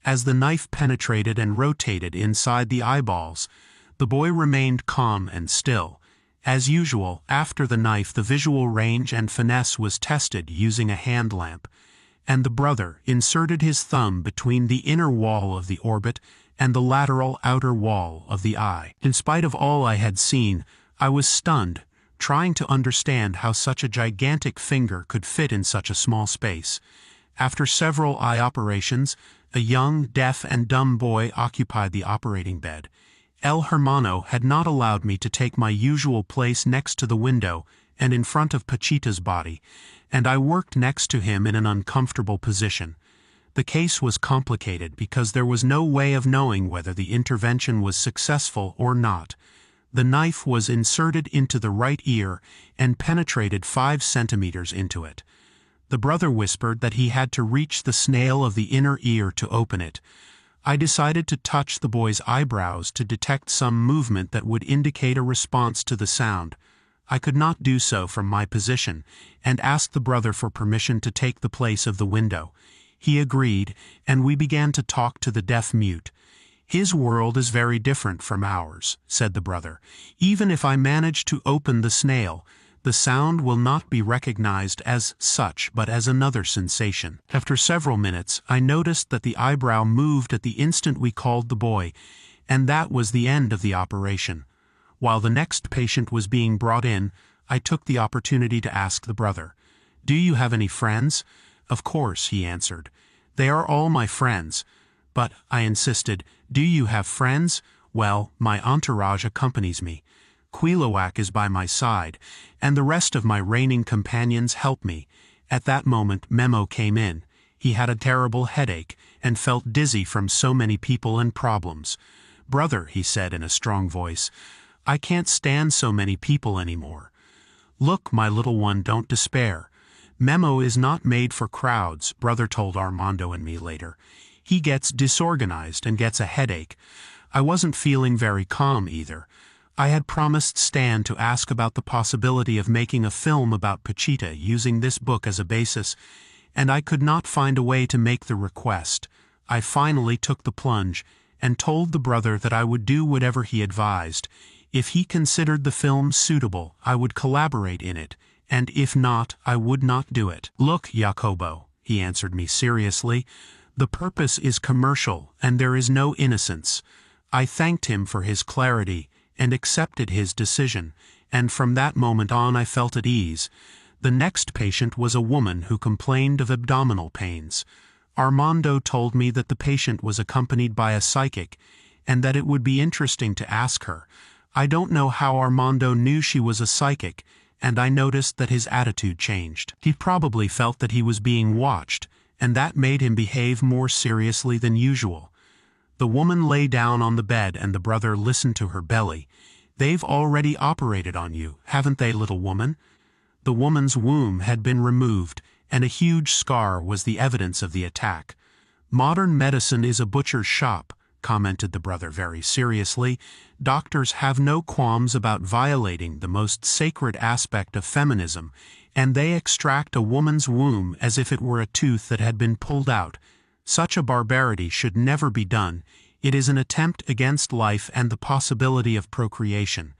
S1: As the knife penetrated and rotated inside the eyeballs, the boy remained calm and still. As usual, after the knife the visual range and finesse was tested using a hand lamp, and the brother inserted his thumb between the inner wall of the orbit and the lateral outer wall of the eye. In spite of all I had seen, I was stunned, trying to understand how such a gigantic finger could fit in such a small space. After several eye operations, a young, deaf and dumb boy occupied the operating bed. El Hermano had not allowed me to take my usual place next to the window and in front of Pachita's body, and I worked next to him in an uncomfortable position. The case was complicated because there was no way of knowing whether the intervention was successful or not. The knife was inserted into the right ear and penetrated 5 centimeters into it. The brother whispered that he had to reach the snail of the inner ear to open it. I decided to touch the boy's eyebrows to detect some movement that would indicate a response to the sound. I could not do so from my position, and asked the brother for permission to take the place of the window. He agreed, and we began to talk to the deaf-mute. "His world is very different from ours," said the brother. "Even if I manage to open the snail, the sound will not be recognized as such but as another sensation." After several minutes, I noticed that the eyebrow moved at the instant we called the boy, and that was the end of the operation. While the next patient was being brought in, I took the opportunity to ask the brother, "Do you have any friends?" "Of course," he answered. "They are all my friends." "But," I insisted, "do you have friends?" "Well, my entourage accompanies me. Quetzalcoatl is by my side, and the rest of my reigning companions help me." At that moment Memo came in. He had a terrible headache, and felt dizzy from so many people and problems. "Brother," he said in a strong voice, "I can't stand so many people anymore." "Look, my little one, don't despair. Memo is not made for crowds," brother told Armando and me later. "He gets disorganized and gets a headache." I wasn't feeling very calm either. I had promised Stan to ask about the possibility of making a film about Pachita using this book as a basis, and I could not find a way to make the request. I finally took the plunge and told the brother that I would do whatever he advised. If he considered the film suitable, I would collaborate in it, and if not, I would not do it. "Look, Jacobo," he answered me seriously, "the purpose is commercial and there is no innocence." I thanked him for his clarity and accepted his decision, and from that moment on I felt at ease. The next patient was a woman who complained of abdominal pains. Armando told me that the patient was accompanied by a psychic, and that it would be interesting to ask her. I don't know how Armando knew she was a psychic, and I noticed that his attitude changed. He probably felt that he was being watched, and that made him behave more seriously than usual. The woman lay down on the bed and the brother listened to her belly. "They've already operated on you, haven't they, little woman?" The woman's womb had been removed, and a huge scar was the evidence of the attack. "Modern medicine is a butcher's shop," commented the brother very seriously. "Doctors have no qualms about violating the most sacred aspect of feminism, and they extract a woman's womb as if it were a tooth that had been pulled out. Such a barbarity should never be done. It is an attempt against life and the possibility of procreation."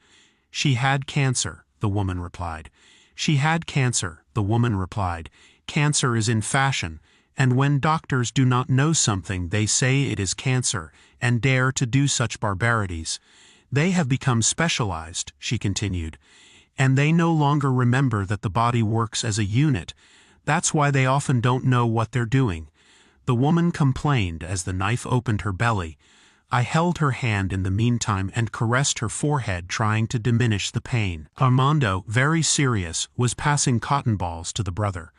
S1: "She had cancer," the woman replied. "She had cancer," the woman replied. "Cancer is in fashion, and when doctors do not know something, they say it is cancer, and dare to do such barbarities. They have become specialized," she continued, "and they no longer remember that the body works as a unit. That's why they often don't know what they're doing." The woman complained as the knife opened her belly. I held her hand in the meantime and caressed her forehead, trying to diminish the pain. Armando, very serious, was passing cotton balls to the brother.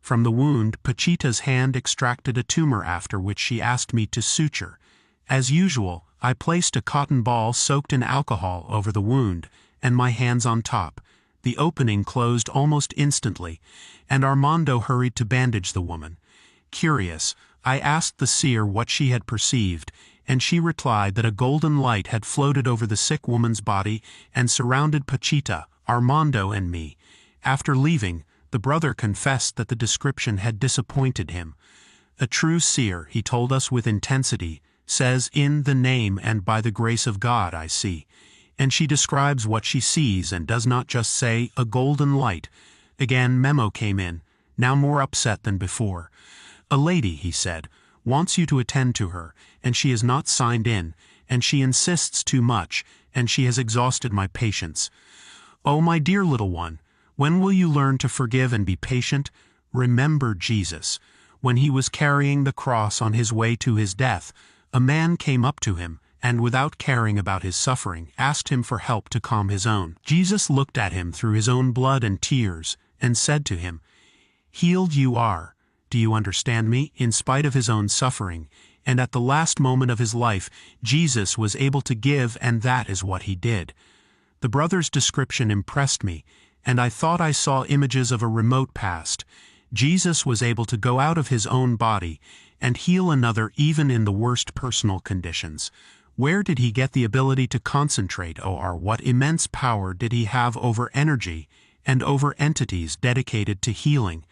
S1: From the wound, Pachita's hand extracted a tumor, after which she asked me to suture. As usual, I placed a cotton ball soaked in alcohol over the wound, and my hands on top. The opening closed almost instantly, and Armando hurried to bandage the woman. Curious, I asked the seer what she had perceived, and she replied that a golden light had floated over the sick woman's body and surrounded Pachita, Armando, and me. After leaving, the brother confessed that the description had disappointed him. "A true seer," he told us with intensity, "says, 'In the name and by the grace of God I see.' And she describes what she sees and does not just say, 'a golden light.'" Again, memo came in, now more upset than before. "A lady," he said, "wants you to attend to her, and she is not signed in, and she insists too much, and she has exhausted my patience." "Oh, my dear little one, when will you learn to forgive and be patient? Remember Jesus. When he was carrying the cross on his way to his death, a man came up to him, and without caring about his suffering, asked him for help to calm his own. Jesus looked at him through his own blood and tears, and said to him, 'Healed you are.' Do you understand me? In spite of his own suffering, and at the last moment of his life, Jesus was able to give, and that is what he did." The brother's description impressed me, and I thought I saw images of a remote past. Jesus was able to go out of his own body and heal another even in the worst personal conditions. Where did he get the ability to concentrate, or what immense power did he have over energy and over entities dedicated to healing?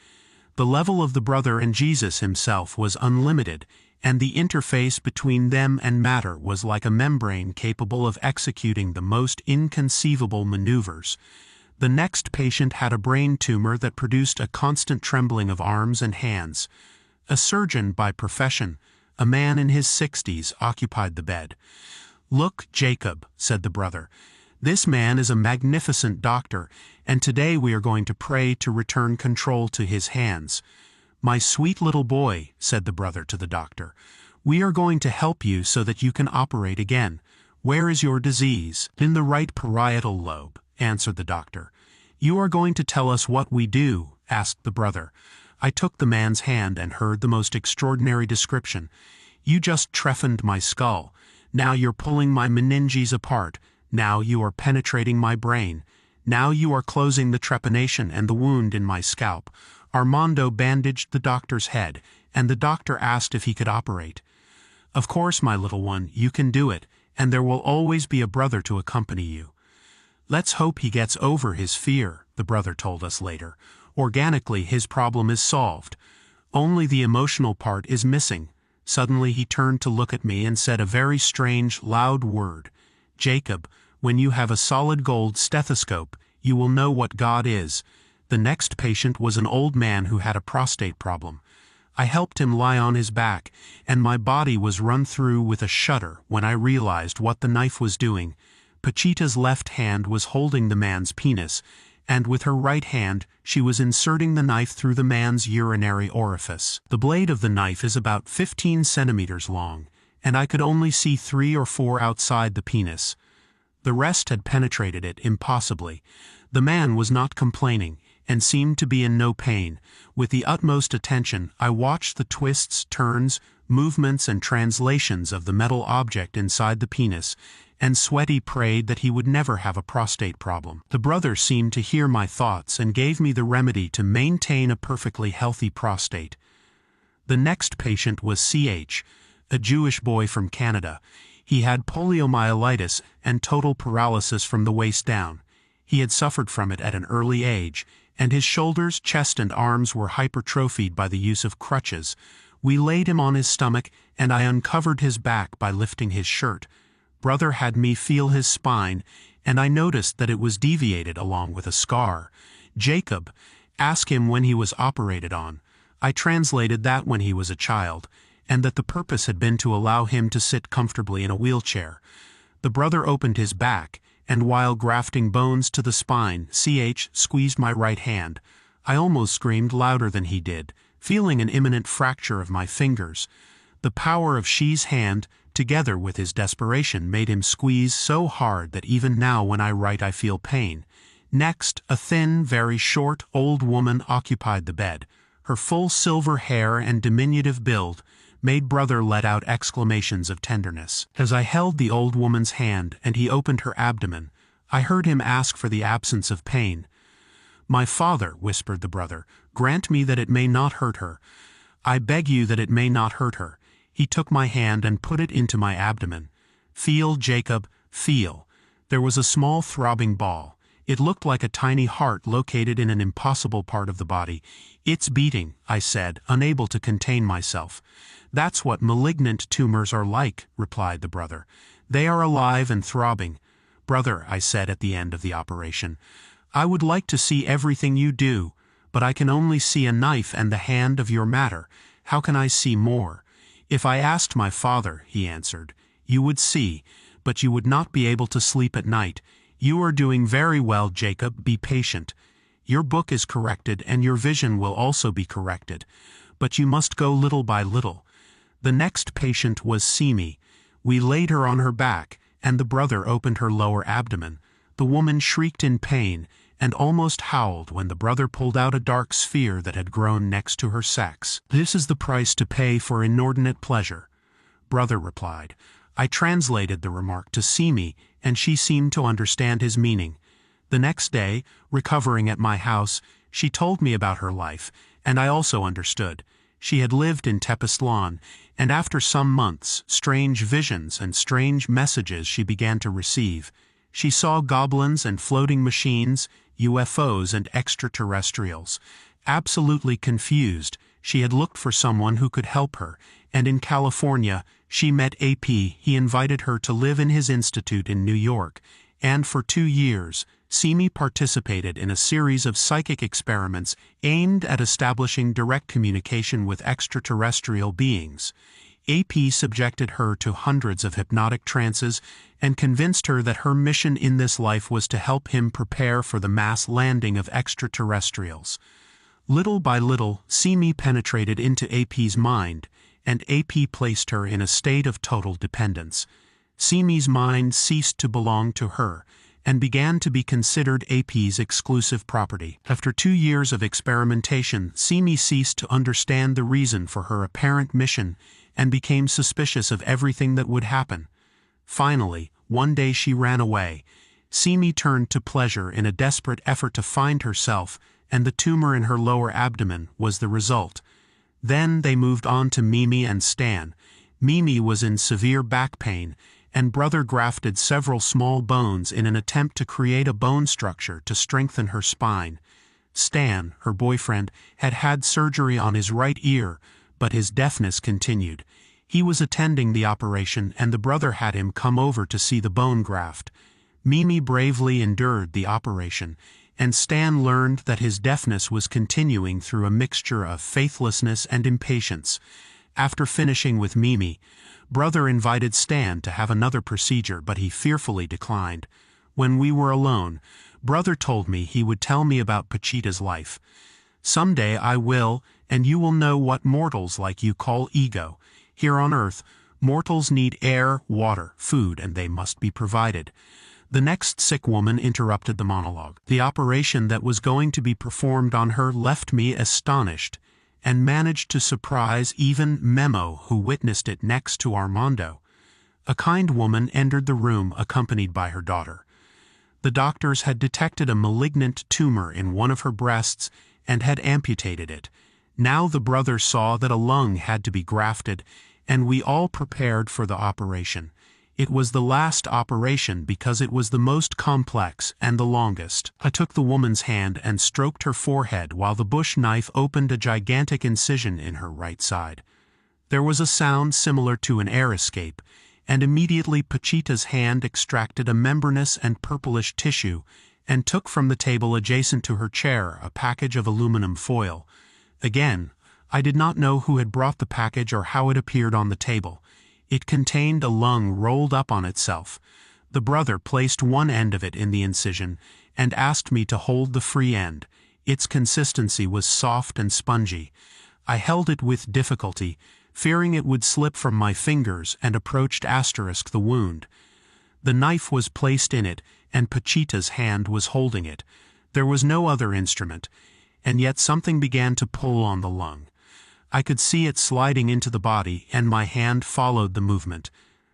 S1: The level of the brother and Jesus himself was unlimited, and the interface between them and matter was like a membrane capable of executing the most inconceivable maneuvers. The next patient had a brain tumor that produced a constant trembling of arms and hands. A surgeon by profession, a man in his 60s, occupied the bed. "Look, Jacob," said the brother, "this man is a magnificent doctor, and today we are going to pray to return control to his hands." "My sweet little boy," said the brother to the doctor, "we are going to help you so that you can operate again. Where is your disease?" "In the right parietal lobe," answered the doctor. "You are going to tell us what we do?" asked the brother. I took the man's hand and heard the most extraordinary description. "You just trephined my skull. Now you're pulling my meninges apart. Now you are penetrating my brain. Now you are closing the trepanation and the wound in my scalp." Armando bandaged the doctor's head, and the doctor asked if he could operate. "Of course, my little one, you can do it, and there will always be a brother to accompany you." "Let's hope he gets over his fear," the brother told us later. "Organically, his problem is solved. Only the emotional part is missing." Suddenly he turned to look at me and said a very strange, loud word. "Jacob, when you have a solid gold stethoscope, you will know what God is." The next patient was an old man who had a prostate problem. I helped him lie on his back, and my body was run through with a shudder when I realized what the knife was doing. Pachita's left hand was holding the man's penis, and with her right hand she was inserting the knife through the man's urinary orifice. The blade of the knife is about 15 centimeters long, and I could only see 3 or 4 outside the penis. The rest had penetrated it impossibly. The man was not complaining, and seemed to be in no pain. With the utmost attention, I watched the twists, turns, movements and translations of the metal object inside the penis, and Sweaty prayed that he would never have a prostate problem. The brother seemed to hear my thoughts and gave me the remedy to maintain a perfectly healthy prostate. The next patient was CH, a Jewish boy from Canada. He had poliomyelitis and total paralysis from the waist down. He had suffered from it at an early age, and his shoulders, chest and arms were hypertrophied by the use of crutches. We laid him on his stomach, and I uncovered his back by lifting his shirt. Brother had me feel his spine, and I noticed that it was deviated along with a scar. Jacob, ask him when he was operated on. I translated that when he was a child, and that the purpose had been to allow him to sit comfortably in a wheelchair. The brother opened his back, and while grafting bones to the spine, CH squeezed my right hand. I almost screamed louder than he did, feeling an imminent fracture of my fingers. The power of She's hand, together with his desperation, made him squeeze so hard that even now when I write I feel pain. Next, a thin, very short, old woman occupied the bed. Her full silver hair and diminutive build made brother let out exclamations of tenderness. As I held the old woman's hand and he opened her abdomen, I heard him ask for the absence of pain. "My father," whispered the brother, "grant me that it may not hurt her. I beg you that it may not hurt her." He took my hand and put it into my abdomen. "Feel, Jacob, feel." There was a small throbbing ball. It looked like a tiny heart located in an impossible part of the body. "It's beating," I said, unable to contain myself. "That's what malignant tumors are like," replied the brother. "They are alive and throbbing." "Brother," I said at the end of the operation, "I would like to see everything you do, but I can only see a knife and the hand of your matter. How can I see more?" "If I asked my father," he answered, "you would see, but you would not be able to sleep at night. You are doing very well, Jacob, be patient. Your book is corrected and your vision will also be corrected, but you must go little by little." The next patient was Simi. We laid her on her back, and the brother opened her lower abdomen. The woman shrieked in pain and almost howled when the brother pulled out a dark sphere that had grown next to her sex. "This is the price to pay for inordinate pleasure," brother replied. I translated the remark to Simi, and she seemed to understand his meaning. The next day, recovering at my house, she told me about her life, and I also understood. She had lived in Tepoztlan, and after some months, strange visions and strange messages she began to receive. She saw goblins and floating machines, UFOs and extraterrestrials. Absolutely confused, she had looked for someone who could help her, and in California, she met AP. He invited her to live in his institute in New York, and for 2 years, Simi participated in a series of psychic experiments aimed at establishing direct communication with extraterrestrial beings. AP subjected her to hundreds of hypnotic trances and convinced her that her mission in this life was to help him prepare for the mass landing of extraterrestrials. Little by little, Simi penetrated into AP's mind, and AP placed her in a state of total dependence. Simi's mind ceased to belong to her, and began to be considered AP's exclusive property. After 2 years of experimentation, Simi ceased to understand the reason for her apparent mission and became suspicious of everything that would happen. Finally, one day she ran away. Simi turned to pleasure in a desperate effort to find herself, and the tumor in her lower abdomen was the result. Then they moved on to Mimi and Stan. Mimi was in severe back pain, and brother grafted several small bones in an attempt to create a bone structure to strengthen her spine. Stan, her boyfriend, had had surgery on his right ear, but his deafness continued. He was attending the operation, and the brother had him come over to see the bone graft. Mimi bravely endured the operation, and Stan learned that his deafness was continuing through a mixture of faithlessness and impatience. After finishing with Mimi, brother invited Stan to have another procedure, but he fearfully declined. When we were alone, brother told me he would tell me about Pachita's life. "Someday I will, and you will know what mortals like you call ego. Here on Earth, mortals need air, water, food, and they must be provided. The next sick woman interrupted the monologue. The operation that was going to be performed on her left me astonished, and managed to surprise even Memo, who witnessed it next to Armando. A kind woman entered the room accompanied by her daughter. The doctors had detected a malignant tumor in one of her breasts and had amputated it. Now the brother saw that a lung had to be grafted, and we all prepared for the operation. It was the last operation because it was the most complex and the longest. I took the woman's hand and stroked her forehead while the bush knife opened a gigantic incision in her right side. There was a sound similar to an air escape, and immediately Pachita's hand extracted a membranous and purplish tissue and took from the table adjacent to her chair a package of aluminum foil. Again, I did not know who had brought the package or how it appeared on the table. It contained a lung rolled up on itself. The brother placed one end of it in the incision and asked me to hold the free end. Its consistency was soft and spongy. I held it with difficulty, fearing it would slip from my fingers, and approached the wound. The knife was placed in it, and Pachita's hand was holding it. There was no other instrument, and yet something began to pull on the lung. I could see it sliding into the body, and my hand followed the movement.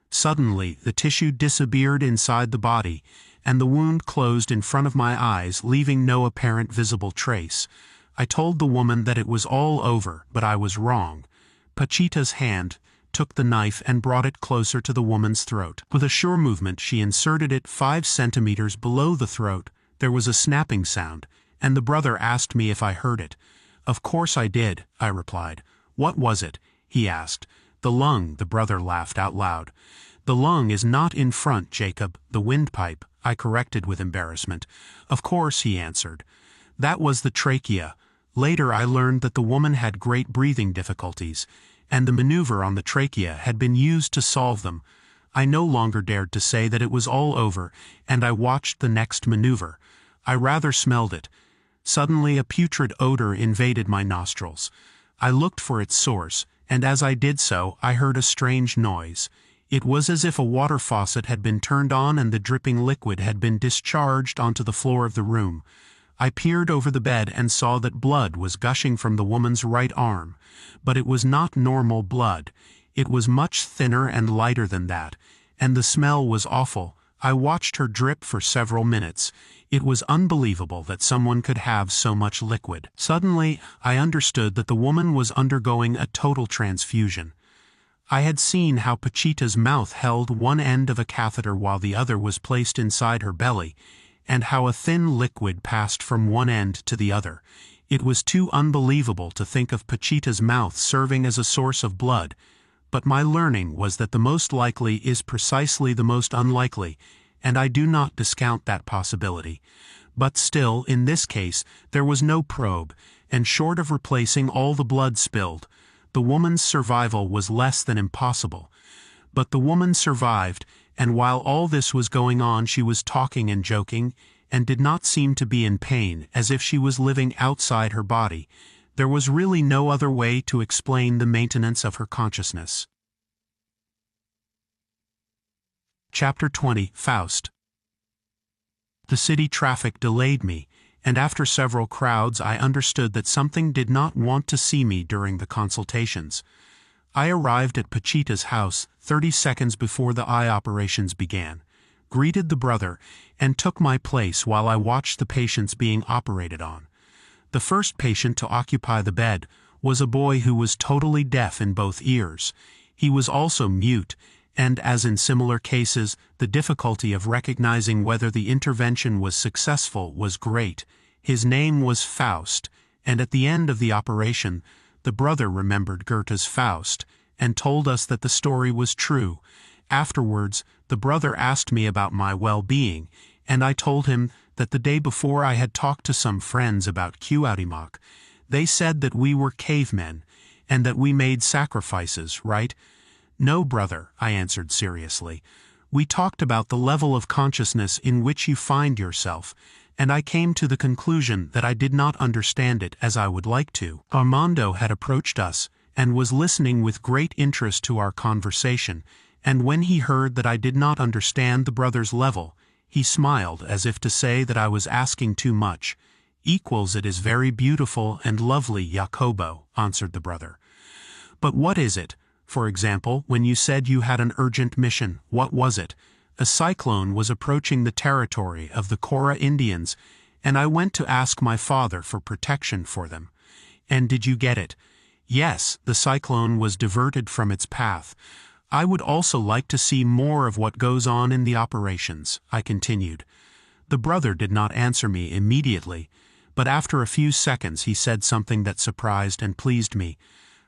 S1: Suddenly, the tissue disappeared inside the body, and the wound closed in front of my eyes, leaving no apparent visible trace. I told the woman that it was all over, but I was wrong. Pachita's hand took the knife and brought it closer to the woman's throat. With a sure movement, she inserted it 5 centimeters below the throat. There was a snapping sound, and the brother asked me if I heard it. Of course I did, I replied. What was it? He asked. The lung, the brother laughed out loud. The lung is not in front, Jacob, the windpipe, I corrected with embarrassment. Of course, he answered. That was the trachea. Later I learned that the woman had great breathing difficulties, and the maneuver on the trachea had been used to solve them. I no longer dared to say that it was all over, and I watched the next maneuver. I rather smelled it. Suddenly a putrid odor invaded my nostrils. I looked for its source, and as I did so, I heard a strange noise. It was as if a water faucet had been turned on and the dripping liquid had been discharged onto the floor of the room. I peered over the bed and saw that blood was gushing from the woman's right arm, but it was not normal blood. It was much thinner and lighter than that, and the smell was awful. I watched her drip for several minutes. It was unbelievable that someone could have so much liquid. Suddenly, I understood that the woman was undergoing a total transfusion. I had seen how Pachita's mouth held one end of a catheter while the other was placed inside her belly, and how a thin liquid passed from one end to the other. It was too unbelievable to think of Pachita's mouth serving as a source of blood, but my learning was that the most likely is precisely the most unlikely, and I do not discount that possibility. But still, in this case, there was no probe, and short of replacing all the blood spilled, the woman's survival was less than impossible. But the woman survived, and while all this was going on she was talking and joking, and did not seem to be in pain, as if she was living outside her body. There was really no other way to explain the maintenance of her consciousness. Chapter 20, Faust. The city traffic delayed me, and after several crowds I understood that something did not want to see me during the consultations. I arrived at Pachita's house 30 seconds before the eye operations began, greeted the brother, and took my place while I watched the patients being operated on. The first patient to occupy the bed was a boy who was totally deaf in both ears. He was also mute, and as in similar cases, the difficulty of recognizing whether the intervention was successful was great. His name was Faust, and at the end of the operation, the brother remembered Goethe's Faust, and told us that the story was true. Afterwards, the brother asked me about my well-being, and I told him that the day before I had talked to some friends about Cuauhtémoc. They said that we were cavemen, and that we made sacrifices, right? No, brother, I answered seriously. We talked about the level of consciousness in which you find yourself, and I came to the conclusion that I did not understand it as I would like to. Armando had approached us, and was listening with great interest to our conversation, and when he heard that I did not understand the brother's level, He smiled as if to say that I was asking too much. "Equals it is very beautiful and lovely, Jacobo," answered the brother. "But what is it? For example, when you said you had an urgent mission, what was it?" "A cyclone was approaching the territory of the Cora Indians, and I went to ask my father for protection for them." "And did you get it?" "Yes, the cyclone was diverted from its path." "I would also like to see more of what goes on in the operations," I continued. The brother did not answer me immediately, but after a few seconds he said something that surprised and pleased me.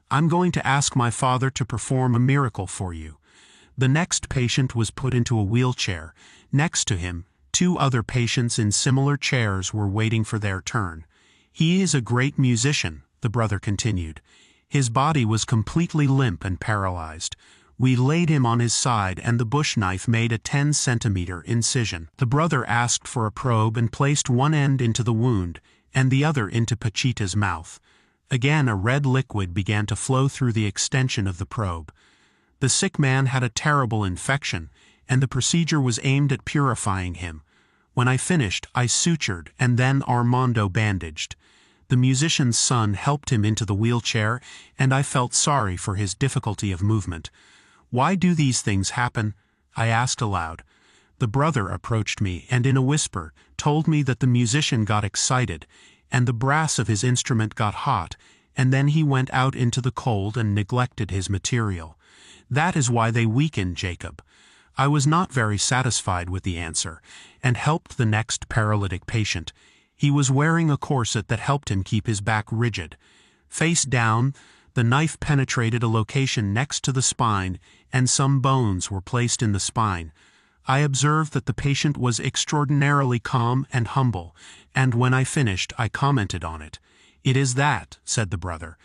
S1: "I'm going to ask my father to perform a miracle for you." The next patient was put into a wheelchair. Next to him, 2 other patients in similar chairs were waiting for their turn. "He is a great musician," the brother continued. "His body was completely limp and paralyzed. We laid him on his side and the bush knife made a 10-centimeter incision. The brother asked for a probe and placed one end into the wound and the other into Pachita's mouth. Again a red liquid began to flow through the extension of the probe. The sick man had a terrible infection, and the procedure was aimed at purifying him. When I finished, I sutured and then Armando bandaged. The musician's son helped him into the wheelchair, and I felt sorry for his difficulty of movement. "Why do these things happen?" I asked aloud. The brother approached me and in a whisper told me that the musician got excited, and the brass of his instrument got hot, and then he went out into the cold and neglected his material. "That is why they weaken, Jacob." I was not very satisfied with the answer, and helped the next paralytic patient. He was wearing a corset that helped him keep his back rigid. Face down, the knife penetrated a location next to the spine, and some bones were placed in the spine. I observed that the patient was extraordinarily calm and humble, and when I finished I commented on it. "It is that," said the brother.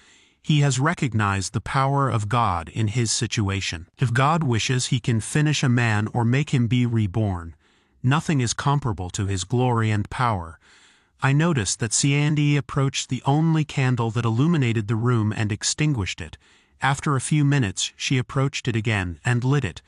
S1: "He has recognized the power of God in his situation. If God wishes, he can finish a man or make him be reborn. Nothing is comparable to his glory and power." I noticed that Ciandi approached the only candle that illuminated the room and extinguished it. After a few minutes she approached it again and lit it.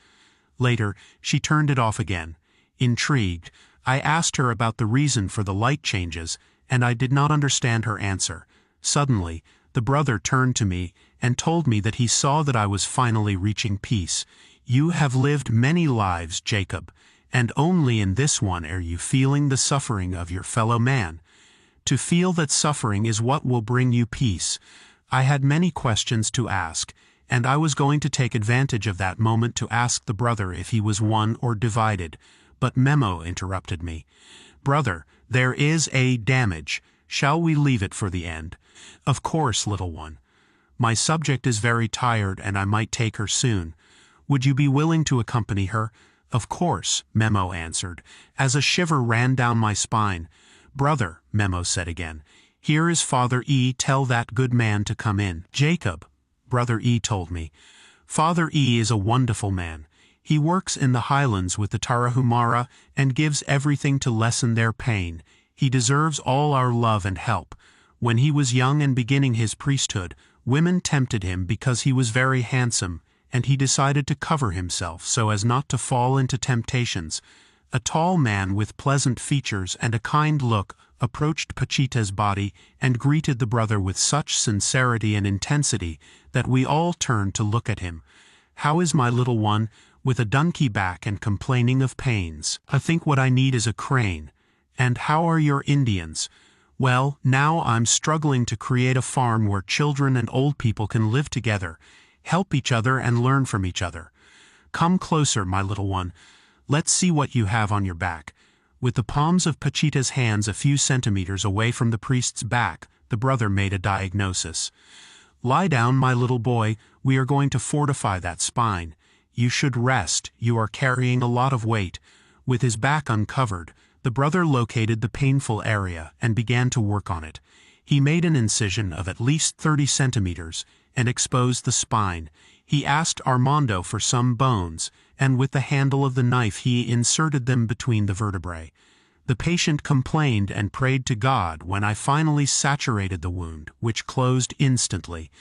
S1: Later she turned it off again. Intrigued, I asked her about the reason for the light changes, and I did not understand her answer. Suddenly, the brother turned to me and told me that he saw that I was finally reaching peace. "You have lived many lives, Jacob, and only in this one are you feeling the suffering of your fellow man. To feel that suffering is what will bring you peace." I had many questions to ask, and I was going to take advantage of that moment to ask the brother if he was one or divided, but Memo interrupted me. "Brother, there is a damage. Shall we leave it for the end?" "Of course, little one. My subject is very tired and I might take her soon. Would you be willing to accompany her?" "Of course," Memo answered, as a shiver ran down my spine. "Brother," Memo said again, "here is Father E. Tell that good man to come in." "Jacob," Brother E. told me. "Father E. is a wonderful man. He works in the highlands with the Tarahumara and gives everything to lessen their pain. He deserves all our love and help. When he was young and beginning his priesthood, women tempted him because he was very handsome, and he decided to cover himself so as not to fall into temptations. A tall man with pleasant features and a kind look approached Pachita's body and greeted the brother with such sincerity and intensity that we all turned to look at him. "How is my little one, with a donkey back and complaining of pains? I think what I need is a crane. And how are your Indians?" "Well, now I'm struggling to create a farm where children and old people can live together, help each other and learn from each other. Come closer, my little one. Let's see what you have on your back." With the palms of Pachita's hands a few centimeters away from the priest's back, the brother made a diagnosis. "Lie down, my little boy. We are going to fortify that spine. You should rest. You are carrying a lot of weight." With his back uncovered, the brother located the painful area and began to work on it. He made an incision of at least 30 centimeters and exposed the spine. He asked Armando for some bones, and with the handle of the knife he inserted them between the vertebrae. The patient complained and prayed to God when I finally saturated the wound, which closed instantly.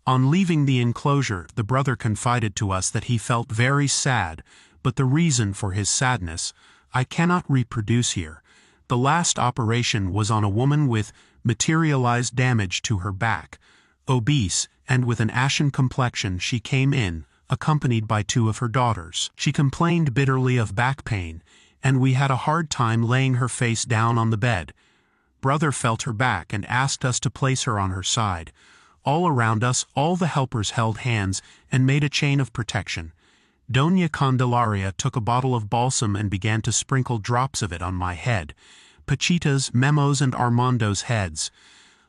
S1: On leaving the enclosure, the brother confided to us that he felt very sad, but the reason for his sadness, I cannot reproduce here. The last operation was on a woman with materialized damage to her back. Obese, and with an ashen complexion, she came in, accompanied by 2 of her daughters. She complained bitterly of back pain, and we had a hard time laying her face down on the bed. Brother felt her back and asked us to place her on her side. All around us, all the helpers held hands and made a chain of protection. Doña Candelaria took a bottle of balsam and began to sprinkle drops of it on my head, Pachita's, Memo's, and Armando's heads.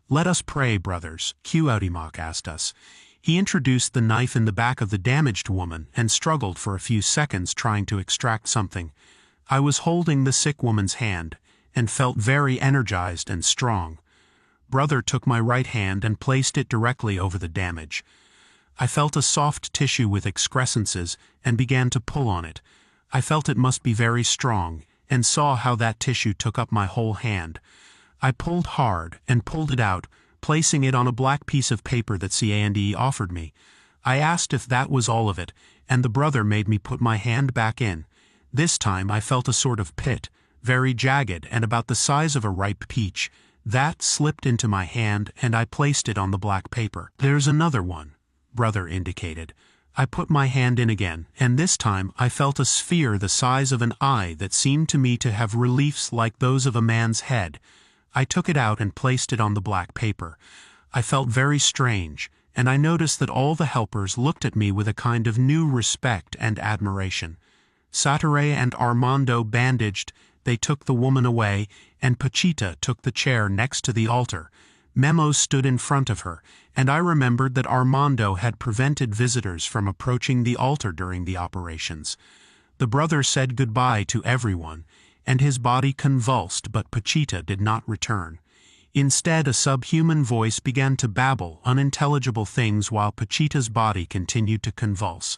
S1: "Let us pray, brothers," Cuauhtémoc asked us. He introduced the knife in the back of the damaged woman and struggled for a few seconds trying to extract something. I was holding the sick woman's hand and felt very energized and strong. Brother took my right hand and placed it directly over the damage. I felt a soft tissue with excrescences and began to pull on it. I felt it must be very strong and saw how that tissue took up my whole hand. I pulled hard and pulled it out, placing it on a black piece of paper that C&E offered me. I asked if that was all of it, and the brother made me put my hand back in. This time I felt a sort of pit, very jagged and about the size of a ripe peach. That slipped into my hand and I placed it on the black paper. "There's another one," brother indicated. I put my hand in again, and this time I felt a sphere the size of an eye that seemed to me to have reliefs like those of a man's head. I took it out and placed it on the black paper. I felt very strange, and I noticed that all the helpers looked at me with a kind of new respect and admiration. Satare and Armando bandaged, they took the woman away, and Pachita took the chair next to the altar. Memo stood in front of her, and I remembered that Armando had prevented visitors from approaching the altar during the operations. The brother said goodbye to everyone, and his body convulsed, but Pachita did not return. Instead, a subhuman voice began to babble unintelligible things while Pachita's body continued to convulse.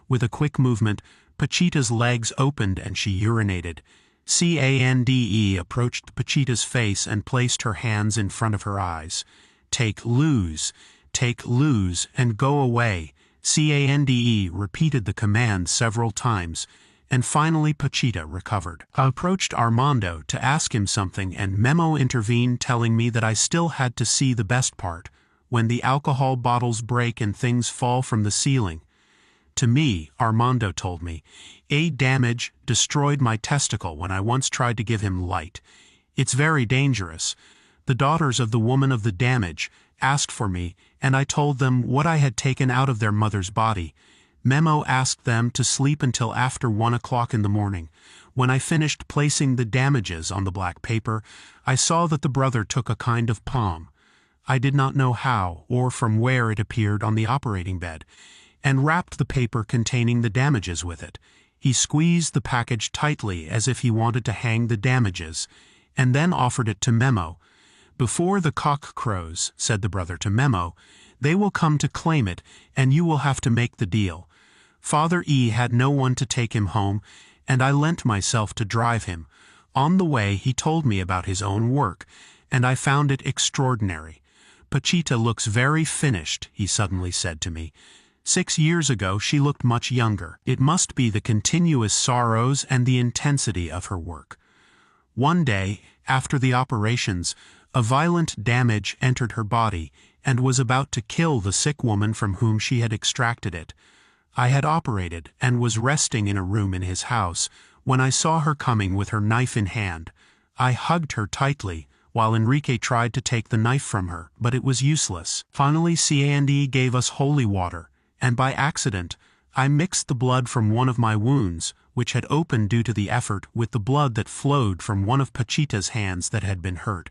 S1: With a quick movement, Pachita's legs opened and she urinated. Cande approached Pachita's face and placed her hands in front of her eyes. Take, lose, and go away." Cande repeated the command several times, and finally Pachita recovered. I approached Armando to ask him something, and Memo intervened, telling me that I still had to see the best part, when the alcohol bottles break and things fall from the ceiling. To me, Armando told me, "A damage destroyed my testicle when I once tried to give him light. It's very dangerous." The daughters of the woman of the damage asked for me, and I told them what I had taken out of their mother's body. Memo asked them to sleep until after 1 o'clock in the morning. When I finished placing the damages on the black paper, I saw that the brother took a kind of palm. I did not know how or from where it appeared on the operating bed, and wrapped the paper containing the damages with it. He squeezed the package tightly as if he wanted to hang the damages, and then offered it to Memo. "Before the cock crows," said the brother to Memo, "they will come to claim it, and you will have to make the deal." Father E had no one to take him home, and I lent myself to drive him. On the way he told me about his own work, and I found it extraordinary. "Pachita looks very finished," he suddenly said to me. 6 years ago she looked much younger. It must be the continuous sorrows and the intensity of her work. One day, after the operations, a violent damage entered her body and was about to kill the sick woman from whom she had extracted it. I had operated and was resting in a room in his house when I saw her coming with her knife in hand. I hugged her tightly while Enrique tried to take the knife from her, but it was useless. Finally Cande gave us holy water, and by accident I mixed the blood from one of my wounds, which had opened due to the effort, with the blood that flowed from one of Pachita's hands that had been hurt,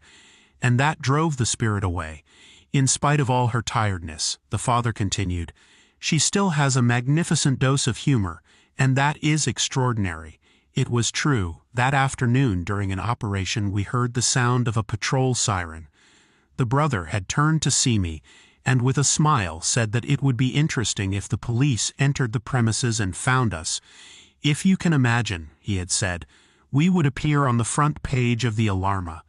S1: and that drove the spirit away. In spite of all her tiredness, the father continued, "She still has a magnificent dose of humor, and that is extraordinary." It was true, that afternoon during an operation we heard the sound of a patrol siren. The brother had turned to see me, and with a smile said that it would be interesting if the police entered the premises and found us. "If you can imagine," he had said, "we would appear on the front page of the Alarma.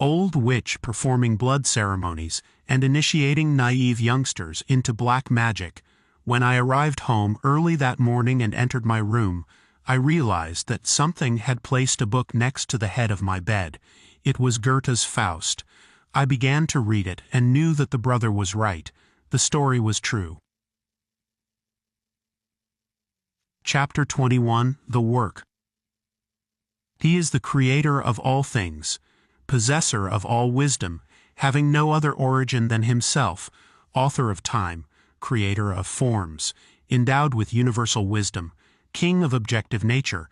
S1: Old witch performing blood ceremonies and initiating naive youngsters into black magic." When I arrived home early that morning and entered my room, I realized that something had placed a book next to the head of my bed. It was Goethe's Faust. I began to read it and knew that the brother was right. The story was true. Chapter 21, The Work. He is the creator of all things, possessor of all wisdom, having no other origin than himself, author of time, creator of forms, endowed with universal wisdom, king of objective nature,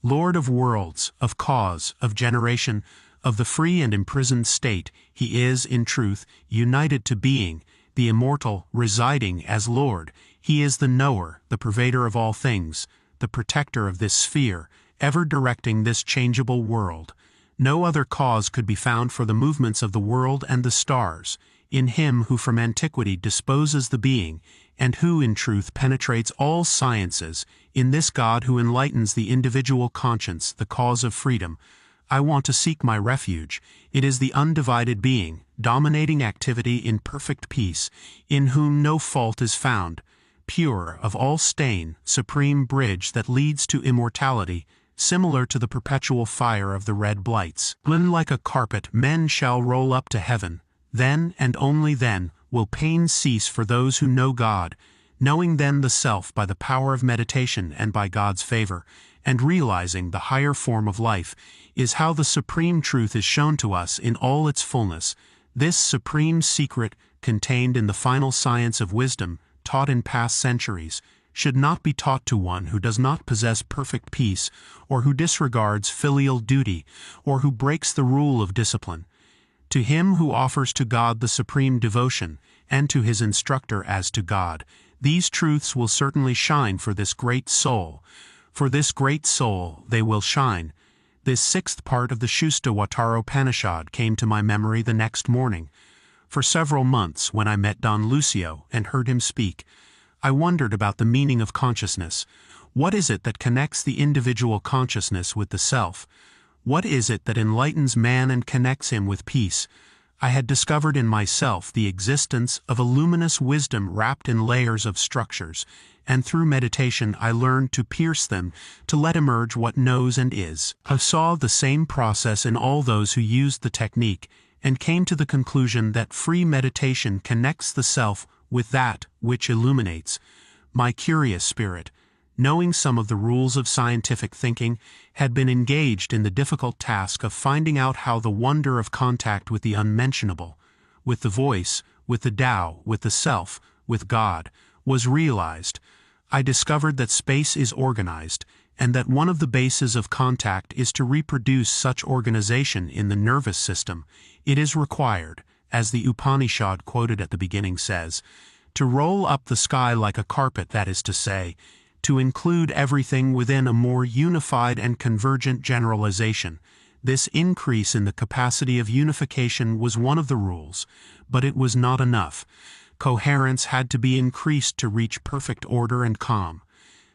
S1: lord of worlds, of cause, of generation, of the free and imprisoned state. He is, in truth, united to being, the immortal, residing as Lord. He is the knower, the pervader of all things, the protector of this sphere, ever directing this changeable world. No other cause could be found for the movements of the world and the stars, in him who from antiquity disposes the being, and who in truth penetrates all sciences, in this God who enlightens the individual conscience, the cause of freedom. I want to seek my refuge. It is the undivided being, dominating activity in perfect peace, in whom no fault is found, pure of all stain, supreme bridge that leads to immortality, similar to the perpetual fire of the red blights. When like a carpet men shall roll up to heaven, then and only then will pain cease for those who know God, knowing then the self by the power of meditation and by God's favor, and realizing the higher form of life, is how the supreme truth is shown to us in all its fullness. This supreme secret, contained in the final science of wisdom, taught in past centuries, should not be taught to one who does not possess perfect peace, or who disregards filial duty, or who breaks the rule of discipline. To him who offers to God the supreme devotion, and to his instructor as to God, these truths will certainly shine for this great soul. For this great soul they will shine. This sixth part of the Shustawatara Upanishad came to my memory the next morning. For several months, when I met Don Lucio and heard him speak, I wondered about the meaning of consciousness. What is it that connects the individual consciousness with the self? What is it that enlightens man and connects him with peace? I had discovered in myself the existence of a luminous wisdom wrapped in layers of structures, and through meditation I learned to pierce them, to let emerge what knows and is. I saw the same process in all those who used the technique, and came to the conclusion that free meditation connects the self with that which illuminates. My curious spirit, knowing some of the rules of scientific thinking, had been engaged in the difficult task of finding out how the wonder of contact with the unmentionable, with the voice, with the Tao, with the self, with God, was realized. I discovered that space is organized, and that one of the bases of contact is to reproduce such organization in the nervous system. It is required, as the Upanishad quoted at the beginning says, to roll up the sky like a carpet, that is to say, to include everything within a more unified and convergent generalization. This increase in the capacity of unification was one of the rules, but it was not enough. Coherence had to be increased to reach perfect order and calm.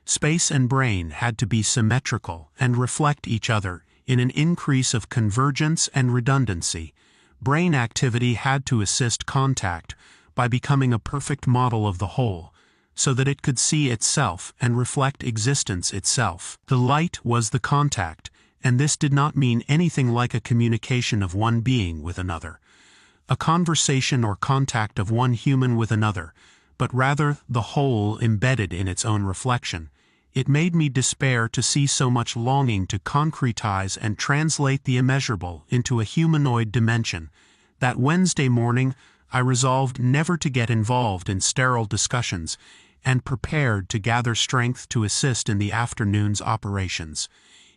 S1: Space and brain had to be symmetrical and reflect each other in an increase of convergence and redundancy. Brain activity had to assist contact by becoming a perfect model of the whole, so that it could see itself and reflect existence itself. The light was the contact, and this did not mean anything like a communication of one being with another, a conversation or contact of one human with another, but rather the whole embedded in its own reflection. It made me despair to see so much longing to concretize and translate the immeasurable into a humanoid dimension. That Wednesday morning, I resolved never to get involved in sterile discussions, and prepared to gather strength to assist in the afternoon's operations.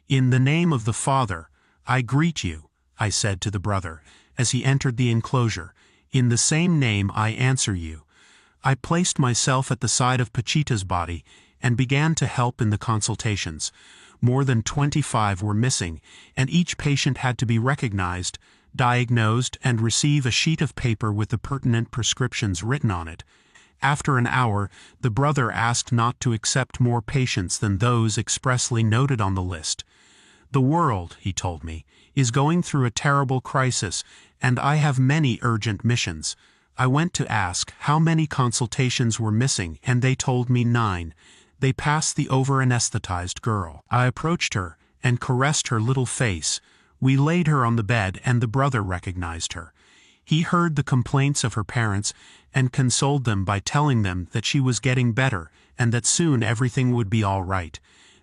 S1: In the name of the Father, I greet you, I said to the brother, as he entered the enclosure. In the same name I answer you. I placed myself at the side of Pachita's body, and began to help in the consultations. More than 25 were missing, and each patient had to be recognized, diagnosed, and receive a sheet of paper with the pertinent prescriptions written on it. After an hour, the brother asked not to accept more patients than those expressly noted on the list. The world, he told me, is going through a terrible crisis, and I have many urgent missions. I went to ask how many consultations were missing, and they told me 9. They passed the over-anesthetized girl. I approached her and caressed her little face. We laid her on the bed, and the brother recognized her. He heard the complaints of her parents and consoled them by telling them that she was getting better and that soon everything would be all right.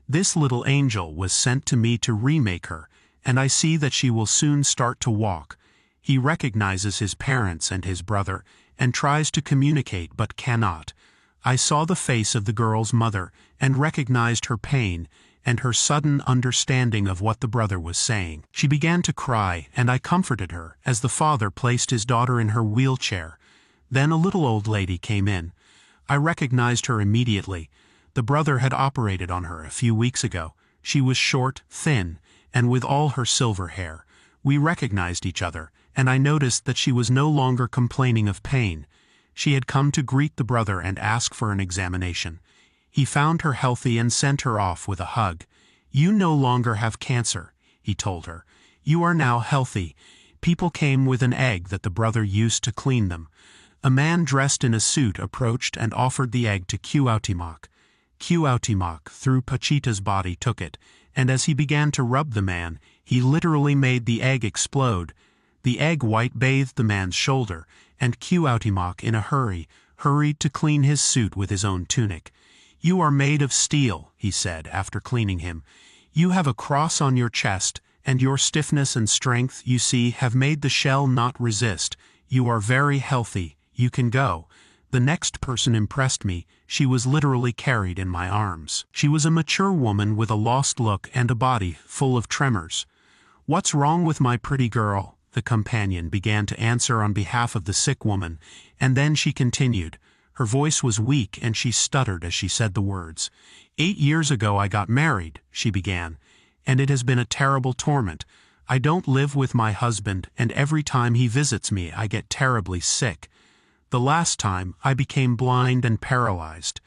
S1: This little angel was sent to me to remake her, and I see that she will soon start to walk. He recognizes his parents and his brother and tries to communicate but cannot. I saw the face of the girl's mother and recognized her pain and her sudden understanding of what the brother was saying. She began to cry, and I comforted her as the father placed his daughter in her wheelchair. Then a little old lady came in. I recognized her immediately. The brother had operated on her a few weeks ago. She was short, thin, and with all her silver hair. We recognized each other, and I noticed that she was no longer complaining of pain. She had come to greet the brother and ask for an examination. He found her healthy and sent her off with a hug. "You no longer have cancer," he told her. "You are now healthy." People came with an egg that the brother used to clean them. A man dressed in a suit approached and offered the egg to Cuauhtémoc. Cuauhtémoc, through Pachita's body, took it, and as he began to rub the man, he literally made the egg explode. The egg white bathed the man's shoulder, and Cuauhtémoc, in a hurried to clean his suit with his own tunic. "You are made of steel," he said after cleaning him. "You have a cross on your chest, and your stiffness and strength, you see, have made the shell not resist. You are very healthy. You can go." The next person impressed me. She was literally carried in my arms. She was a mature woman with a lost look and a body full of tremors. "What's wrong with my pretty girl?" the companion began to answer on behalf of the sick woman, and then she continued. Her voice was weak and she stuttered as she said the words. 8 years ago I got married," she began, "and it has been a terrible torment. I don't live with my husband, and every time he visits me I get terribly sick. The last time I became blind and paralyzed."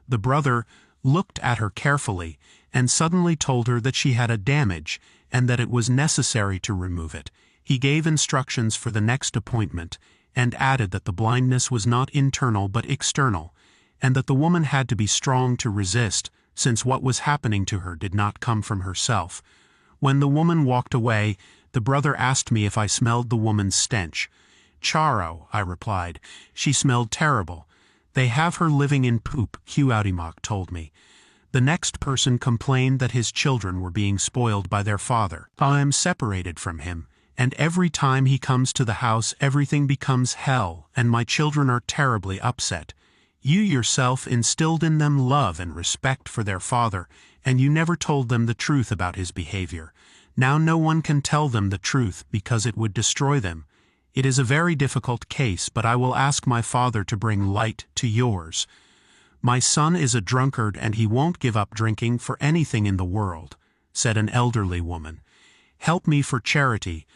S1: The brother looked at her carefully and suddenly told her that she had a damage and that it was necessary to remove it. He gave instructions for the next appointment and added that the blindness was not internal but external, and that the woman had to be strong to resist, since what was happening to her did not come from herself. When the woman walked away, the brother asked me if I smelled the woman's stench. "Charo," I replied. "She smelled terrible. They have her living in poop," Cuauhtémoc told me. The next person complained that his children were being spoiled by their father. "I am separated from him, and every time he comes to the house everything becomes hell, and my children are terribly upset. You yourself instilled in them love and respect for their father, and you never told them the truth about his behavior. Now no one can tell them the truth because it would destroy them. It is a very difficult case, but I will ask my father to bring light to yours. My son is a drunkard and he won't give up drinking for anything in the world," said an elderly woman. "Help me for charity."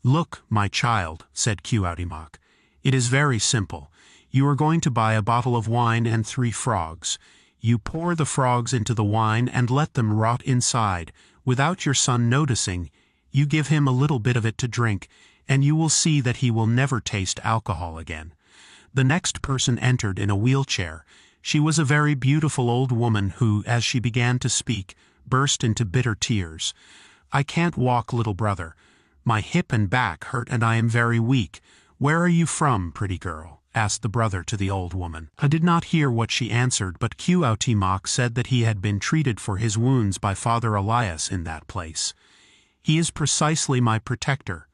S1: "Look, my child," said Cuauhtémoc. "It is very simple. You are going to buy a bottle of wine and 3 frogs. You pour the frogs into the wine and let them rot inside, without your son noticing. You give him a little bit of it to drink, and you will see that he will never taste alcohol again." The next person entered in a wheelchair. She was a very beautiful old woman who, as she began to speak, burst into bitter tears. "I can't walk, little brother. My hip and back hurt and I am very weak. Where are you from, pretty girl?" asked the brother to the old woman. I did not hear what she answered, but Cuauhtémoc said that he had been treated for his wounds by Father Elias in that place. "He is precisely my protector,"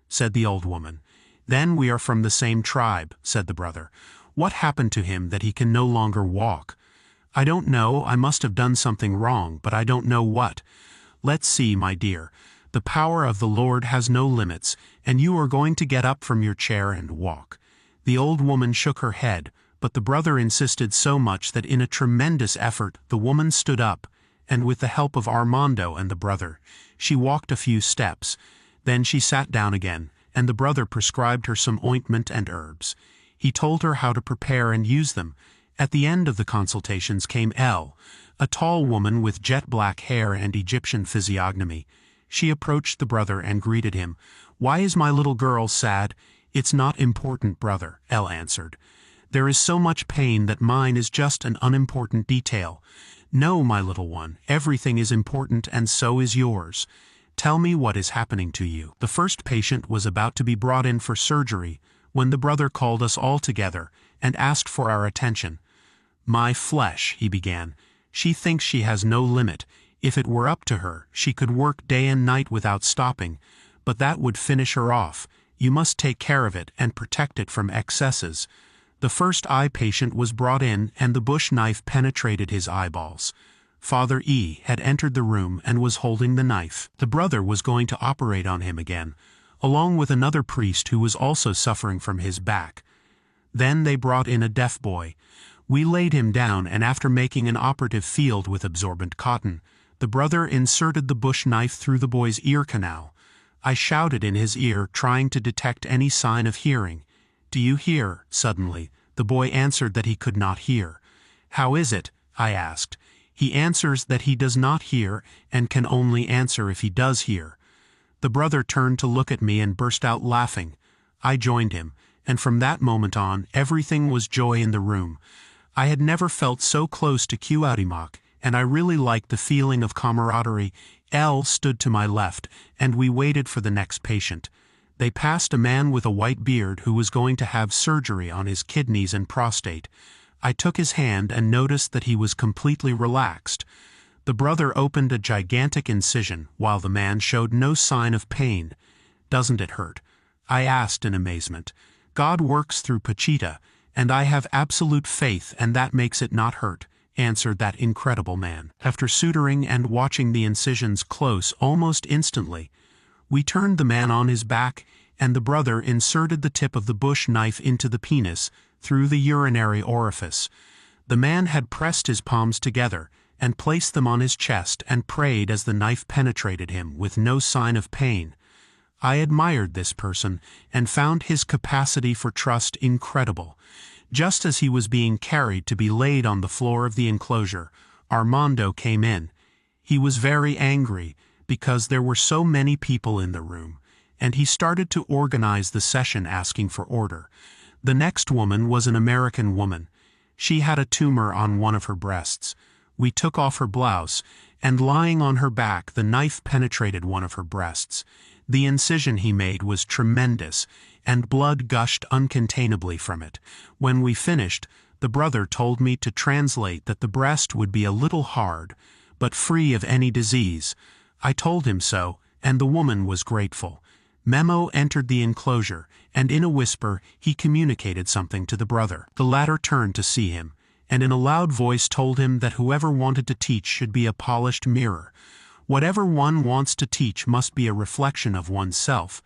S1: said the old woman. "Then we are from the same tribe," said the brother. "What happened to him that he can no longer walk?" "I don't know. I must have done something wrong, but I don't know what. Let's see, my dear. The power of the Lord has no limits, and you are going to get up from your chair and walk." The old woman shook her head, but the brother insisted so much that in a tremendous effort the woman stood up, and with the help of Armando and the brother, she walked a few steps. Then she sat down again, and the brother prescribed her some ointment and herbs. He told her how to prepare and use them. At the end of the consultations came Elle, a tall woman with jet-black hair and Egyptian physiognomy. She approached the brother and greeted him. "Why is my little girl sad?" "It's not important, brother," Elle answered. "There is so much pain that mine is just an unimportant detail. "No, my little one, everything is important and so is yours. Tell me what is happening to you." The first patient was about to be brought in for surgery when the brother called us all together and asked for our attention. "My flesh," he began. "She thinks she has no limit. If it were up to her, she could work day and night without stopping, but that would finish her off. You must take care of it and protect it from excesses." The first eye patient was brought in and the bush knife penetrated his eyeballs. Father E had entered the room and was holding the knife. The brother was going to operate on him again, along with another priest who was also suffering from his back. Then they brought in a deaf boy. We laid him down, and after making an operative field with absorbent cotton, the brother inserted the bush knife through the boy's ear canal. I shouted in his ear, trying to detect any sign of hearing. "Do you hear?" Suddenly, the boy answered that he could not hear. "How is it?" I asked. "He answers that he does not hear and can only answer if he does hear." The brother turned to look at me and burst out laughing. I joined him, and from that moment on, everything was joy in the room. I had never felt so close to Cuauhtémoc, and I really liked the feeling of camaraderie. L stood to my left, and we waited for the next patient. They passed a man with a white beard who was going to have surgery on his kidneys and prostate. I took his hand and noticed that he was completely relaxed. The brother opened a gigantic incision while the man showed no sign of pain. "Doesn't it hurt?" I asked in amazement. "God works through Pachita, and I have absolute faith, and that makes it not hurt," answered that incredible man. After suturing and watching the incisions close almost instantly, we turned the man on his back, and the brother inserted the tip of the bush knife into the penis through the urinary orifice. The man had pressed his palms together and placed them on his chest and prayed as the knife penetrated him with no sign of pain. I admired this person and found his capacity for trust incredible. Just as he was being carried to be laid on the floor of the enclosure, Armando came in. He was very angry because there were so many people in the room, and he started to organize the session asking for order. The next woman was an American woman. She had a tumor on one of her breasts. We took off her blouse, and lying on her back, the knife penetrated one of her breasts. The incision he made was tremendous, and blood gushed uncontainably from it. When we finished, the brother told me to translate that the breast would be a little hard, but free of any disease. I told him so, and the woman was grateful. Memo entered the enclosure, and in a whisper he communicated something to the brother. The latter turned to see him, and in a loud voice told him that whoever wanted to teach should be a polished mirror. Whatever one wants to teach must be a reflection of oneself.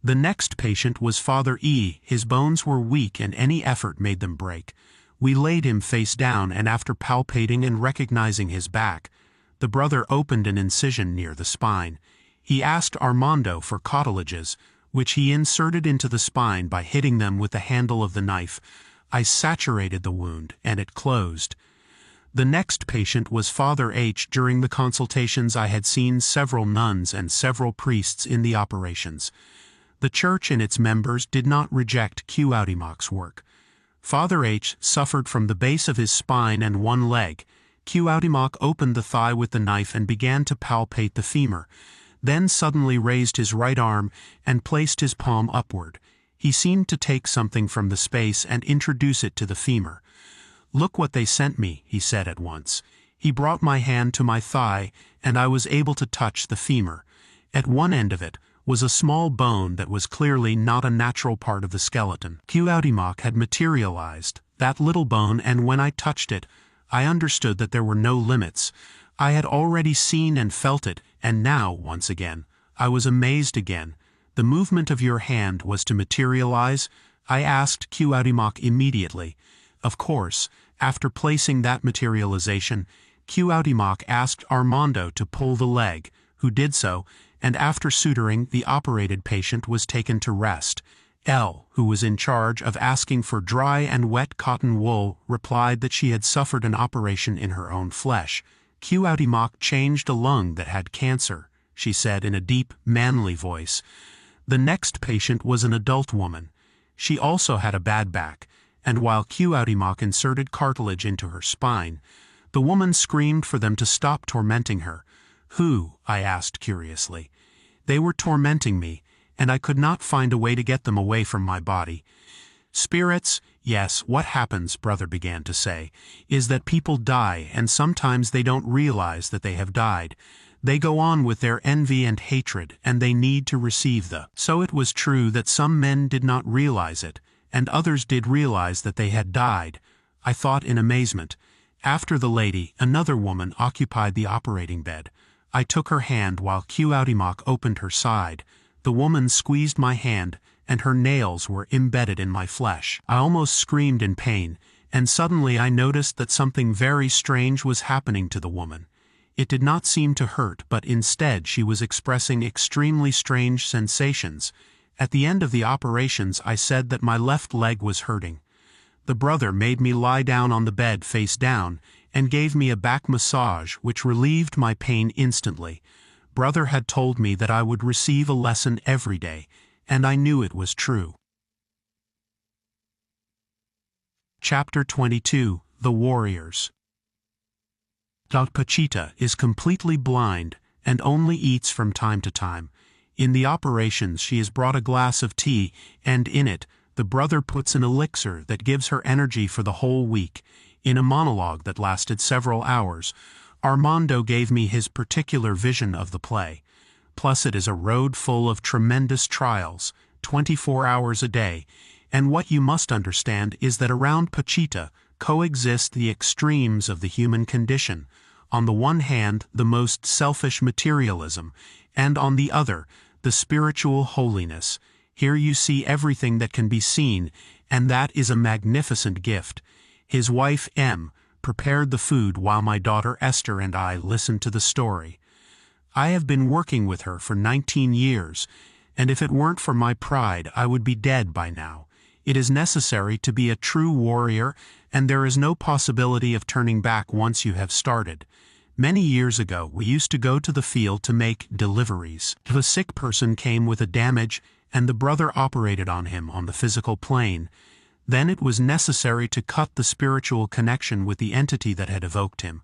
S1: The next patient was Father E. His bones were weak and any effort made them break. We laid him face down, and after palpating and recognizing his back, the brother opened an incision near the spine. He asked Armando for cartilages, which he inserted into the spine by hitting them with the handle of the knife. I saturated the wound, and it closed. The next patient was Father H. During the consultations I had seen several nuns and several priests in the operations. The church and its members did not reject Cuauhtémoc's work. Father H. suffered from the base of his spine and one leg. Cuauhtémoc opened the thigh with the knife and began to palpate the femur, then suddenly raised his right arm and placed his palm upward. He seemed to take something from the space and introduce it to the femur. "Look what they sent me," he said at once. He brought my hand to my thigh, and I was able to touch the femur. At one end of it was a small bone that was clearly not a natural part of the skeleton. Cuauhtémoc had materialized that little bone, and when I touched it, I understood that there were no limits. I had already seen and felt it, and now, once again, I was amazed again. "The movement of your hand was to materialize?" I asked Cuauhtémoc immediately. Of course, after placing that materialization, Cuauhtémoc asked Armando to pull the leg, who did so, and after suturing, the operated patient was taken to rest. L, who was in charge of asking for dry and wet cotton wool, replied that she had suffered an operation in her own flesh. Cuauhtémoc changed a lung that had cancer, she said in a deep, manly voice. The next patient was an adult woman. She also had a bad back, and while Cuauhtémoc inserted cartilage into her spine, The woman screamed for them to stop tormenting her. Who? I asked curiously. They were tormenting me, and I could not find a way to get them away from my body. Spirits, yes, what happens, brother began to say, is that people die and sometimes they don't realize that they have died. They go on with their envy and hatred, and they need to receive the. So it was true that some men did not realize it, and others did realize that they had died. I thought in amazement. After the lady, another woman occupied the operating bed. I took her hand while Cuauhtémoc opened her side. The woman squeezed my hand, and her nails were embedded in my flesh. I almost screamed in pain, and suddenly I noticed that something very strange was happening to the woman. It did not seem to hurt, but instead she was expressing extremely strange sensations. At the end of the operations I said that my left leg was hurting. The brother made me lie down on the bed face down, and gave me a back massage which relieved my pain instantly. Brother had told me that I would receive a lesson every day, and I knew it was true. Chapter 22. The Warriors. Pachita is completely blind and only eats from time to time. In the operations she is brought a glass of tea, and in it, the brother puts an elixir that gives her energy for the whole week. In a monologue that lasted several hours, Armando gave me his particular vision of the play. Plus it is a road full of tremendous trials, 24 hours a day, and what you must understand is that around Pachita coexist the extremes of the human condition. On the one hand, the most selfish materialism, and on the other, the spiritual holiness. Here you see everything that can be seen, and that is a magnificent gift. His wife, M., prepared the food while my daughter Esther and I listened to the story. I have been working with her for 19 years, and if it weren't for my pride, I would be dead by now. It is necessary to be a true warrior, and there is no possibility of turning back once you have started. Many years ago, we used to go to the field to make deliveries. If a sick person came with a damage, and the brother operated on him on the physical plane, then it was necessary to cut the spiritual connection with the entity that had evoked him.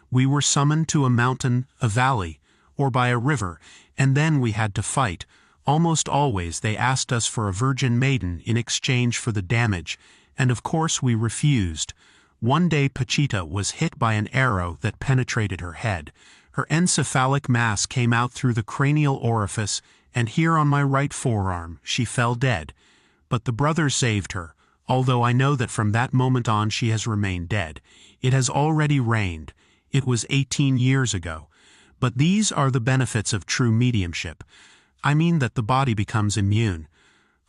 S1: We were summoned to a mountain, a valley, or by a river, and then we had to fight. Almost always they asked us for a virgin maiden in exchange for the damage, and of course we refused. One day Pachita was hit by an arrow that penetrated her head. Her encephalic mass came out through the cranial orifice, and here on my right forearm she fell dead. But the brother saved her, although I know that from that moment on she has remained dead. It has already rained. It was 18 years ago. But these are the benefits of true mediumship. I mean that the body becomes immune.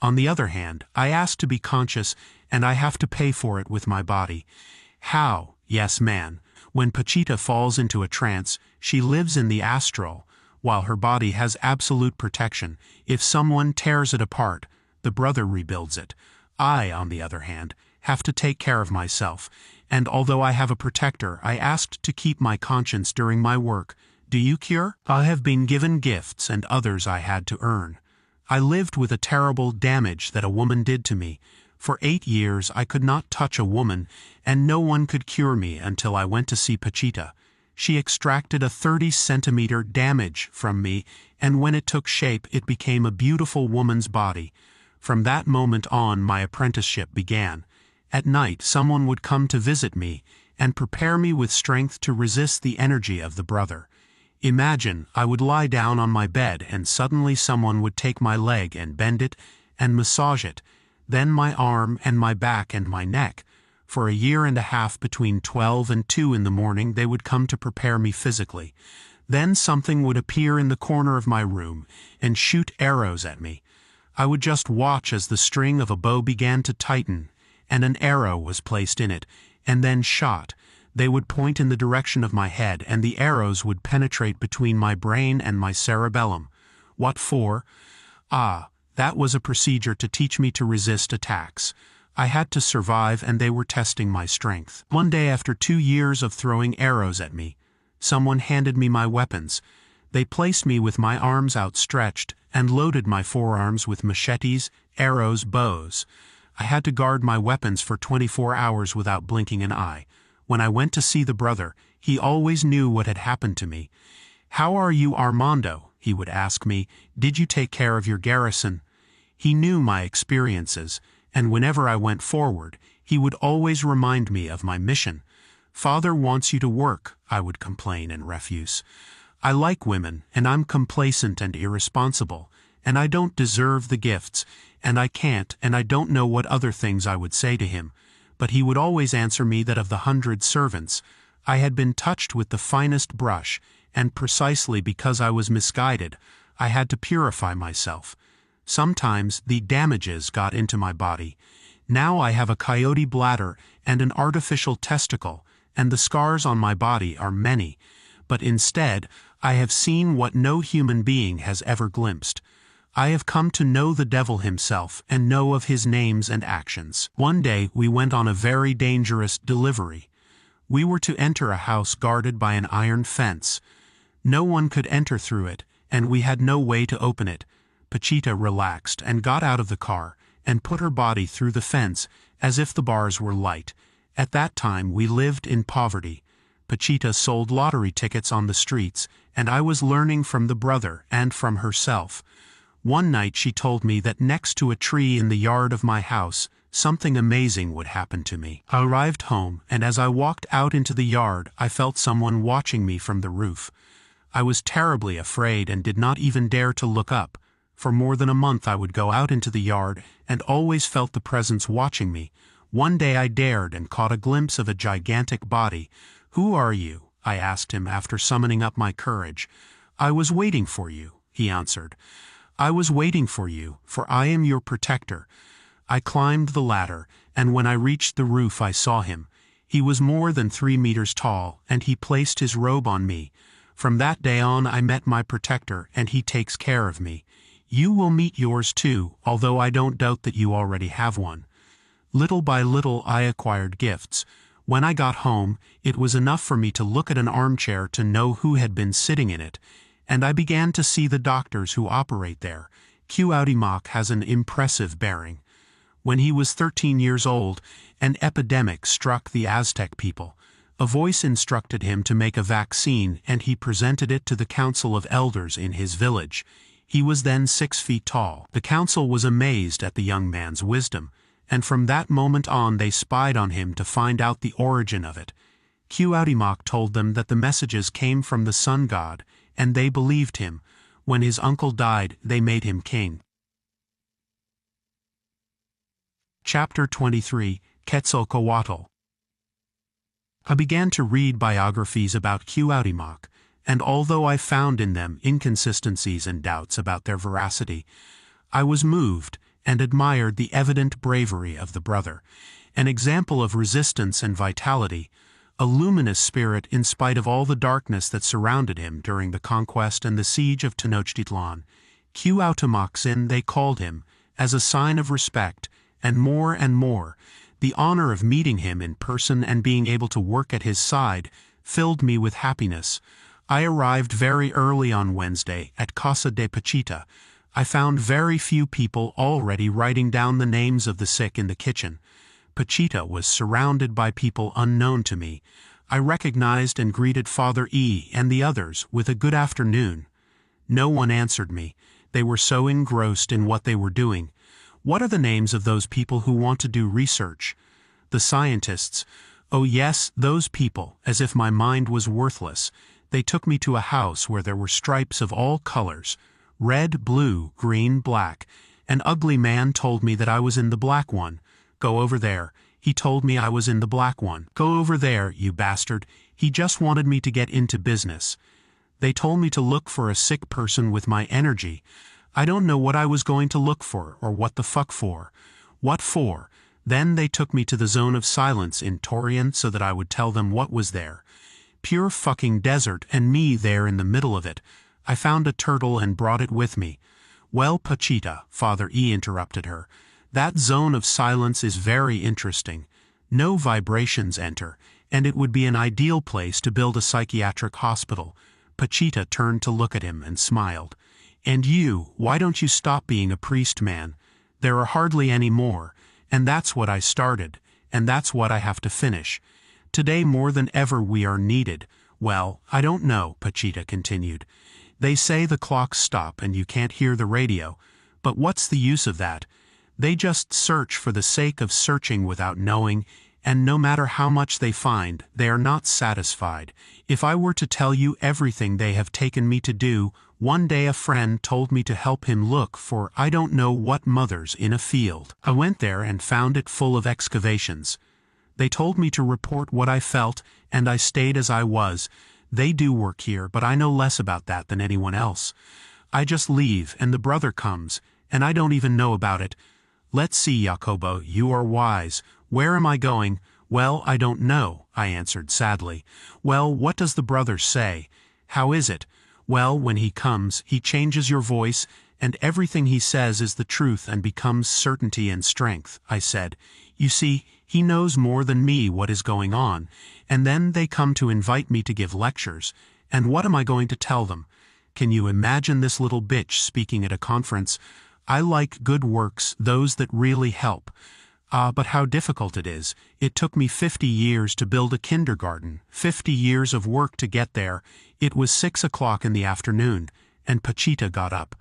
S1: On the other hand, I ask to be conscious, and I have to pay for it with my body. How? Yes, man. When Pachita falls into a trance, she lives in the astral, while her body has absolute protection. If someone tears it apart, the brother rebuilds it. I, on the other hand, have to take care of myself, and although I have a protector, I asked to keep my conscience during my work. Do you cure? I have been given gifts and others I had to earn. I lived with a terrible damage that a woman did to me. For 8 years I could not touch a woman, and no one could cure me until I went to see Pachita. She extracted a 30-centimeter damage from me, and when it took shape it became a beautiful woman's body. From that moment on my apprenticeship began. At night someone would come to visit me, and prepare me with strength to resist the energy of the brother. Imagine, I would lie down on my bed and suddenly someone would take my leg and bend it and massage it, then my arm and my back and my neck. For a year and a half between 12 and 2 in the morning they would come to prepare me physically. Then something would appear in the corner of my room and shoot arrows at me. I would just watch as the string of a bow began to tighten, and an arrow was placed in it, and then shot. They would point in the direction of my head, and the arrows would penetrate between my brain and my cerebellum. What for? That was a procedure to teach me to resist attacks. I had to survive, and they were testing my strength. One day after 2 years of throwing arrows at me, someone handed me my weapons. They placed me with my arms outstretched, and loaded my forearms with machetes, arrows, bows. I had to guard my weapons for 24 hours without blinking an eye. When I went to see the brother, He always knew what had happened to me. "How are you, Armando?" he would ask me. "Did you take care of your garrison?" He knew my experiences, and whenever I went forward, he would always remind me of my mission. "Father wants you to work," I would complain in refuse. "I like women, and I'm complacent and irresponsible, and I don't deserve the gifts, and I can't, and I don't know what other things I would say to him." But he would always answer me that of the 100 servants, I had been touched with the finest brush, and precisely because I was misguided, I had to purify myself. Sometimes the damages got into my body. Now I have a coyote bladder and an artificial testicle, and the scars on my body are many. But instead, I have seen what no human being has ever glimpsed. I have come to know the devil himself and know of his names and actions. One day we went on a very dangerous delivery. We were to enter a house guarded by an iron fence. No one could enter through it, and we had no way to open it. Pachita relaxed and got out of the car and put her body through the fence as if the bars were light. At that time we lived in poverty. Pachita sold lottery tickets on the streets, and I was learning from the brother and from herself. One night she told me that next to a tree in the yard of my house, something amazing would happen to me. I arrived home, and as I walked out into the yard, I felt someone watching me from the roof. I was terribly afraid and did not even dare to look up. For more than a month I would go out into the yard and always felt the presence watching me. One day I dared and caught a glimpse of a gigantic body. "Who are you?" I asked him after summoning up my courage. "I was waiting for you," he answered. "I was waiting for you, for I am your protector." I climbed the ladder, and when I reached the roof I saw him. He was more than 3 meters tall, and he placed his robe on me. From that day on I met my protector, and he takes care of me. You will meet yours too, although I don't doubt that you already have one. Little by little I acquired gifts. When I got home, it was enough for me to look at an armchair to know who had been sitting in it, and I began to see the doctors who operate there. Cuauhtémoc has an impressive bearing. When he was 13 years old, an epidemic struck the Aztec people. A voice instructed him to make a vaccine, and he presented it to the council of elders in his village. He was then 6 feet tall. The council was amazed at the young man's wisdom, and from that moment on they spied on him to find out the origin of it. Cuauhtémoc told them that the messages came from the sun god, and they believed him. When his uncle died, they made him king. Chapter 23, Quetzalcoatl. I began to read biographies about Cuauhtémoc, and although I found in them inconsistencies and doubts about their veracity, I was moved and admired the evident bravery of the brother, an example of resistance and vitality, a luminous spirit in spite of all the darkness that surrounded him during the conquest and the siege of Tenochtitlan. Cuauhtémoc, they called him, as a sign of respect, and more, the honor of meeting him in person and being able to work at his side filled me with happiness. I arrived very early on Wednesday at Casa de Pachita. I found very few people already writing down the names of the sick in the kitchen. Pachita was surrounded by people unknown to me. I recognized and greeted Father E and the others with a good afternoon. No one answered me. They were so engrossed in what they were doing. What are the names of those people who want to do research? The scientists. Oh yes, those people, as if my mind was worthless. They took me to a house where there were stripes of all colors. Red, blue, green, black. An ugly man told me that I was in the black one. Go over there. He told me I was in the black one. Go over there, you bastard. He just wanted me to get into business. They told me to look for a sick person with my energy. I don't know what I was going to look for or what the fuck for. What for? Then they took me to the zone of silence in Torreon so that I would tell them what was there. Pure fucking desert and me there in the middle of it. I found a turtle and brought it with me. Well, Pachita, Father E interrupted her. That zone of silence is very interesting. No vibrations enter, and it would be an ideal place to build a psychiatric hospital. Pachita turned to look at him and smiled. And you, why don't you stop being a priest, man? There are hardly any more, and that's what I started, and that's what I have to finish. Today more than ever we are needed. Well, I don't know, Pachita continued. They say the clocks stop and you can't hear the radio, but what's the use of that? They just search for the sake of searching without knowing, and no matter how much they find, they are not satisfied. If I were to tell you everything they have taken me to do, one day a friend told me to help him look for I don't know what mothers in a field. I went there and found it full of excavations. They told me to report what I felt, and I stayed as I was. They do work here, but I know less about that than anyone else. I just leave, and the brother comes, and I don't even know about it. Let's see, Jacobo, you are wise. Where am I going? Well, I don't know, I answered sadly. Well, what does the brother say? How is it? Well, when he comes, he changes your voice, and everything he says is the truth and becomes certainty and strength, I said. You see, he knows more than me what is going on, and then they come to invite me to give lectures, and what am I going to tell them? Can you imagine this little bitch speaking at a conference? I like good works, those that really help. But how difficult it is. It took me 50 years to build a kindergarten, 50 years of work to get there. It was 6 o'clock in the afternoon, and Pachita got up.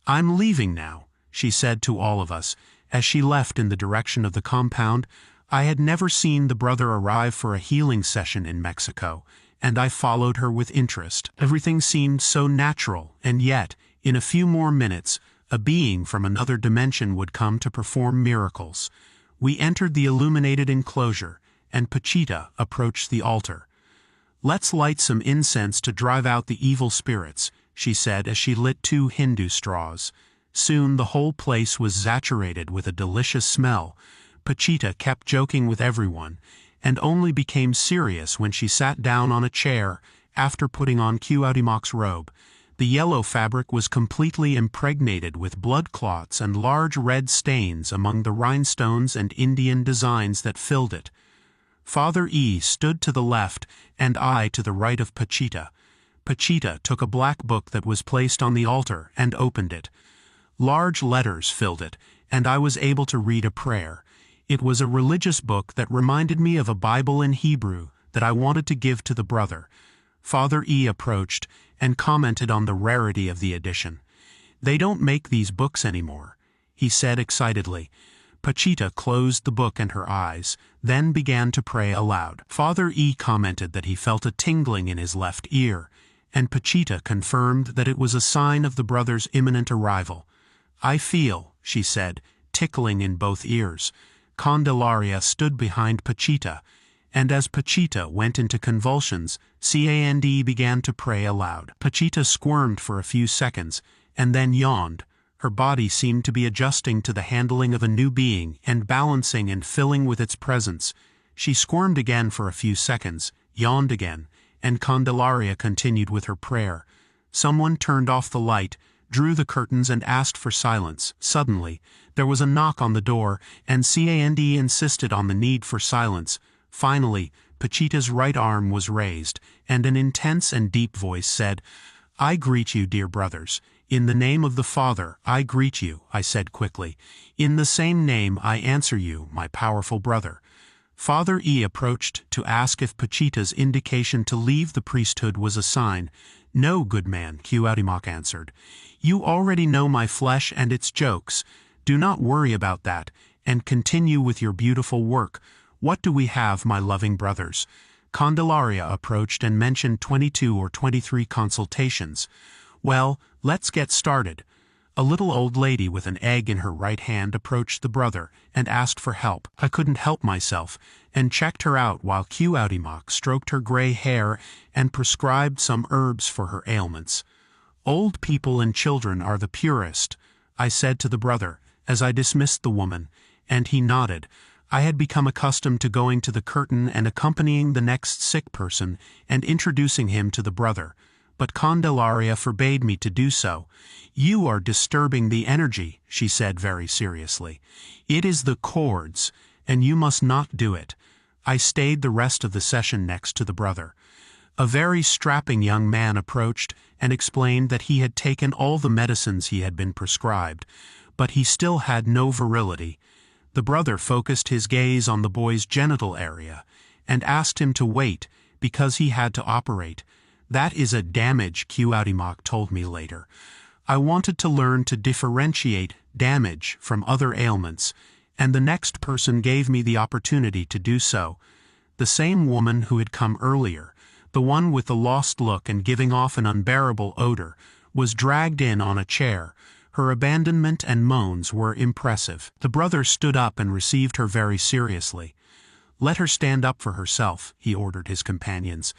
S1: I'm leaving now, she said to all of us, as she left in the direction of the compound. I had never seen the brother arrive for a healing session in Mexico, and I followed her with interest. Everything seemed so natural, and yet, in a few more minutes, a being from another dimension would come to perform miracles. We entered the illuminated enclosure, and Pachita approached the altar. Let's light some incense to drive out the evil spirits, she said as she lit 2 Hindu straws. Soon the whole place was saturated with a delicious smell. Pachita kept joking with everyone, and only became serious when she sat down on a chair after putting on Cuauhtémoc's robe. The yellow fabric was completely impregnated with blood clots and large red stains among the rhinestones and Indian designs that filled it. Father E stood to the left and I to the right of Pachita. Pachita took a black book that was placed on the altar and opened it. Large letters filled it, and I was able to read a prayer. It was a religious book that reminded me of a Bible in Hebrew that I wanted to give to the brother. Father E approached and commented on the rarity of the edition. They don't make these books anymore, he said excitedly. Pachita closed the book and her eyes, then began to pray aloud. Father E commented that he felt a tingling in his left ear, and Pachita confirmed that it was a sign of the brother's imminent arrival. I feel, she said, tickling in both ears. Candelaria stood behind Pachita, and as Pachita went into convulsions, Cand began to pray aloud. Pachita squirmed for a few seconds, and then yawned. Her body seemed to be adjusting to the handling of a new being and balancing and filling with its presence. She squirmed again for a few seconds, yawned again, and Candelaria continued with her prayer. Someone turned off the light, drew the curtains and asked for silence. Suddenly, there was a knock on the door, and Cand insisted on the need for silence. Finally, Pachita's right arm was raised, and an intense and deep voice said, I greet you, dear brothers. In the name of the Father, I greet you, I said quickly. In the same name I answer you, my powerful brother. Father E approached to ask if Pachita's indication to leave the priesthood was a sign. No, good man, Cuauhtémoc answered. You already know my flesh and its jokes. Do not worry about that, and continue with your beautiful work. What do we have, my loving brothers? Candelaria approached and mentioned 22 or 23 consultations. Well, let's get started. A little old lady with an egg in her right hand approached the brother and asked for help. I couldn't help myself, and checked her out while Cuauhtémoc stroked her gray hair and prescribed some herbs for her ailments. Old people and children are the purest, I said to the brother, as I dismissed the woman, and he nodded. I had become accustomed to going to the curtain and accompanying the next sick person and introducing him to the brother, but Candelaria forbade me to do so. You are disturbing the energy, she said very seriously. It is the cords, and you must not do it. I stayed the rest of the session next to the brother. A very strapping young man approached and explained that he had taken all the medicines he had been prescribed, but he still had no virility. The brother focused his gaze on the boy's genital area, and asked him to wait, because he had to operate. That is a damage, Cuauhtémoc told me later. I wanted to learn to differentiate damage from other ailments, and the next person gave me the opportunity to do so. The same woman who had come earlier, the one with the lost look and giving off an unbearable odor, was dragged in on a chair. Her abandonment and moans were impressive. The brother stood up and received her very seriously. "Let her stand up for herself," he ordered his companions.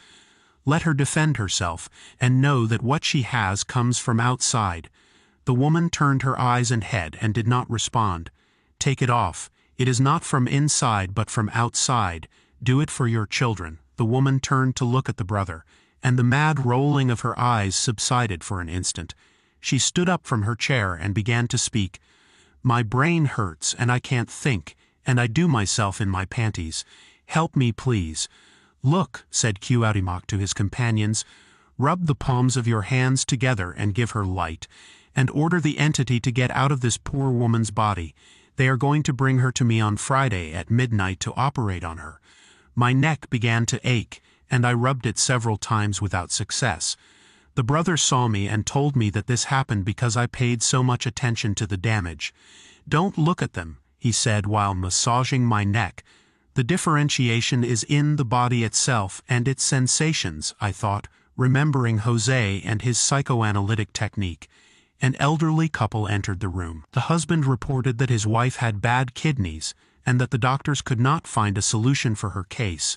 S1: "Let her defend herself, and know that what she has comes from outside." The woman turned her eyes and head and did not respond. "Take it off. It is not from inside but from outside. Do it for your children." The woman turned to look at the brother, and the mad rolling of her eyes subsided for an instant. She stood up from her chair and began to speak. "My brain hurts, and I can't think, and I do myself in my panties. Help me, please." "Look," said Cuauhtémoc to his companions, "rub the palms of your hands together and give her light, and order the entity to get out of this poor woman's body. They are going to bring her to me on Friday at midnight to operate on her." My neck began to ache, and I rubbed it several times without success. The brother saw me and told me that this happened because I paid so much attention to the damage. "Don't look at them," he said while massaging my neck. "The differentiation is in the body itself and its sensations," I thought, remembering Jose and his psychoanalytic technique. An elderly couple entered the room. The husband reported that his wife had bad kidneys, and that the doctors could not find a solution for her case.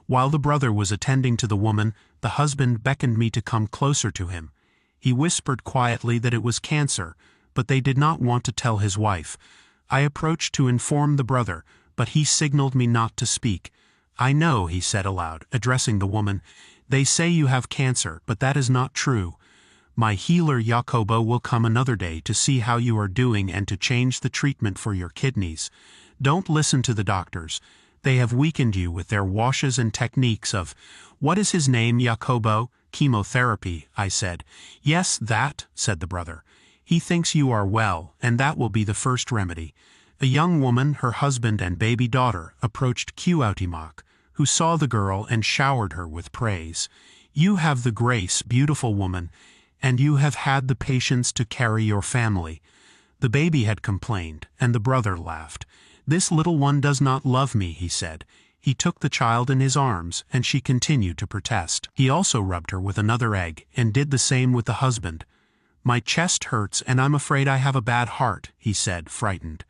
S1: While the brother was attending to the woman, the husband beckoned me to come closer to him. He whispered quietly that it was cancer, but they did not want to tell his wife. I approached to inform the brother, but he signaled me not to speak. "I know," he said aloud, addressing the woman. "They say you have cancer, but that is not true. My healer Jacobo will come another day to see how you are doing and to change the treatment for your kidneys. Don't listen to the doctors. They have weakened you with their washes and techniques of—" "What is his name, Jacobo?" "Chemotherapy," I said. "Yes, that," said the brother. "He thinks you are well, and that will be the first remedy." A young woman, her husband and baby daughter, approached Cuauhtémoc, who saw the girl and showered her with praise. "You have the grace, beautiful woman, and you have had the patience to carry your family." The baby had complained, and the brother laughed. "This little one does not love me," he said. He took the child in his arms, and she continued to protest. He also rubbed her with another egg, and did the same with the husband. "My chest hurts, and I'm afraid I have a bad heart," he said, frightened.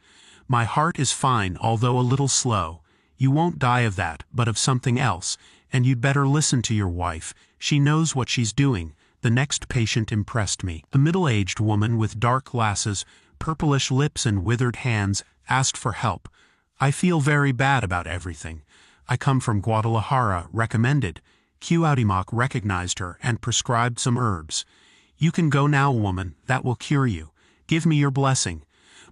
S1: "My heart is fine, although a little slow. You won't die of that, but of something else, and you'd better listen to your wife. She knows what she's doing." The next patient impressed me. The middle-aged woman with dark glasses, purplish lips and withered hands asked for help. "I feel very bad about everything. I come from Guadalajara, recommended." Cuauhtémoc recognized her and prescribed some herbs. "You can go now, woman. That will cure you. Give me your blessing."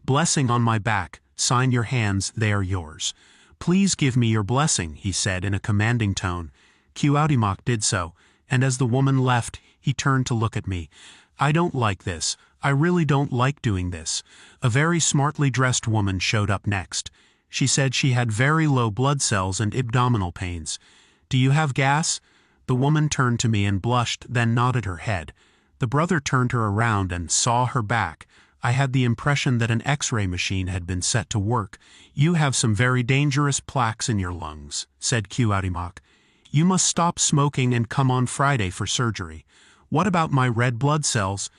S1: "Blessing on my back. Sign your hands, they are yours." "Please give me your blessing," he said in a commanding tone. Cuauhtémoc did so, and as the woman left, he turned to look at me. "I don't like this. I really don't like doing this." A very smartly dressed woman showed up next. She said she had very low blood cells and abdominal pains. "Do you have gas?" The woman turned to me and blushed, then nodded her head. The brother turned her around and saw her back. I had the impression that an X-ray machine had been set to work. "You have some very dangerous plaques in your lungs," said Cuauhtémoc. "You must stop smoking and come on Friday for surgery." "What about my red blood cells?"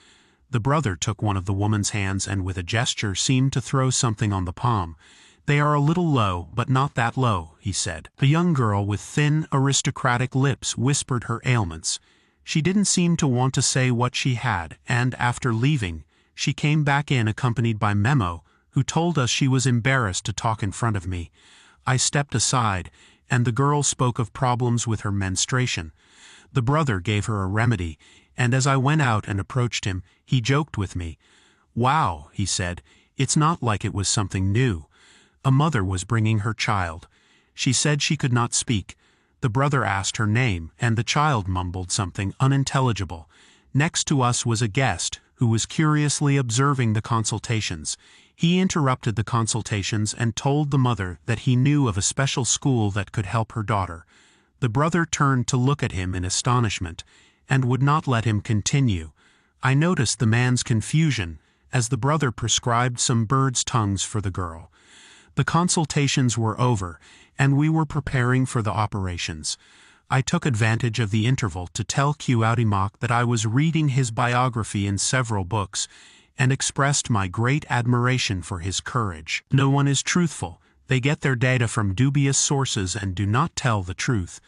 S1: The brother took one of the woman's hands and with a gesture seemed to throw something on the palm. "They are a little low, but not that low," he said. A young girl with thin, aristocratic lips whispered her ailments. She didn't seem to want to say what she had, and after leaving, she came back in accompanied by Memo, who told us she was embarrassed to talk in front of me. I stepped aside, and the girl spoke of problems with her menstruation. The brother gave her a remedy, and as I went out and approached him, he joked with me. "Wow," he said, "it's not like it was something new." A mother was bringing her child. She said she could not speak. The brother asked her name, and the child mumbled something unintelligible. Next to us was a guest, who was curiously observing the consultations. He interrupted the consultations and told the mother that he knew of a special school that could help her daughter. The brother turned to look at him in astonishment, and would not let him continue. I noticed the man's confusion, as the brother prescribed some birds' tongues for the girl. The consultations were over, and we were preparing for the operations. I took advantage of the interval to tell Cuauhtémoc that I was reading his biography in several books, and expressed my great admiration for his courage. No one is truthful. They get their data from dubious sources and do not tell the truth.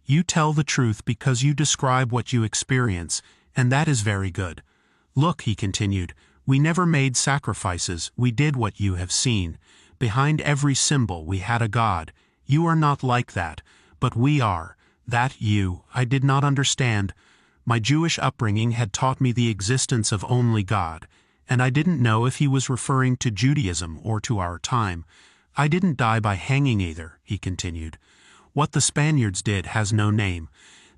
S1: You tell the truth because you describe what you experience, and that is very good. Look, he continued, we never made sacrifices, we did what you have seen. Behind every symbol we had a God. You are not like that, but we are. That you, I did not understand. My Jewish upbringing had taught me the existence of only God, and I didn't know if he was referring to Judaism or to our time. I didn't die by hanging either, he continued. What the Spaniards did has no name.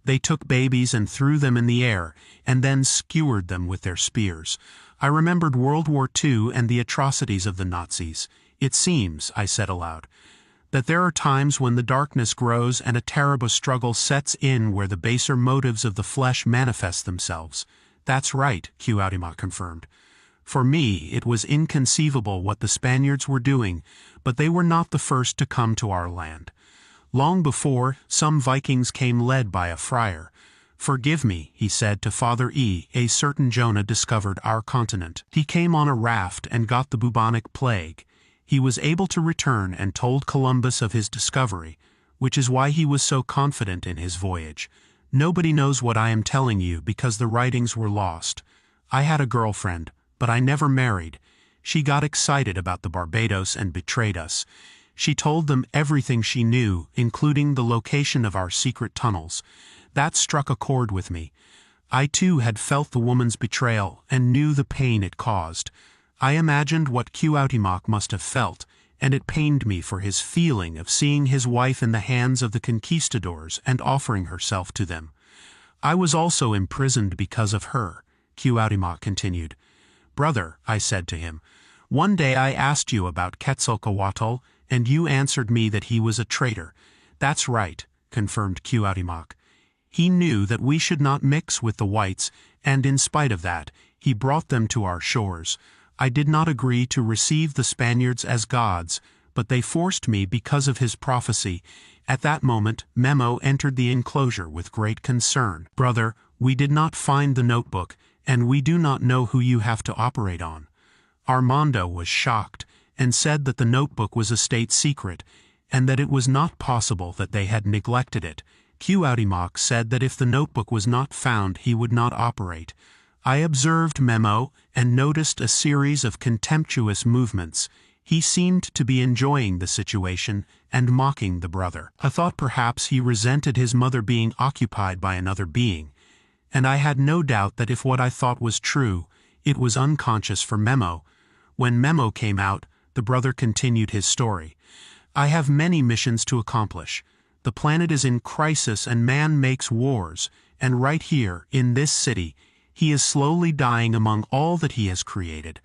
S1: They took babies and threw them in the air, and then skewered them with their spears. I remembered World War II and the atrocities of the Nazis. It seems, I said aloud, that there are times when the darkness grows and a terrible struggle sets in where the baser motives of the flesh manifest themselves. That's right, Cuauhtémoc confirmed. For me, it was inconceivable what the Spaniards were doing, but they were not the first to come to our land. Long before, some Vikings came led by a friar. Forgive me, he said to Father E. A certain Jonah discovered our continent. He came on a raft and got the bubonic plague. He was able to return and told Columbus of his discovery, which is why he was so confident in his voyage. Nobody knows what I am telling you because the writings were lost. I had a girlfriend, but I never married. She got excited about the Barbados and betrayed us. She told them everything she knew, including the location of our secret tunnels. That struck a chord with me. I too had felt the woman's betrayal and knew the pain it caused. I imagined what Cuauhtémoc must have felt, and it pained me for his feeling of seeing his wife in the hands of the conquistadors and offering herself to them. I was also imprisoned because of her, Cuauhtémoc continued. Brother, I said to him, one day I asked you about Quetzalcoatl, and you answered me that he was a traitor. That's right, confirmed Cuauhtémoc. He knew that we should not mix with the whites, and in spite of that, he brought them to our shores. I did not agree to receive the Spaniards as gods, but they forced me because of his prophecy. At that moment, Memo entered the enclosure with great concern. Brother, we did not find the notebook, and we do not know who you have to operate on. Armando was shocked, and said that the notebook was a state secret, and that it was not possible that they had neglected it. Cuauhtémoc said that if the notebook was not found he would not operate. I observed Memo, and noticed a series of contemptuous movements. He seemed to be enjoying the situation, and mocking the brother. I thought perhaps he resented his mother being occupied by another being, and I had no doubt that if what I thought was true, it was unconscious for Memo. When Memo came out, the brother continued his story. I have many missions to accomplish. The planet is in crisis and man makes wars, and right here, in this city, he is slowly dying among all that he has created.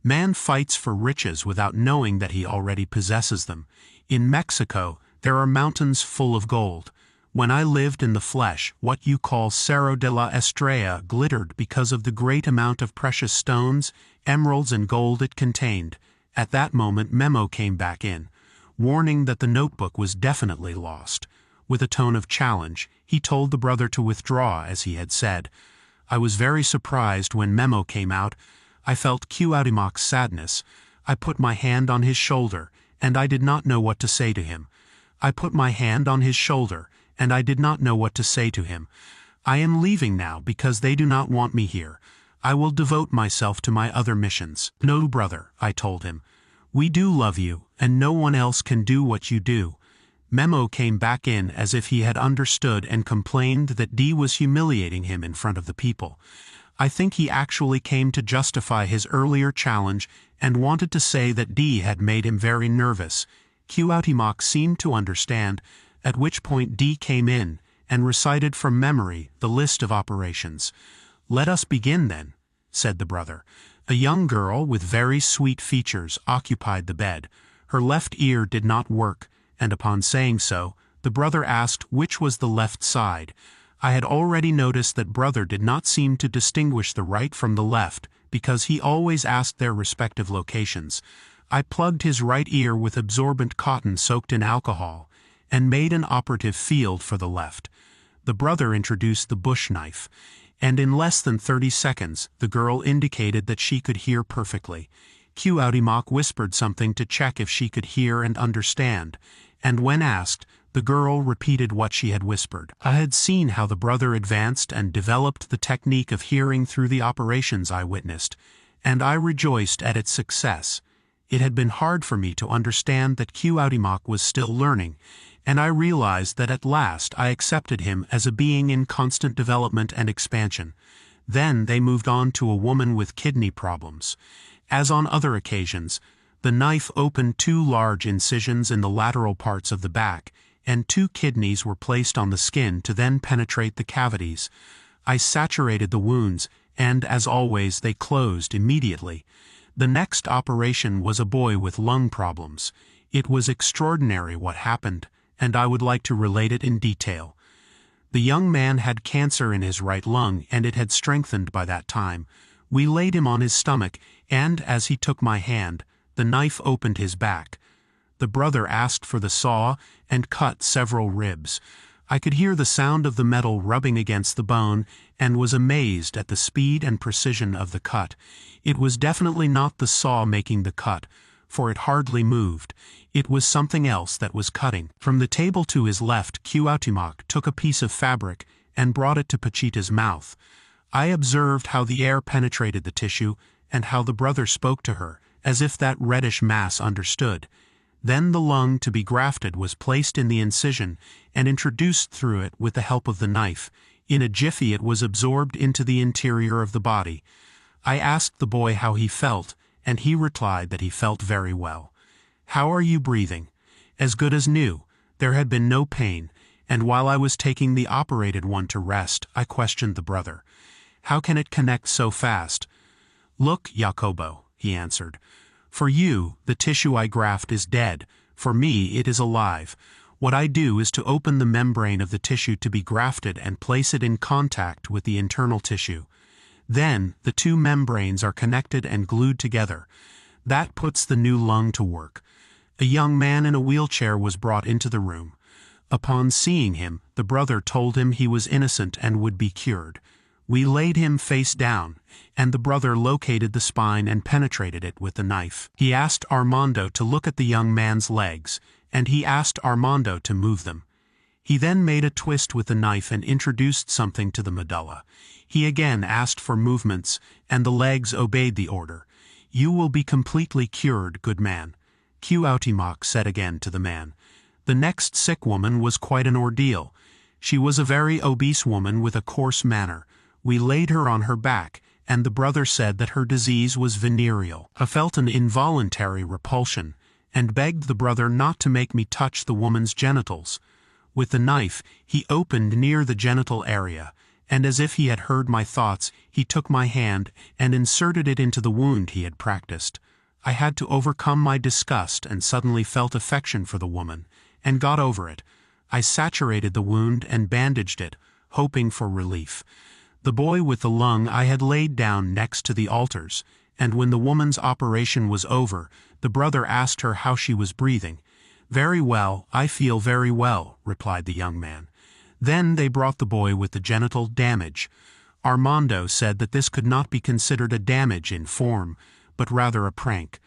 S1: Man fights for riches without knowing that he already possesses them. In Mexico, there are mountains full of gold. When I lived in the flesh, what you call Cerro de la Estrella glittered because of the great amount of precious stones, emeralds and gold it contained. At that moment Memo came back in, warning that the notebook was definitely lost. With a tone of challenge, he told the brother to withdraw as he had said. I was very surprised when Memo came out. I felt Cuauhtémoc's sadness. I put my hand on his shoulder, and I did not know what to say to him. I put my hand on his shoulder, and I did not know what to say to him. I am leaving now because they do not want me here. I will devote myself to my other missions. No, brother, I told him. We do love you, and no one else can do what you do. Memo came back in as if he had understood and complained that D was humiliating him in front of the people. I think he actually came to justify his earlier challenge and wanted to say that D had made him very nervous. Cuauhtémoc seemed to understand, at which point D came in and recited from memory the list of operations. Let us begin then, said the brother. A young girl with very sweet features occupied the bed. Her left ear did not work, and upon saying so, the brother asked which was the left side. I had already noticed that brother did not seem to distinguish the right from the left, because he always asked their respective locations. I plugged his right ear with absorbent cotton soaked in alcohol, and made an operative field for the left. The brother introduced the bush knife, and in less than 30 seconds the girl indicated that she could hear perfectly. Cuauhtémoc whispered something to check if she could hear and understand, and when asked, the girl repeated what she had whispered. I had seen how the brother advanced and developed the technique of hearing through the operations I witnessed, and I rejoiced at its success. It had been hard for me to understand that Cuauhtémoc was still learning, and I realized that at last I accepted him as a being in constant development and expansion. Then they moved on to a woman with kidney problems. As on other occasions, the knife opened 2 large incisions in the lateral parts of the back, and 2 kidneys were placed on the skin to then penetrate the cavities. I saturated the wounds, and as always they closed immediately. The next operation was a boy with lung problems. It was extraordinary what happened, and I would like to relate it in detail. The young man had cancer in his right lung, and it had strengthened by that time. We laid him on his stomach, and as he took my hand, the knife opened his back. The brother asked for the saw and cut several ribs. I could hear the sound of the metal rubbing against the bone and was amazed at the speed and precision of the cut. It was definitely not the saw making the cut, for it hardly moved. It was something else that was cutting. From the table to his left, Cuauhtémoc took a piece of fabric and brought it to Pachita's mouth. I observed how the air penetrated the tissue and how the brother spoke to her, as if that reddish mass understood. Then the lung to be grafted was placed in the incision and introduced through it with the help of the knife. In a jiffy it was absorbed into the interior of the body. I asked the boy how he felt, and he replied that he felt very well. "How are you breathing?" "As good as new." There had been no pain, and while I was taking the operated one to rest, I questioned the brother. "How can it connect so fast?" "Look, Jacobo," he answered. "For you, the tissue I graft is dead. For me, it is alive. What I do is to open the membrane of the tissue to be grafted and place it in contact with the internal tissue. Then, the 2 membranes are connected and glued together. That puts the new lung to work." A young man in a wheelchair was brought into the room. Upon seeing him, the brother told him he was innocent and would be cured. We laid him face down, and the brother located the spine and penetrated it with the knife. He asked Armando to look at the young man's legs, and he asked Armando to move them. He then made a twist with the knife and introduced something to the medulla. He again asked for movements, and the legs obeyed the order. "You will be completely cured, good man," Cuauhtémoc said again to the man. The next sick woman was quite an ordeal. She was a very obese woman with a coarse manner. We laid her on her back, and the brother said that her disease was venereal. I felt an involuntary repulsion, and begged the brother not to make me touch the woman's genitals. With the knife, he opened near the genital area, and as if he had heard my thoughts, he took my hand and inserted it into the wound he had practiced. I had to overcome my disgust and suddenly felt affection for the woman, and got over it. I saturated the wound and bandaged it, hoping for relief. The boy with the lung I had laid down next to the altars, and when the woman's operation was over, the brother asked her how she was breathing. "Very well, I feel very well," replied the young man. Then they brought the boy with the genital damage. Armando said that this could not be considered a damage in form, but rather a prank.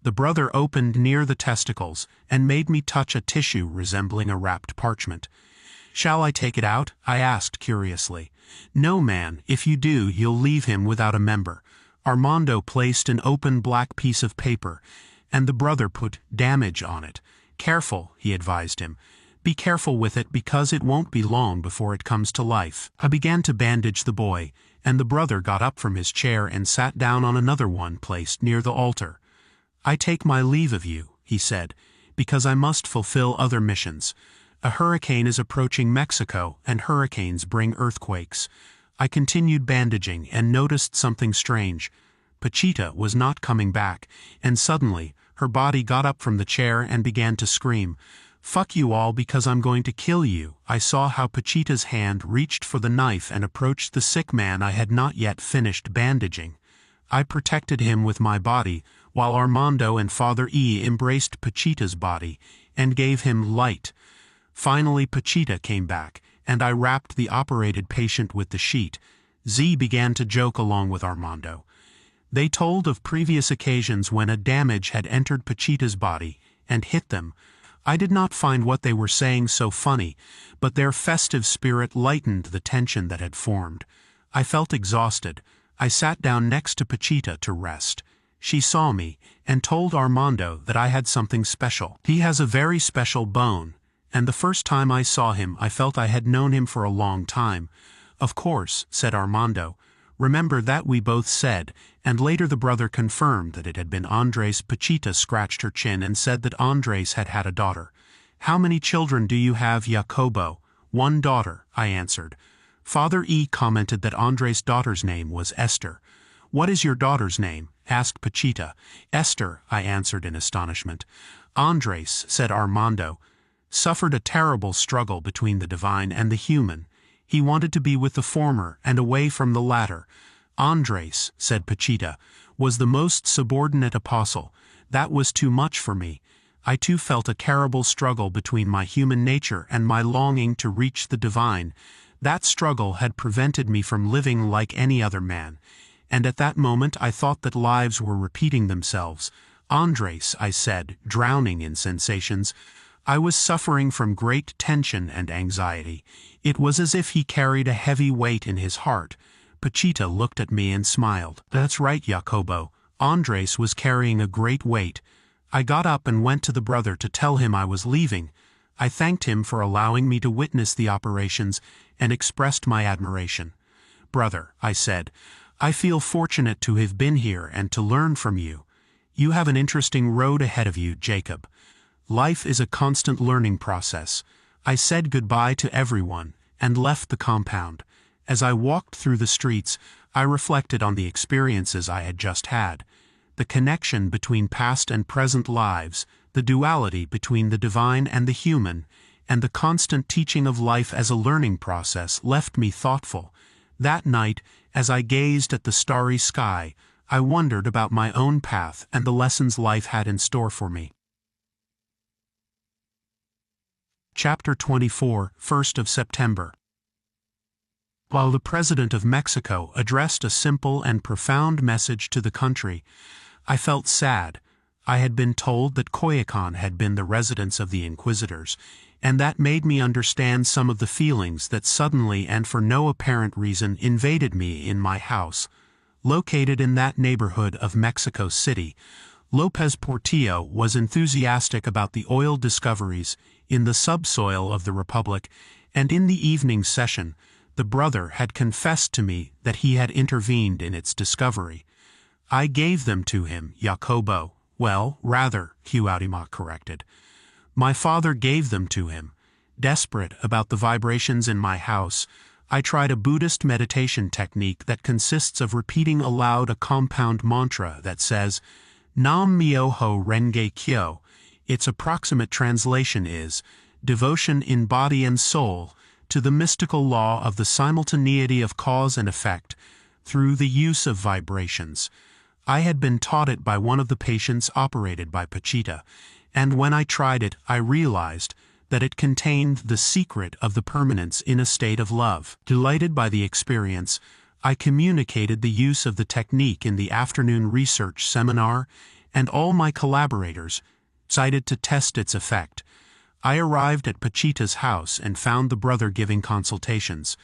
S1: The brother opened near the testicles and made me touch a tissue resembling a wrapped parchment. "Shall I take it out?" I asked curiously. "No, man, if you do, you'll leave him without a member." Armando placed an open black piece of paper, and the brother put "damage" on it. "Careful," he advised him. "Be careful with it because it won't be long before it comes to life." I began to bandage the boy, and the brother got up from his chair and sat down on another one placed near the altar. "I take my leave of you," he said, "because I must fulfill other missions. A hurricane is approaching Mexico, and hurricanes bring earthquakes." I continued bandaging and noticed something strange. Pachita was not coming back, and suddenly, her body got up from the chair and began to scream, "Fuck you all because I'm going to kill you." I saw how Pachita's hand reached for the knife and approached the sick man I had not yet finished bandaging. I protected him with my body, while Armando and Father E embraced Pachita's body and gave him light. Finally Pachita came back, and I wrapped the operated patient with the sheet. Z began to joke along with Armando. They told of previous occasions when a damage had entered Pachita's body and hit them. I did not find what they were saying so funny, but their festive spirit lightened the tension that had formed. I felt exhausted. I sat down next to Pachita to rest. She saw me and told Armando that I had something special. He has a very special bone, and the first time I saw him I felt I had known him for a long time. "Of course," said Armando. "Remember that we both said," and later the brother confirmed that it had been Andres. Pachita scratched her chin and said that Andres had had a daughter. "How many children do you have, Jacobo?" "One daughter," I answered. Father E commented that Andres' daughter's name was Esther. "What is your daughter's name?" asked Pachita. "Esther," I answered in astonishment. "Andres," said Armando, "suffered a terrible struggle between the divine and the human. He wanted to be with the former and away from the latter. Andres," said Pachita, "was the most subordinate apostle. That was too much for me. I too felt a terrible struggle between my human nature and my longing to reach the divine. That struggle had prevented me from living like any other man. And at that moment I thought that lives were repeating themselves. Andres," I said, drowning in sensations. I was suffering from great tension and anxiety. It was as if he carried a heavy weight in his heart. Pachita looked at me and smiled. "That's right, Jacobo. Andres was carrying a great weight." I got up and went to the brother to tell him I was leaving. I thanked him for allowing me to witness the operations and expressed my admiration. "Brother," I said, "I feel fortunate to have been here and to learn from you. You have an interesting road ahead of you, Jacob. Life is a constant learning process." I said goodbye to everyone and left the compound. As I walked through the streets, I reflected on the experiences I had just had. The connection between past and present lives, the duality between the divine and the human, and the constant teaching of life as a learning process left me thoughtful. That night, as I gazed at the starry sky, I wondered about my own path and the lessons life had in store for me. Chapter 24, 1st of September. While the President of Mexico addressed a simple and profound message to the country, I felt sad. I had been told that Cuauhtémoc had been the residence of the Inquisitors, and that made me understand some of the feelings that suddenly and for no apparent reason invaded me in my house. Located in that neighborhood of Mexico City, López Portillo was enthusiastic about the oil discoveries in the subsoil of the Republic, and in the evening session, the brother had confessed to me that he had intervened in its discovery. "I gave them to him, Jacobo." "Well, rather," Cuauhtémoc corrected. "My father gave them to him. Desperate about the vibrations in my house, I tried a Buddhist meditation technique that consists of repeating aloud a compound mantra that says, Nam Myoho Renge Kyo. Its approximate translation is, devotion in body and soul to the mystical law of the simultaneity of cause and effect through the use of vibrations. I had been taught it by one of the patients operated by Pachita, and when I tried it, I realized that it contained the secret of the permanence in a state of love. Delighted by the experience, I communicated the use of the technique in the afternoon research seminar, and all my collaborators decided to test its effect. I arrived at Pachita's house and found the brother giving consultations.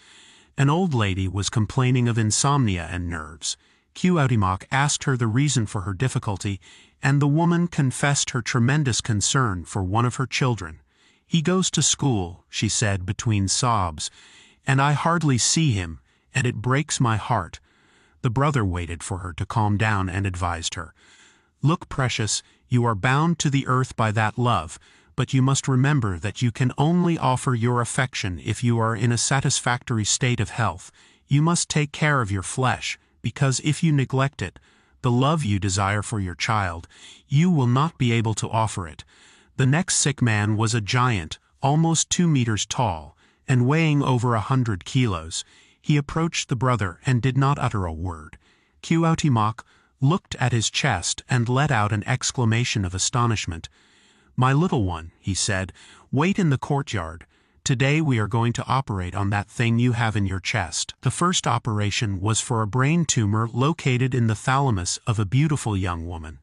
S1: An old lady was complaining of insomnia and nerves. Cuauhtémoc asked her the reason for her difficulty, and the woman confessed her tremendous concern for one of her children. "He goes to school," she said between sobs, "and I hardly see him, and it breaks my heart." The brother waited for her to calm down and advised her, "Look, precious, you are bound to the earth by that love, but you must remember that you can only offer your affection if you are in a satisfactory state of health. You must take care of your flesh, because if you neglect it, the love you desire for your child, you will not be able to offer it. The next sick man was a giant, almost 2 meters tall, and weighing over 100 kilos. He approached the brother and did not utter a word. Cuauhtémoc looked at his chest and let out an exclamation of astonishment. "My little one," he said, "wait in the courtyard. Today we are going to operate on that thing you have in your chest." The first operation was for a brain tumor located in the thalamus of a beautiful young woman.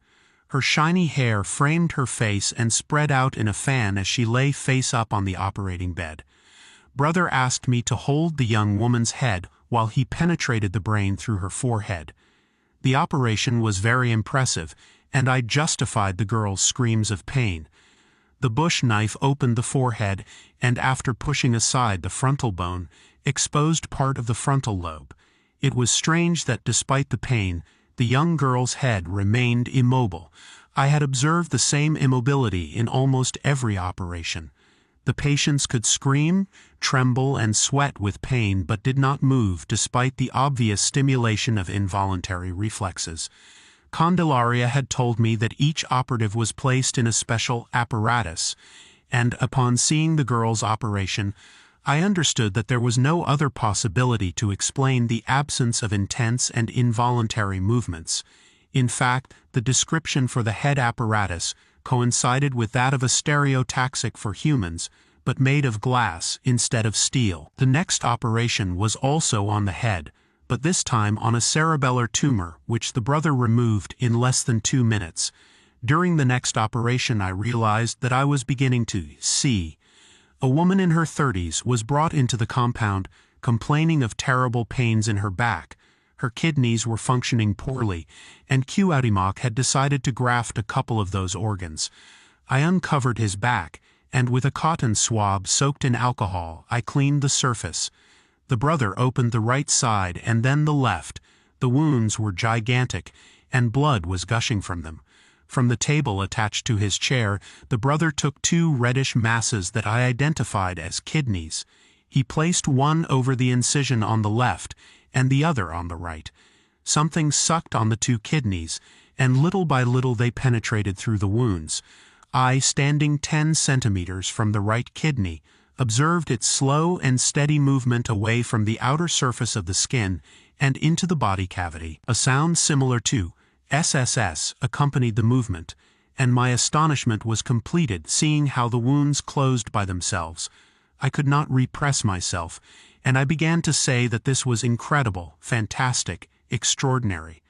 S1: Her shiny hair framed her face and spread out in a fan as she lay face up on the operating bed. Brother asked me to hold the young woman's head while he penetrated the brain through her forehead. The operation was very impressive, and I justified the girl's screams of pain. The bush knife opened the forehead and, after pushing aside the frontal bone, exposed part of the frontal lobe. It was strange that despite the pain, the young girl's head remained immobile. I had observed the same immobility in almost every operation. The patients could scream, tremble, and sweat with pain but did not move despite the obvious stimulation of involuntary reflexes. Candelaria had told me that each operative was placed in a special apparatus, and upon seeing the girl's operation, I understood that there was no other possibility to explain the absence of intense and involuntary movements. In fact, the description for the head apparatus coincided with that of a stereotaxic for humans, but made of glass instead of steel. The next operation was also on the head, but this time on a cerebellar tumor, which the brother removed in less than 2 minutes. During the next operation I realized that I was beginning to see. A woman in her 30s was brought into the compound, complaining of terrible pains in her back. Her kidneys were functioning poorly, and Cuauhtémoc had decided to graft a couple of those organs. I uncovered his back, and with a cotton swab soaked in alcohol, I cleaned the surface. The brother opened the right side and then the left. The wounds were gigantic, and blood was gushing from them. From the table attached to his chair, the brother took 2 reddish masses that I identified as kidneys. He placed one over the incision on the left, and the other on the right. Something sucked on the 2 kidneys, and little by little they penetrated through the wounds. I, standing 10 centimeters from the right kidney, observed its slow and steady movement away from the outer surface of the skin and into the body cavity. A sound similar to SSS accompanied the movement, and my astonishment was completed seeing how the wounds closed by themselves. I could not repress myself, and I began to say that this was incredible, fantastic, extraordinary.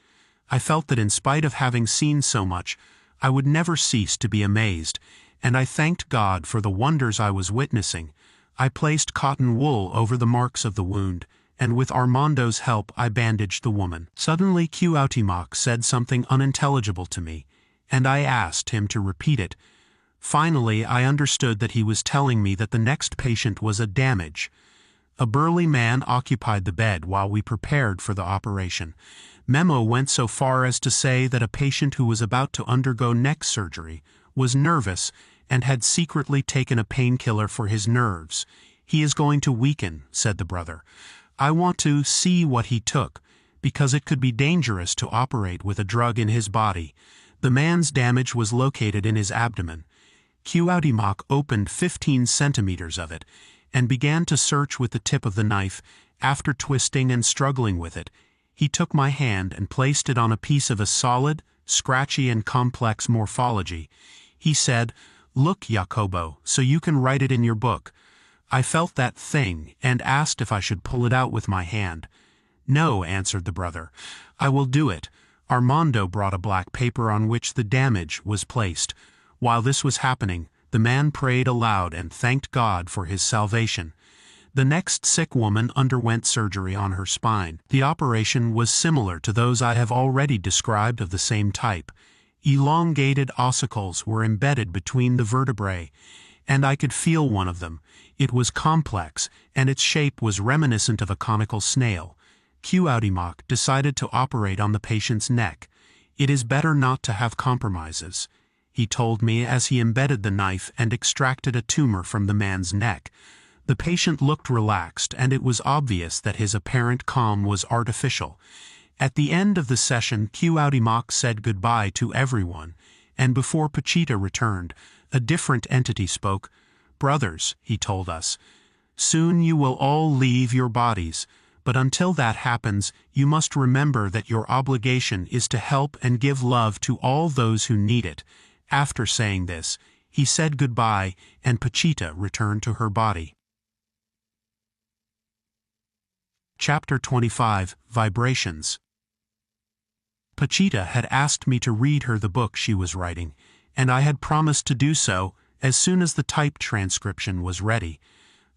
S1: I felt that in spite of having seen so much, I would never cease to be amazed, and I thanked God for the wonders I was witnessing. I placed cotton wool over the marks of the wound, and with Armando's help I bandaged the woman. Suddenly Cuauhtémoc said something unintelligible to me, and I asked him to repeat it. Finally I understood that he was telling me that the next patient was a damage. A burly man occupied the bed while we prepared for the operation. Memo went so far as to say that a patient who was about to undergo neck surgery was nervous and had secretly taken a painkiller for his nerves. "He is going to weaken," said the brother. "I want to see what he took, because it could be dangerous to operate with a drug in his body." The man's damage was located in his abdomen. Cuauhtémoc opened 15 centimeters of it, and began to search with the tip of the knife. After twisting and struggling with it, he took my hand and placed it on a piece of a solid, scratchy and complex morphology. He said, "Look, Jacobo, so you can write it in your book." I felt that thing, and asked if I should pull it out with my hand. "No," answered the brother, "I will do it." Armando brought a black paper on which the damage was placed. While this was happening, the man prayed aloud and thanked God for his salvation. The next sick woman underwent surgery on her spine. The operation was similar to those I have already described of the same type. Elongated ossicles were embedded between the vertebrae, and I could feel one of them. It was complex, and its shape was reminiscent of a conical snail. Cuauhtémoc decided to operate on the patient's neck. "It is better not to have compromises," he told me as he embedded the knife and extracted a tumor from the man's neck. The patient looked relaxed, and it was obvious that his apparent calm was artificial. At the end of the session, Cuauhtémoc said goodbye to everyone, and before Pachita returned, a different entity spoke. "Brothers," he told us, "soon you will all leave your bodies, but until that happens, you must remember that your obligation is to help and give love to all those who need it." After saying this, he said goodbye, and Pachita returned to her body. Chapter 25, Vibrations. Pachita had asked me to read her the book she was writing, and I had promised to do so as soon as the typed transcription was ready.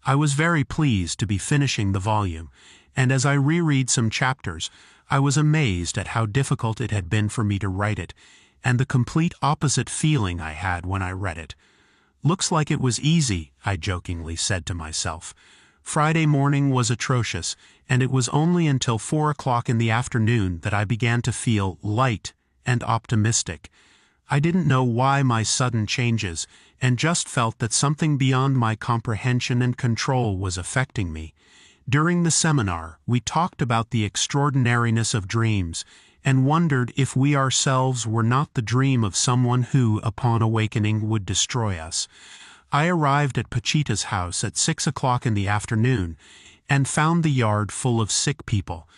S1: I was very pleased to be finishing the volume, and as I reread some chapters, I was amazed at how difficult it had been for me to write it, and the complete opposite feeling I had when I read it. "Looks like it was easy," I jokingly said to myself. Friday morning was atrocious, and it was only until 4 o'clock in the afternoon that I began to feel light and optimistic. I didn't know why my sudden changes, and just felt that something beyond my comprehension and control was affecting me. During the seminar, we talked about the extraordinariness of dreams, and wondered if we ourselves were not the dream of someone who, upon awakening, would destroy us. I arrived at Pachita's house at 6 o'clock in the afternoon, and found the yard full of sick people.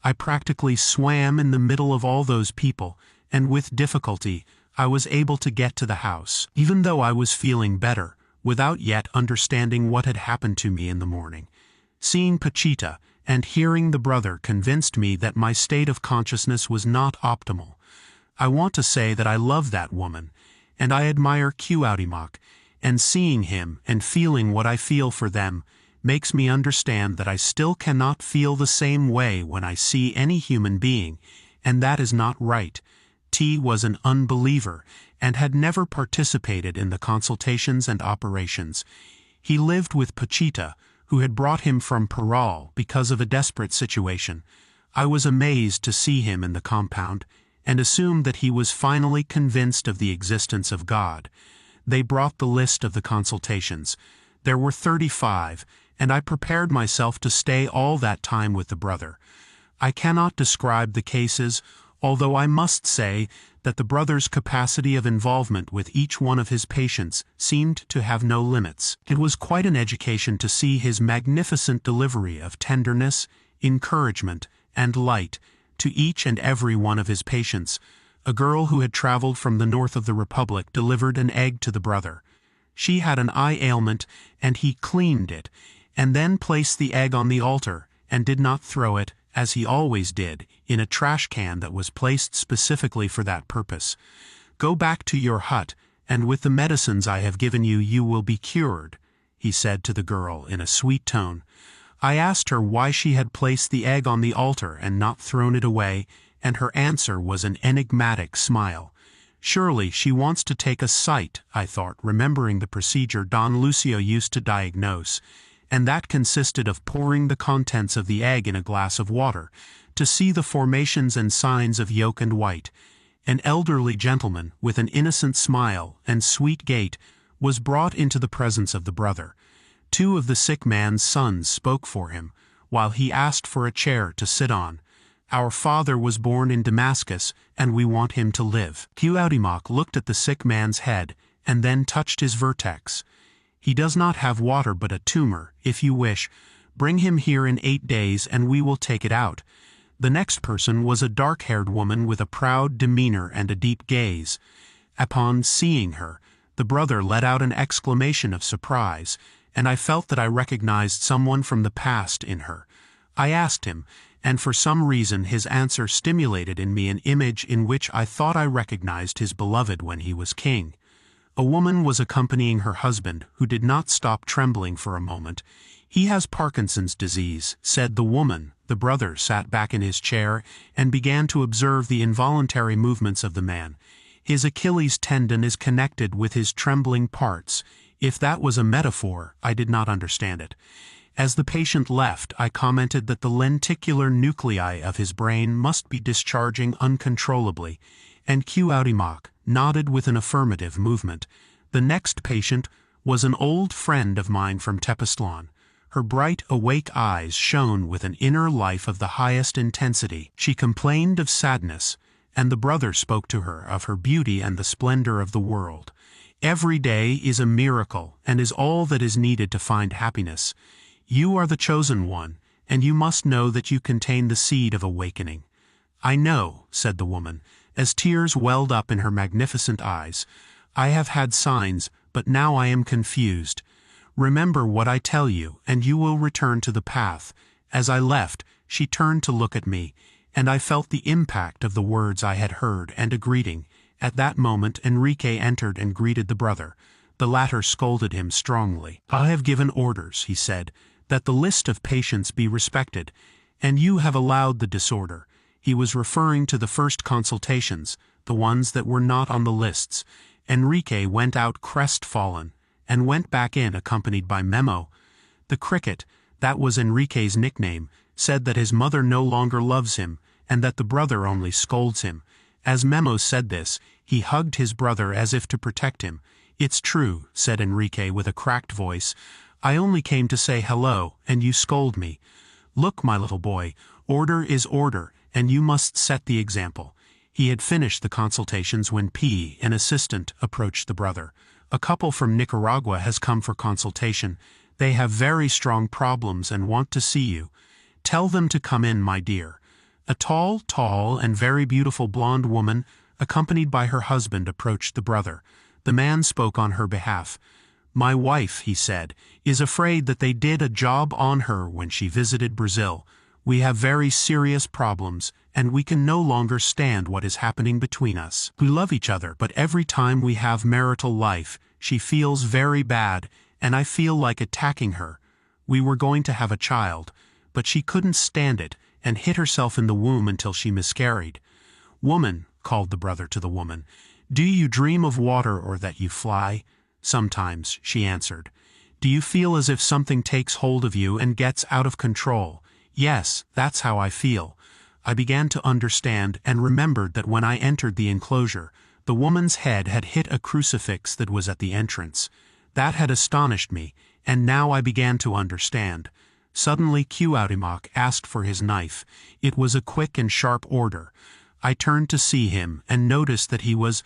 S1: I practically swam in the middle of all those people, and with difficulty, I was able to get to the house, even though I was feeling better, without yet understanding what had happened to me in the morning. Seeing Pachita and hearing the brother convinced me that my state of consciousness was not optimal. I want to say that I love that woman, and I admire Cuauhtémoc, and seeing him and feeling what I feel for them makes me understand that I still cannot feel the same way when I see any human being, and that is not right. T was an unbeliever and had never participated in the consultations and operations. He lived with Pachita, who had brought him from Parral because of a desperate situation. I was amazed to see him in the compound, and assumed that he was finally convinced of the existence of God. They brought the list of the consultations. There were 35, and I prepared myself to stay all that time with the brother. I cannot describe the cases, although I must say that the brother's capacity of involvement with each one of his patients seemed to have no limits. It was quite an education to see his magnificent delivery of tenderness, encouragement, and light to each and every one of his patients. A girl who had traveled from the north of the Republic delivered an egg to the brother. She had an eye ailment, and he cleaned it, and then placed the egg on the altar, and did not throw it, as he always did, in a trash can that was placed specifically for that purpose. "Go back to your hut, and with the medicines I have given you, you will be cured," he said to the girl in a sweet tone. I asked her why she had placed the egg on the altar and not thrown it away, and her answer was an enigmatic smile. Surely she wants to take a sight, I thought, remembering the procedure Don Lucio used to diagnose, and that consisted of pouring the contents of the egg in a glass of water, to see the formations and signs of yolk and white. An elderly gentleman, with an innocent smile and sweet gait, was brought into the presence of the brother. 2 of the sick man's sons spoke for him, while he asked for a chair to sit on. "Our father was born in Damascus, and we want him to live." Cuauhtémoc looked at the sick man's head, and then touched his vertex. "He does not have water but a tumor. If you wish, bring him here in 8 days, and we will take it out." The next person was a dark-haired woman with a proud demeanor and a deep gaze. Upon seeing her, the brother let out an exclamation of surprise, and I felt that I recognized someone from the past in her. I asked him, and for some reason his answer stimulated in me an image in which I thought I recognized his beloved when he was king. A woman was accompanying her husband, who did not stop trembling for a moment. "He has Parkinson's disease," said the woman. The brother sat back in his chair and began to observe the involuntary movements of the man. "His Achilles tendon is connected with his trembling parts." If that was a metaphor, I did not understand it. As the patient left, I commented that the lenticular nuclei of his brain must be discharging uncontrollably, and Cuauhtémoc nodded with an affirmative movement. The next patient was an old friend of mine from Tepoztlán, Her bright, awake eyes shone with an inner life of the highest intensity. She complained of sadness, and the brother spoke to her of her beauty and the splendor of the world. Every day is a miracle and is all that is needed to find happiness. You are the chosen one, and you must know that you contain the seed of awakening. I know, said the woman, as tears welled up in her magnificent eyes. I have had signs, but now I am confused. Remember what I tell you, and you will return to the path. As I left, she turned to look at me, and I felt the impact of the words I had heard and a greeting. At that moment Enrique entered and greeted the brother. The latter scolded him strongly. I have given orders, he said, that the list of patients be respected, and you have allowed the disorder. He was referring to the first consultations, the ones that were not on the lists. Enrique went out crestfallen, and went back in accompanied by Memo. The cricket, that was Enrique's nickname, said that his mother no longer loves him, and that the brother only scolds him. As Memo said this, he hugged his brother as if to protect him. It's true, said Enrique with a cracked voice. I only came to say hello, and you scold me. Look, my little boy, order is order, and you must set the example. He had finished the consultations when P, an assistant, approached the brother. A couple from Nicaragua has come for consultation. They have very strong problems and want to see you. Tell them to come in, my dear. A tall, and very beautiful blonde woman, accompanied by her husband, approached the brother. The man spoke on her behalf. My wife, he said, is afraid that they did a job on her when she visited Brazil. We have very serious problems, and we can no longer stand what is happening between us. We love each other, but every time we have marital life, she feels very bad, and I feel like attacking her. We were going to have a child, but she couldn't stand it, and hid herself in the womb until she miscarried. Woman, called the brother to the woman, do you dream of water or that you fly? Sometimes, she answered. Do you feel as if something takes hold of you and gets out of control? Yes, that's how I feel. I began to understand and remembered that when I entered the enclosure, the woman's head had hit a crucifix that was at the entrance. That had astonished me, and now I began to understand. Suddenly Cuauhtémoc asked for his knife. It was a quick and sharp order. I turned to see him and noticed that he was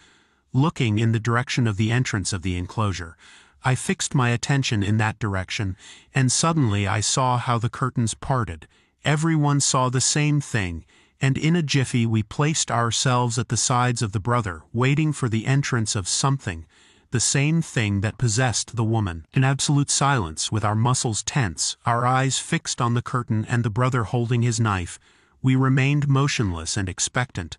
S1: looking in the direction of the entrance of the enclosure. I fixed my attention in that direction, and suddenly I saw how the curtains parted. Everyone saw the same thing, and in a jiffy we placed ourselves at the sides of the brother, waiting for the entrance of something, the same thing that possessed the woman. In absolute silence, with our muscles tense, our eyes fixed on the curtain and the brother holding his knife, we remained motionless and expectant.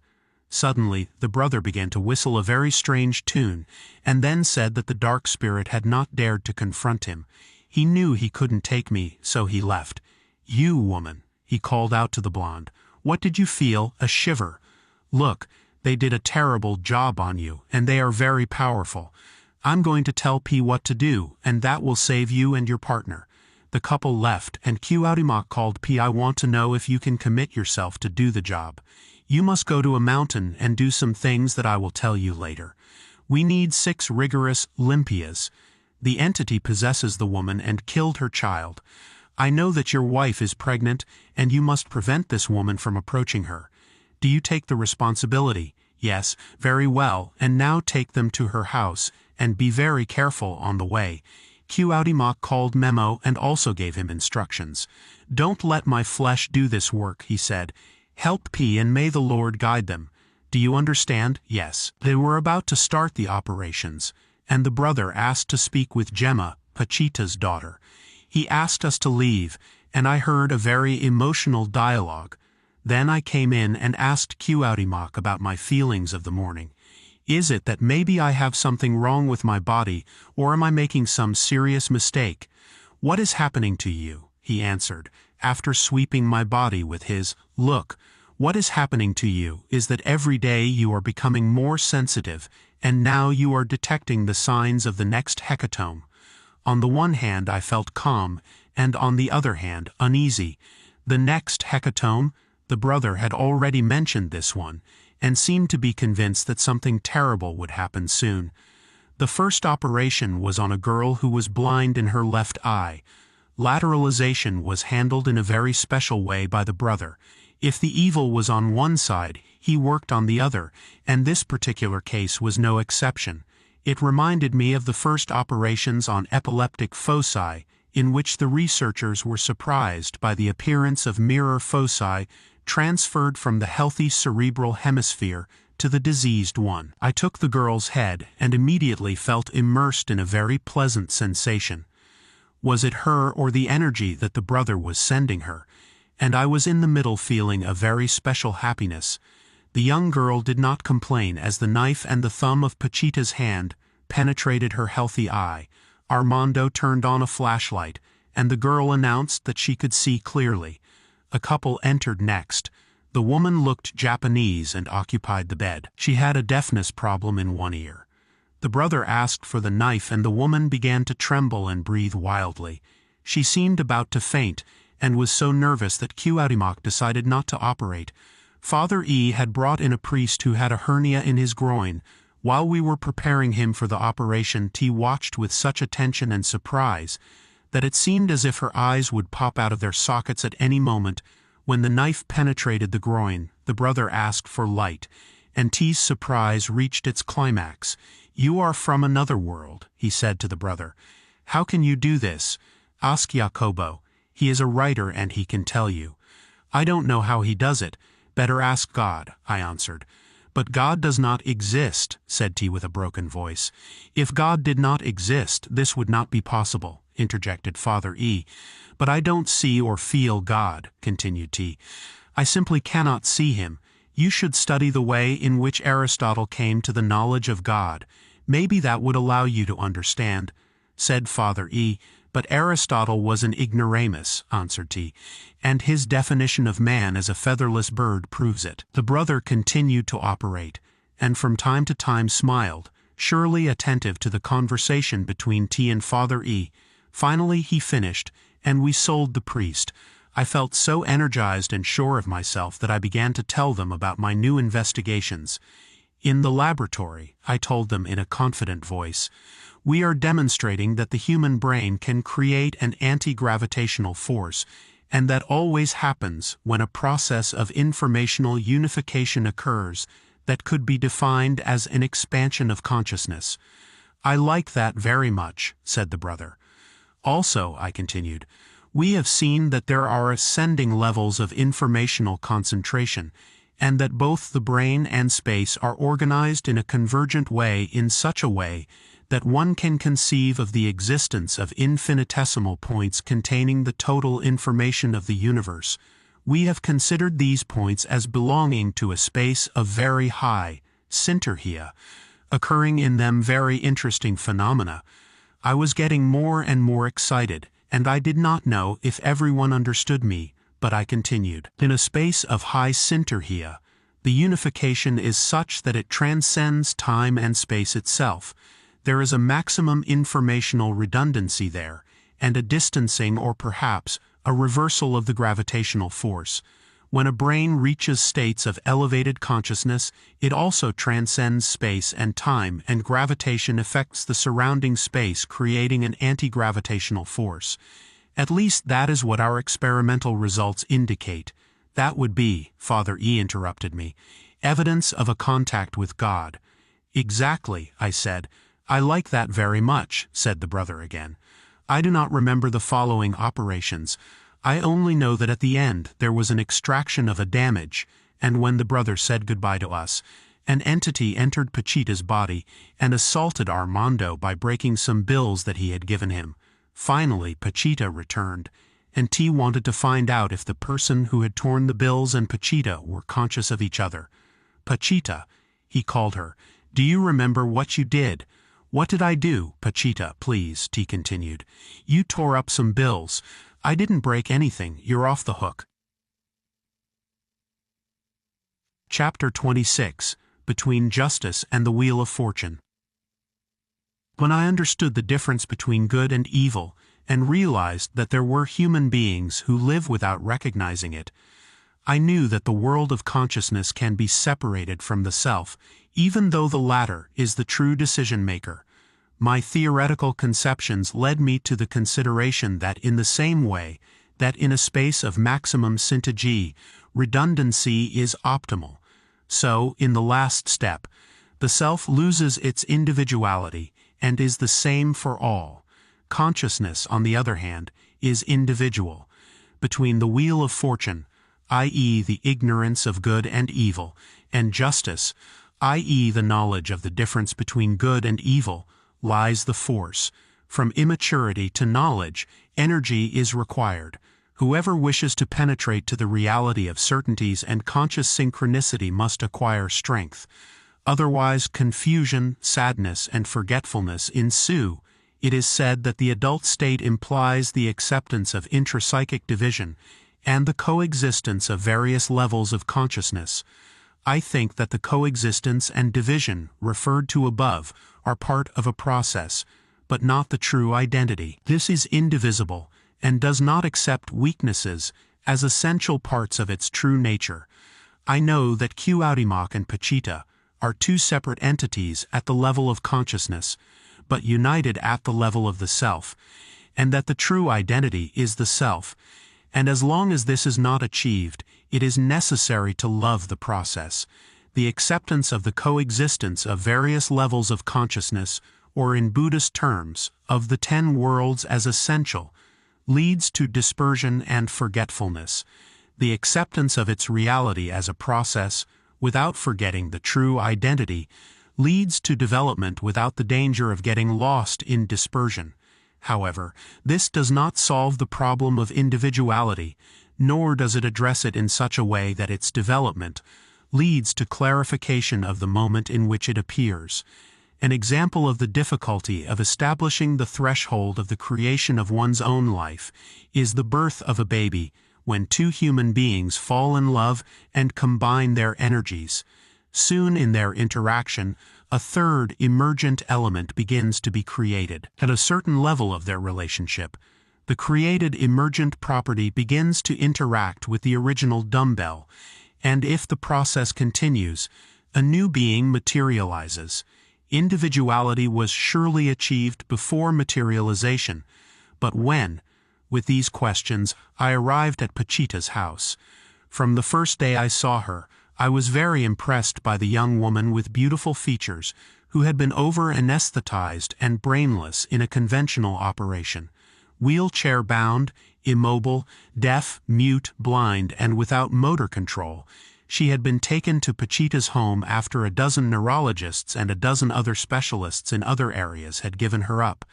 S1: Suddenly, the brother began to whistle a very strange tune, and then said that the dark spirit had not dared to confront him. He knew he couldn't take me, so he left. You, woman, he called out to the blonde. What did you feel? A shiver. Look, they did a terrible job on you, and they are very powerful. I'm going to tell P what to do, and that will save you and your partner. The couple left, and Cuauhtémoc called P. I want to know if you can commit yourself to do the job. You must go to a mountain and do some things that I will tell you later. We need 6 rigorous limpias. The entity possesses the woman and killed her child. I know that your wife is pregnant, and you must prevent this woman from approaching her. Do you take the responsibility? Yes, very well, and now take them to her house, and be very careful on the way. Cuauhtémoc called Memo and also gave him instructions. Don't let my flesh do this work, he said. Help P and may the Lord guide them. Do you understand? Yes. They were about to start the operations, and the brother asked to speak with Gemma, Pachita's daughter. He asked us to leave, and I heard a very emotional dialogue. Then I came in and asked Cuauhtémoc about my feelings of the morning. Is it that maybe I have something wrong with my body, or am I making some serious mistake? What is happening to you? He answered, after sweeping my body with his look. What is happening to you is that every day you are becoming more sensitive, and now you are detecting the signs of the next hecatomb. On the one hand I felt calm, and on the other hand uneasy. The next hecatomb? The brother had already mentioned this one, and seemed to be convinced that something terrible would happen soon. The first operation was on a girl who was blind in her left eye. Lateralization was handled in a very special way by the brother. If the evil was on one side, he worked on the other, and this particular case was no exception. It reminded me of the first operations on epileptic foci, in which the researchers were surprised by the appearance of mirror foci transferred from the healthy cerebral hemisphere to the diseased one. I took the girl's head and immediately felt immersed in a very pleasant sensation. Was it her or the energy that the brother was sending her? And I was in the middle feeling a very special happiness. The young girl did not complain as the knife and the thumb of Pachita's hand penetrated her healthy eye. Armando turned on a flashlight, and the girl announced that she could see clearly. A couple entered next. The woman looked Japanese and occupied the bed. She had a deafness problem in one ear. The brother asked for the knife and the woman began to tremble and breathe wildly. She seemed about to faint, and was so nervous that Cuauhtémoc decided not to operate. Father E had brought in a priest who had a hernia in his groin. While we were preparing him for the operation, T watched with such attention and surprise that it seemed as if her eyes would pop out of their sockets at any moment. When the knife penetrated the groin, the brother asked for light, and T's surprise reached its climax. "You are from another world," he said to the brother. "How can you do this? Ask Jacobo. He is a writer and he can tell you." "I don't know how he does it. Better ask God," I answered. "But God does not exist," said T with a broken voice. "If God did not exist, this would not be possible," interjected Father E. "But I don't see or feel God," continued T. "I simply cannot see him. You should study the way in which Aristotle came to the knowledge of God. Maybe that would allow you to understand," said Father E. "But Aristotle was an ignoramus," answered T, "and his definition of man as a featherless bird proves it." The brother continued to operate, and from time to time smiled, surely attentive to the conversation between T and Father E. Finally he finished, and we sold the priest. I felt so energized and sure of myself that I began to tell them about my new investigations. In the laboratory, I told them in a confident voice, "We are demonstrating that the human brain can create an anti-gravitational force, and that always happens when a process of informational unification occurs that could be defined as an expansion of consciousness." "I like that very much," said the brother. "Also," I continued, "we have seen that there are ascending levels of informational concentration, and that both the brain and space are organized in a convergent way, in such a way that one can conceive of the existence of infinitesimal points containing the total information of the universe. We have considered these points as belonging to a space of very high syntergia, occurring in them very interesting phenomena." I was getting more and more excited, and I did not know if everyone understood me, but I continued. "In a space of high syntergia, the unification is such that it transcends time and space itself. There is a maximum informational redundancy there, and a distancing or perhaps a reversal of the gravitational force. When a brain reaches states of elevated consciousness, it also transcends space and time, and gravitation affects the surrounding space, creating an anti-gravitational force. At least that is what our experimental results indicate." "That would be," Father E interrupted me, "evidence of a contact with God." "Exactly," I said. "I like that very much," said the brother again. "I do not remember the following operations. I only know that at the end there was an extraction of a damage, and when the brother said goodbye to us, an entity entered Pachita's body and assaulted Armando by breaking some bills that he had given him. Finally Pachita returned, and T wanted to find out if the person who had torn the bills and Pachita were conscious of each other. "Pachita," he called her, "do you remember what you did?" "What did I do, Pachita, please?" T continued. "You tore up some bills. I didn't break anything. You're off the hook." Chapter 26. Between Justice and the Wheel of Fortune. When I understood the difference between good and evil, and realized that there were human beings who live without recognizing it, I knew that the world of consciousness can be separated from the self, even though the latter is the true decision-maker. My theoretical conceptions led me to the consideration that in the same way that in a space of maximum syntagee, redundancy is optimal, so, in the last step, the self loses its individuality and is the same for all. Consciousness, on the other hand, is individual. Between the wheel of fortune, i.e. the ignorance of good and evil, and justice, i.e. the knowledge of the difference between good and evil, lies the force. From immaturity to knowledge, energy is required. Whoever wishes to penetrate to the reality of certainties and conscious synchronicity must acquire strength. Otherwise, confusion, sadness, and forgetfulness ensue. It is said that the adult state implies the acceptance of intrapsychic division and the coexistence of various levels of consciousness. I think that the coexistence and division referred to above are part of a process, but not the true identity. This is indivisible and does not accept weaknesses as essential parts of its true nature. I know that Cuauhtémoc and Pachita are two separate entities at the level of consciousness, but united at the level of the self, and that the true identity is the self, and as long as this is not achieved, it is necessary to love the process. The acceptance of the coexistence of various levels of consciousness, or in Buddhist terms, of the 10 worlds as essential, leads to dispersion and forgetfulness. The acceptance of its reality as a process, without forgetting the true identity, leads to development without the danger of getting lost in dispersion. However, this does not solve the problem of individuality, nor does it address it in such a way that its development leads to clarification of the moment in which it appears. An example of the difficulty of establishing the threshold of the creation of one's own life is the birth of a baby, when two human beings fall in love and combine their energies. Soon in their interaction, a third emergent element begins to be created. At a certain level of their relationship, the created emergent property begins to interact with the original dumbbell, and if the process continues, a new being materializes. Individuality was surely achieved before materialization, but when? With these questions, I arrived at Pachita's house. From the first day I saw her, I was very impressed by the young woman with beautiful features, who had been over-anesthetized and brainless in a conventional operation. Wheelchair-bound, immobile, deaf, mute, blind, and without motor control, she had been taken to Pachita's home after a dozen neurologists and a dozen other specialists in other areas had given her up.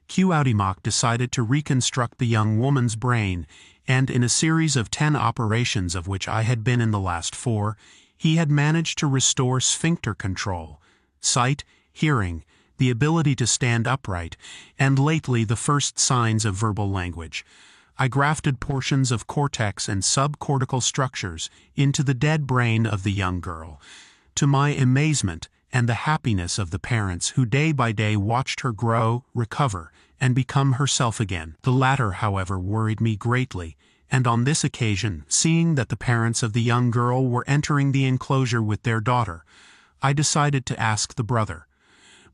S1: Cuauhtémoc decided to reconstruct the young woman's brain, and in a series of 10 operations of which I had been in the last 4, he had managed to restore sphincter control, sight, hearing, the ability to stand upright, and lately the first signs of verbal language. I grafted portions of cortex and subcortical structures into the dead brain of the young girl. To my amazement, and the happiness of the parents who day by day watched her grow, recover, and become herself again. The latter, however, worried me greatly, and on this occasion, seeing that the parents of the young girl were entering the enclosure with their daughter, I decided to ask the brother.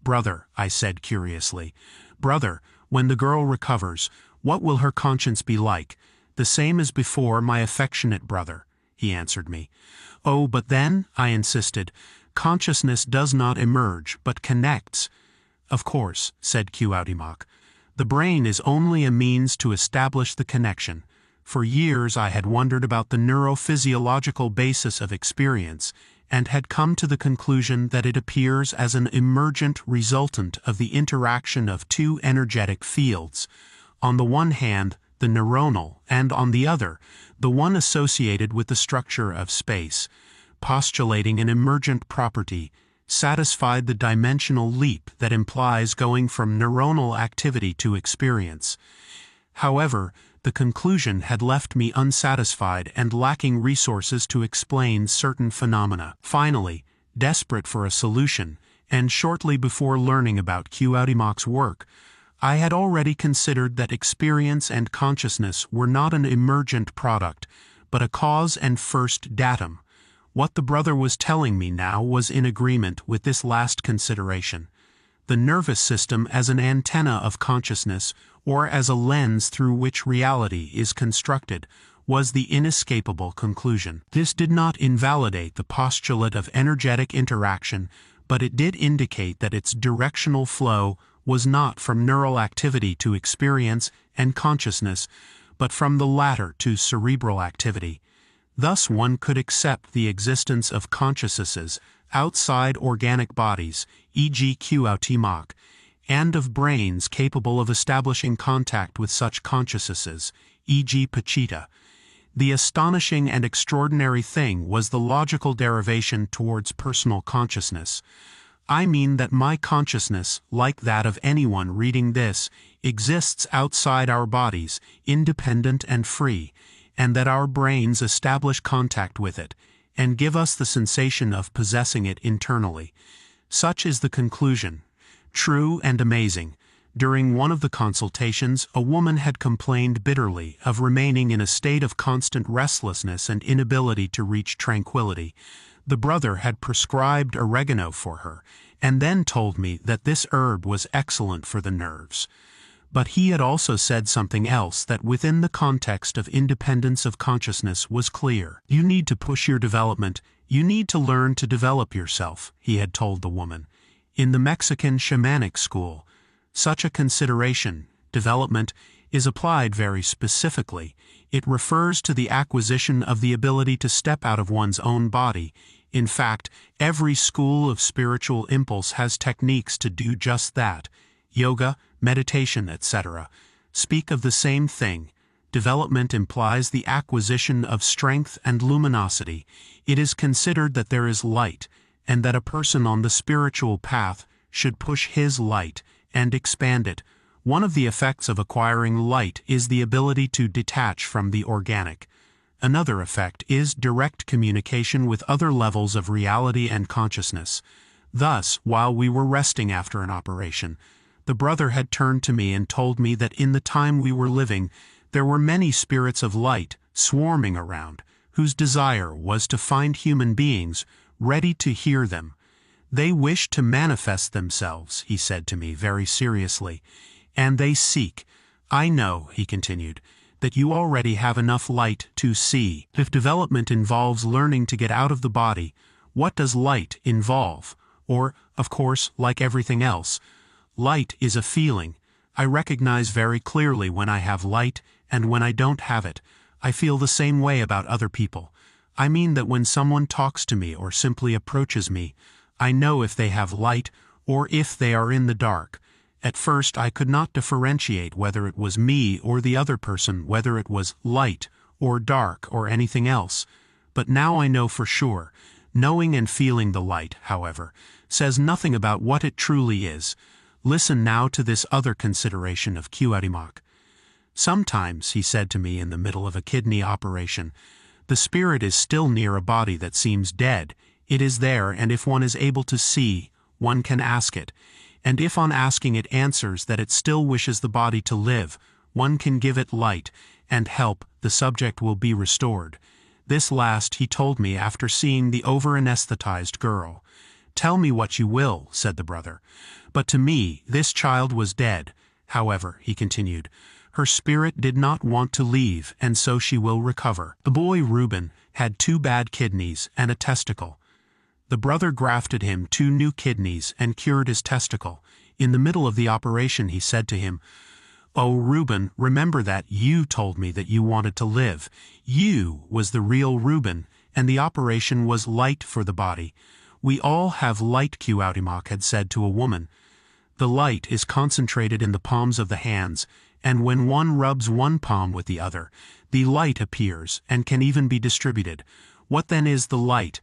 S1: "Brother," I said curiously, "brother, when the girl recovers, what will her conscience be like?" "The same as before, my affectionate brother," he answered me. "Oh, but then," I insisted, "consciousness does not emerge, but connects." "Of course," said Cuauhtémoc. "The brain is only a means to establish the connection. For years I had wondered about the neurophysiological basis of experience, and had come to the conclusion that it appears as an emergent resultant of the interaction of two energetic fields. On the one hand, the neuronal, and on the other, the one associated with the structure of space. Postulating an emergent property satisfied the dimensional leap that implies going from neuronal activity to experience. However, the conclusion had left me unsatisfied and lacking resources to explain certain phenomena. Finally, desperate for a solution, and shortly before learning about Cuauhtémoc's work, I had already considered that experience and consciousness were not an emergent product, but a cause and first datum. What the brother was telling me now was in agreement with this last consideration. the nervous system as an antenna of consciousness or as a lens through which reality is constructed, was the inescapable conclusion. This did not invalidate the postulate of energetic interaction, but it did indicate that its directional flow was not from neural activity to experience and consciousness, but from the latter to cerebral activity. Thus one could accept the existence of consciousnesses outside organic bodies, e.g. Cuauhtémoc, and of brains capable of establishing contact with such consciousnesses, e.g. Pachita. The astonishing and extraordinary thing was the logical derivation towards personal consciousness. I mean that my consciousness, like that of anyone reading this, exists outside our bodies, independent and free, and that our brains establish contact with it, and give us the sensation of possessing it internally. Such is the conclusion. True and amazing. During one of the consultations, a woman had complained bitterly of remaining in a state of constant restlessness and inability to reach tranquility. The brother had prescribed oregano for her, and then told me that this herb was excellent for the nerves. But he had also said something else that within the context of independence of consciousness was clear. You need to push your development, you need to learn to develop yourself, he had told the woman. In the Mexican shamanic school, such a consideration, development, is applied very specifically. It refers to the acquisition of the ability to step out of one's own body. In fact, every school of spiritual impulse has techniques to do just that. Yoga, meditation, etc. speak of the same thing. Development implies the acquisition of strength and luminosity. It is considered that there is light, and that a person on the spiritual path should push his light and expand it. One of the effects of acquiring light is the ability to detach from the organic. Another effect is direct communication with other levels of reality and consciousness. Thus, while we were resting after an operation, the brother had turned to me and told me that in the time we were living, there were many spirits of light swarming around, whose desire was to find human beings ready to hear them. They wish to manifest themselves, he said to me very seriously, and they seek. I know, he continued, that you already have enough light to see. If development involves learning to get out of the body, what does light involve? Or, of course, like everything else, light is a feeling. I recognize very clearly when I have light and when I don't have it. I feel the same way about other people. I mean that when someone talks to me or simply approaches me, I know if they have light or if they are in the dark. At first I could not differentiate whether it was me or the other person, whether it was light or dark or anything else. But now I know for sure. Knowing and feeling the light, however, says nothing about what it truly is. Listen now to this other consideration of Cuauhtémoc. Sometimes, he said to me in the middle of a kidney operation, the spirit is still near a body that seems dead. It is there, and if one is able to see, one can ask it. And if on asking it answers that it still wishes the body to live, one can give it light and help, the subject will be restored. This last he told me after seeing the over-anesthetized girl. Tell me what you will, said the brother. But to me, this child was dead. However, he continued, her spirit did not want to leave, and so she will recover. The boy Reuben had 2 bad kidneys and a testicle. The brother grafted him 2 new kidneys and cured his testicle. In the middle of the operation he said to him, "Oh, Reuben, remember that you told me that you wanted to live. You was the real Reuben, and the operation was light for the body. We all have light," Cuauhtémoc had said to a woman. The light is concentrated in the palms of the hands, and when one rubs one palm with the other, the light appears and can even be distributed. What then is the light?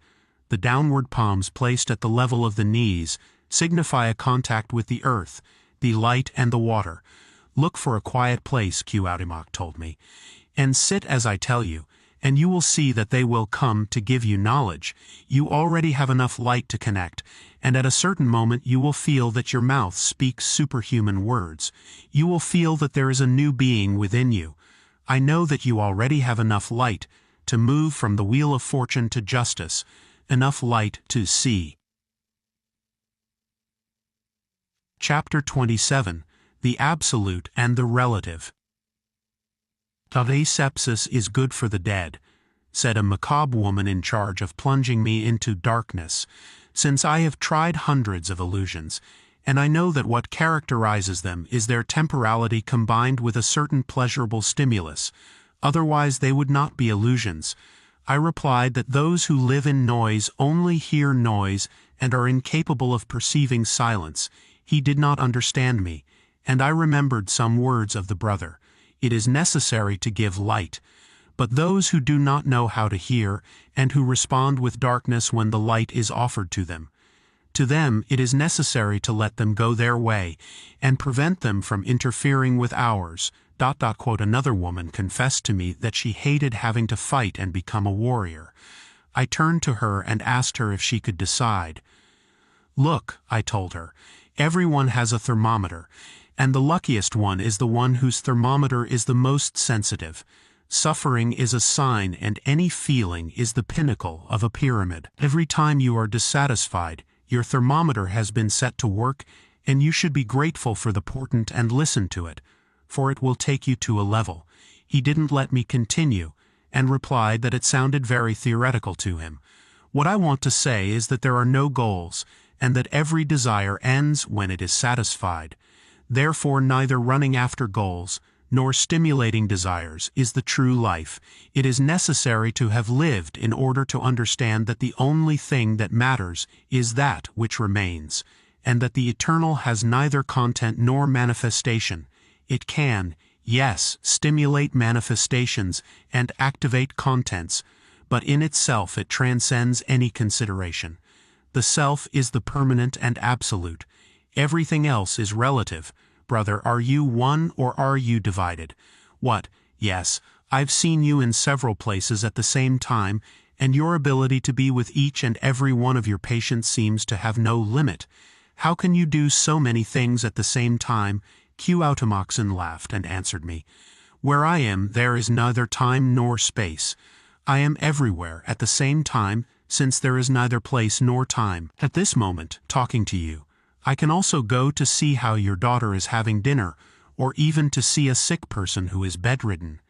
S1: The downward palms placed at the level of the knees signify a contact with the earth, the light and the water. Look for a quiet place, Cuauhtémoc told me, and sit as I tell you, and you will see that they will come to give you knowledge. You already have enough light to connect, and at a certain moment you will feel that your mouth speaks superhuman words. You will feel that there is a new being within you. I know that you already have enough light to move from the wheel of fortune to justice, enough light to see. Chapter 27, The Absolute and the Relative. Asepsis is good for the dead, said a macabre woman in charge of plunging me into darkness, since I have tried hundreds of illusions, and I know that what characterizes them is their temporality combined with a certain pleasurable stimulus, otherwise they would not be illusions. I replied that those who live in noise only hear noise and are incapable of perceiving silence. He did not understand me, and I remembered some words of the brother. It is necessary to give light, but those who do not know how to hear, and who respond with darkness when the light is offered to them it is necessary to let them go their way, and prevent them from interfering with ours. Another woman confessed to me that she hated having to fight and become a warrior. I turned to her and asked her if she could decide. Look, I told her, everyone has a thermometer, and the luckiest one is the one whose thermometer is the most sensitive. Suffering is a sign, and any feeling is the pinnacle of a pyramid. Every time you are dissatisfied, your thermometer has been set to work, and you should be grateful for the portent and listen to it, for it will take you to a level. He didn't let me continue, and replied that it sounded very theoretical to him. What I want to say is that there are no goals, and that every desire ends when it is satisfied. Therefore, neither running after goals nor stimulating desires is the true life. It is necessary to have lived in order to understand that the only thing that matters is that which remains, and that the eternal has neither content nor manifestation. It can, yes, stimulate manifestations and activate contents, but in itself it transcends any consideration. The self is the permanent and absolute. Everything else is relative. Brother, are you one or are you divided? What? Yes, I've seen you in several places at the same time, and your ability to be with each and every one of your patients seems to have no limit. How can you do so many things at the same time? Cuauhtémoc laughed and answered me. Where I am, there is neither time nor space. I am everywhere at the same time, since there is neither place nor time. At this moment, talking to you, I can also go to see how your daughter is having dinner, or even to see a sick person who is bedridden.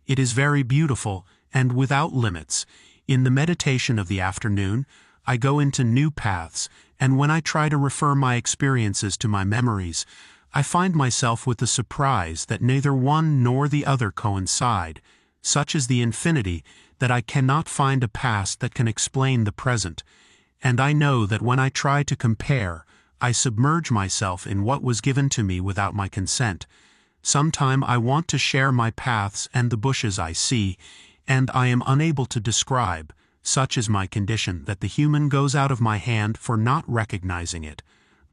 S1: It is very beautiful, and without limits. In the meditation of the afternoon, I go into new paths, and when I try to refer my experiences to my memories, I find myself with the surprise that neither one nor the other coincide. Such is the infinity that I cannot find a past that can explain the present, and I know that when I try to compare, I submerge myself in what was given to me without my consent. Sometime I want to share my paths and the bushes I see, and I am unable to describe. Such is my condition that the human goes out of my hand for not recognizing it.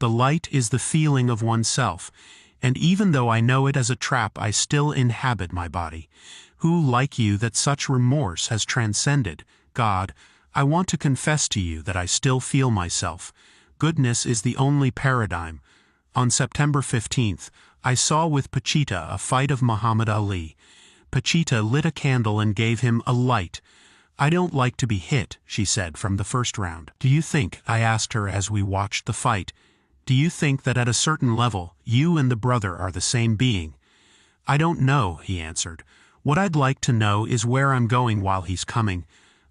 S1: The light is the feeling of oneself, and even though I know it as a trap, I still inhabit my body. Who, like you, that such remorse has transcended? God, I want to confess to you that I still feel myself. Goodness is the only paradigm. On September 15th, I saw with Pachita a fight of Muhammad Ali. Pachita lit a candle and gave him a light. I don't like to be hit, she said from the first round. Do you think, I asked her as we watched the fight, do you think that at a certain level, you and the brother are the same being? I don't know, he answered. What I'd like to know is where I'm going while he's coming.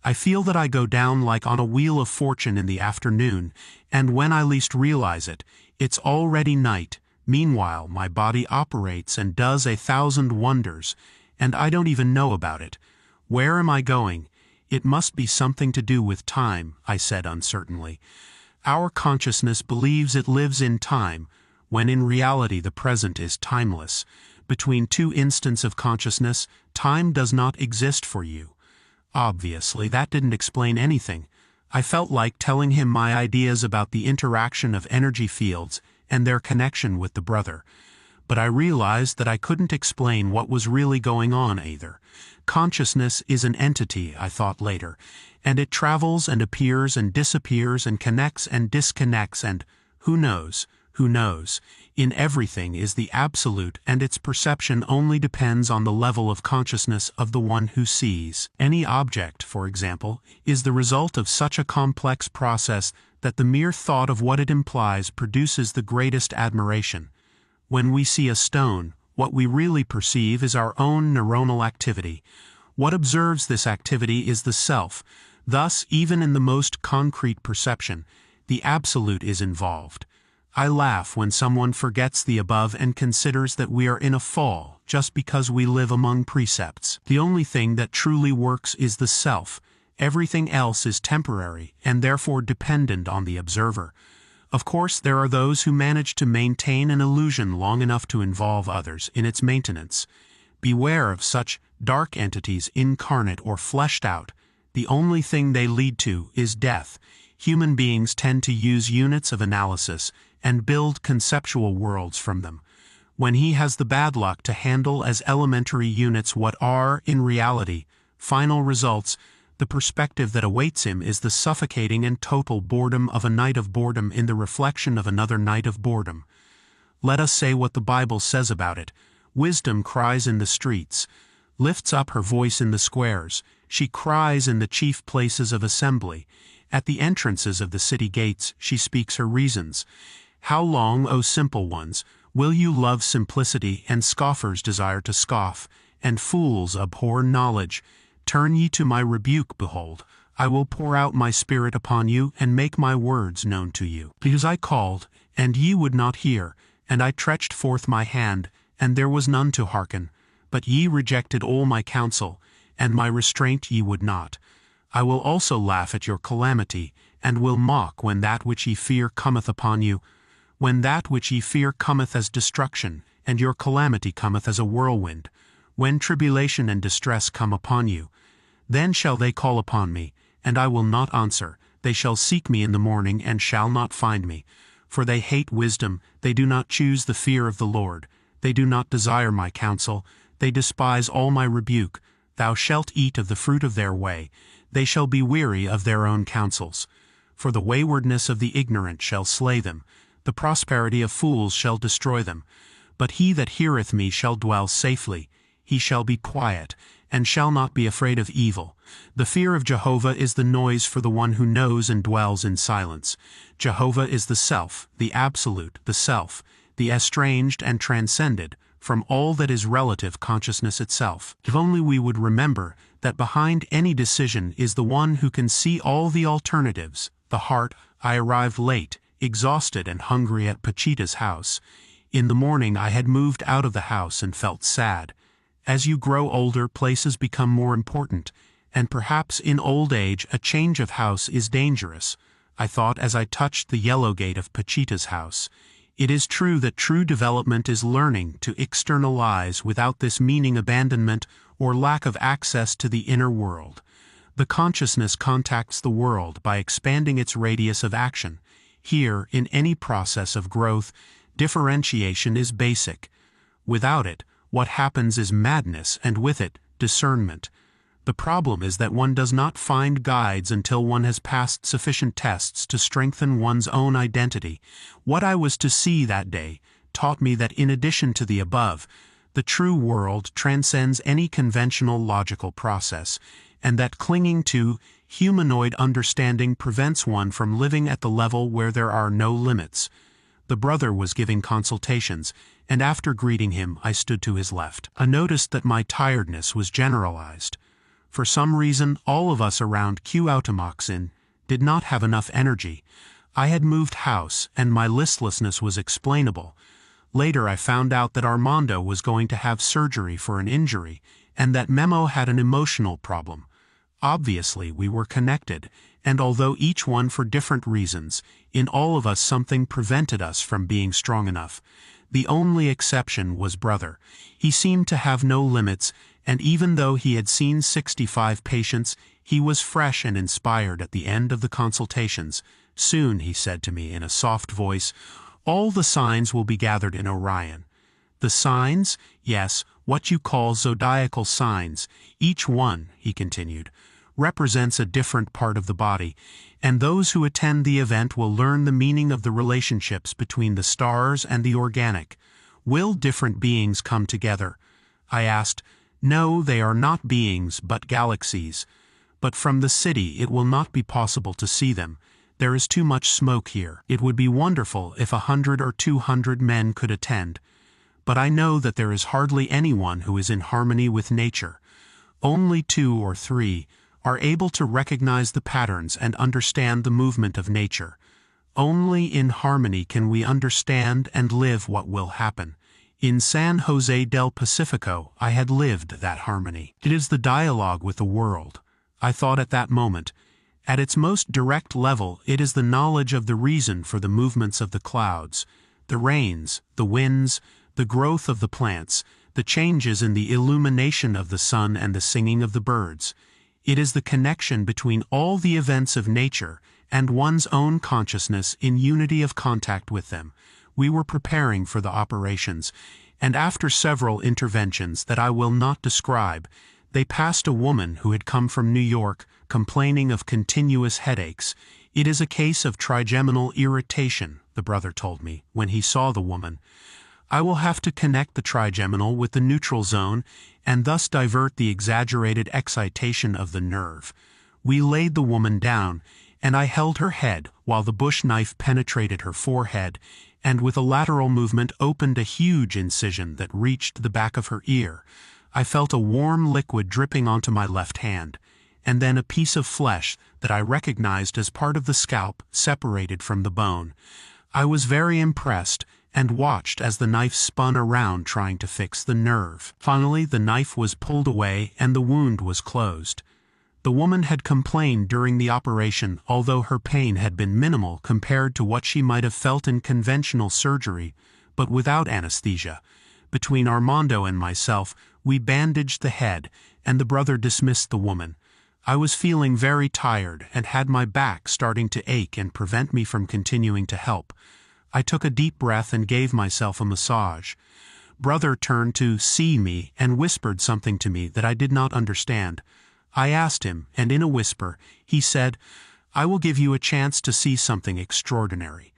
S1: I feel that I go down like on a wheel of fortune in the afternoon, and when I least realize it, it's already night. Meanwhile, my body operates and does 1,000 wonders, and I don't even know about it. Where am I going? It must be something to do with time, I said uncertainly. Our consciousness believes it lives in time, when in reality the present is timeless. Between two instants of consciousness, time does not exist for you. Obviously, that didn't explain anything. I felt like telling him my ideas about the interaction of energy fields and their connection with the brother. But I realized that I couldn't explain what was really going on either. Consciousness is an entity, I thought later, and it travels and appears and disappears and connects and disconnects and, who knows, who knows? In everything is the absolute, and its perception only depends on the level of consciousness of the one who sees. Any object, for example, is the result of such a complex process that the mere thought of what it implies produces the greatest admiration. When we see a stone, what we really perceive is our own neuronal activity. What observes this activity is the self. Thus, even in the most concrete perception, the absolute is involved. I laugh when someone forgets the above and considers that we are in a fall just because we live among precepts. The only thing that truly works is the self. Everything else is temporary and therefore dependent on the observer. Of course, there are those who manage to maintain an illusion long enough to involve others in its maintenance. Beware of such dark entities, incarnate or fleshed out. The only thing they lead to is death. Human beings tend to use units of analysis and build conceptual worlds from them. When he has the bad luck to handle as elementary units what are, in reality, final results, the perspective that awaits him is the suffocating and total boredom of a night of boredom in the reflection of another night of boredom. Let us say what the Bible says about it. Wisdom cries in the streets, lifts up her voice in the squares. She cries in the chief places of assembly. At the entrances of the city gates she speaks her reasons. How long, O simple ones, will you love simplicity, and scoffers desire to scoff, and fools abhor knowledge? Turn ye to my rebuke, behold, I will pour out my spirit upon you, and make my words known to you. Because I called, and ye would not hear, and I stretched forth my hand, and there was none to hearken. But ye rejected all my counsel, and my restraint ye would not. I will also laugh at your calamity, and will mock when that which ye fear cometh upon you. When that which ye fear cometh as destruction, and your calamity cometh as a whirlwind, when tribulation and distress come upon you, then shall they call upon me, and I will not answer. They shall seek me in the morning, and shall not find me. For they hate wisdom, they do not choose the fear of the Lord. They do not desire my counsel, they despise all my rebuke. Thou shalt eat of the fruit of their way, they shall be weary of their own counsels. For the waywardness of the ignorant shall slay them, the prosperity of fools shall destroy them. But he that heareth me shall dwell safely, he shall be quiet, and shall not be afraid of evil. The fear of Jehovah is the noise for the one who knows and dwells in silence. Jehovah is the self, the absolute, the self, the estranged and transcended from all that is relative consciousness itself. If only we would remember that behind any decision is the one who can see all the alternatives. The heart. I arrived late, exhausted and hungry at Pachita's house. In the morning I had moved out of the house and felt sad. As you grow older, places become more important, and perhaps in old age a change of house is dangerous, I thought as I touched the yellow gate of Pachita's house. It is true that true development is learning to externalize without this meaning abandonment or lack of access to the inner world. The consciousness contacts the world by expanding its radius of action. Here, in any process of growth, differentiation is basic. Without it, what happens is madness, and with it, discernment. The problem is that one does not find guides until one has passed sufficient tests to strengthen one's own identity. What I was to see that day taught me that in addition to the above, the true world transcends any conventional logical process, and that clinging to humanoid understanding prevents one from living at the level where there are no limits. The brother was giving consultations, and after greeting him I stood to his left. I noticed that my tiredness was generalized. For some reason, all of us around Cuauhtémoc did not have enough energy. I had moved house, and my listlessness was explainable. Later I found out that Armando was going to have surgery for an injury, and that Memo had an emotional problem. Obviously, we were connected, and although each one for different reasons, in all of us something prevented us from being strong enough. The only exception was brother. He seemed to have no limits, and even though he had seen 65 patients, he was fresh and inspired at the end of the consultations. Soon, he said to me in a soft voice, all the signs will be gathered in Orion. The signs? Yes, what you call zodiacal signs. Each one, he continued, represents a different part of the body, and those who attend the event will learn the meaning of the relationships between the stars and the organic. Will different beings come together? I asked. No, they are not beings, but galaxies. But from the city it will not be possible to see them. There is too much smoke here. It would be wonderful if 100 or 200 men could attend. But I know that there is hardly anyone who is in harmony with nature. Only 2 or 3 are able to recognize the patterns and understand the movement of nature. Only in harmony can we understand and live what will happen. In San Jose del Pacifico, I had lived that harmony. It is the dialogue with the world. I thought at that moment. At its most direct level, it is the knowledge of the reason for the movements of the clouds, the rains, the winds, the growth of the plants, the changes in the illumination of the sun and the singing of the birds. It is the connection between all the events of nature and one's own consciousness in unity of contact with them. We were preparing for the operations, and after several interventions that I will not describe, they passed a woman who had come from New York complaining of continuous headaches. It is a case of trigeminal irritation, the brother told me when he saw the woman. I will have to connect the trigeminal with the neutral zone and thus divert the exaggerated excitation of the nerve. We laid the woman down, and I held her head while the bush knife penetrated her forehead and with a lateral movement opened a huge incision that reached the back of her ear. I felt a warm liquid dripping onto my left hand, and then a piece of flesh that I recognized as part of the scalp separated from the bone. I was very impressed and watched as the knife spun around trying to fix the nerve. Finally, the knife was pulled away and the wound was closed. The woman had complained during the operation, although her pain had been minimal compared to what she might have felt in conventional surgery, but without anesthesia. Between Armando and myself, we bandaged the head, and the brother dismissed the woman. I was feeling very tired and had my back starting to ache and prevent me from continuing to help. I took a deep breath and gave myself a massage. Brother turned to see me and whispered something to me that I did not understand. I asked him, and in a whisper, he said, "I will give you a chance to see something extraordinary."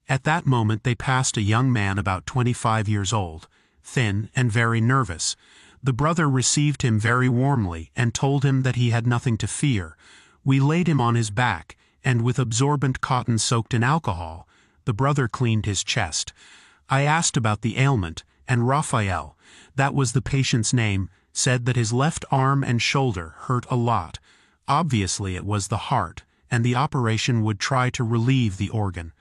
S1: At that moment they passed a young man about 25 years old, thin and very nervous. The brother received him very warmly and told him that he had nothing to fear. We laid him on his back, and with absorbent cotton soaked in alcohol, the brother cleaned his chest. I asked about the ailment, and Raphael, that was the patient's name, said that his left arm and shoulder hurt a lot. Obviously it was the heart, and the operation would try to relieve the organ.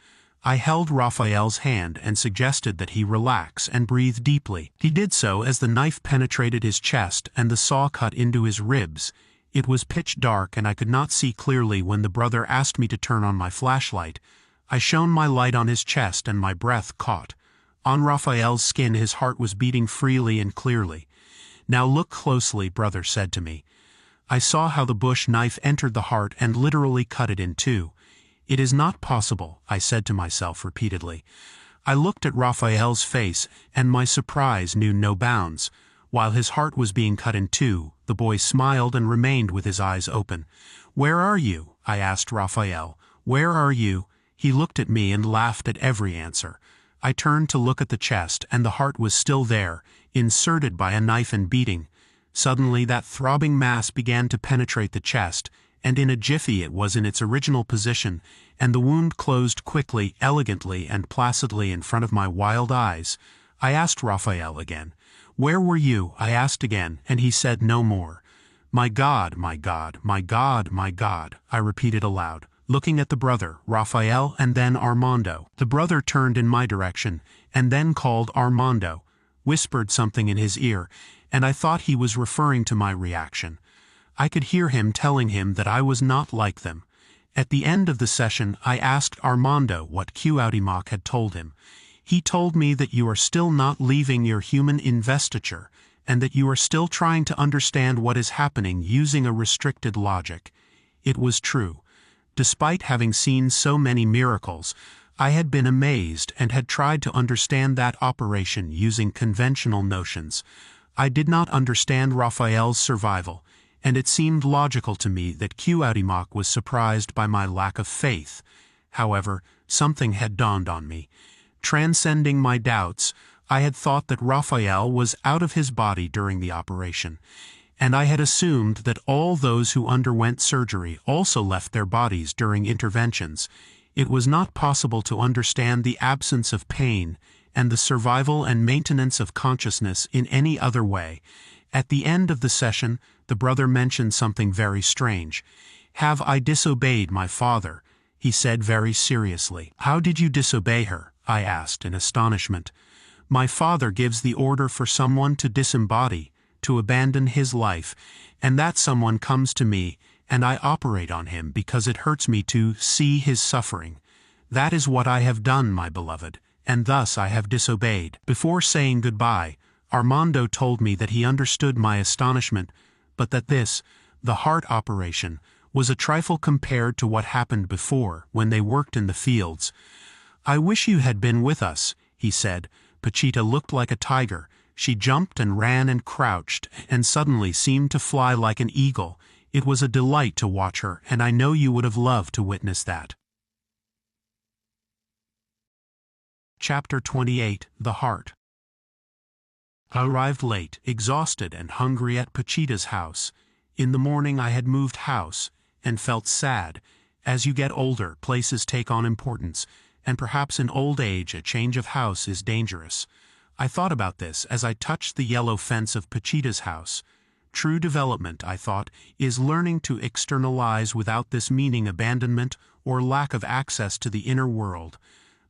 S1: I held Raphael's hand and suggested that he relax and breathe deeply. He did so as the knife penetrated his chest and the saw cut into his ribs. It was pitch dark and I could not see clearly when the brother asked me to turn on my flashlight. I shone my light on his chest and my breath caught. On Raphael's skin his heart was beating freely and clearly. "Now look closely," brother said to me. I saw how the bush knife entered the heart and literally cut it in two. "It is not possible," I said to myself repeatedly. I looked at Raphael's face, and my surprise knew no bounds. While his heart was being cut in two, the boy smiled and remained with his eyes open. "Where are you?" I asked Raphael. "Where are you?" He looked at me and laughed at every answer. I turned to look at the chest, and the heart was still there, inserted by a knife and beating. Suddenly that throbbing mass began to penetrate the chest, and in a jiffy it was in its original position, and the wound closed quickly, elegantly, and placidly in front of my wild eyes. I asked Raphael again. "Where were you?" I asked again, and he said no more. "My God, my God, my God, my God," I repeated aloud, looking at the brother, Raphael, and then Armando. The brother turned in my direction, and then called Armando, whispered something in his ear, and I thought he was referring to my reaction. I could hear him telling him that I was not like them. At the end of the session, I asked Armando what Cuauhtémoc had told him. He told me that you are still not leaving your human investiture, and that you are still trying to understand what is happening using a restricted logic. It was true. Despite having seen so many miracles, I had been amazed and had tried to understand that operation using conventional notions. I did not understand Raphael's survival, and it seemed logical to me that Cuauhtémoc was surprised by my lack of faith. However, something had dawned on me. Transcending my doubts, I had thought that Raphael was out of his body during the operation, and I had assumed that all those who underwent surgery also left their bodies during interventions. It was not possible to understand the absence of pain and the survival and maintenance of consciousness in any other way. At the end of the session, the brother mentioned something very strange. "Have I disobeyed my father?" he said very seriously. "How did you disobey her?" I asked in astonishment. "My father gives the order for someone to disembody, to abandon his life, and that someone comes to me, and I operate on him because it hurts me to see his suffering. That is what I have done, my beloved, and thus I have disobeyed." Before saying goodbye, Armando told me that he understood my astonishment, but that this, the heart operation, was a trifle compared to what happened before, when they worked in the fields. "I wish you had been with us," he said. "Pachita looked like a tiger. She jumped and ran and crouched, and suddenly seemed to fly like an eagle. It was a delight to watch her, and I know you would have loved to witness that." Chapter 28. The Heart. I arrived late, exhausted and hungry at Pachita's house. In the morning I had moved house, and felt sad. As you get older, places take on importance, and perhaps in old age a change of house is dangerous. I thought about this as I touched the yellow fence of Pachita's house. True development, I thought, is learning to externalize without this meaning abandonment or lack of access to the inner world.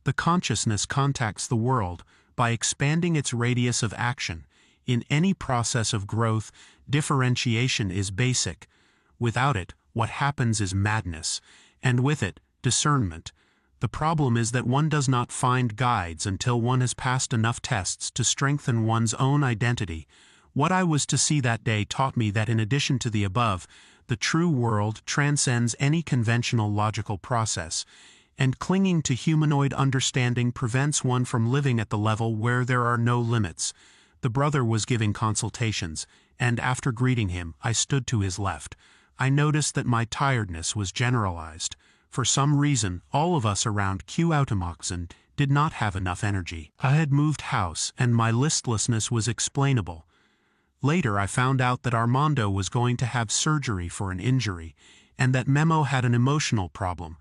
S1: The consciousness contacts the world by expanding its radius of action. In any process of growth, differentiation is basic. Without it, what happens is madness, and with it, discernment. The problem is that one does not find guides until one has passed enough tests to strengthen one's own identity. What I was to see that day taught me that in addition to the above, the true world transcends any conventional logical process, and clinging to humanoid understanding prevents one from living at the level where there are no limits. The brother was giving consultations, and after greeting him, I stood to his left. I noticed that my tiredness was generalized. For some reason, all of us around Cuauhtémoc did not have enough energy. I had moved house, and my listlessness was explainable. Later I found out that Armando was going to have surgery for an injury, and that Memo had an emotional problem.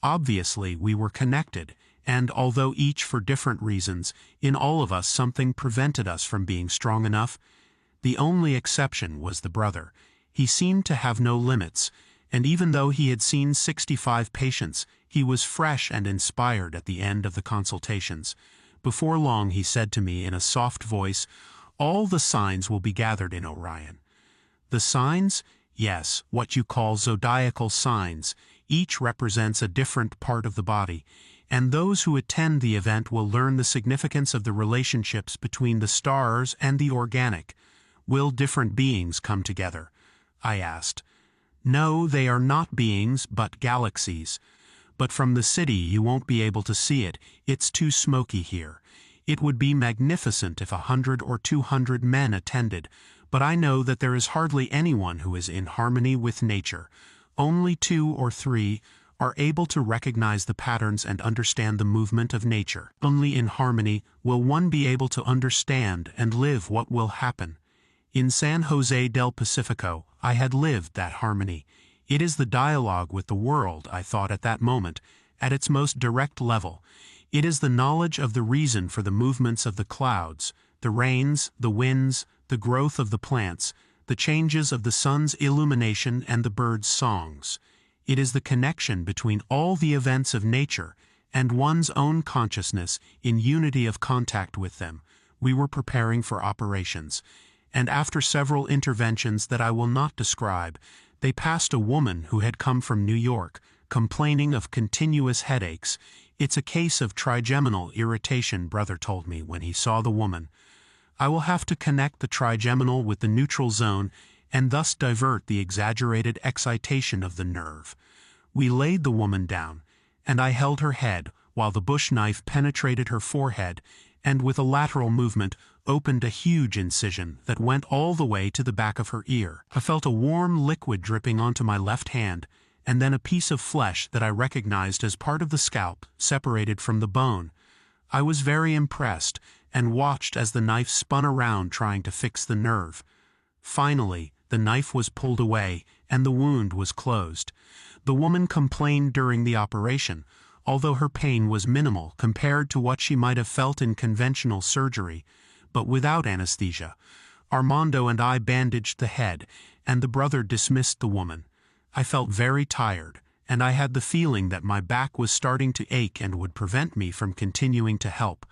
S1: Obviously, we were connected, and although each for different reasons, in all of us something prevented us from being strong enough. The only exception was the brother. He seemed to have no limits, and even though he had seen 65 patients, he was fresh and inspired at the end of the consultations. Before long he said to me in a soft voice, "All the signs will be gathered in Orion." The signs? Yes, what you call zodiacal signs. Each represents a different part of the body, and those who attend the event will learn the significance of the relationships between the stars and the organic. Will different beings come together? I asked. No, they are not beings, but galaxies. But from the city you won't be able to see it, it's too smoky here. It would be magnificent if 100 or 200 men attended, but I know that there is hardly anyone who is in harmony with nature. Only 2 or 3 are able to recognize the patterns and understand the movement of nature. Only in harmony will one be able to understand and live what will happen. In San Jose del Pacifico, I had lived that harmony. It is the dialogue with the world, I thought at that moment, at its most direct level. It is the knowledge of the reason for the movements of the clouds, the rains, the winds, the growth of the plants, the changes of the sun's illumination and the birds' songs. It is the connection between all the events of nature and one's own consciousness in unity of contact with them. We were preparing for operations, and after several interventions that I will not describe, they passed a woman who had come from New York, complaining of continuous headaches. "It's a case of trigeminal irritation," brother told me when he saw the woman. "I will have to connect the trigeminal with the neutral zone and thus divert the exaggerated excitation of the nerve." We laid the woman down, and I held her head while the bush knife penetrated her forehead and with a lateral movement, opened a huge incision that went all the way to the back of her ear. I felt a warm liquid dripping onto my left hand, and then a piece of flesh that I recognized as part of the scalp, separated from the bone. I was very impressed, and watched as the knife spun around trying to fix the nerve. Finally, the knife was pulled away, and the wound was closed. The woman complained during the operation, although her pain was minimal compared to what she might have felt in conventional surgery, but without anesthesia. Armando and I bandaged the head, and the brother dismissed the woman. I felt very tired, and I had the feeling that my back was starting to ache and would prevent me from continuing to help.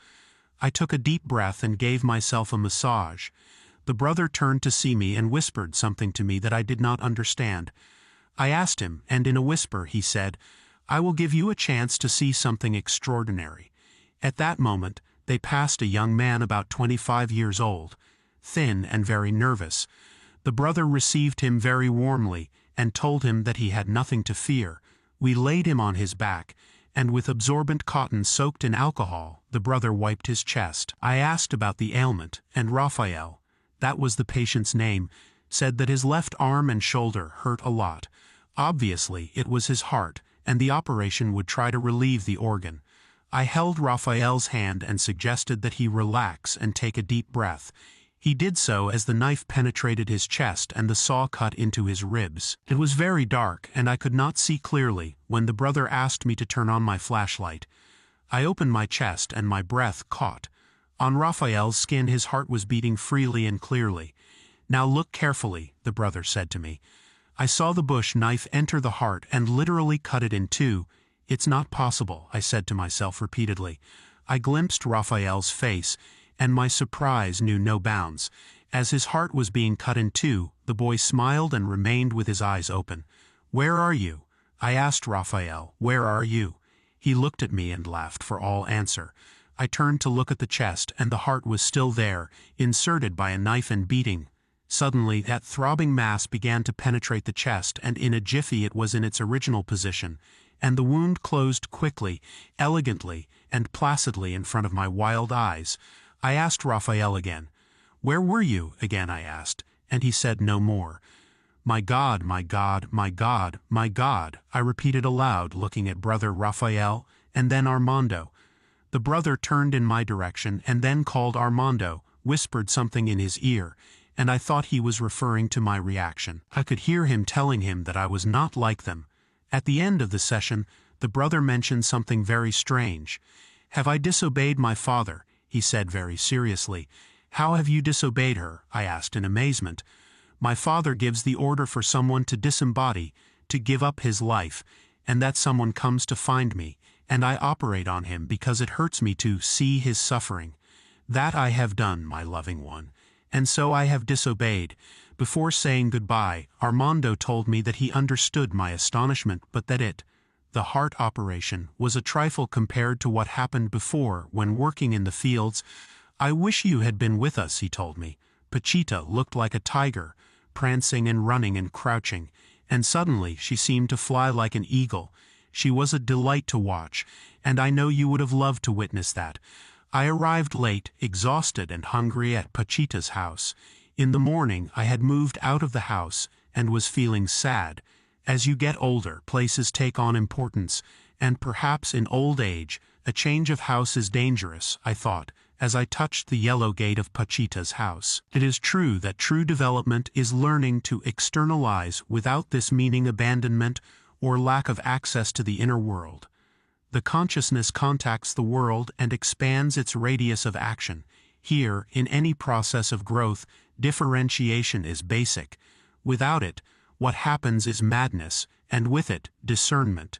S1: I took a deep breath and gave myself a massage. The brother turned to see me and whispered something to me that I did not understand. I asked him, and in a whisper he said, "I will give you a chance to see something extraordinary." At that moment, they passed a young man about 25 years old, thin and very nervous. The brother received him very warmly and told him that he had nothing to fear. We laid him on his back, and with absorbent cotton soaked in alcohol, the brother wiped his chest. I asked about the ailment, and Raphael, that was the patient's name, said that his left arm and shoulder hurt a lot. Obviously, it was his heart, and the operation would try to relieve the organ. I held Raphael's hand and suggested that he relax and take a deep breath. He did so as the knife penetrated his chest and the saw cut into his ribs. It was very dark, and I could not see clearly when the brother asked me to turn on my flashlight. I opened my chest and my breath caught. On Raphael's skin his heart was beating freely and clearly. "Now look carefully," the brother said to me. I saw the bush knife enter the heart and literally cut it in two. "It's not possible," I said to myself repeatedly. I glimpsed Raphael's face, and my surprise knew no bounds. As his heart was being cut in two, the boy smiled and remained with his eyes open. "Where are you?" I asked Raphael, "Where are you?" He looked at me and laughed for all answer. I turned to look at the chest, and the heart was still there, inserted by a knife and beating. Suddenly, that throbbing mass began to penetrate the chest, and in a jiffy it was in its original position, and the wound closed quickly, elegantly, and placidly in front of my wild eyes. I asked Raphael again. "Where were you?" again I asked, and he said no more. "My God, my God, my God, my God," I repeated aloud, looking at brother Raphael, and then Armando. The brother turned in my direction and then called Armando, whispered something in his ear, and I thought he was referring to my reaction. I could hear him telling him that I was not like them. At the end of the session, the brother mentioned something very strange. "Have I disobeyed my father?" he said very seriously. "How have you disobeyed her?" I asked in amazement. "My father gives the order for someone to disembody, to give up his life, and that someone comes to find me, and I operate on him because it hurts me to see his suffering. That I have done, my loving one. And so I have disobeyed." Before saying goodbye, Armando told me that he understood my astonishment, but that the heart operation, was a trifle compared to what happened before when working in the fields. "I wish you had been with us," he told me. "Pachita looked like a tiger, prancing and running and crouching, and suddenly she seemed to fly like an eagle. She was a delight to watch, and I know you would have loved to witness that." I arrived late, exhausted and hungry at Pachita's house. In the morning I had moved out of the house and was feeling sad. As you get older, places take on importance, and perhaps in old age, a change of house is dangerous, I thought, as I touched the yellow gate of Pachita's house. It is true that true development is learning to externalize without this meaning abandonment or lack of access to the inner world. The consciousness contacts the world and expands its radius of action. Here, in any process of growth, differentiation is basic. Without it, what happens is madness, and with it, discernment.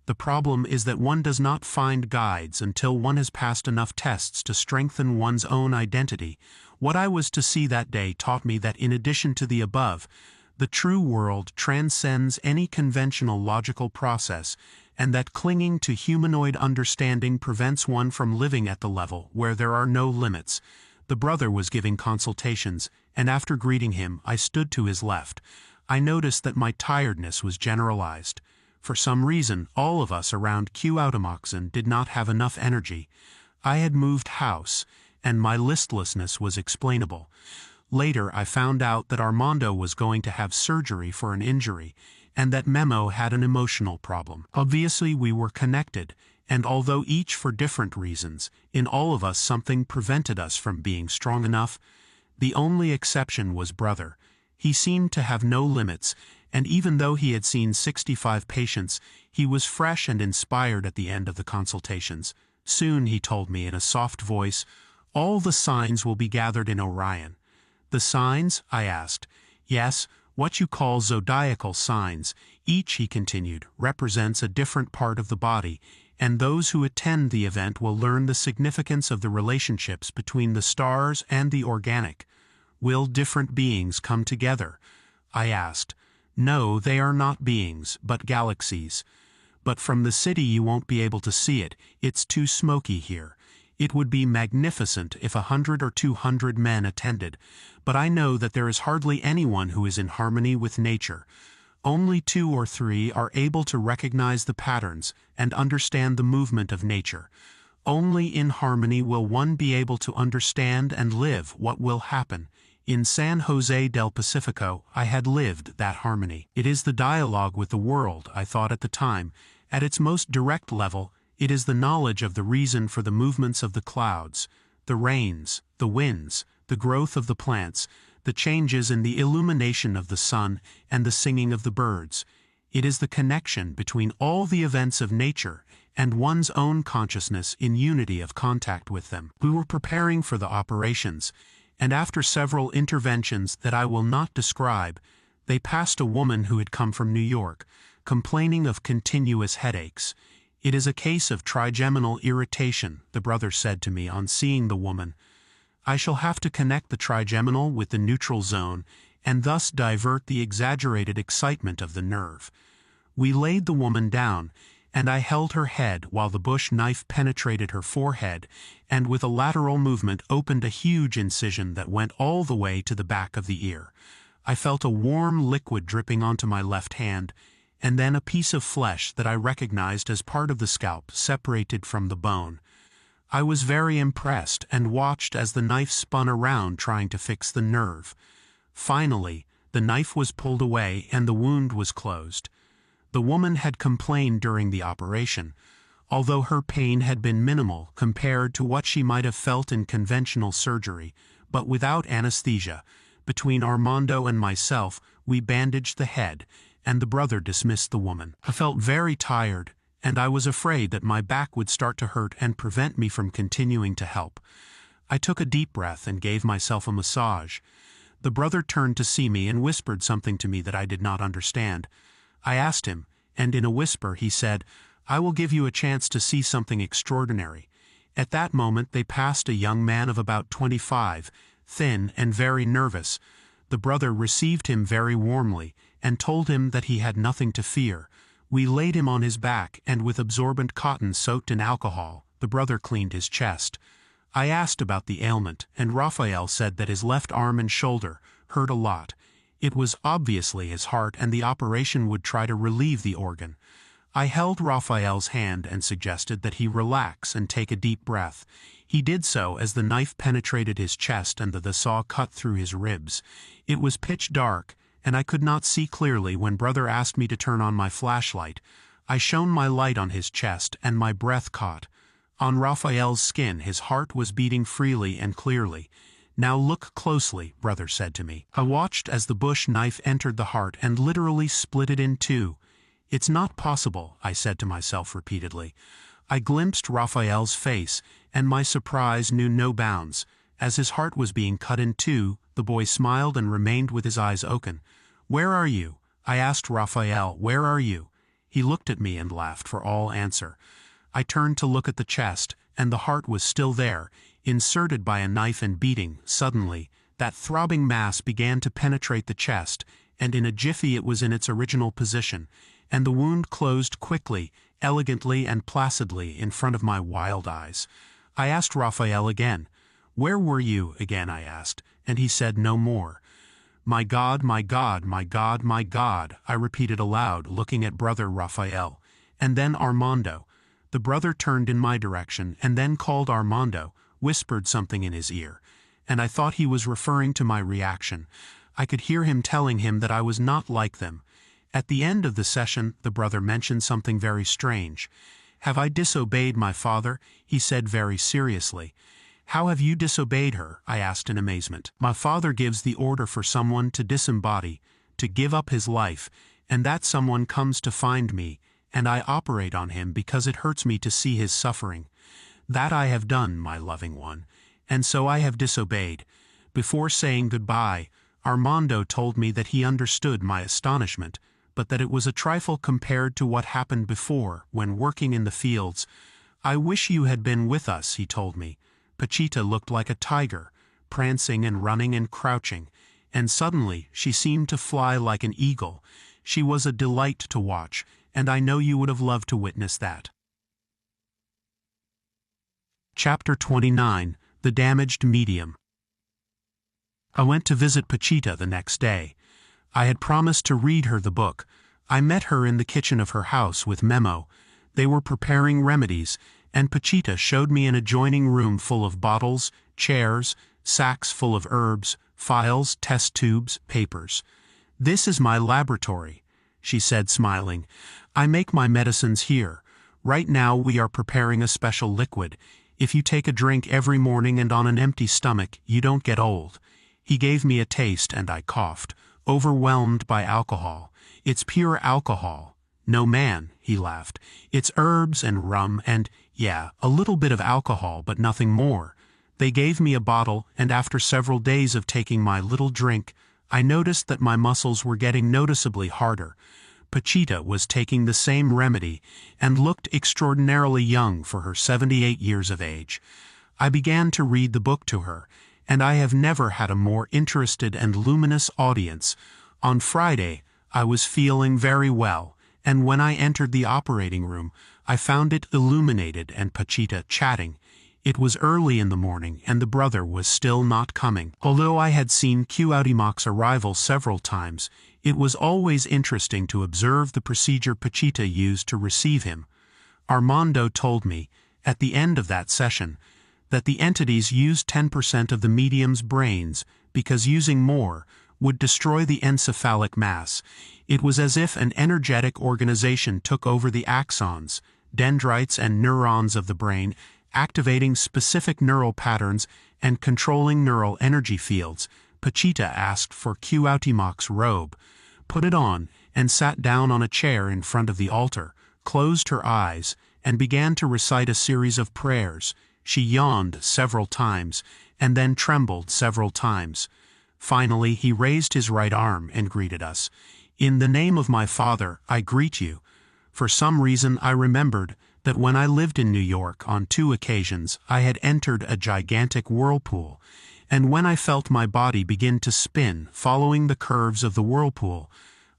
S1: The problem is that one does not find guides until one has passed enough tests to strengthen one's own identity. What I was to see that day taught me that in addition to the above, the true world transcends any conventional logical process, and that clinging to humanoid understanding prevents one from living at the level where there are no limits. The brother was giving consultations, and after greeting him, I stood to his left. I noticed that my tiredness was generalized. For some reason, all of us around Cuauhtémoc did not have enough energy. I had moved house, and my listlessness was explainable. Later I found out that Armando was going to have surgery for an injury, and that Memo had an emotional problem. Obviously we were connected, and although each for different reasons, in all of us something prevented us from being strong enough. The only exception was Brother. He seemed to have no limits, and even though he had seen 65 patients, he was fresh and inspired at the end of the consultations. Soon, he told me in a soft voice, all the signs will be gathered in Orion. The signs? I asked. Yes, what you call zodiacal signs. Each, he continued, represents a different part of the body, and those who attend the event will learn the significance of the relationships between the stars and the organic. Will different beings come together? I asked. No, they are not beings, but galaxies. But from the city you won't be able to see it, it's too smoky here. It would be magnificent if 100 or 200 men attended, but I know that there is hardly anyone who is in harmony with nature. Only 2 or 3 are able to recognize the patterns and understand the movement of nature. Only in harmony will one be able to understand and live what will happen. In San Jose del Pacifico, I had lived that harmony. It is the dialogue with the world, I thought at the time. At its most direct level, it is the knowledge of the reason for the movements of the clouds, the rains, the winds, the growth of the plants, the changes in the illumination of the sun, and the singing of the birds. It is the connection between all the events of nature and one's own consciousness in unity of contact with them. We were preparing for the operations, and after several interventions that I will not describe, they passed a woman who had come from New York, complaining of continuous headaches. It is a case of trigeminal irritation, the brother said to me on seeing the woman. I shall have to connect the trigeminal with the neutral zone, and thus divert the exaggerated excitement of the nerve. We laid the woman down, and I held her head while the bush knife penetrated her forehead, and with a lateral movement opened a huge incision that went all the way to the back of the ear. I felt a warm liquid dripping onto my left hand, and then a piece of flesh that I recognized as part of the scalp separated from the bone. I was very impressed and watched as the knife spun around trying to fix the nerve. Finally, the knife was pulled away and the wound was closed. The woman had complained during the operation, although her pain had been minimal compared to what she might have felt in conventional surgery, but without anesthesia. Between Armando and myself, we bandaged the head, and the brother dismissed the woman. I felt very tired, and I was afraid that my back would start to hurt and prevent me from continuing to help. I took a deep breath and gave myself a massage. The brother turned to see me and whispered something to me that I did not understand. I asked him, and in a whisper he said, "I will give you a chance to see something extraordinary." At that moment they passed a young man of about 25, thin and very nervous. The brother received him very warmly and told him that he had nothing to fear. We laid him on his back, and with absorbent cotton soaked in alcohol, the brother cleaned his chest. I asked about the ailment, and Raphael said that his left arm and shoulder hurt a lot. It was obviously his heart, and the operation would try to relieve the organ. I held Raphael's hand and suggested that he relax and take a deep breath. He did so as the knife penetrated his chest and the saw cut through his ribs. It was pitch dark, and I could not see clearly when brother asked me to turn on my flashlight. I shone my light on his chest, and my breath caught. On Raphael's skin his heart was beating freely and clearly. "Now look closely," brother said to me. I watched as the bush knife entered the heart and literally split it in two. "It's not possible," I said to myself repeatedly. I glimpsed Raphael's face, and my surprise knew no bounds. As his heart was being cut in two, the boy smiled and remained with his eyes open. "Where are you?" I asked Raphael, "Where are you?" He looked at me and laughed for all answer. I turned to look at the chest, and the heart was still there, inserted by a knife and beating. Suddenly, that throbbing mass began to penetrate the chest, and in a jiffy it was in its original position, and the wound closed quickly, elegantly and placidly in front of my wild eyes. I asked Raphael again. "Where were you?" again I asked, and he said no more. "My God, my God, my God, my God," I repeated aloud, looking at brother Raphael, and then Armando. The brother turned in my direction and then called Armando, whispered something in his ear, and I thought he was referring to my reaction. I could hear him telling him that I was not like them. At the end of the session, the brother mentioned something very strange. "Have I disobeyed my father?" he said very seriously. "How have you disobeyed her?" I asked in amazement. "My father gives the order for someone to disembody, to give up his life, and that someone comes to find me, and I operate on him because it hurts me to see his suffering. That I have done, my loving one, and so I have disobeyed." Before saying goodbye, Armando told me that he understood my astonishment, but that it was a trifle compared to what happened before, when working in the fields. "I wish you had been with us," he told me. "Pachita looked like a tiger, prancing and running and crouching, and suddenly she seemed to fly like an eagle. She was a delight to watch, and I know you would have loved to witness that." Chapter 29. The Damaged Medium. I went to visit Pachita the next day. I had promised to read her the book. I met her in the kitchen of her house with Memo. They were preparing remedies, and Pachita showed me an adjoining room full of bottles, chairs, sacks full of herbs, files, test tubes, papers. "This is my laboratory," she said, smiling. "I make my medicines here. Right now we are preparing a special liquid. If you take a drink every morning and on an empty stomach, you don't get old." He gave me a taste and I coughed, overwhelmed by alcohol. "It's pure alcohol." "No man," he laughed. "It's herbs and rum and, yeah, a little bit of alcohol, but nothing more." They gave me a bottle, and after several days of taking my little drink, I noticed that my muscles were getting noticeably harder. Pachita was taking the same remedy, and looked extraordinarily young for her 78 years of age. I began to read the book to her, and I have never had a more interested and luminous audience. On Friday, I was feeling very well, and when I entered the operating room, I found it illuminated and Pachita chatting. It was early in the morning, and the brother was still not coming. Although I had seen Cuauhtémoc's arrival several times, it was always interesting to observe the procedure Pachita used to receive him. Armando told me, at the end of that session, that the entities used 10% of the medium's brains because using more would destroy the encephalic mass. It was as if an energetic organization took over the axons, dendrites and neurons of the brain, activating specific neural patterns and controlling neural energy fields. Pachita asked for Cuauhtémoc's robe, put it on, and sat down on a chair in front of the altar, closed her eyes, and began to recite a series of prayers. She yawned several times, and then trembled several times. Finally, he raised his right arm and greeted us. "In the name of my father, I greet you." For some reason I remembered that when I lived in New York on 2 occasions I had entered a gigantic whirlpool, and when I felt my body begin to spin following the curves of the whirlpool,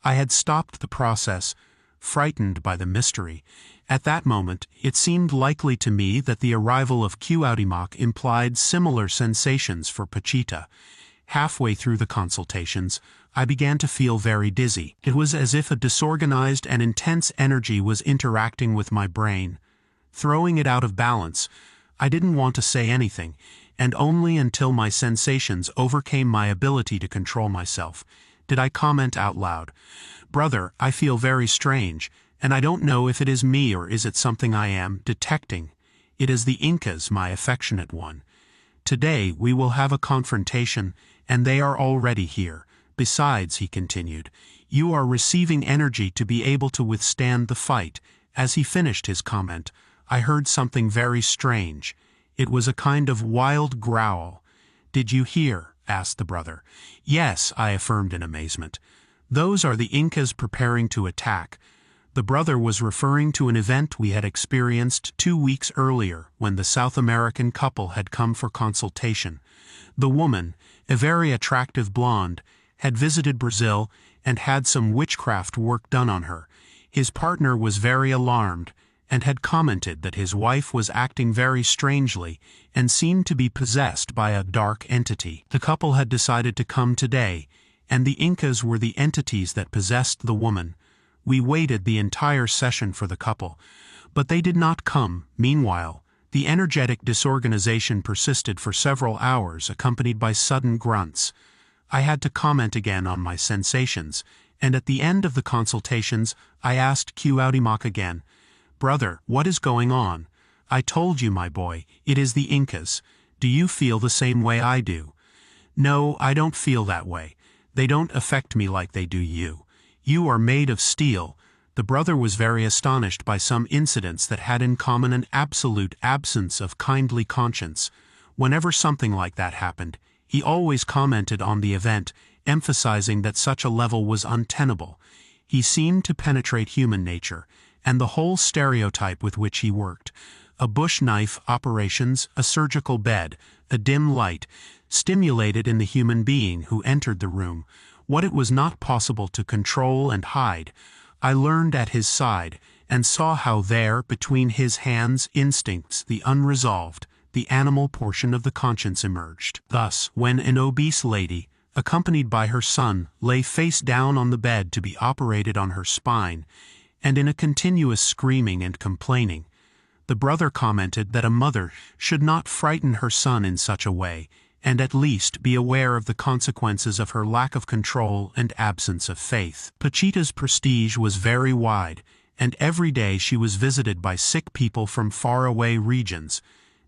S1: I had stopped the process, frightened by the mystery. At that moment, it seemed likely to me that the arrival of Cuauhtémoc implied similar sensations for Pachita. Halfway through the consultations, I began to feel very dizzy. It was as if a disorganized and intense energy was interacting with my brain, throwing it out of balance. I didn't want to say anything, and only until my sensations overcame my ability to control myself did I comment out loud, "Brother, I feel very strange, and I don't know if it is me or is it something I am detecting. It is the Incas, my affectionate one. Today we will have a confrontation, and they are already here. Besides," he continued, "you are receiving energy to be able to withstand the fight." As he finished his comment, I heard something very strange. It was a kind of wild growl. "Did you hear?" asked the brother. "Yes," I affirmed in amazement. "Those are the Incas preparing to attack." The brother was referring to an event we had experienced 2 weeks earlier when the South American couple had come for consultation. The woman, a very attractive blonde, had visited Brazil and had some witchcraft work done on her. His partner was very alarmed and had commented that his wife was acting very strangely and seemed to be possessed by a dark entity. The couple had decided to come today, and the Incas were the entities that possessed the woman. We waited the entire session for the couple, But they did not come. Meanwhile, the energetic disorganization persisted for several hours, accompanied by sudden grunts. I had to comment again on my sensations, and at the end of the consultations, I asked Cuauhtémoc again, "Brother, what is going on? I told you, my boy, it is the Incas. Do you feel the same way I do?" "No, I don't feel that way. They don't affect me like they do you. You are made of steel." The brother was very astonished by some incidents that had in common an absolute absence of kindly conscience. Whenever something like that happened, he always commented on the event, emphasizing that such a level was untenable. He seemed to penetrate human nature, and the whole stereotype with which he worked. A bush knife operations, a surgical bed, a dim light, stimulated in the human being who entered the room what it was not possible to control and hide. I learned at his side, and saw how there, between his hands, instincts, the unresolved, the animal portion of the conscience emerged. Thus, when an obese lady, accompanied by her son, lay face down on the bed to be operated on her spine, and in a continuous screaming and complaining, the brother commented that a mother should not frighten her son in such a way, and at least be aware of the consequences of her lack of control and absence of faith. Pachita's prestige was very wide, and every day she was visited by sick people from faraway regions.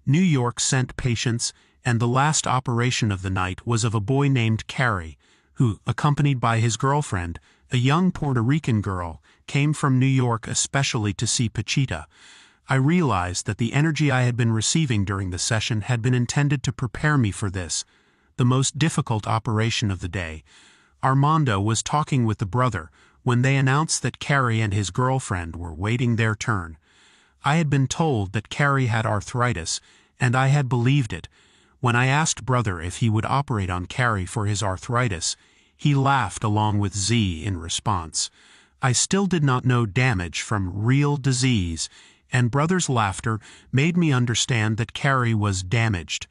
S1: New York sent patients, and the last operation of the night was of a boy named Carrie, who, accompanied by his girlfriend, a young Puerto Rican girl, came from New York especially to see Pachita. I realized that the energy I had been receiving during the session had been intended to prepare me for this, the most difficult operation of the day. Armando was talking with the brother when they announced that Carrie and his girlfriend were waiting their turn. I had been told that Carrie had arthritis, and I had believed it. When I asked brother if he would operate on Carrie for his arthritis, he laughed along with Z in response. I still did not know damage from real disease, and brother's laughter made me understand that Carrie was damaged.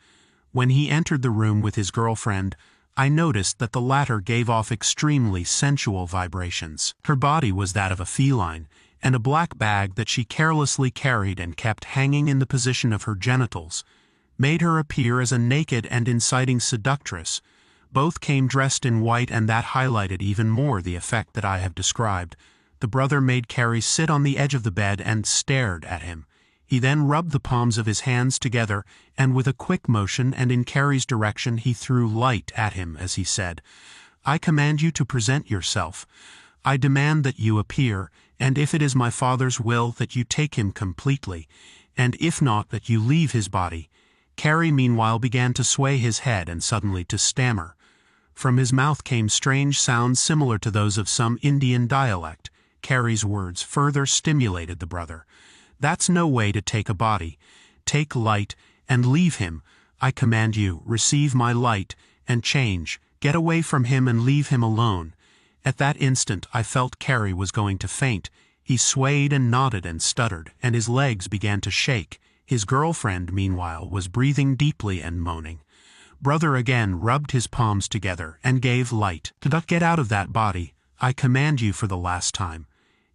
S1: When he entered the room with his girlfriend, I noticed that the latter gave off extremely sensual vibrations. Her body was that of a feline, and a black bag that she carelessly carried and kept hanging in the position of her genitals made her appear as a naked and inciting seductress. Both came dressed in white, and that highlighted even more the effect that I have described. The brother made Carrie sit on the edge of the bed and stared at him. He then rubbed the palms of his hands together, and with a quick motion and in Carrie's direction he threw light at him as he said, "I command you to present yourself. I demand that you appear, and if it is my Father's will that you take him completely, and if not that you leave his body." Carrie meanwhile began to sway his head and suddenly to stammer. From his mouth came strange sounds similar to those of some Indian dialect. Carrie's words further stimulated the brother. "That's no way to take a body. Take light, and leave him. I command you, receive my light, and change. Get away from him and leave him alone." At that instant I felt Carrie was going to faint. He swayed and nodded and stuttered, and his legs began to shake. His girlfriend, meanwhile, was breathing deeply and moaning. Brother again rubbed his palms together and gave light. "Get out of that body. I command you for the last time."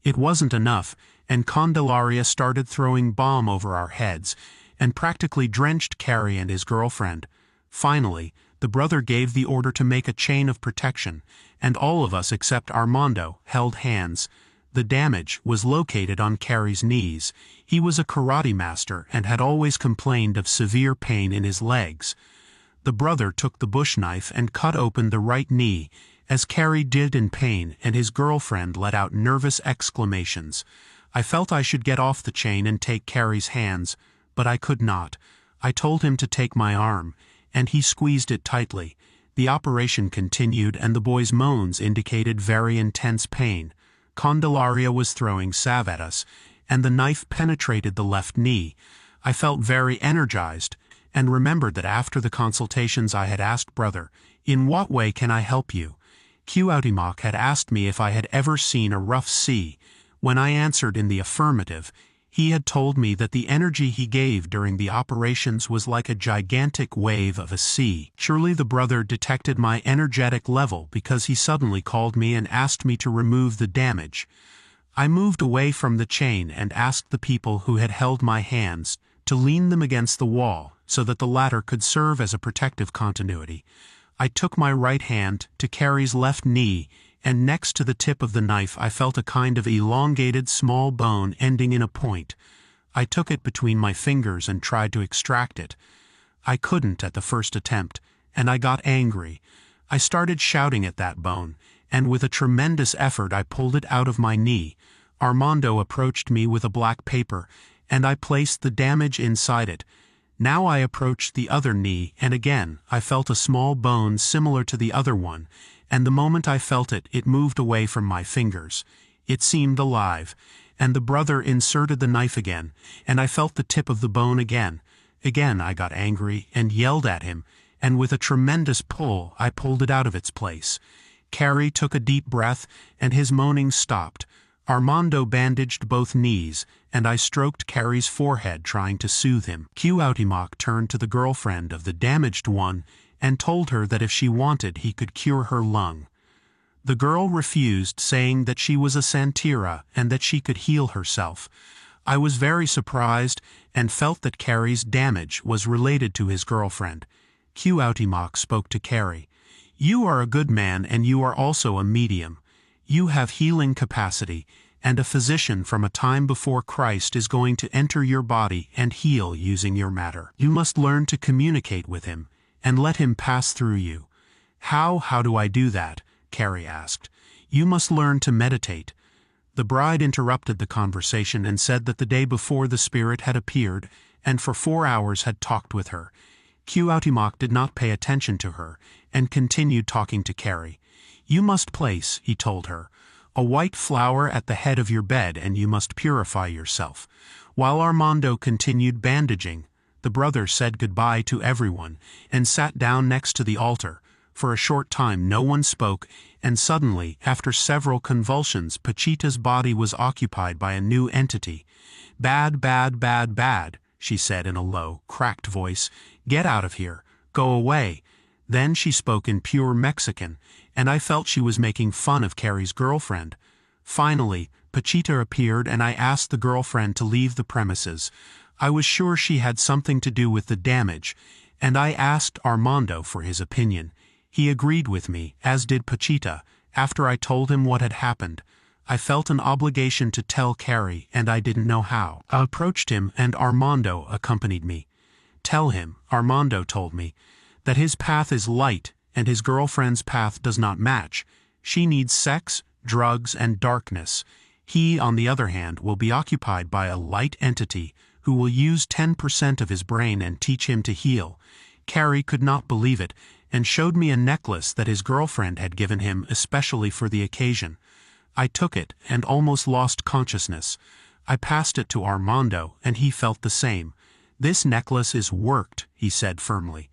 S1: It wasn't enough, and Candelaria started throwing bomb over our heads, and practically drenched Carrie and his girlfriend. Finally, the brother gave the order to make a chain of protection, and all of us except Armando held hands. The damage was located on Carrie's knees. He was a karate master and had always complained of severe pain in his legs. The brother took the bush knife and cut open the right knee, as Carrie did in pain, and his girlfriend let out nervous exclamations. I felt I should get off the chain and take Carrie's hands, but I could not. I told him to take my arm, and he squeezed it tightly. The operation continued, and the boy's moans indicated very intense pain. Candelaria was throwing salve at us, and the knife penetrated the left knee. I felt very energized, and remembered that after the consultations I had asked brother, "In what way can I help you?" Cuauhtémoc had asked me if I had ever seen a rough sea. When I answered in the affirmative, he had told me that the energy he gave during the operations was like a gigantic wave of a sea. Surely the brother detected my energetic level, because he suddenly called me and asked me to remove the damage. I moved away from the chain and asked the people who had held my hands to lean them against the wall so that the latter could serve as a protective continuity. I took my right hand to Carrie's left knee, and next to the tip of the knife I felt a kind of elongated small bone ending in a point. I took it between my fingers and tried to extract it. I couldn't at the first attempt, and I got angry. I started shouting at that bone, and with a tremendous effort I pulled it out of my knee. Armando approached me with a black paper, and I placed the damage inside it. Now I approached the other knee, and again I felt a small bone similar to the other one, and the moment I felt it, it moved away from my fingers. It seemed alive, and the brother inserted the knife again, and I felt the tip of the bone again. Again I got angry and yelled at him, and with a tremendous pull I pulled it out of its place. Carrie took a deep breath, and his moaning stopped. Armando bandaged both knees, and I stroked Carrie's forehead trying to soothe him. Cuauhtémoc turned to the girlfriend of the damaged one and told her that if she wanted he could cure her lung. The girl refused, saying that she was a santira and that she could heal herself. I was very surprised and felt that Carrie's damage was related to his girlfriend. Cuauhtémoc spoke to Carrie. "You are a good man and you are also a medium. You have healing capacity, and a physician from a time before Christ is going to enter your body and heal using your matter. You must learn to communicate with him, and let him pass through you." How do I do that?" Carrie asked. "You must learn to meditate." The bride interrupted the conversation and said that the day before the spirit had appeared, and for 4 hours had talked with her. Cuauhtémoc did not pay attention to her, and continued talking to Carrie. "You must place," he told her, "a white flower at the head of your bed, and you must purify yourself." While Armando continued bandaging, the brother said goodbye to everyone, and sat down next to the altar. For a short time no one spoke, and suddenly, after several convulsions, Pachita's body was occupied by a new entity. "Bad, bad, bad, bad," she said in a low, cracked voice. "Get out of here. Go away." Then she spoke in pure Mexican, and I felt she was making fun of Carrie's girlfriend. Finally, Pachita appeared, and I asked the girlfriend to leave the premises. I was sure she had something to do with the damage, and I asked Armando for his opinion. He agreed with me, as did Pachita. After I told him what had happened, I felt an obligation to tell Carrie, and I didn't know how. I approached him, and Armando accompanied me. "Tell him," Armando told me, "that his path is light, and his girlfriend's path does not match. She needs sex, drugs, and darkness. He, on the other hand, will be occupied by a light entity who will use 10% of his brain and teach him to heal." Carrie could not believe it, and showed me a necklace that his girlfriend had given him especially for the occasion. I took it, and almost lost consciousness. I passed it to Armando, and he felt the same. "This necklace is worked," he said firmly.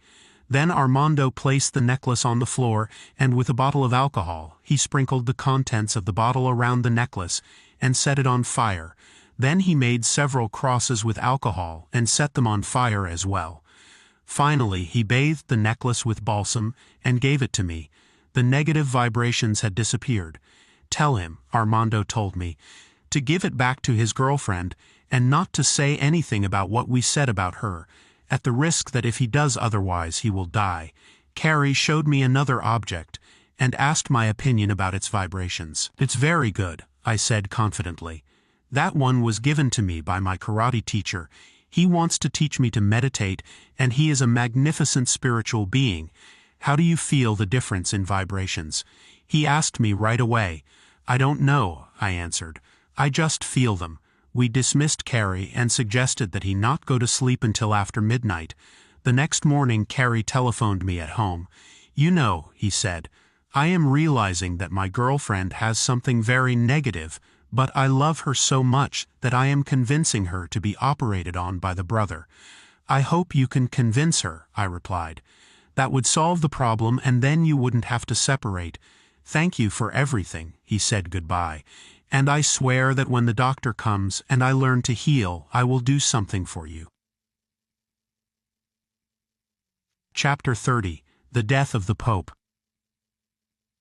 S1: Then Armando placed the necklace on the floor, and with a bottle of alcohol, he sprinkled the contents of the bottle around the necklace, and set it on fire. Then he made several crosses with alcohol, and set them on fire as well. Finally, he bathed the necklace with balsam, and gave it to me. The negative vibrations had disappeared. "Tell him," Armando told me, "to give it back to his girlfriend, and not to say anything about what we said about her, at the risk that if he does otherwise he will die." Carrie showed me another object, and asked my opinion about its vibrations. "It's very good," I said confidently. "That one was given to me by my karate teacher. He wants to teach me to meditate, and he is a magnificent spiritual being. How do you feel the difference in vibrations?" He asked me right away. "I don't know," I answered. "I just feel them." We dismissed Carrie and suggested that he not go to sleep until after midnight. The next morning Carrie telephoned me at home. "You know," he said, "I am realizing that my girlfriend has something very negative, but I love her so much that I am convincing her to be operated on by the brother." "I hope you can convince her," I replied. "That would solve the problem, and then you wouldn't have to separate. Thank you for everything." He said goodbye. "And I swear that when the doctor comes and I learn to heal, I will do something for you." Chapter 30. The Death of the Pope.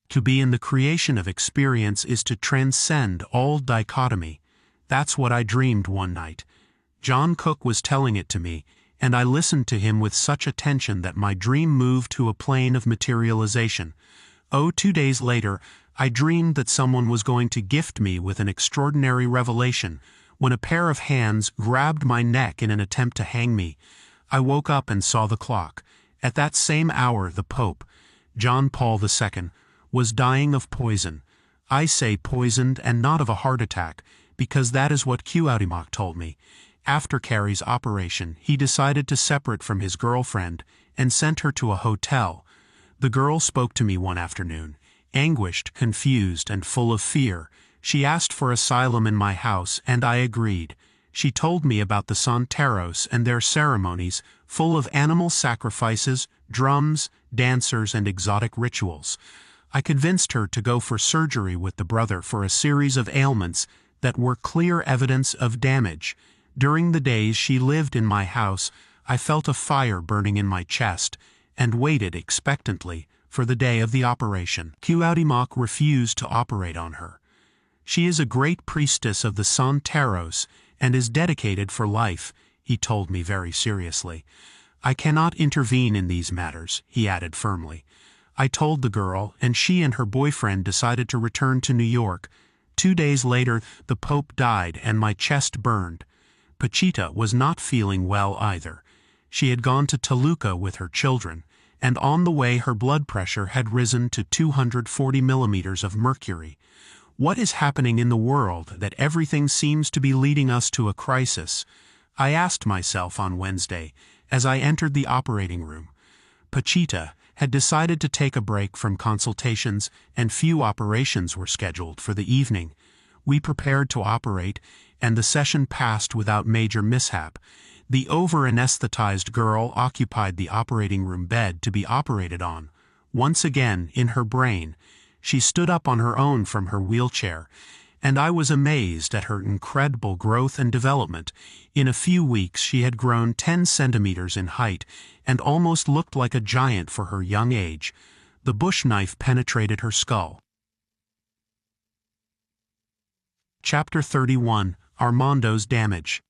S1: To be in the creation of experience is to transcend all dichotomy. That's what I dreamed one night. John Cook was telling it to me, and I listened to him with such attention that my dream moved to a plane of materialization. 2 days later, I dreamed that someone was going to gift me with an extraordinary revelation, when a pair of hands grabbed my neck in an attempt to hang me. I woke up and saw the clock. At that same hour, the Pope, John Paul II, was dying of poison. I say poisoned and not of a heart attack, because that is what Cuauhtémoc told me. After Carrie's operation, he decided to separate from his girlfriend and sent her to a hotel. The girl spoke to me one afternoon, anguished, confused, and full of fear. She asked for asylum in my house, and I agreed. She told me about the Santeros and their ceremonies, full of animal sacrifices, drums, dancers, and exotic rituals. I convinced her to go for surgery with the brother for a series of ailments that were clear evidence of damage. During the days she lived in my house, I felt a fire burning in my chest, and waited expectantly for the day of the operation. Cuauhtémoc refused to operate on her. She is a great priestess of the Santeros and is dedicated for life, he told me very seriously. I cannot intervene in these matters, he added firmly. I told the girl, and she and her boyfriend decided to return to New York. 2 days later, the Pope died and my chest burned. Pachita was not feeling well either. She had gone to Toluca with her children, and on the way her blood pressure had risen to 240 millimeters of mercury. What is happening in the world that everything seems to be leading us to a crisis? I asked myself on Wednesday, as I entered the operating room. Pachita had decided to take a break from consultations, and few operations were scheduled for the evening. We prepared to operate, and the session passed without major mishap. The over-anesthetized girl occupied the operating room bed to be operated on. Once again, in her brain, she stood up on her own from her wheelchair, and I was amazed at her incredible growth and development. In a few weeks she had grown 10 centimeters in height and almost looked like a giant for her young age. The bush knife penetrated her skull. Chapter 31. Armando's Damage.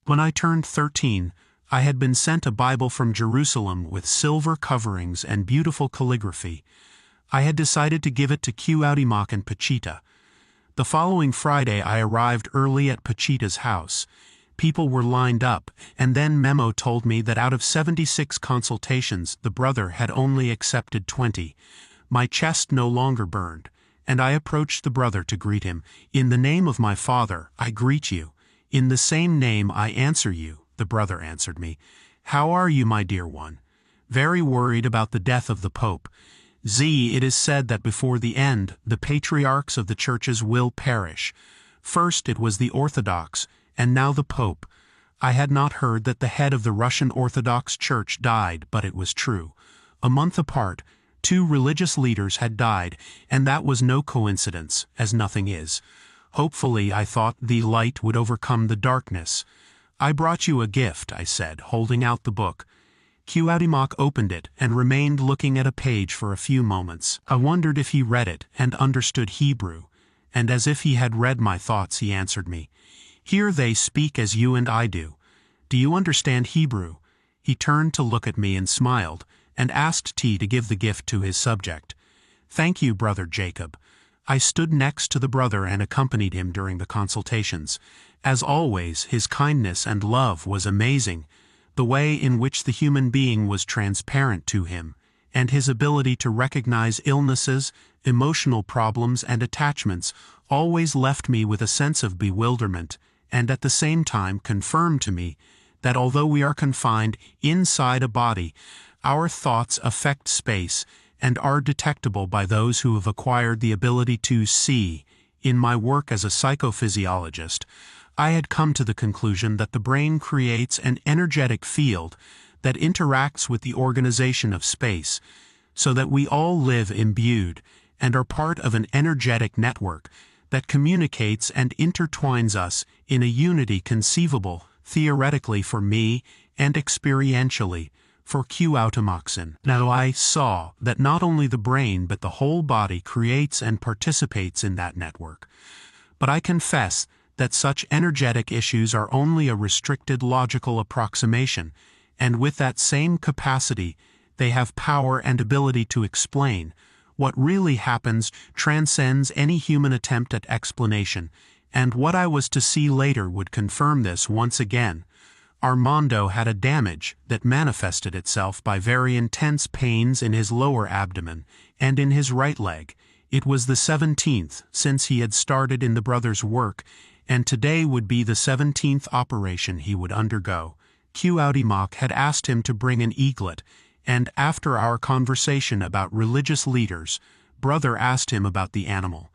S1: When I turned 13, I had been sent a Bible from Jerusalem with silver coverings and beautiful calligraphy. I had decided to give it to Cuauhtémoc and Pachita. The following Friday I arrived early at Pachita's house. People were lined up, and then Memo told me that out of 76 consultations the brother had only accepted 20. My chest no longer burned, and I approached the brother to greet him. "In the name of my father, I greet you. In the same name I answer you," the brother answered me. "How are you, my dear one?" "Very worried about the death of the Pope. It is said that before the end, the patriarchs of the churches will perish. First it was the Orthodox, and now the Pope. I had not heard that the head of the Russian Orthodox Church died, but it was true. A month apart, 2 religious leaders had died, and that was no coincidence, as nothing is. Hopefully, I thought, the light would overcome the darkness. "I brought you a gift," I said, holding out the book. Cuauhtémoc opened it and remained looking at a page for a few moments. I wondered if he read it and understood Hebrew, and as if he had read my thoughts he answered me. "Here they speak as you and I do. Do you understand Hebrew?" He turned to look at me and smiled, and asked T to give the gift to his subject. "Thank you, Brother Jacob." I stood next to the brother and accompanied him during the consultations. As always, his kindness and love was amazing. The way in which the human being was transparent to him, and his ability to recognize illnesses, emotional problems, and attachments always left me with a sense of bewilderment, and at the same time confirmed to me that although we are confined inside a body, our thoughts affect space and are detectable by those who have acquired the ability to see. In my work as a psychophysiologist, I had come to the conclusion that the brain creates an energetic field that interacts with the organization of space, so that we all live imbued and are part of an energetic network that communicates and intertwines us in a unity conceivable, theoretically for me and experientially for Cuauhtémoc. Now I saw that not only the brain but the whole body creates and participates in that network. But I confess that such energetic issues are only a restricted logical approximation, and with that same capacity, they have power and ability to explain. What really happens transcends any human attempt at explanation, and what I was to see later would confirm this once again. Armando had a damage that manifested itself by very intense pains in his lower abdomen and in his right leg. It was the 17th since he had started in the brother's work, and today would be the 17th operation he would undergo. Cuauhtémoc had asked him to bring an eaglet, and after our conversation about religious leaders, brother asked him about the animal.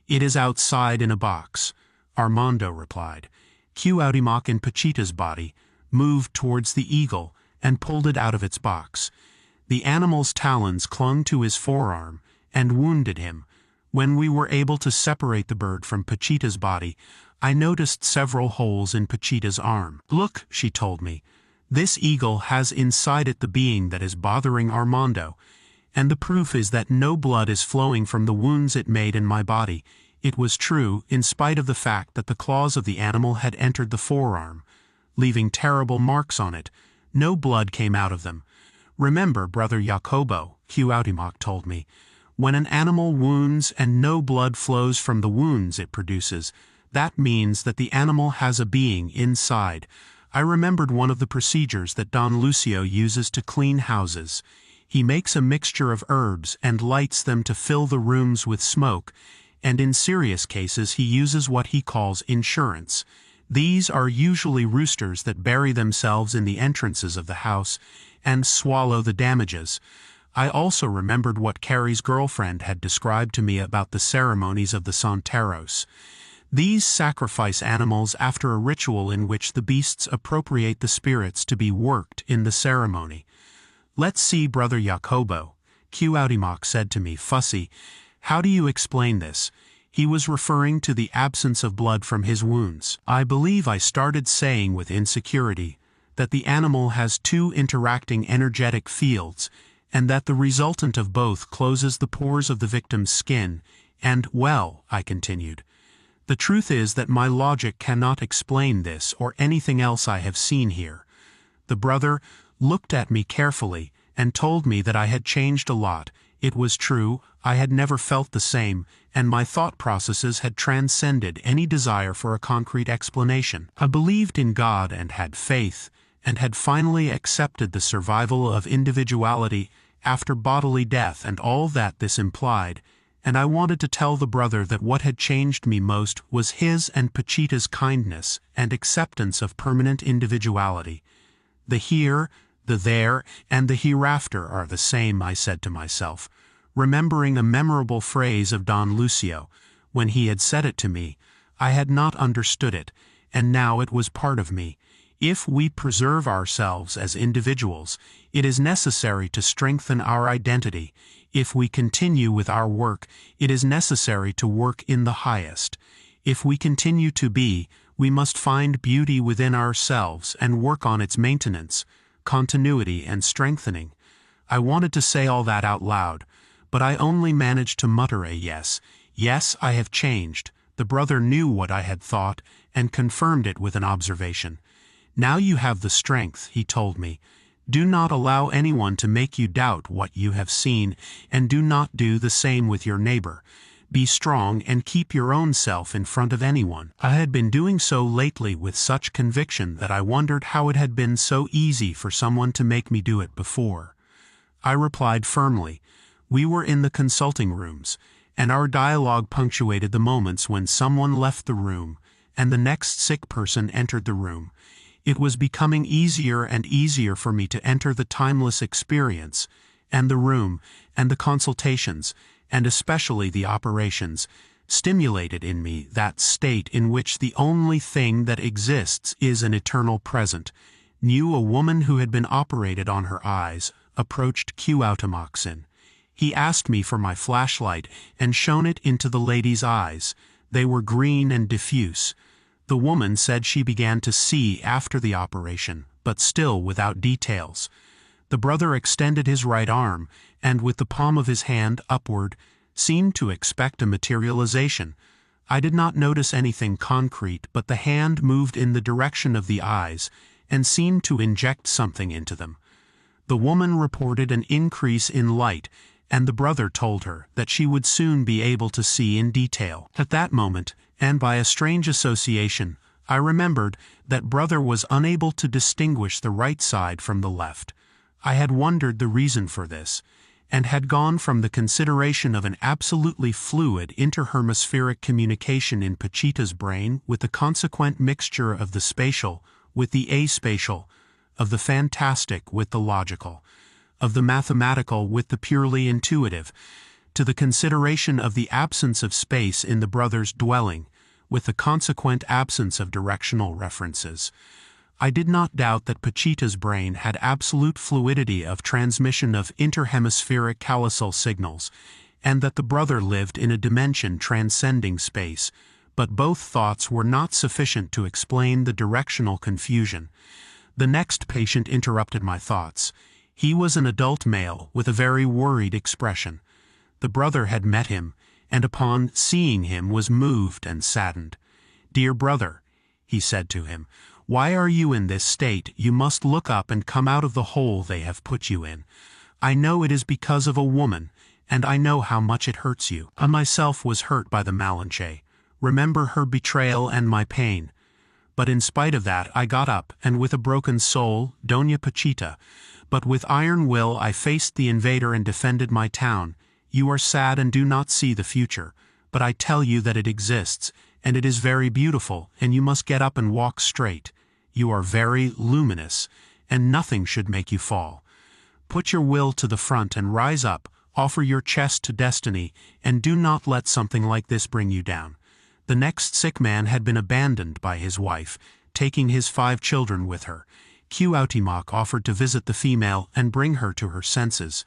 S1: "It is outside in a box," Armando replied. Cuauhtémoc in Pachita's body moved towards the eagle and pulled it out of its box. The animal's talons clung to his forearm and wounded him. When we were able to separate the bird from Pachita's body, I noticed several holes in Pachita's arm. "Look," she told me, "this eagle has inside it the being that is bothering Armando, and the proof is that no blood is flowing from the wounds it made in my body." It was true, in spite of the fact that the claws of the animal had entered the forearm, leaving terrible marks on it. No blood came out of them. "Remember, Brother Jacobo," Cuauhtémoc told me, "when an animal wounds and no blood flows from the wounds it produces, that means that the animal has a being inside." I remembered one of the procedures that Don Lucio uses to clean houses. He makes a mixture of herbs and lights them to fill the rooms with smoke, and in serious cases he uses what he calls insurance. These are usually roosters that bury themselves in the entrances of the house and swallow the damages. I also remembered what Carrie's girlfriend had described to me about the ceremonies of the Santeros. These sacrifice animals after a ritual in which the beasts appropriate the spirits to be worked in the ceremony. "Let's see, Brother Jacobo," Cuauhtémoc said to me, fussy. "How do you explain this?" He was referring to the absence of blood from his wounds. I believe I started saying with insecurity that the animal has two interacting energetic fields, and that the resultant of both closes the pores of the victim's skin, and, well, I continued, the truth is that my logic cannot explain this or anything else I have seen here. The brother looked at me carefully and told me that I had changed a lot. It was true, I had never felt the same, and my thought processes had transcended any desire for a concrete explanation. I believed in God and had faith, and had finally accepted the survival of individuality after bodily death and all that this implied, and I wanted to tell the brother that what had changed me most was his and Pachita's kindness and acceptance of permanent individuality. The here, the there, and the hereafter are the same, I said to myself, remembering a memorable phrase of Don Lucio. When he had said it to me, I had not understood it, and now it was part of me. If we preserve ourselves as individuals, it is necessary to strengthen our identity. If we continue with our work, it is necessary to work in the highest. If we continue to be, we must find beauty within ourselves and work on its maintenance, continuity, and strengthening. I wanted to say all that out loud, but I only managed to mutter a yes. Yes, I have changed. The brother knew what I had thought and confirmed it with an observation. Now you have the strength, he told me. Do not allow anyone to make you doubt what you have seen, and do not do the same with your neighbor. Be strong and keep your own self in front of anyone. I had been doing so lately with such conviction that I wondered how it had been so easy for someone to make me do it before. I replied firmly. We were in the consulting rooms, and our dialogue punctuated the moments when someone left the room, and the next sick person entered the room. It was becoming easier and easier for me to enter the timeless experience, and the room, and the consultations, and especially the operations, stimulated in me that state in which the only thing that exists is an eternal present. Knew a woman who had been operated on her eyes, approached Cuauhtémoc. He asked me for my flashlight and shone it into the lady's eyes. They were green and diffuse. The woman said she began to see after the operation, but still without details. The brother extended his right arm, and with the palm of his hand upward, seemed to expect a materialization. I did not notice anything concrete, but the hand moved in the direction of the eyes, and seemed to inject something into them. The woman reported an increase in light, and the brother told her that she would soon be able to see in detail. At that moment, and by a strange association, I remembered that brother was unable to distinguish the right side from the left. I had wondered the reason for this, and had gone from the consideration of an absolutely fluid interhemispheric communication in Pachita's brain with the consequent mixture of the spatial with the aspatial, of the fantastic with the logical, of the mathematical with the purely intuitive, to the consideration of the absence of space in the brother's dwelling, with the consequent absence of directional references. I did not doubt that Pachita's brain had absolute fluidity of transmission of interhemispheric callosal signals, and that the brother lived in a dimension transcending space, but both thoughts were not sufficient to explain the directional confusion. The next patient interrupted my thoughts. He was an adult male with a very worried expression. The brother had met him, and upon seeing him was moved and saddened. "Dear brother," he said to him, "why are you in this state? You must look up and come out of the hole they have put you in. I know it is because of a woman, and I know how much it hurts you. I myself was hurt by the Malinche. Remember her betrayal and my pain. But in spite of that I got up, and with a broken soul, Doña Pachita, but with iron will I faced the invader and defended my town. You are sad and do not see the future, but I tell you that it exists, and it is very beautiful, and you must get up and walk straight. You are very luminous, and nothing should make you fall. Put your will to the front and rise up, offer your chest to destiny, and do not let something like this bring you down." The next sick man had been abandoned by his wife, taking his 5 children with her. Cuauhtémoc offered to visit the female and bring her to her senses.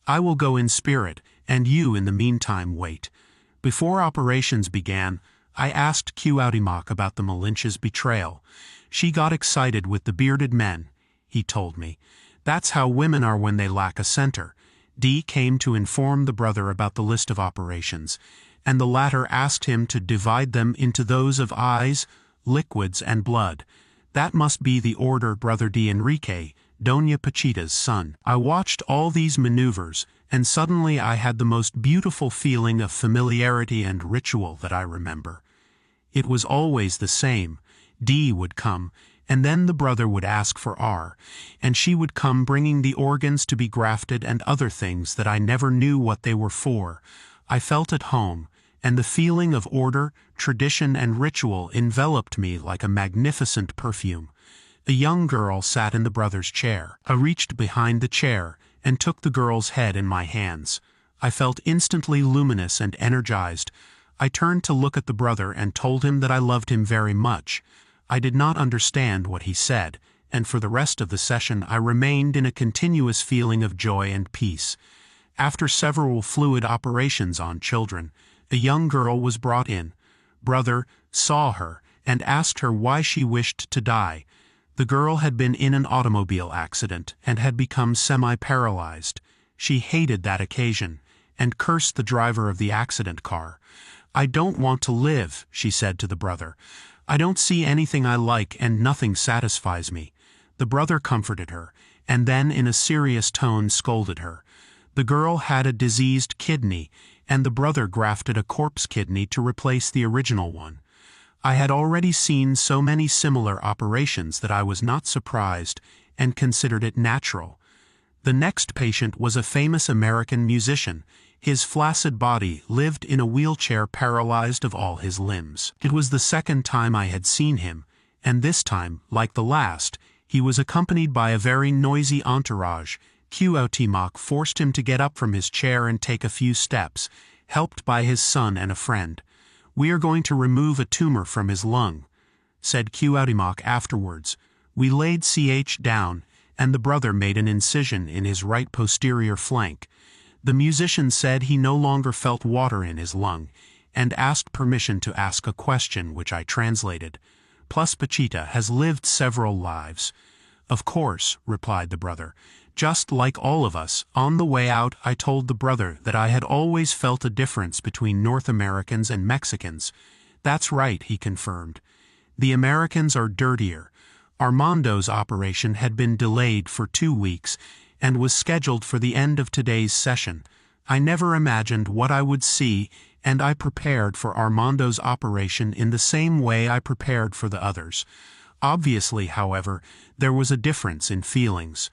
S1: "I will go in spirit, and you in the meantime wait." Before operations began, I asked Cuauhtémoc about the Malinche's betrayal. "She got excited with the bearded men," he told me. "That's how women are when they lack a center." D came to inform the brother about the list of operations, and the latter asked him to divide them into those of eyes, liquids, and blood. That must be the order, Brother D. Enrique, Doña Pachita's son. I watched all these maneuvers, and suddenly I had the most beautiful feeling of familiarity and ritual that I remember. It was always the same. D would come, and then the brother would ask for R, and she would come bringing the organs to be grafted and other things that I never knew what they were for. I felt at home, and the feeling of order, tradition, and ritual enveloped me like a magnificent perfume. A young girl sat in the brother's chair. I reached behind the chair and took the girl's head in my hands. I felt instantly luminous and energized. I turned to look at the brother and told him that I loved him very much. I did not understand what he said, and for the rest of the session I remained in a continuous feeling of joy and peace. After several fluid operations on children, a young girl was brought in. Brother saw her and asked her why she wished to die. The girl had been in an automobile accident and had become semi-paralyzed. She hated that occasion and cursed the driver of the accident car. "I don't want to live," she said to the brother. "I don't see anything I like and nothing satisfies me." The brother comforted her, and then in a serious tone scolded her. The girl had a diseased kidney, and the brother grafted a corpse kidney to replace the original one. I had already seen so many similar operations that I was not surprised and considered it natural. The next patient was a famous American musician. His flaccid body lived in a wheelchair, paralyzed of all his limbs. It was the second time I had seen him, and this time, like the last, he was accompanied by a very noisy entourage. Cuauhtémoc forced him to get up from his chair and take a few steps, helped by his son and a friend. "We are going to remove a tumor from his lung," said Cuauhtémoc afterwards. We laid CH down, and the brother made an incision in his right posterior flank. The musician said he no longer felt water in his lung, and asked permission to ask a question which I translated. Plus Pachita has lived several lives. "Of course," replied the brother. "Just like all of us, on the way out I told the brother that I had always felt a difference between North Americans and Mexicans." "That's right," he confirmed. "The Americans are dirtier." Armando's operation had been delayed for 2 weeks and was scheduled for the end of today's session. I never imagined what I would see, and I prepared for Armando's operation in the same way I prepared for the others. Obviously, however, there was a difference in feelings.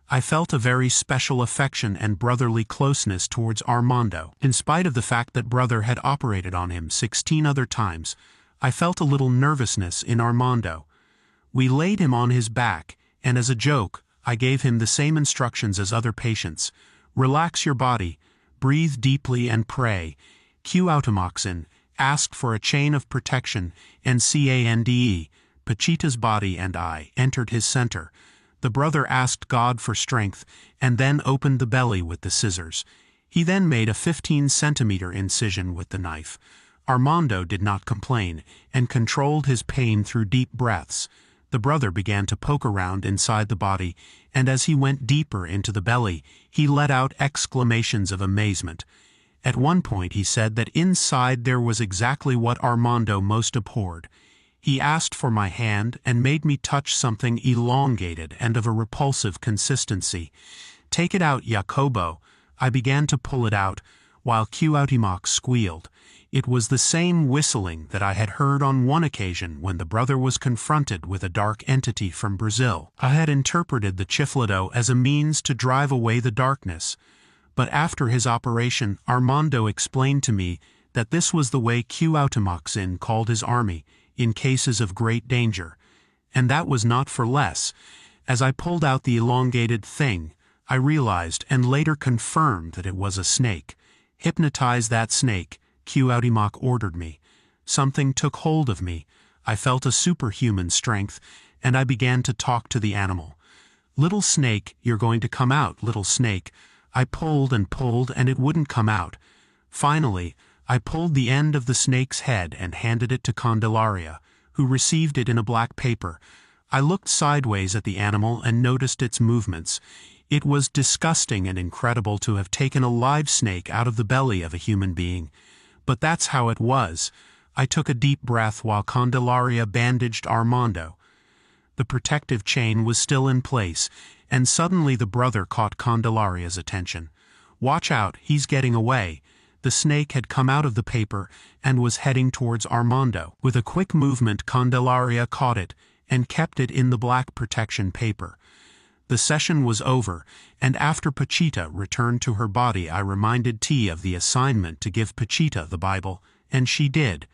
S1: I felt a very special affection and brotherly closeness towards Armando. In spite of the fact that brother had operated on him 16 other times, I felt a little nervousness in Armando. We laid him on his back, and as a joke, I gave him the same instructions as other patients. "Relax your body, breathe deeply and pray." Cuauhtémoc asked for a chain of protection, and Cande, Pachita's body and I, entered his center. The brother asked God for strength, and then opened the belly with the scissors. He then made a 15-centimeter incision with the knife. Armando did not complain, and controlled his pain through deep breaths. The brother began to poke around inside the body, and as he went deeper into the belly, he let out exclamations of amazement. At one point he said that inside there was exactly what Armando most abhorred. He asked for my hand and made me touch something elongated and of a repulsive consistency. "Take it out, Jacobo." I began to pull it out, while Cuauhtémoc squealed. It was the same whistling that I had heard on one occasion when the brother was confronted with a dark entity from Brazil. I had interpreted the chiflado as a means to drive away the darkness. But after his operation, Armando explained to me that this was the way Cuauhtémoc called his army, in cases of great danger. And that was not for less. As I pulled out the elongated thing, I realized and later confirmed that it was a snake. "Hypnotize that snake," Cuauhtémoc ordered me. Something took hold of me. I felt a superhuman strength, and I began to talk to the animal. "Little snake, you're going to come out, little snake." I pulled and pulled, and it wouldn't come out. Finally, I pulled the end of the snake's head and handed it to Candelaria, who received it in a black paper. I looked sideways at the animal and noticed its movements. It was disgusting and incredible to have taken a live snake out of the belly of a human being. But that's how it was. I took a deep breath while Candelaria bandaged Armando. The protective chain was still in place, and suddenly the brother caught Candelaria's attention. "Watch out, he's getting away." The snake had come out of the paper and was heading towards Armando. With a quick movement, Candelaria caught it and kept it in the black protection paper. The session was over, and after Pachita returned to her body, I reminded T of the assignment to give Pachita the Bible, and she did.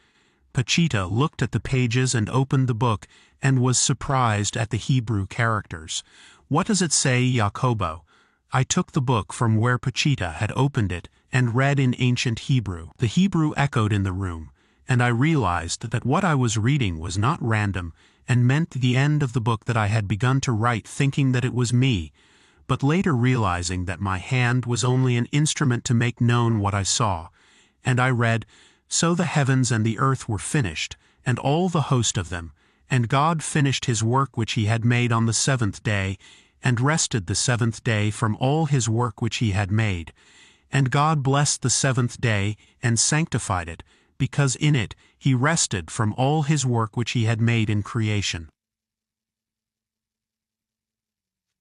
S1: Pachita looked at the pages and opened the book and was surprised at the Hebrew characters. "What does it say, Jacobo?" I took the book from where Pachita had opened it and read in ancient Hebrew. The Hebrew echoed in the room, and I realized that what I was reading was not random and meant the end of the book that I had begun to write thinking that it was me, but later realizing that my hand was only an instrument to make known what I saw. And I read, "So the heavens and the earth were finished, and all the host of them, and God finished his work which he had made on the 7th day, and rested the 7th day from all his work which he had made. And God blessed the 7th day, and sanctified it, because in it he rested from all his work which he had made in creation."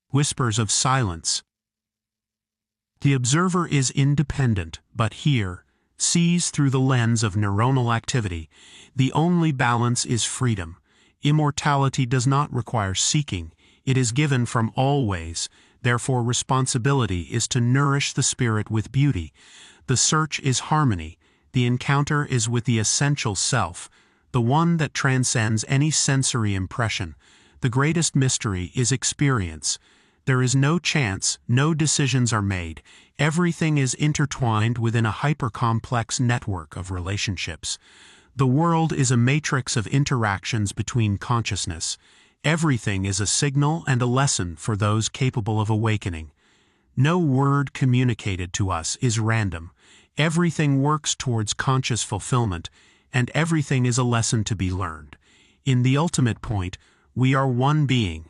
S1: Whispers of silence. The observer is independent, but here, sees through the lens of neuronal activity. The only balance is freedom. Immortality does not require seeking. It is given from all ways. Therefore responsibility is to nourish the spirit with beauty. The search is harmony. The encounter is with the essential self, the one that transcends any sensory impression. The greatest mystery is experience. There is no chance, no decisions are made. Everything is intertwined within a hyper-complex network of relationships. The world is a matrix of interactions between consciousness. Everything is a signal and a lesson for those capable of awakening. No word communicated to us is random. Everything works towards conscious fulfillment, and everything is a lesson to be learned. In the ultimate point, we are one being.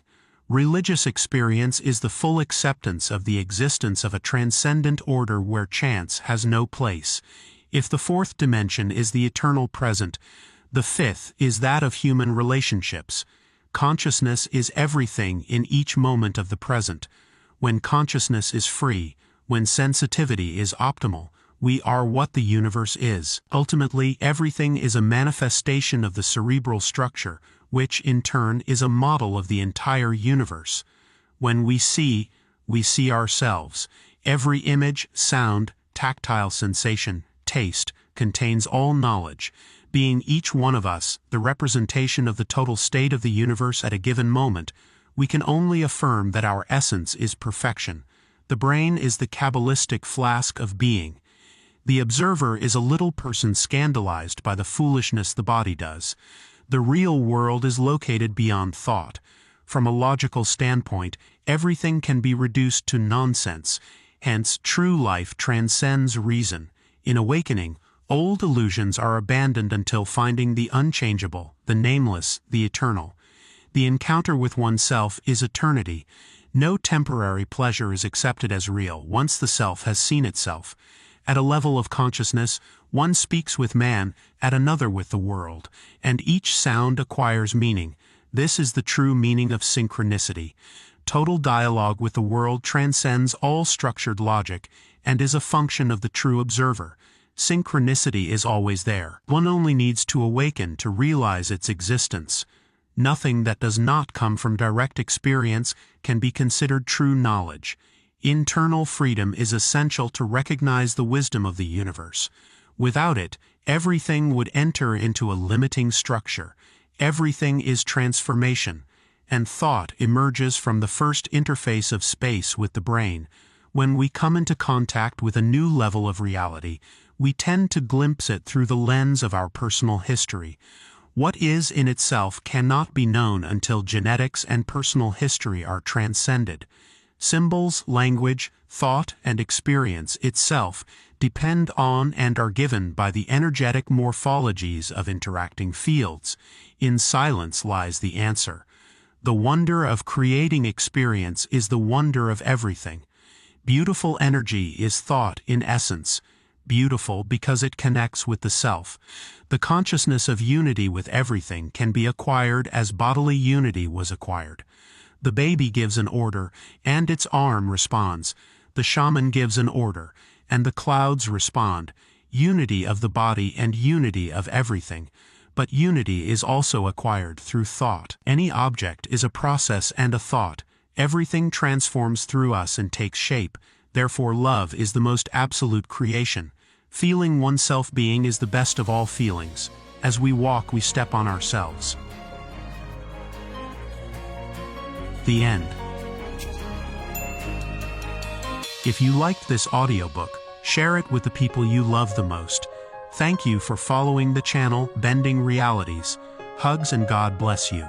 S1: Religious experience is the full acceptance of the existence of a transcendent order where chance has no place. If the fourth dimension is the eternal present, the fifth is that of human relationships. Consciousness is everything in each moment of the present. When consciousness is free, when sensitivity is optimal, we are what the universe is. Ultimately, everything is a manifestation of the cerebral structure, which in turn is a model of the entire universe. When we see ourselves. Every image, sound, tactile sensation, taste, contains all knowledge. Being each one of us the representation of the total state of the universe at a given moment, we can only affirm that our essence is perfection. The brain is the Kabbalistic flask of being. The observer is a little person scandalized by the foolishness the body does. The real world is located beyond thought. From a logical standpoint, everything can be reduced to nonsense. Hence, true life transcends reason. In awakening, old illusions are abandoned until finding the unchangeable, the nameless, the eternal. The encounter with oneself is eternity. No temporary pleasure is accepted as real once the self has seen itself. At a level of consciousness, one speaks with man, at another with the world, and each sound acquires meaning. This is the true meaning of synchronicity. Total dialogue with the world transcends all structured logic and is a function of the true observer. Synchronicity is always there. One only needs to awaken to realize its existence. Nothing that does not come from direct experience can be considered true knowledge. Internal freedom is essential to recognize the wisdom of the universe. Without it, everything would enter into a limiting structure. Everything is transformation, and thought emerges from the first interface of space with the brain. When we come into contact with a new level of reality, we tend to glimpse it through the lens of our personal history. What is in itself cannot be known until genetics and personal history are transcended. Symbols, language, thought, and experience itself depend on and are given by the energetic morphologies of interacting fields. In silence lies the answer. The wonder of creating experience is the wonder of everything. Beautiful energy is thought in essence, beautiful because it connects with the self. The consciousness of unity with everything can be acquired as bodily unity was acquired. The baby gives an order, and its arm responds. The shaman gives an order, and the clouds respond. Unity of the body and unity of everything. But unity is also acquired through thought. Any object is a process and a thought. Everything transforms through us and takes shape. Therefore, love is the most absolute creation. Feeling oneself being is the best of all feelings. As we walk, we step on ourselves. The end. If you liked this audiobook, share it with the people you love the most. Thank you for following the channel Bending Realities. Hugs and God bless you.